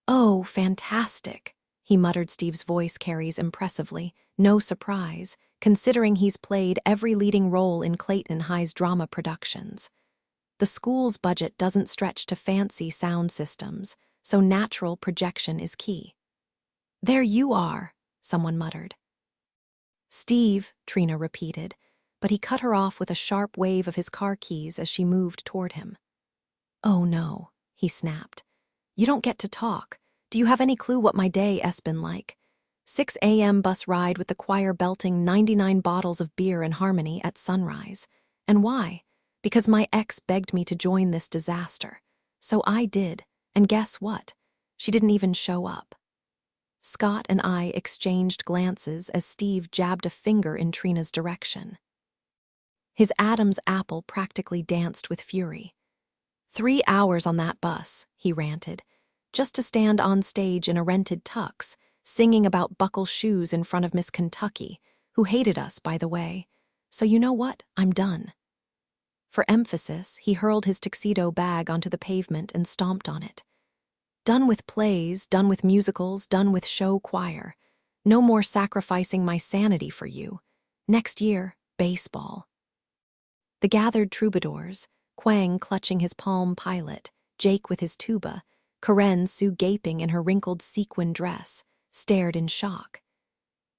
"Oh, fantastic," he muttered. Steve's voice carries impressively, no surprise, considering he's played every leading role in Clayton High's drama productions. The school's budget doesn't stretch to fancy sound systems, so natural projection is key. "There you are," someone muttered. "Steve," Trina repeated, but he cut her off with a sharp wave of his car keys as she moved toward him. "Oh no," he snapped. "You don't get to talk. Do you have any clue what my day has been like? 6 a.m. bus ride with the choir belting 99 bottles of beer in harmony at sunrise. And why? Because my ex begged me to join this disaster. So I did, and guess what? She didn't even show up." Scott and I exchanged glances as Steve jabbed a finger in Trina's direction. His Adam's apple practically danced with fury. 3 hours on that bus, he ranted, just to stand on stage in a rented tux, singing about buckle shoes in front of Miss Kentucky, who hated us, by the way. So you know what? I'm done. For emphasis, he hurled his tuxedo bag onto the pavement and stomped on it. Done with plays, done with musicals, done with show choir. No more sacrificing my sanity for you. Next year, baseball. The gathered troubadours, Quang clutching his Palm Pilot, Jake with his tuba, Karen Sue gaping in her wrinkled sequin dress, stared in shock.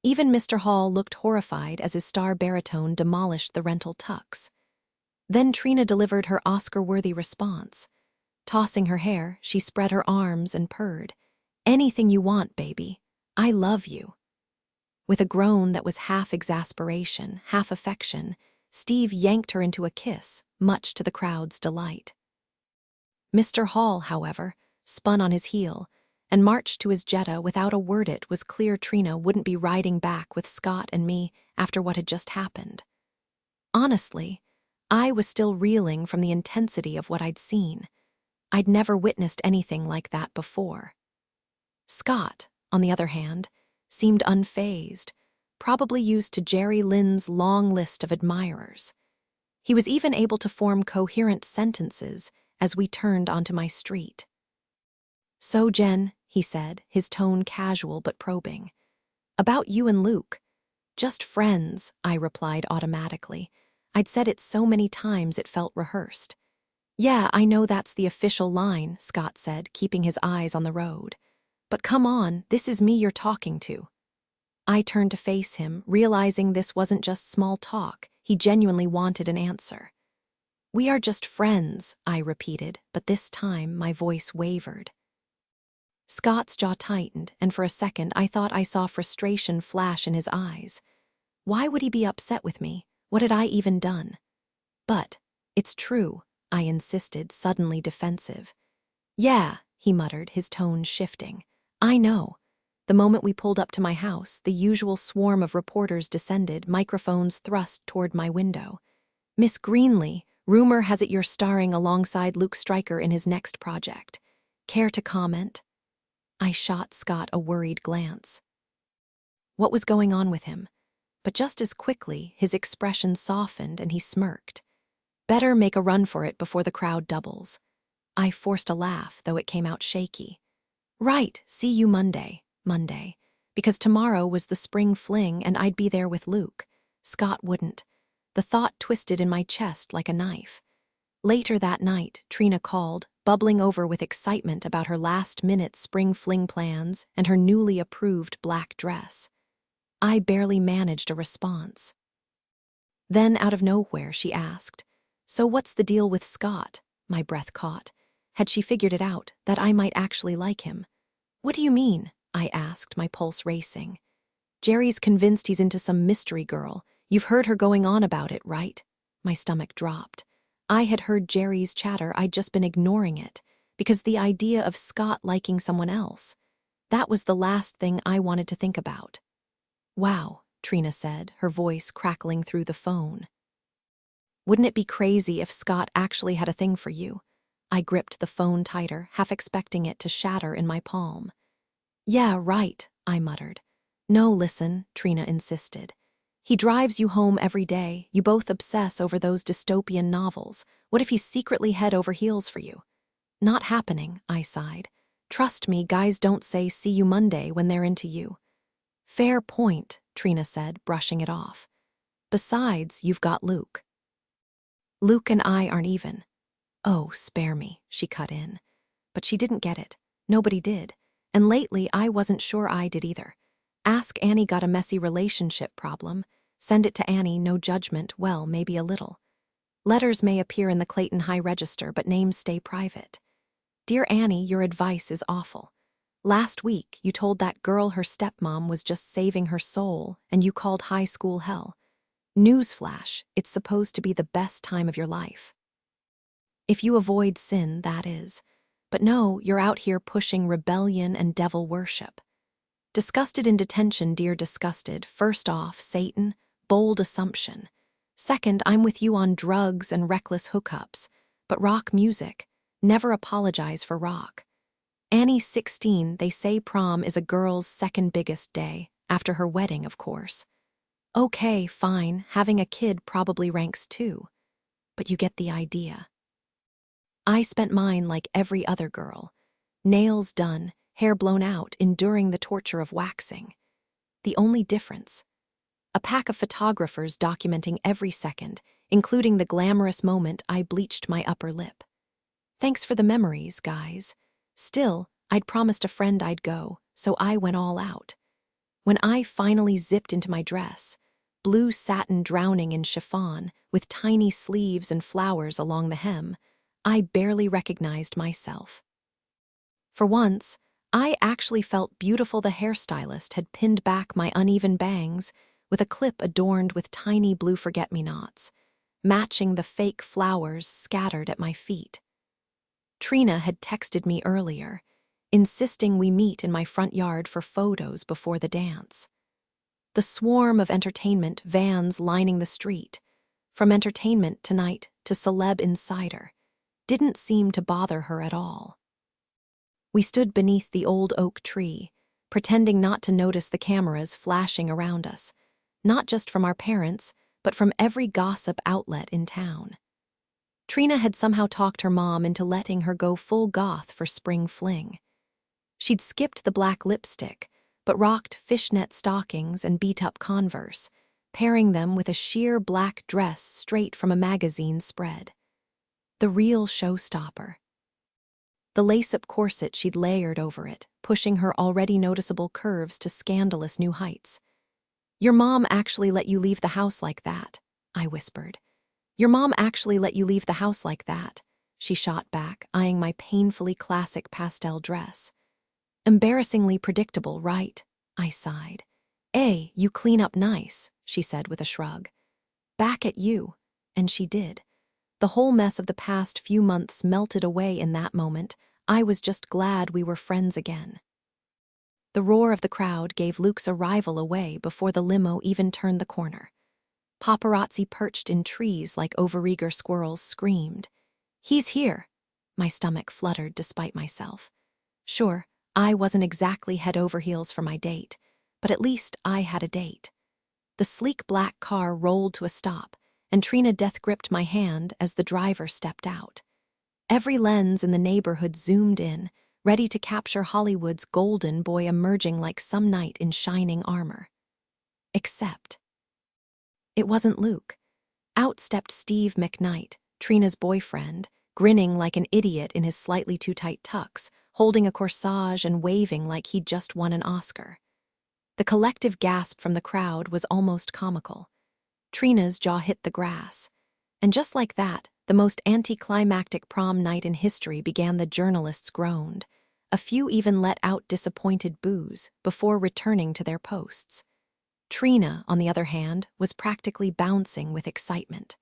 Even Mr. Hall looked horrified as his star baritone demolished the rental tux. Then Trina delivered her Oscar-worthy response. Tossing her hair, she spread her arms and purred. "Anything you want, baby. I love you." With a groan that was half exasperation, half affection, Steve yanked her into a kiss, much to the crowd's delight. Mr. Hall, however, spun on his heel and marched to his Jetta without a word. It was clear Trina wouldn't be riding back with Scott and me after what had just happened. Honestly, I was still reeling from the intensity of what I'd seen. I'd never witnessed anything like that before. Scott, on the other hand, seemed unfazed, probably used to Jerry Lynn's long list of admirers. He was even able to form coherent sentences as we turned onto my street. "So, Jen," he said, his tone casual but probing. "About you and Luke." "Just friends," I replied automatically. I'd said it so many times it felt rehearsed. "Yeah, I know that's the official line," Scott said, keeping his eyes on the road. "But come on, this is me you're talking to." I turned to face him, realizing this wasn't just small talk. He genuinely wanted an answer. "We are just friends," I repeated, but this time my voice wavered. Scott's jaw tightened, and for a second I thought I saw frustration flash in his eyes. Why would he be upset with me? What had I even done? "But it's true," I insisted, suddenly defensive. "Yeah," he muttered, his tone shifting. "I know." The moment we pulled up to my house, the usual swarm of reporters descended, microphones thrust toward my window. "Miss Greenley, rumor has it you're starring alongside Luke Stryker in his next project. Care to comment?" I shot Scott a worried glance. What was going on with him? But just as quickly, his expression softened and he smirked. "Better make a run for it before the crowd doubles." I forced a laugh, though it came out shaky. "Right, see you Monday." Monday. Because tomorrow was the spring fling and I'd be there with Luke. Scott wouldn't. The thought twisted in my chest like a knife. Later that night, Trina called, bubbling over with excitement about her last-minute spring fling plans and her newly approved black dress. I barely managed a response. Then, out of nowhere, she asked, "So what's the deal with Scott?" My breath caught. Had she figured it out, that I might actually like him? "What do you mean?" I asked, my pulse racing. "Jerry's convinced he's into some mystery girl. You've heard her going on about it, right?" My stomach dropped. I had heard Jerry's chatter, I'd just been ignoring it, because the idea of Scott liking someone else, that was the last thing I wanted to think about. "Wow," Trina said, her voice crackling through the phone. "Wouldn't it be crazy if Scott actually had a thing for you? I gripped the phone tighter, half expecting it to shatter in my palm. Yeah, right, I muttered. No, listen, Trina insisted. He drives you home every day. You both obsess over those dystopian novels. What if he's secretly head over heels for you? Not happening, I sighed. Trust me, guys don't say see you Monday when they're into you. Fair point, Trina said, brushing it off. Besides, you've got Luke. Luke and I aren't even. Oh, spare me, she cut in. But she didn't get it. Nobody did. And lately, I wasn't sure I did either. Ask Annie got a messy relationship problem. Send it to Annie, no judgment, well, maybe a little. Letters may appear in the Clayton High Register, but names stay private. Dear Annie, your advice is awful. Last week, you told that girl her stepmom was just saving her soul, and you called high school hell. Newsflash, it's supposed to be the best time of your life. If you avoid sin, that is. But no, you're out here pushing rebellion and devil worship. Disgusted in detention, dear disgusted. First off, Satan, bold assumption. Second, I'm with you on drugs and reckless hookups. But rock music, never apologize for rock. Annie's 16, they say prom is a girl's second biggest day, after her wedding, of course. Okay, fine, having a kid probably ranks too. But you get the idea. I spent mine like every other girl. Nails done, hair blown out, enduring the torture of waxing. The only difference? A pack of photographers documenting every second, including the glamorous moment I bleached my upper lip. Thanks for the memories, guys. Still, I'd promised a friend I'd go, so I went all out. When I finally zipped into my dress, blue satin drowning in chiffon, with tiny sleeves and flowers along the hem, I barely recognized myself. For once, I actually felt beautiful. The hairstylist had pinned back my uneven bangs with a clip adorned with tiny blue forget-me-nots, matching the fake flowers scattered at my feet. Trina had texted me earlier, insisting we meet in my front yard for photos before the dance. The swarm of entertainment vans lining the street, from entertainment tonight to celeb insider, didn't seem to bother her at all. We stood beneath the old oak tree, pretending not to notice the cameras flashing around us, not just from our parents, but from every gossip outlet in town. Trina had somehow talked her mom into letting her go full goth for spring fling. She'd skipped the black lipstick, but rocked fishnet stockings and beat-up Converse, pairing them with a sheer black dress straight from a magazine spread. The real showstopper. The lace-up corset she'd layered over it, pushing her already noticeable curves to scandalous new heights. Your mom actually let you leave the house like that, I whispered. Your mom actually let you leave the house like that, she shot back, eyeing my painfully classic pastel dress. Embarrassingly predictable, right? I sighed. You clean up nice, she said with a shrug. Back at you. And she did. The whole mess of the past few months melted away in that moment. I was just glad we were friends again. The roar of the crowd gave Luke's arrival away before the limo even turned the corner. Paparazzi perched in trees like overeager squirrels screamed. He's here. My stomach fluttered despite myself. Sure, I wasn't exactly head over heels for my date, but at least I had a date. The sleek black car rolled to a stop, and Trina death-gripped my hand as the driver stepped out. Every lens in the neighborhood zoomed in, ready to capture Hollywood's golden boy emerging like some knight in shining armor. Except it wasn't Luke. Out stepped Steve McKnight, Trina's boyfriend, grinning like an idiot in his slightly too tight tux, holding a corsage and waving like he'd just won an Oscar. The collective gasp from the crowd was almost comical. Trina's jaw hit the grass. And just like that, the most anticlimactic prom night in history began. The journalists groaned. A few even let out disappointed boos before returning to their posts. Trina, on the other hand, was practically bouncing with excitement.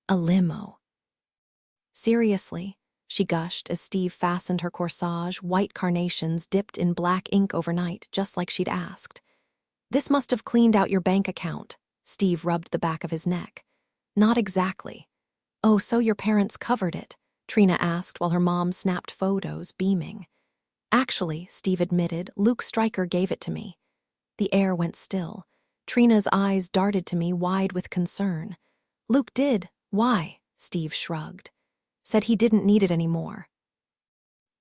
A limo. Seriously, she gushed as Steve fastened her corsage, white carnations dipped in black ink overnight, just like she'd asked. This must have cleaned out your bank account. Steve rubbed the back of his neck. Not exactly. Oh, so your parents covered it, Trina asked while her mom snapped photos, beaming. Actually, Steve admitted, Luke Stryker gave it to me. The air went still. Trina's eyes darted to me, wide with concern. Luke did. Why? Steve shrugged. Said he didn't need it anymore.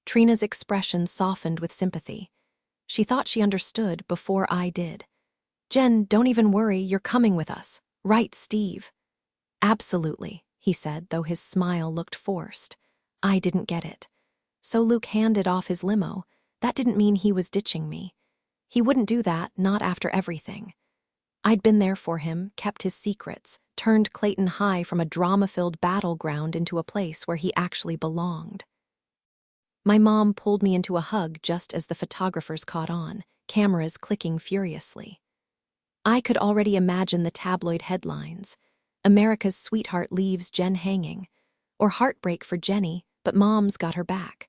Trina's expression softened with sympathy. She thought she understood before I did. Jen, don't even worry, you're coming with us. Right, Steve? Absolutely, he said, though his smile looked forced. I didn't get it. So Luke handed off his limo. That didn't mean he was ditching me. He wouldn't do that, not after everything. I'd been there for him, kept his secrets, turned Clayton High from a drama-filled battleground into a place where he actually belonged. My mom pulled me into a hug just as the photographers caught on, cameras clicking furiously. I could already imagine the tabloid headlines. America's sweetheart leaves Jen hanging. Or heartbreak for Jenny, but Mom's got her back.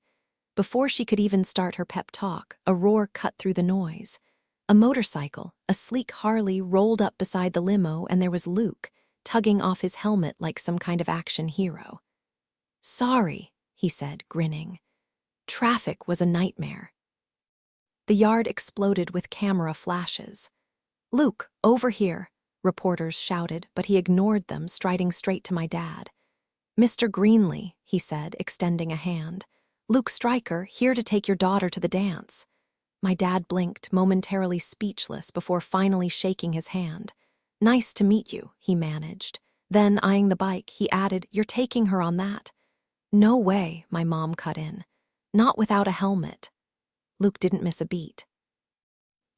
Before she could even start her pep talk, a roar cut through the noise. A motorcycle, a sleek Harley, rolled up beside the limo, and there was Luke, tugging off his helmet like some kind of action hero. Sorry, he said, grinning. Traffic was a nightmare. The yard exploded with camera flashes. Luke, over here, reporters shouted, but he ignored them, striding straight to my dad. Mr. Greenley, he said, extending a hand. Luke Stryker, here to take your daughter to the dance. My dad blinked, momentarily speechless, before finally shaking his hand. Nice to meet you, he managed. Then, eyeing the bike, he added, You're taking her on that. No way, my mom cut in. Not without a helmet. Luke didn't miss a beat.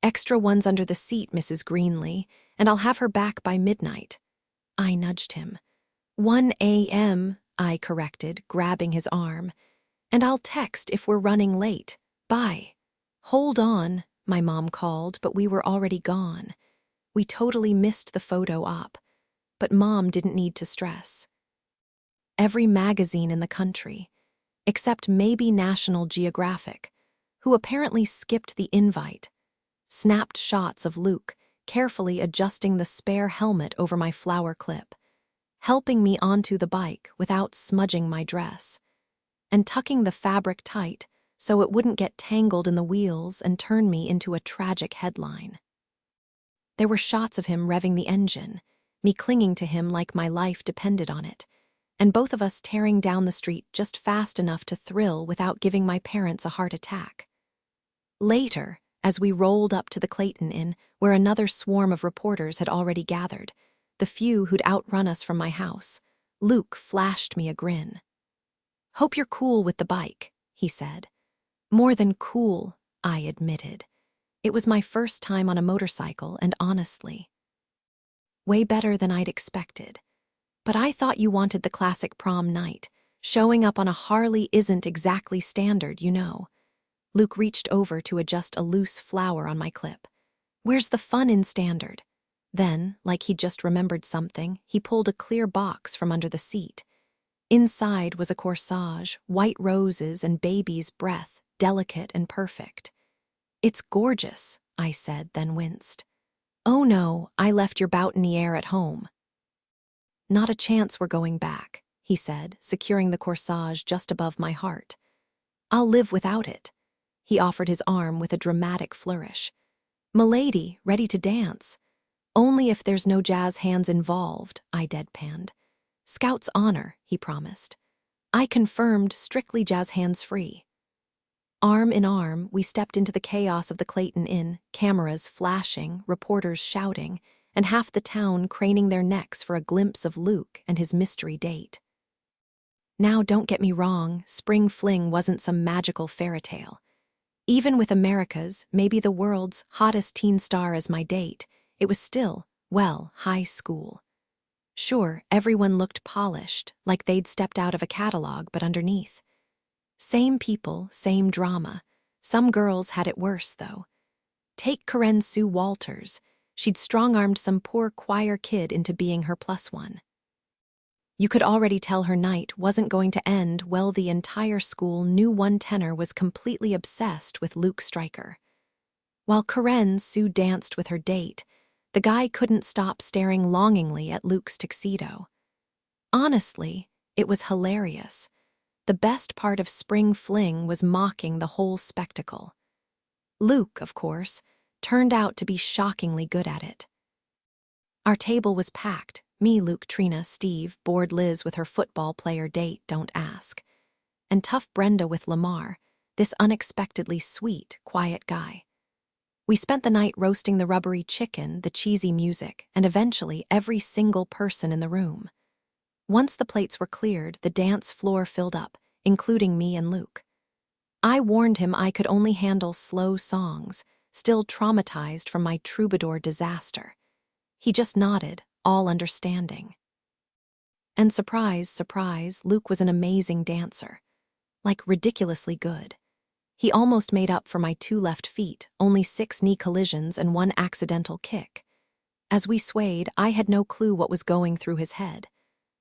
Extra ones under the seat, Mrs. Greenley, and I'll have her back by midnight. I nudged him. 1 a.m., I corrected, grabbing his arm. And I'll text if we're running late. Bye. Hold on, my mom called, but we were already gone. We totally missed the photo op. But Mom didn't need to stress. Every magazine in the country, except maybe National Geographic, who apparently skipped the invite, snapped shots of Luke, carefully adjusting the spare helmet over my flower clip, helping me onto the bike without smudging my dress, and tucking the fabric tight so it wouldn't get tangled in the wheels and turn me into a tragic headline. There were shots of him revving the engine, me clinging to him like my life depended on it, and both of us tearing down the street just fast enough to thrill without giving my parents a heart attack. Later, as we rolled up to the Clayton Inn, where another swarm of reporters had already gathered, the few who'd outrun us from my house, Luke flashed me a grin. Hope you're cool with the bike, he said. More than cool, I admitted. It was my first time on a motorcycle, and honestly, way better than I'd expected. But I thought you wanted the classic prom night. Showing up on a Harley isn't exactly standard, you know. Luke reached over to adjust a loose flower on my clip. Where's the fun in standard? Then, like he'd just remembered something, he pulled a clear box from under the seat. Inside was a corsage, white roses and baby's breath, delicate and perfect. It's gorgeous, I said, then winced. Oh no, I left your boutonniere at home. Not a chance we're going back, he said, securing the corsage just above my heart. I'll live without it. He offered his arm with a dramatic flourish. Milady, ready to dance. Only if there's no jazz hands involved, I deadpanned. Scout's honor, he promised. I confirmed strictly jazz hands free. Arm in arm, we stepped into the chaos of the Clayton Inn, cameras flashing, reporters shouting, and half the town craning their necks for a glimpse of Luke and his mystery date. Now, don't get me wrong, Spring Fling wasn't some magical fairy tale. Even with America's, maybe the world's, hottest teen star as my date, it was still, well, high school. Sure, everyone looked polished, like they'd stepped out of a catalog, but underneath. Same people, same drama. Some girls had it worse, though. Take Karen Sue Walters. She'd strong-armed some poor choir kid into being her plus one. You could already tell her night wasn't going to end well. The entire school knew one tenor was completely obsessed with Luke Stryker. While Karen Sue danced with her date, the guy couldn't stop staring longingly at Luke's tuxedo. Honestly, it was hilarious. The best part of Spring Fling was mocking the whole spectacle. Luke, of course, turned out to be shockingly good at it. Our table was packed. Me, Luke, Trina, Steve, bored Liz with her football player date, don't ask, and tough Brenda with Lamar, this unexpectedly sweet, quiet guy. We spent the night roasting the rubbery chicken, the cheesy music, and eventually every single person in the room. Once the plates were cleared, the dance floor filled up, including me and Luke. I warned him I could only handle slow songs, still traumatized from my troubadour disaster. He just nodded, all understanding. And surprise, surprise, Luke was an amazing dancer. Like ridiculously good. He almost made up for my 2 left feet, only 6 knee collisions and 1 accidental kick. As we swayed, I had no clue what was going through his head.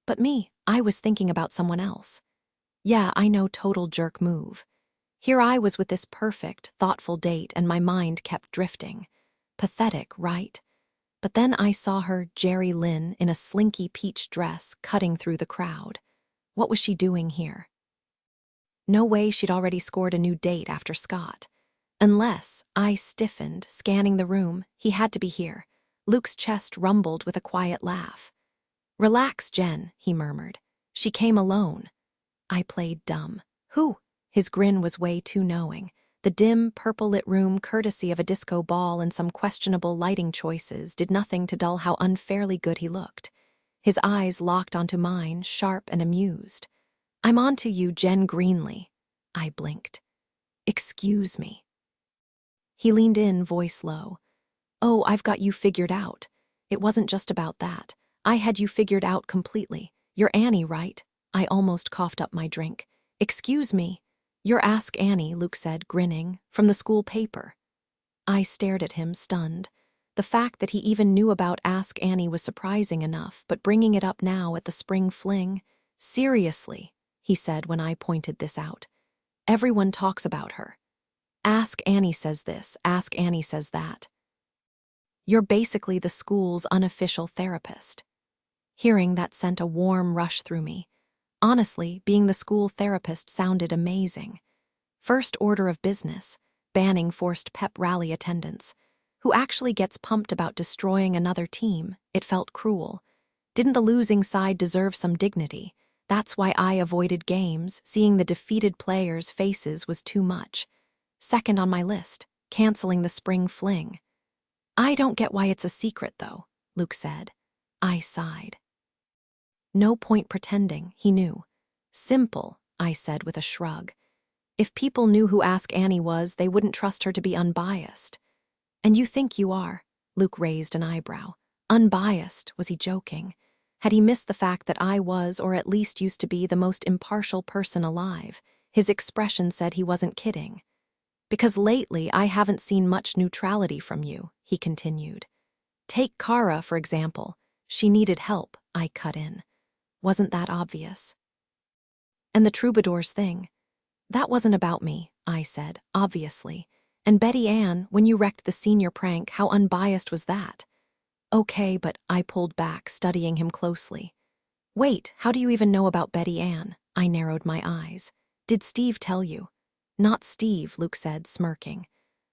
But me, I was thinking about someone else. Yeah, I know, total jerk move. Here I was with this perfect, thoughtful date and my mind kept drifting. Pathetic, right? But then I saw her, Jerry Lynn, in a slinky peach dress, cutting through the crowd. What was she doing here? No way she'd already scored a new date after Scott. Unless, I stiffened, scanning the room, he had to be here. Luke's chest rumbled with a quiet laugh. "Relax, Jen," he murmured. "She came alone." I played dumb. "Who?" His grin was way too knowing. The dim, purple-lit room, courtesy of a disco ball and some questionable lighting choices, did nothing to dull how unfairly good he looked. His eyes locked onto mine, sharp and amused. "I'm on to you, Jen Greenley." I blinked. "Excuse me." He leaned in, voice low. "Oh, I've got you figured out. It wasn't just about that. I had you figured out completely. You're Annie, right?" I almost coughed up my drink. "Excuse me." "You're Ask Annie," Luke said, grinning, "from the school paper." I stared at him, stunned. The fact that he even knew about Ask Annie was surprising enough, but bringing it up now at the Spring Fling? "Seriously," he said when I pointed this out. "Everyone talks about her. Ask Annie says this, Ask Annie says that. You're basically the school's unofficial therapist." Hearing that sent a warm rush through me. Honestly, being the school therapist sounded amazing. First order of business, banning forced pep rally attendance. Who actually gets pumped about destroying another team? It felt cruel. Didn't the losing side deserve some dignity? That's why I avoided games. Seeing the defeated players' faces was too much. Second on my list, canceling the Spring Fling. "I don't get why it's a secret, though," Luke said. I sighed. No point pretending, he knew. "Simple," I said with a shrug. "If people knew who Ask Annie was, they wouldn't trust her to be unbiased." "And you think you are?" Luke raised an eyebrow. Unbiased? Was he joking? Had he missed the fact that I was, or at least used to be, the most impartial person alive? His expression said he wasn't kidding. "Because lately I haven't seen much neutrality from you," he continued. "Take Kara, for example. She needed help," I cut in. Wasn't that obvious? "And the troubadours thing. That wasn't about me," I said, obviously. "And Betty Ann, when you wrecked the senior prank, how unbiased was that?" "Okay, but," I pulled back, studying him closely. "Wait, how do you even know about Betty Ann?" I narrowed my eyes. "Did Steve tell you?" "Not Steve," Luke said, smirking.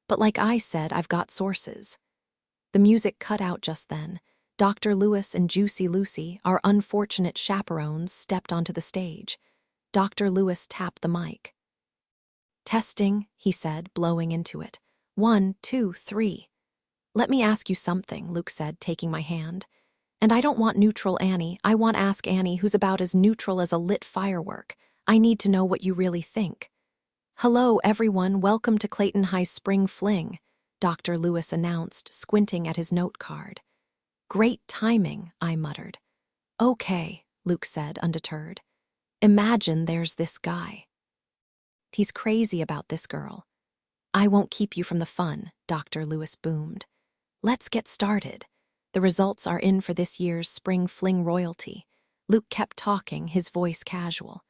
"But like I said, I've got sources." The music cut out just then. Dr. Lewis and Juicy Lucy, our unfortunate chaperones, stepped onto the stage. Dr. Lewis tapped the mic. "Testing," he said, blowing into it. 1, 2, 3. "Let me ask you something," Luke said, taking my hand. "And I don't want neutral Annie. I want Ask Annie, who's about as neutral as a lit firework. I need to know what you really think." "Hello, everyone. Welcome to Clayton High's Spring Fling," Dr. Lewis announced, squinting at his note card. "Great timing," I muttered. "Okay," Luke said, undeterred. "Imagine there's this guy. He's crazy about this girl." "I won't keep you from the fun," Dr. Lewis boomed. "Let's get started. The results are in for this year's Spring Fling royalty." Luke kept talking, his voice casual.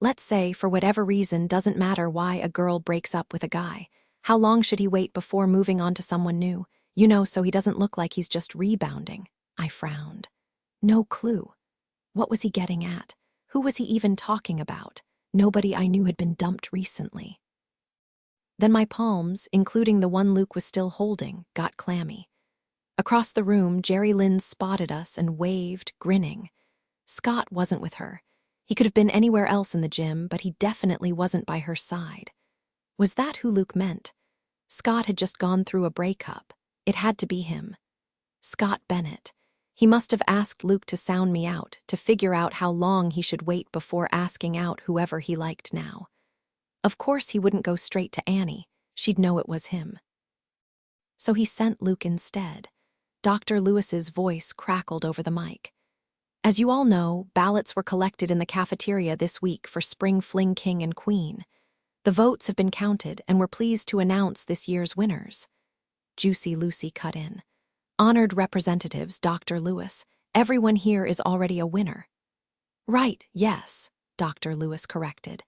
"Let's say, for whatever reason, doesn't matter why a girl breaks up with a guy. How long should he wait before moving on to someone new? You know, so he doesn't look like he's just rebounding." I frowned. No clue. What was he getting at? Who was he even talking about? Nobody I knew had been dumped recently. Then my palms, including the one Luke was still holding, got clammy. Across the room, Jerry Lynn spotted us and waved, grinning. Scott wasn't with her. He could have been anywhere else in the gym, but he definitely wasn't by her side. Was that who Luke meant? Scott had just gone through a breakup. It had to be him. Scott Bennett. He must have asked Luke to sound me out, to figure out how long he should wait before asking out whoever he liked now. Of course he wouldn't go straight to Annie. She'd know it was him. So he sent Luke instead. Dr. Lewis's voice crackled over the mic. As you all know, ballots were collected in the cafeteria this week for Spring Fling King and Queen. The votes have been counted, and we're pleased to announce this year's winners. Juicy Lucy cut in. Honored representatives, Dr. Lewis, everyone here is already a winner. Right, yes, Dr. Lewis corrected.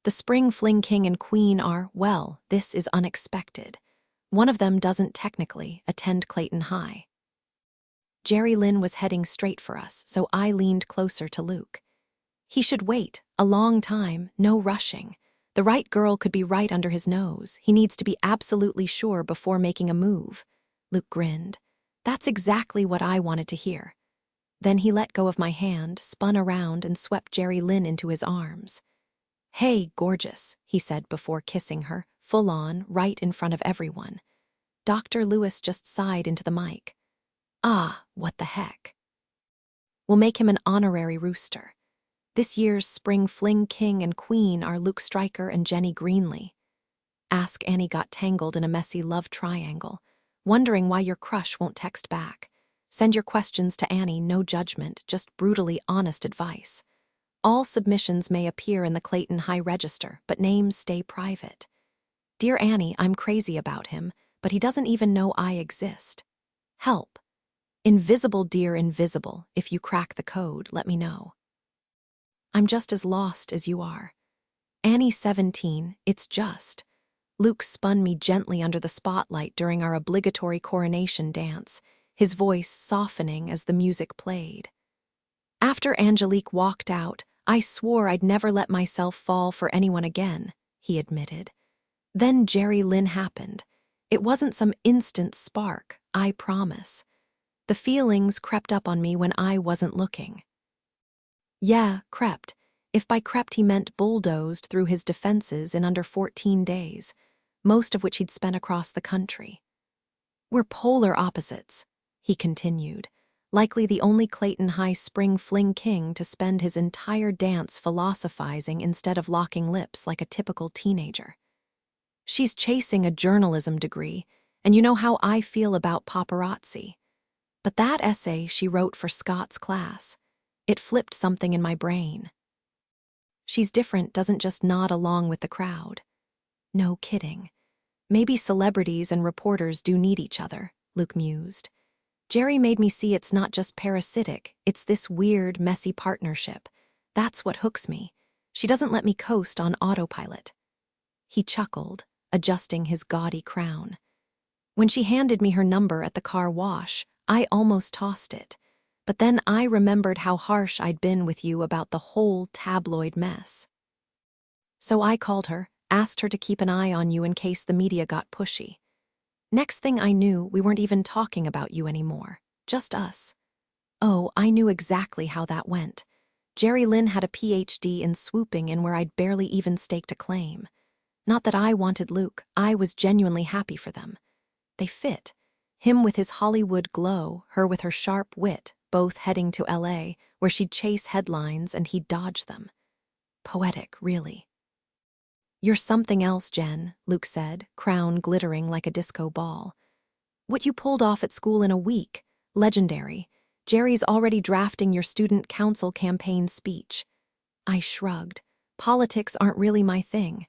The Spring Fling King and Queen are, well, this is unexpected. One of them doesn't technically attend Clayton High. Jerry Lynn was heading straight for us, so I leaned closer to Luke. He should wait, a long time, no rushing. The right girl could be right under his nose. He needs to be absolutely sure before making a move. Luke grinned. That's exactly what I wanted to hear. Then he let go of my hand, spun around, and swept Jerry Lynn into his arms. Hey, gorgeous, he said before kissing her, full on, right in front of everyone. Dr. Lewis just sighed into the mic. Ah, what the heck. We'll make him an honorary rooster. This year's Spring Fling King and Queen are Luke Stryker and Jenny Greenley. Ask Annie got tangled in a messy love triangle, wondering why your crush won't text back. Send your questions to Annie, no judgment, just brutally honest advice. All submissions may appear in the Clayton High Register, but names stay private. Dear Annie, I'm crazy about him, but he doesn't even know I exist. Help. Invisible dear invisible, if you crack the code, let me know. I'm just as lost as you are. Annie 17, it's just. Luke spun me gently under the spotlight during our obligatory coronation dance, his voice softening as the music played. After Angelique walked out, I swore I'd never let myself fall for anyone again, he admitted. Then Jerry Lynn happened. It wasn't some instant spark, I promise. The feelings crept up on me when I wasn't looking. Yeah, crept. If by crept he meant bulldozed through his defenses in under 14 days, most of which he'd spent across the country. We're polar opposites, he continued, likely the only Clayton High Spring Fling King to spend his entire dance philosophizing instead of locking lips like a typical teenager. She's chasing a journalism degree, and you know how I feel about paparazzi. But that essay she wrote for Scott's class, it flipped something in my brain. She's different doesn't just nod along with the crowd. No kidding. Maybe celebrities and reporters do need each other, Luke mused. Jerry made me see it's not just parasitic, it's this weird, messy partnership. That's what hooks me. She doesn't let me coast on autopilot. He chuckled, adjusting his gaudy crown. When she handed me her number at the car wash, I almost tossed it. But then I remembered how harsh I'd been with you about the whole tabloid mess. So I called her, asked her to keep an eye on you in case the media got pushy. Next thing I knew, we weren't even talking about you anymore. Just us. Oh, I knew exactly how that went. Jerry Lynn had a PhD in swooping in where I'd barely even staked a claim. Not that I wanted Luke, I was genuinely happy for them. They fit. Him with his Hollywood glow, her with her sharp wit, both heading to LA, where she'd chase headlines and he'd dodge them. Poetic, really. You're something else, Jen, Luke said, crown glittering like a disco ball. What you pulled off at school in a week, legendary. Jerry's already drafting your student council campaign speech. I shrugged. Politics aren't really my thing.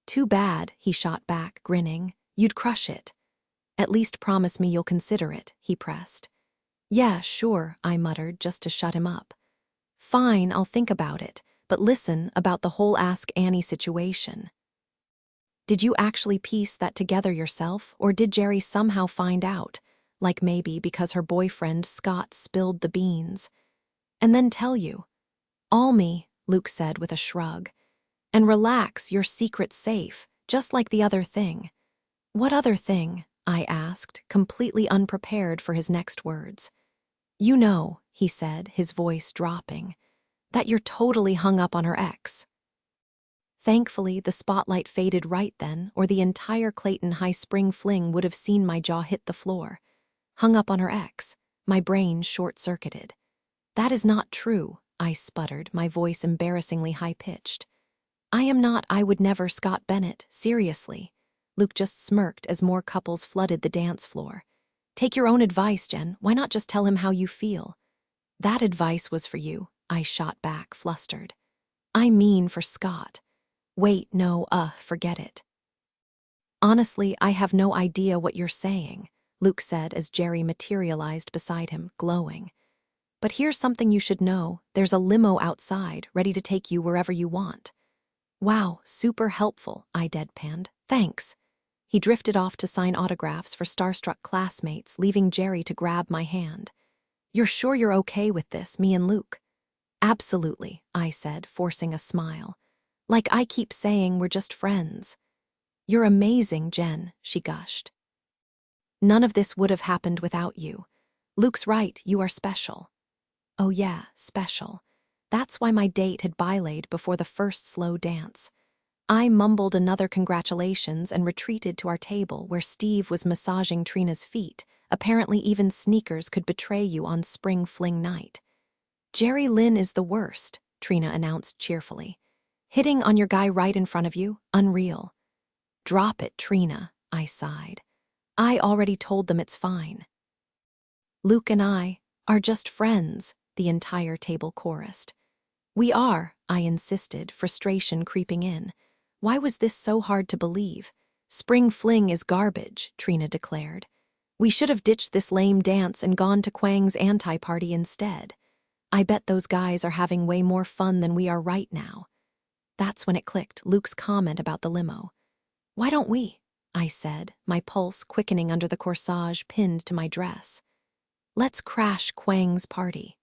Too bad, he shot back, grinning. You'd crush it. At least promise me you'll consider it, he pressed. Yeah, sure, I muttered, just to shut him up. Fine, I'll think about it, but listen about the whole Ask Annie situation. Did you actually piece that together yourself, or did Jerry somehow find out, like maybe because her boyfriend Scott spilled the beans, and then tell you? All me, Luke said with a shrug. And relax, your secret's safe, just like the other thing. What other thing? I asked, completely unprepared for his next words. You know, he said, his voice dropping, that you're totally hung up on her ex. Thankfully, the spotlight faded right then, or the entire Clayton High spring fling would have seen my jaw hit the floor. Hung up on her ex, my brain short-circuited. That is not true, I sputtered, my voice embarrassingly high-pitched. I am not, I would never, Scott Bennett, seriously. Luke just smirked as more couples flooded the dance floor. Take your own advice, Jen, why not just tell him how you feel? That advice was for you, I shot back, flustered. I mean for Scott. Wait, no, forget it. Honestly, I have no idea what you're saying, Luke said as Jerry materialized beside him, glowing. But here's something you should know. There's a limo outside, ready to take you wherever you want. Wow, super helpful, I deadpanned. Thanks. He drifted off to sign autographs for starstruck classmates, leaving Jerry to grab my hand. You're sure you're okay with this, me and Luke? Absolutely, I said, forcing a smile. Like I keep saying, we're just friends. You're amazing, Jen, she gushed. None of this would have happened without you. Luke's right, you are special. Oh yeah, special. That's why my date had bailayed before the first slow dance. I mumbled another congratulations and retreated to our table where Steve was massaging Trina's feet. Apparently even sneakers could betray you on spring fling night. Jerry Lynn is the worst, Trina announced cheerfully. Hitting on your guy right in front of you? Unreal. Drop it, Trina, I sighed. I already told them it's fine. Luke and I are just friends, the entire table chorused. We are, I insisted, frustration creeping in. Why was this so hard to believe? Spring fling is garbage, Trina declared. We should have ditched this lame dance and gone to Kwang's anti-party instead. I bet those guys are having way more fun than we are right now. That's when it clicked, Luke's comment about the limo. Why don't we? I said, my pulse quickening under the corsage pinned to my dress. Let's crash Kwang's party.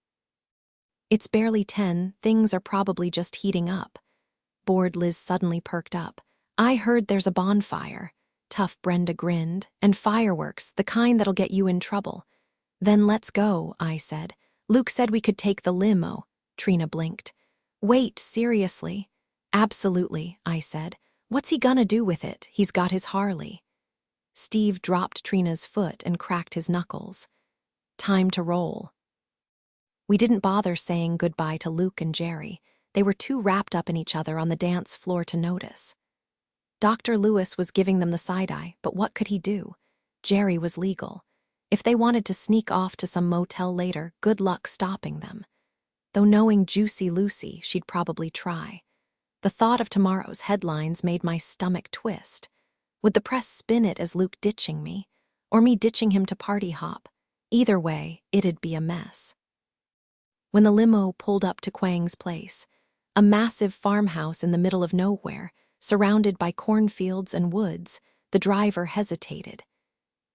It's barely 10, things are probably just heating up. Bored Liz suddenly perked up. I heard there's a bonfire. Tough Brenda grinned. And fireworks, the kind that'll get you in trouble. Then let's go, I said. Luke said we could take the limo. Trina blinked. Wait, seriously? Absolutely, I said. What's he gonna do with it? He's got his Harley. Steve dropped Trina's foot and cracked his knuckles. Time to roll. We didn't bother saying goodbye to Luke and Jerry. They were too wrapped up in each other on the dance floor to notice. Dr. Lewis was giving them the side-eye, but what could he do? Jerry was legal. If they wanted to sneak off to some motel later, good luck stopping them. Though knowing Juicy Lucy, she'd probably try. The thought of tomorrow's headlines made my stomach twist. Would the press spin it as Luke ditching me, or me ditching him to party hop? Either way, it'd be a mess. When the limo pulled up to Kwang's place, a massive farmhouse in the middle of nowhere, surrounded by cornfields and woods, the driver hesitated.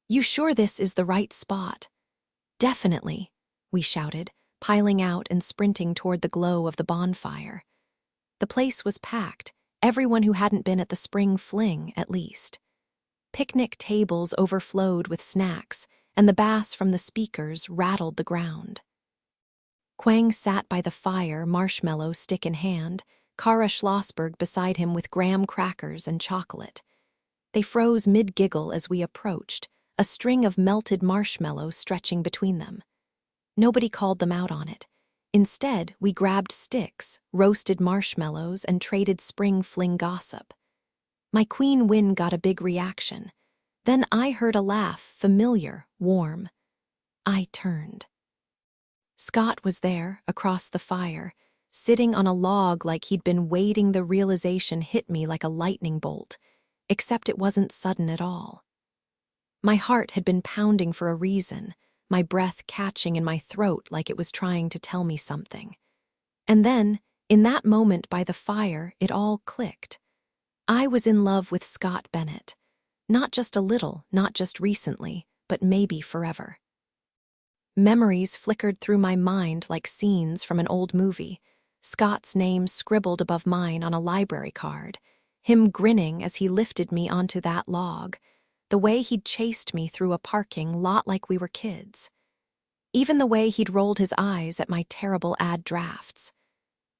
You sure this is the right spot? Definitely, we shouted, piling out and sprinting toward the glow of the bonfire. The place was packed, everyone who hadn't been at the spring fling, at least. Picnic tables overflowed with snacks, and the bass from the speakers rattled the ground. Kwang sat by the fire, marshmallow stick in hand, Kara Schlossberg beside him with graham crackers and chocolate. They froze mid-giggle as we approached, a string of melted marshmallow stretching between them. Nobody called them out on it. Instead, we grabbed sticks, roasted marshmallows, and traded spring fling gossip. My queen win got a big reaction. Then I heard a laugh, familiar, warm. I turned. Scott was there, across the fire, sitting on a log like he'd been waiting. The realization hit me like a lightning bolt, except it wasn't sudden at all. My heart had been pounding for a reason, my breath catching in my throat like it was trying to tell me something. And then, in that moment by the fire, it all clicked. I was in love with Scott Bennett. Not just a little, not just recently, but maybe forever. Memories flickered through my mind like scenes from an old movie. Scott's name scribbled above mine on a library card, him grinning as he lifted me onto that log, the way he'd chased me through a parking lot like we were kids. Even the way he'd rolled his eyes at my terrible ad drafts.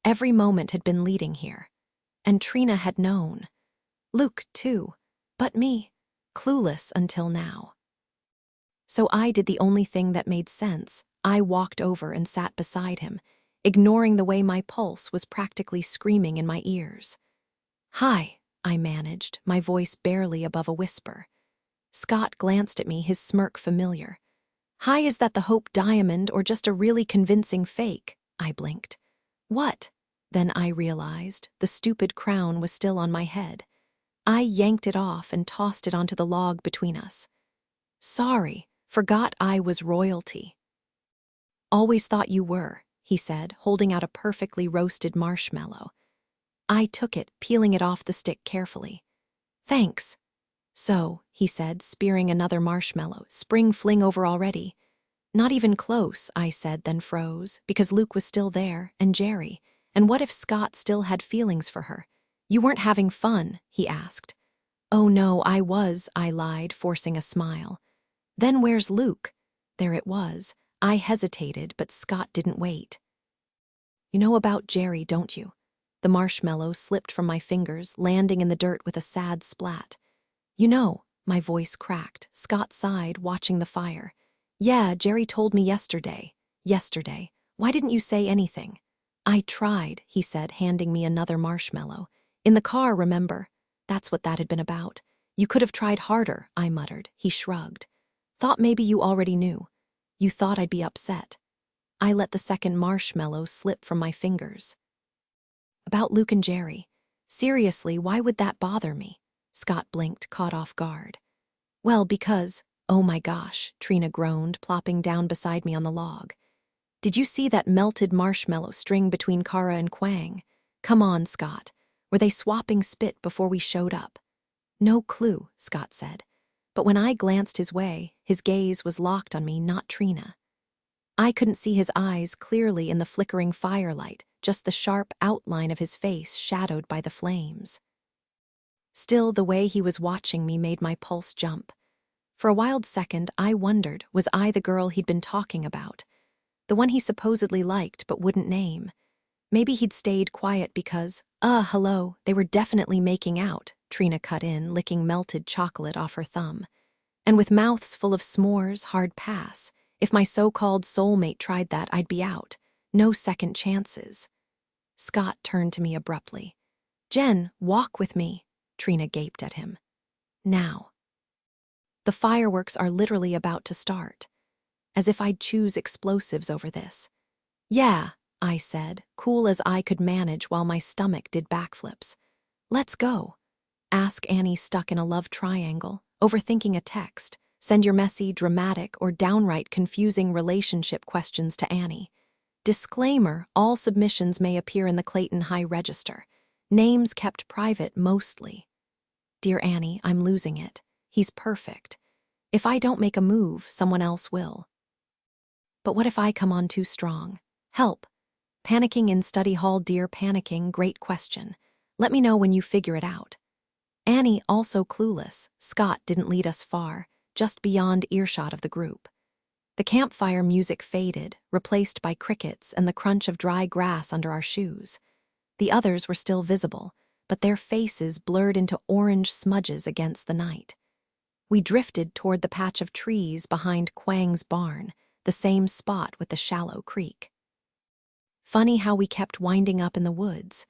Every moment had been leading here. And Trina had known. Luke, too. But me, clueless until now. So I did the only thing that made sense. I walked over and sat beside him, ignoring the way my pulse was practically screaming in my ears. "Hi," I managed, my voice barely above a whisper. Scott glanced at me, his smirk familiar. "Hi, is that the Hope Diamond or just a really convincing fake?" I blinked. "What?" Then I realized the stupid crown was still on my head. I yanked it off and tossed it onto the log between us. "Sorry, forgot I was royalty." "Always thought you were," he said, holding out a perfectly roasted marshmallow. I took it, peeling it off the stick carefully. "Thanks." "So," he said, spearing another marshmallow, "spring fling over already?" "Not even close," I said, then froze, because Luke was still there, and Jerry. And what if Scott still had feelings for her? "You weren't having fun?" he asked. "Oh no, I was," I lied, forcing a smile. "Then where's Luke?" There it was. I hesitated, but Scott didn't wait. "You know about Jerry, don't you?" The marshmallow slipped from my fingers, landing in the dirt with a sad splat. "You know," my voice cracked. Scott sighed, watching the fire. "Yeah, Jerry told me yesterday." "Yesterday? Why didn't you say anything?" "I tried," he said, handing me another marshmallow. "In the car, remember?" That's what that had been about. "You could have tried harder," I muttered. He shrugged. "Thought maybe you already knew. You thought I'd be upset." I let the second marshmallow slip from my fingers. "About Luke and Jerry. Seriously, why would that bother me?" Scott blinked, caught off guard. "Well, because—" "Oh my gosh," Trina groaned, plopping down beside me on the log. "Did you see that melted marshmallow string between Kara and Kwang? Come on, Scott. Were they swapping spit before we showed up?" "No clue," Scott said. But when I glanced his way, his gaze was locked on me, not Trina. I couldn't see his eyes clearly in the flickering firelight, just the sharp outline of his face shadowed by the flames. Still, the way he was watching me made my pulse jump. For a wild second, I wondered, was I the girl he'd been talking about? The one he supposedly liked but wouldn't name. Maybe he'd stayed quiet because, hello, they were definitely making out, Trina cut in, licking melted chocolate off her thumb. And with mouths full of s'mores, hard pass. If my so-called soulmate tried that, I'd be out. No second chances. Scott turned to me abruptly. "Jen, walk with me," Trina gaped at him. "Now." The fireworks are literally about to start. As if I'd choose explosives over this. "Yeah," I said, cool as I could manage while my stomach did backflips. "Let's go." Ask Annie stuck in a love triangle, overthinking a text. Send your messy, dramatic, or downright confusing relationship questions to Annie. Disclaimer, all submissions may appear in the Clayton High Register. Names kept private mostly. Dear Annie, I'm losing it. He's perfect. If I don't make a move, someone else will. But what if I come on too strong? Help. Panicking in study hall, dear panicking, great question. Let me know when you figure it out. Annie, also clueless. Scott didn't lead us far, just beyond earshot of the group. The campfire music faded, replaced by crickets and the crunch of dry grass under our shoes. The others were still visible, but their faces blurred into orange smudges against the night. We drifted toward the patch of trees behind Kwang's barn, the same spot with the shallow creek. Funny how we kept winding up in the woods,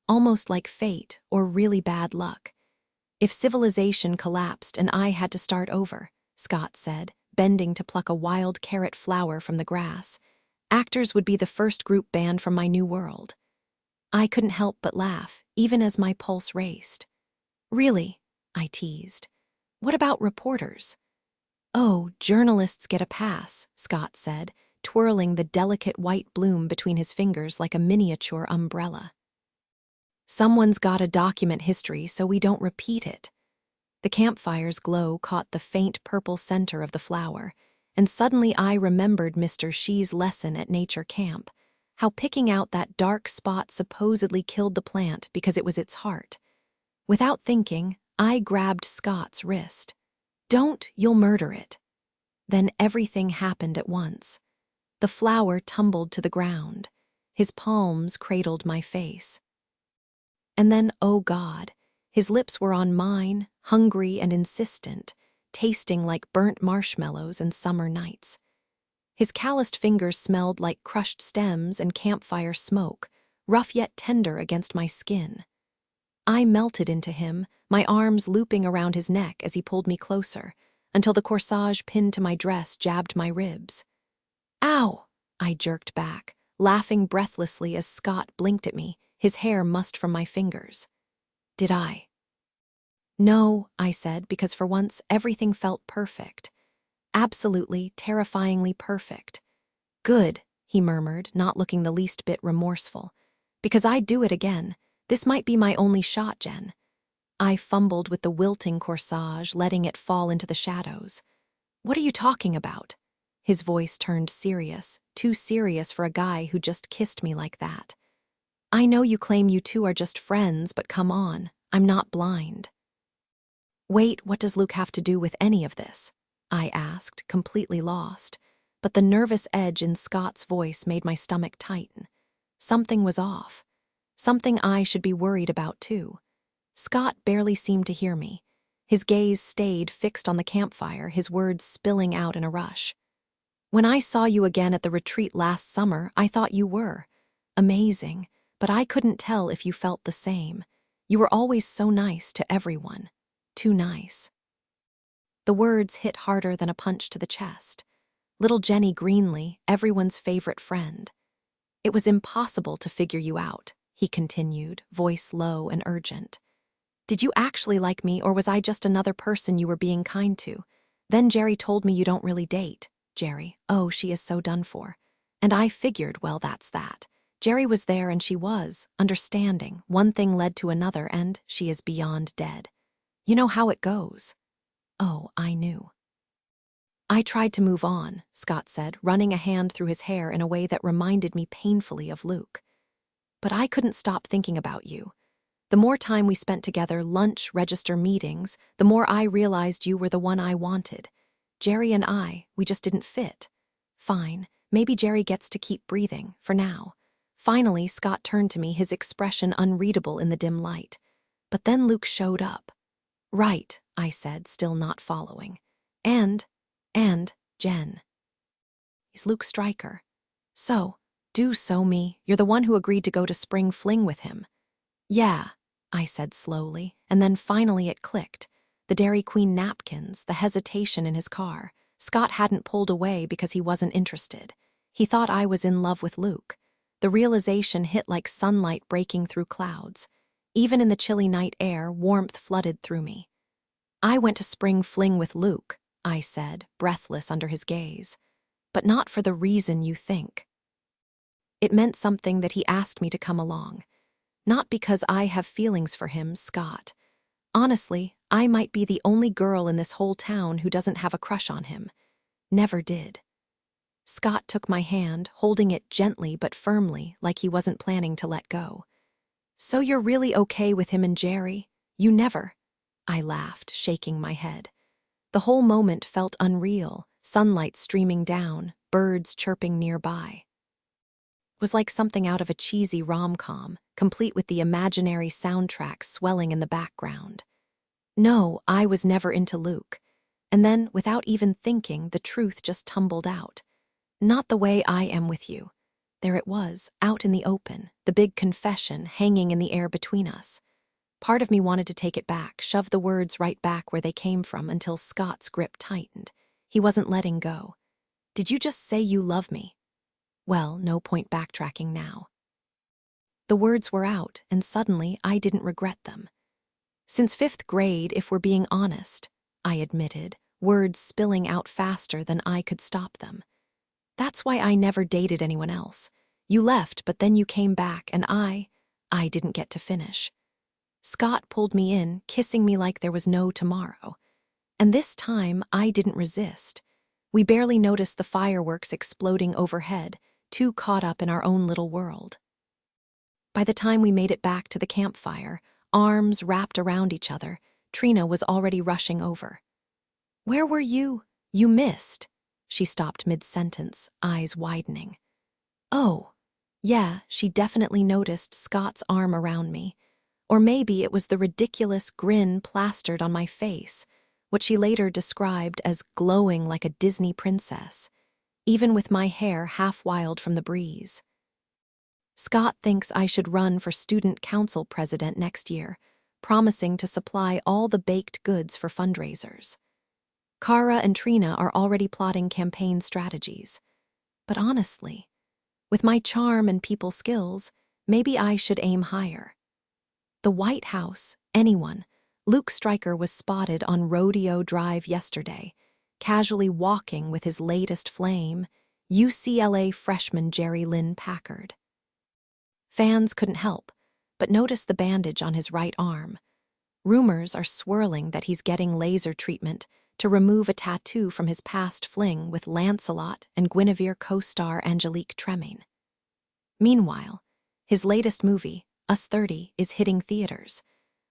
almost like fate or really bad luck. If civilization collapsed and I had to start over, Scott said, bending to pluck a wild carrot flower from the grass, actors would be the first group banned from my new world. I couldn't help but laugh, even as my pulse raced. "Really?" I teased. "What about reporters?" "Oh, journalists get a pass," Scott said, twirling the delicate white bloom between his fingers like a miniature umbrella. "Someone's gotta document history so we don't repeat it." The campfire's glow caught the faint purple center of the flower, and suddenly I remembered Mr. Shee's lesson at nature camp, how picking out that dark spot supposedly killed the plant because it was its heart. Without thinking, I grabbed Scott's wrist. "Don't, you'll murder it." Then everything happened at once. The flower tumbled to the ground. His palms cradled my face. And then, oh God, his lips were on mine, hungry and insistent, tasting like burnt marshmallows and summer nights. His calloused fingers smelled like crushed stems and campfire smoke, rough yet tender against my skin. I melted into him, my arms looping around his neck as he pulled me closer, until the corsage pinned to my dress jabbed my ribs. "Ow!" I jerked back, laughing breathlessly as Scott blinked at me, his hair mussed from my fingers. Did I? "No," I said, because for once everything felt perfect. Absolutely, terrifyingly perfect. "Good," he murmured, not looking the least bit remorseful. "Because I'd do it again. This might be my only shot, Jen." I fumbled with the wilting corsage, letting it fall into the shadows. "What are you talking about?" His voice turned serious, too serious for a guy who just kissed me like that. "I know you claim you two are just friends, but come on, I'm not blind." "Wait, what does Luke have to do with any of this?" I asked, completely lost, but the nervous edge in Scott's voice made my stomach tighten. Something was off. Something I should be worried about, too. Scott barely seemed to hear me. His gaze stayed fixed on the campfire, his words spilling out in a rush. "When I saw you again at the retreat last summer, I thought you were amazing, but I couldn't tell if you felt the same. You were always so nice to everyone. Too nice." The words hit harder than a punch to the chest. Little Jenny Greenley, everyone's favorite friend. "It was impossible to figure you out," he continued, voice low and urgent. "Did you actually like me, or was I just another person you were being kind to? Then Jerry told me you don't really date. Jerry, oh, she is so done for." And I figured, well, that's that. Jerry was there and she was, understanding. One thing led to another and she is beyond dead. You know how it goes. Oh, I knew. "I tried to move on," Scott said, running a hand through his hair in a way that reminded me painfully of Luke. "But I couldn't stop thinking about you. The more time we spent together, lunch, register meetings, the more I realized you were the one I wanted. Jerry and I, we just didn't fit. Fine, maybe Jerry gets to keep breathing, for now." Finally, Scott turned to me, his expression unreadable in the dim light. But then Luke showed up. "Right," I said, still not following. And, Jen. He's Luke Stryker. "So, me, you're the one who agreed to go to spring fling with him." "Yeah," I said slowly, and then finally it clicked. The Dairy Queen napkins, the hesitation in his car. Scott hadn't pulled away because he wasn't interested. He thought I was in love with Luke. The realization hit like sunlight breaking through clouds. Even in the chilly night air, warmth flooded through me. "I went to spring fling with Luke," I said, breathless under his gaze. "But not for the reason you think." It meant something that he asked me to come along. Not because I have feelings for him, Scott. Honestly, I might be the only girl in this whole town who doesn't have a crush on him. Never did. Scott took my hand, holding it gently but firmly, like he wasn't planning to let go. "So you're really okay with him and Jerry? You never?" I laughed, shaking my head. The whole moment felt unreal, sunlight streaming down, birds chirping nearby. It was like something out of a cheesy rom-com, complete with the imaginary soundtrack swelling in the background. No, I was never into Luke. And then, without even thinking, the truth just tumbled out. Not the way I am with you. There it was, out in the open, the big confession hanging in the air between us. Part of me wanted to take it back, shove the words right back where they came from until Scott's grip tightened. He wasn't letting go. "Did you just say you love me?" Well, no point backtracking now. The words were out, and suddenly I didn't regret them. Since 5th grade, if we're being honest, I admitted, words spilling out faster than I could stop them. "That's why I never dated anyone else. You left, but then you came back, and I didn't get to finish." Scott pulled me in, kissing me like there was no tomorrow. And this time, I didn't resist. We barely noticed the fireworks exploding overhead, too caught up in our own little world. By the time we made it back to the campfire, arms wrapped around each other, Trina was already rushing over. "Where were you? You missed." She stopped mid-sentence, eyes widening. "Oh, yeah," she definitely noticed Scott's arm around me. Or maybe it was the ridiculous grin plastered on my face, what she later described as glowing like a Disney princess, even with my hair half wild from the breeze. Scott thinks I should run for student council president next year, promising to supply all the baked goods for fundraisers. Kara and Trina are already plotting campaign strategies. But honestly, with my charm and people skills, maybe I should aim higher. The White House, anyone. Luke Stryker was spotted on Rodeo Drive yesterday, casually walking with his latest flame, UCLA freshman Jerry Lynn Packard. Fans couldn't help but notice the bandage on his right arm. Rumors are swirling that he's getting laser treatment to remove a tattoo from his past fling with Lancelot and Guinevere co-star Angelique Tremaine. Meanwhile, his latest movie, Us 30, is hitting theaters,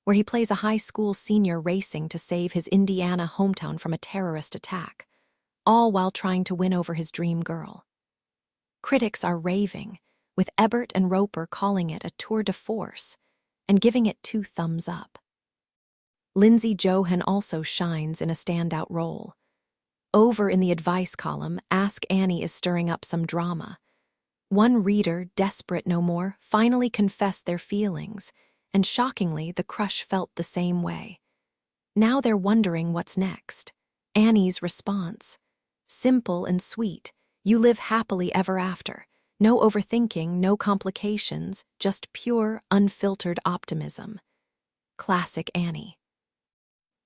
where he plays a high school senior racing to save his Indiana hometown from a terrorist attack, all while trying to win over his dream girl. Critics are raving, with Ebert and Roper calling it a tour de force and giving it 2 thumbs up. Lindsay Johan also shines in a standout role. Over in the advice column, Ask Annie is stirring up some drama. One reader, desperate no more, finally confessed their feelings, and shockingly, the crush felt the same way. Now they're wondering what's next. Annie's response: simple and sweet, you live happily ever after. No overthinking, no complications, just pure, unfiltered optimism. Classic Annie.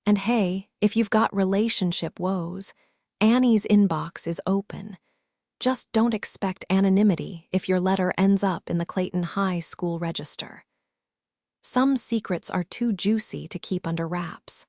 And hey, if you've got relationship woes, Annie's inbox is open. Just don't expect anonymity if your letter ends up in the Clayton High School register. Some secrets are too juicy to keep under wraps.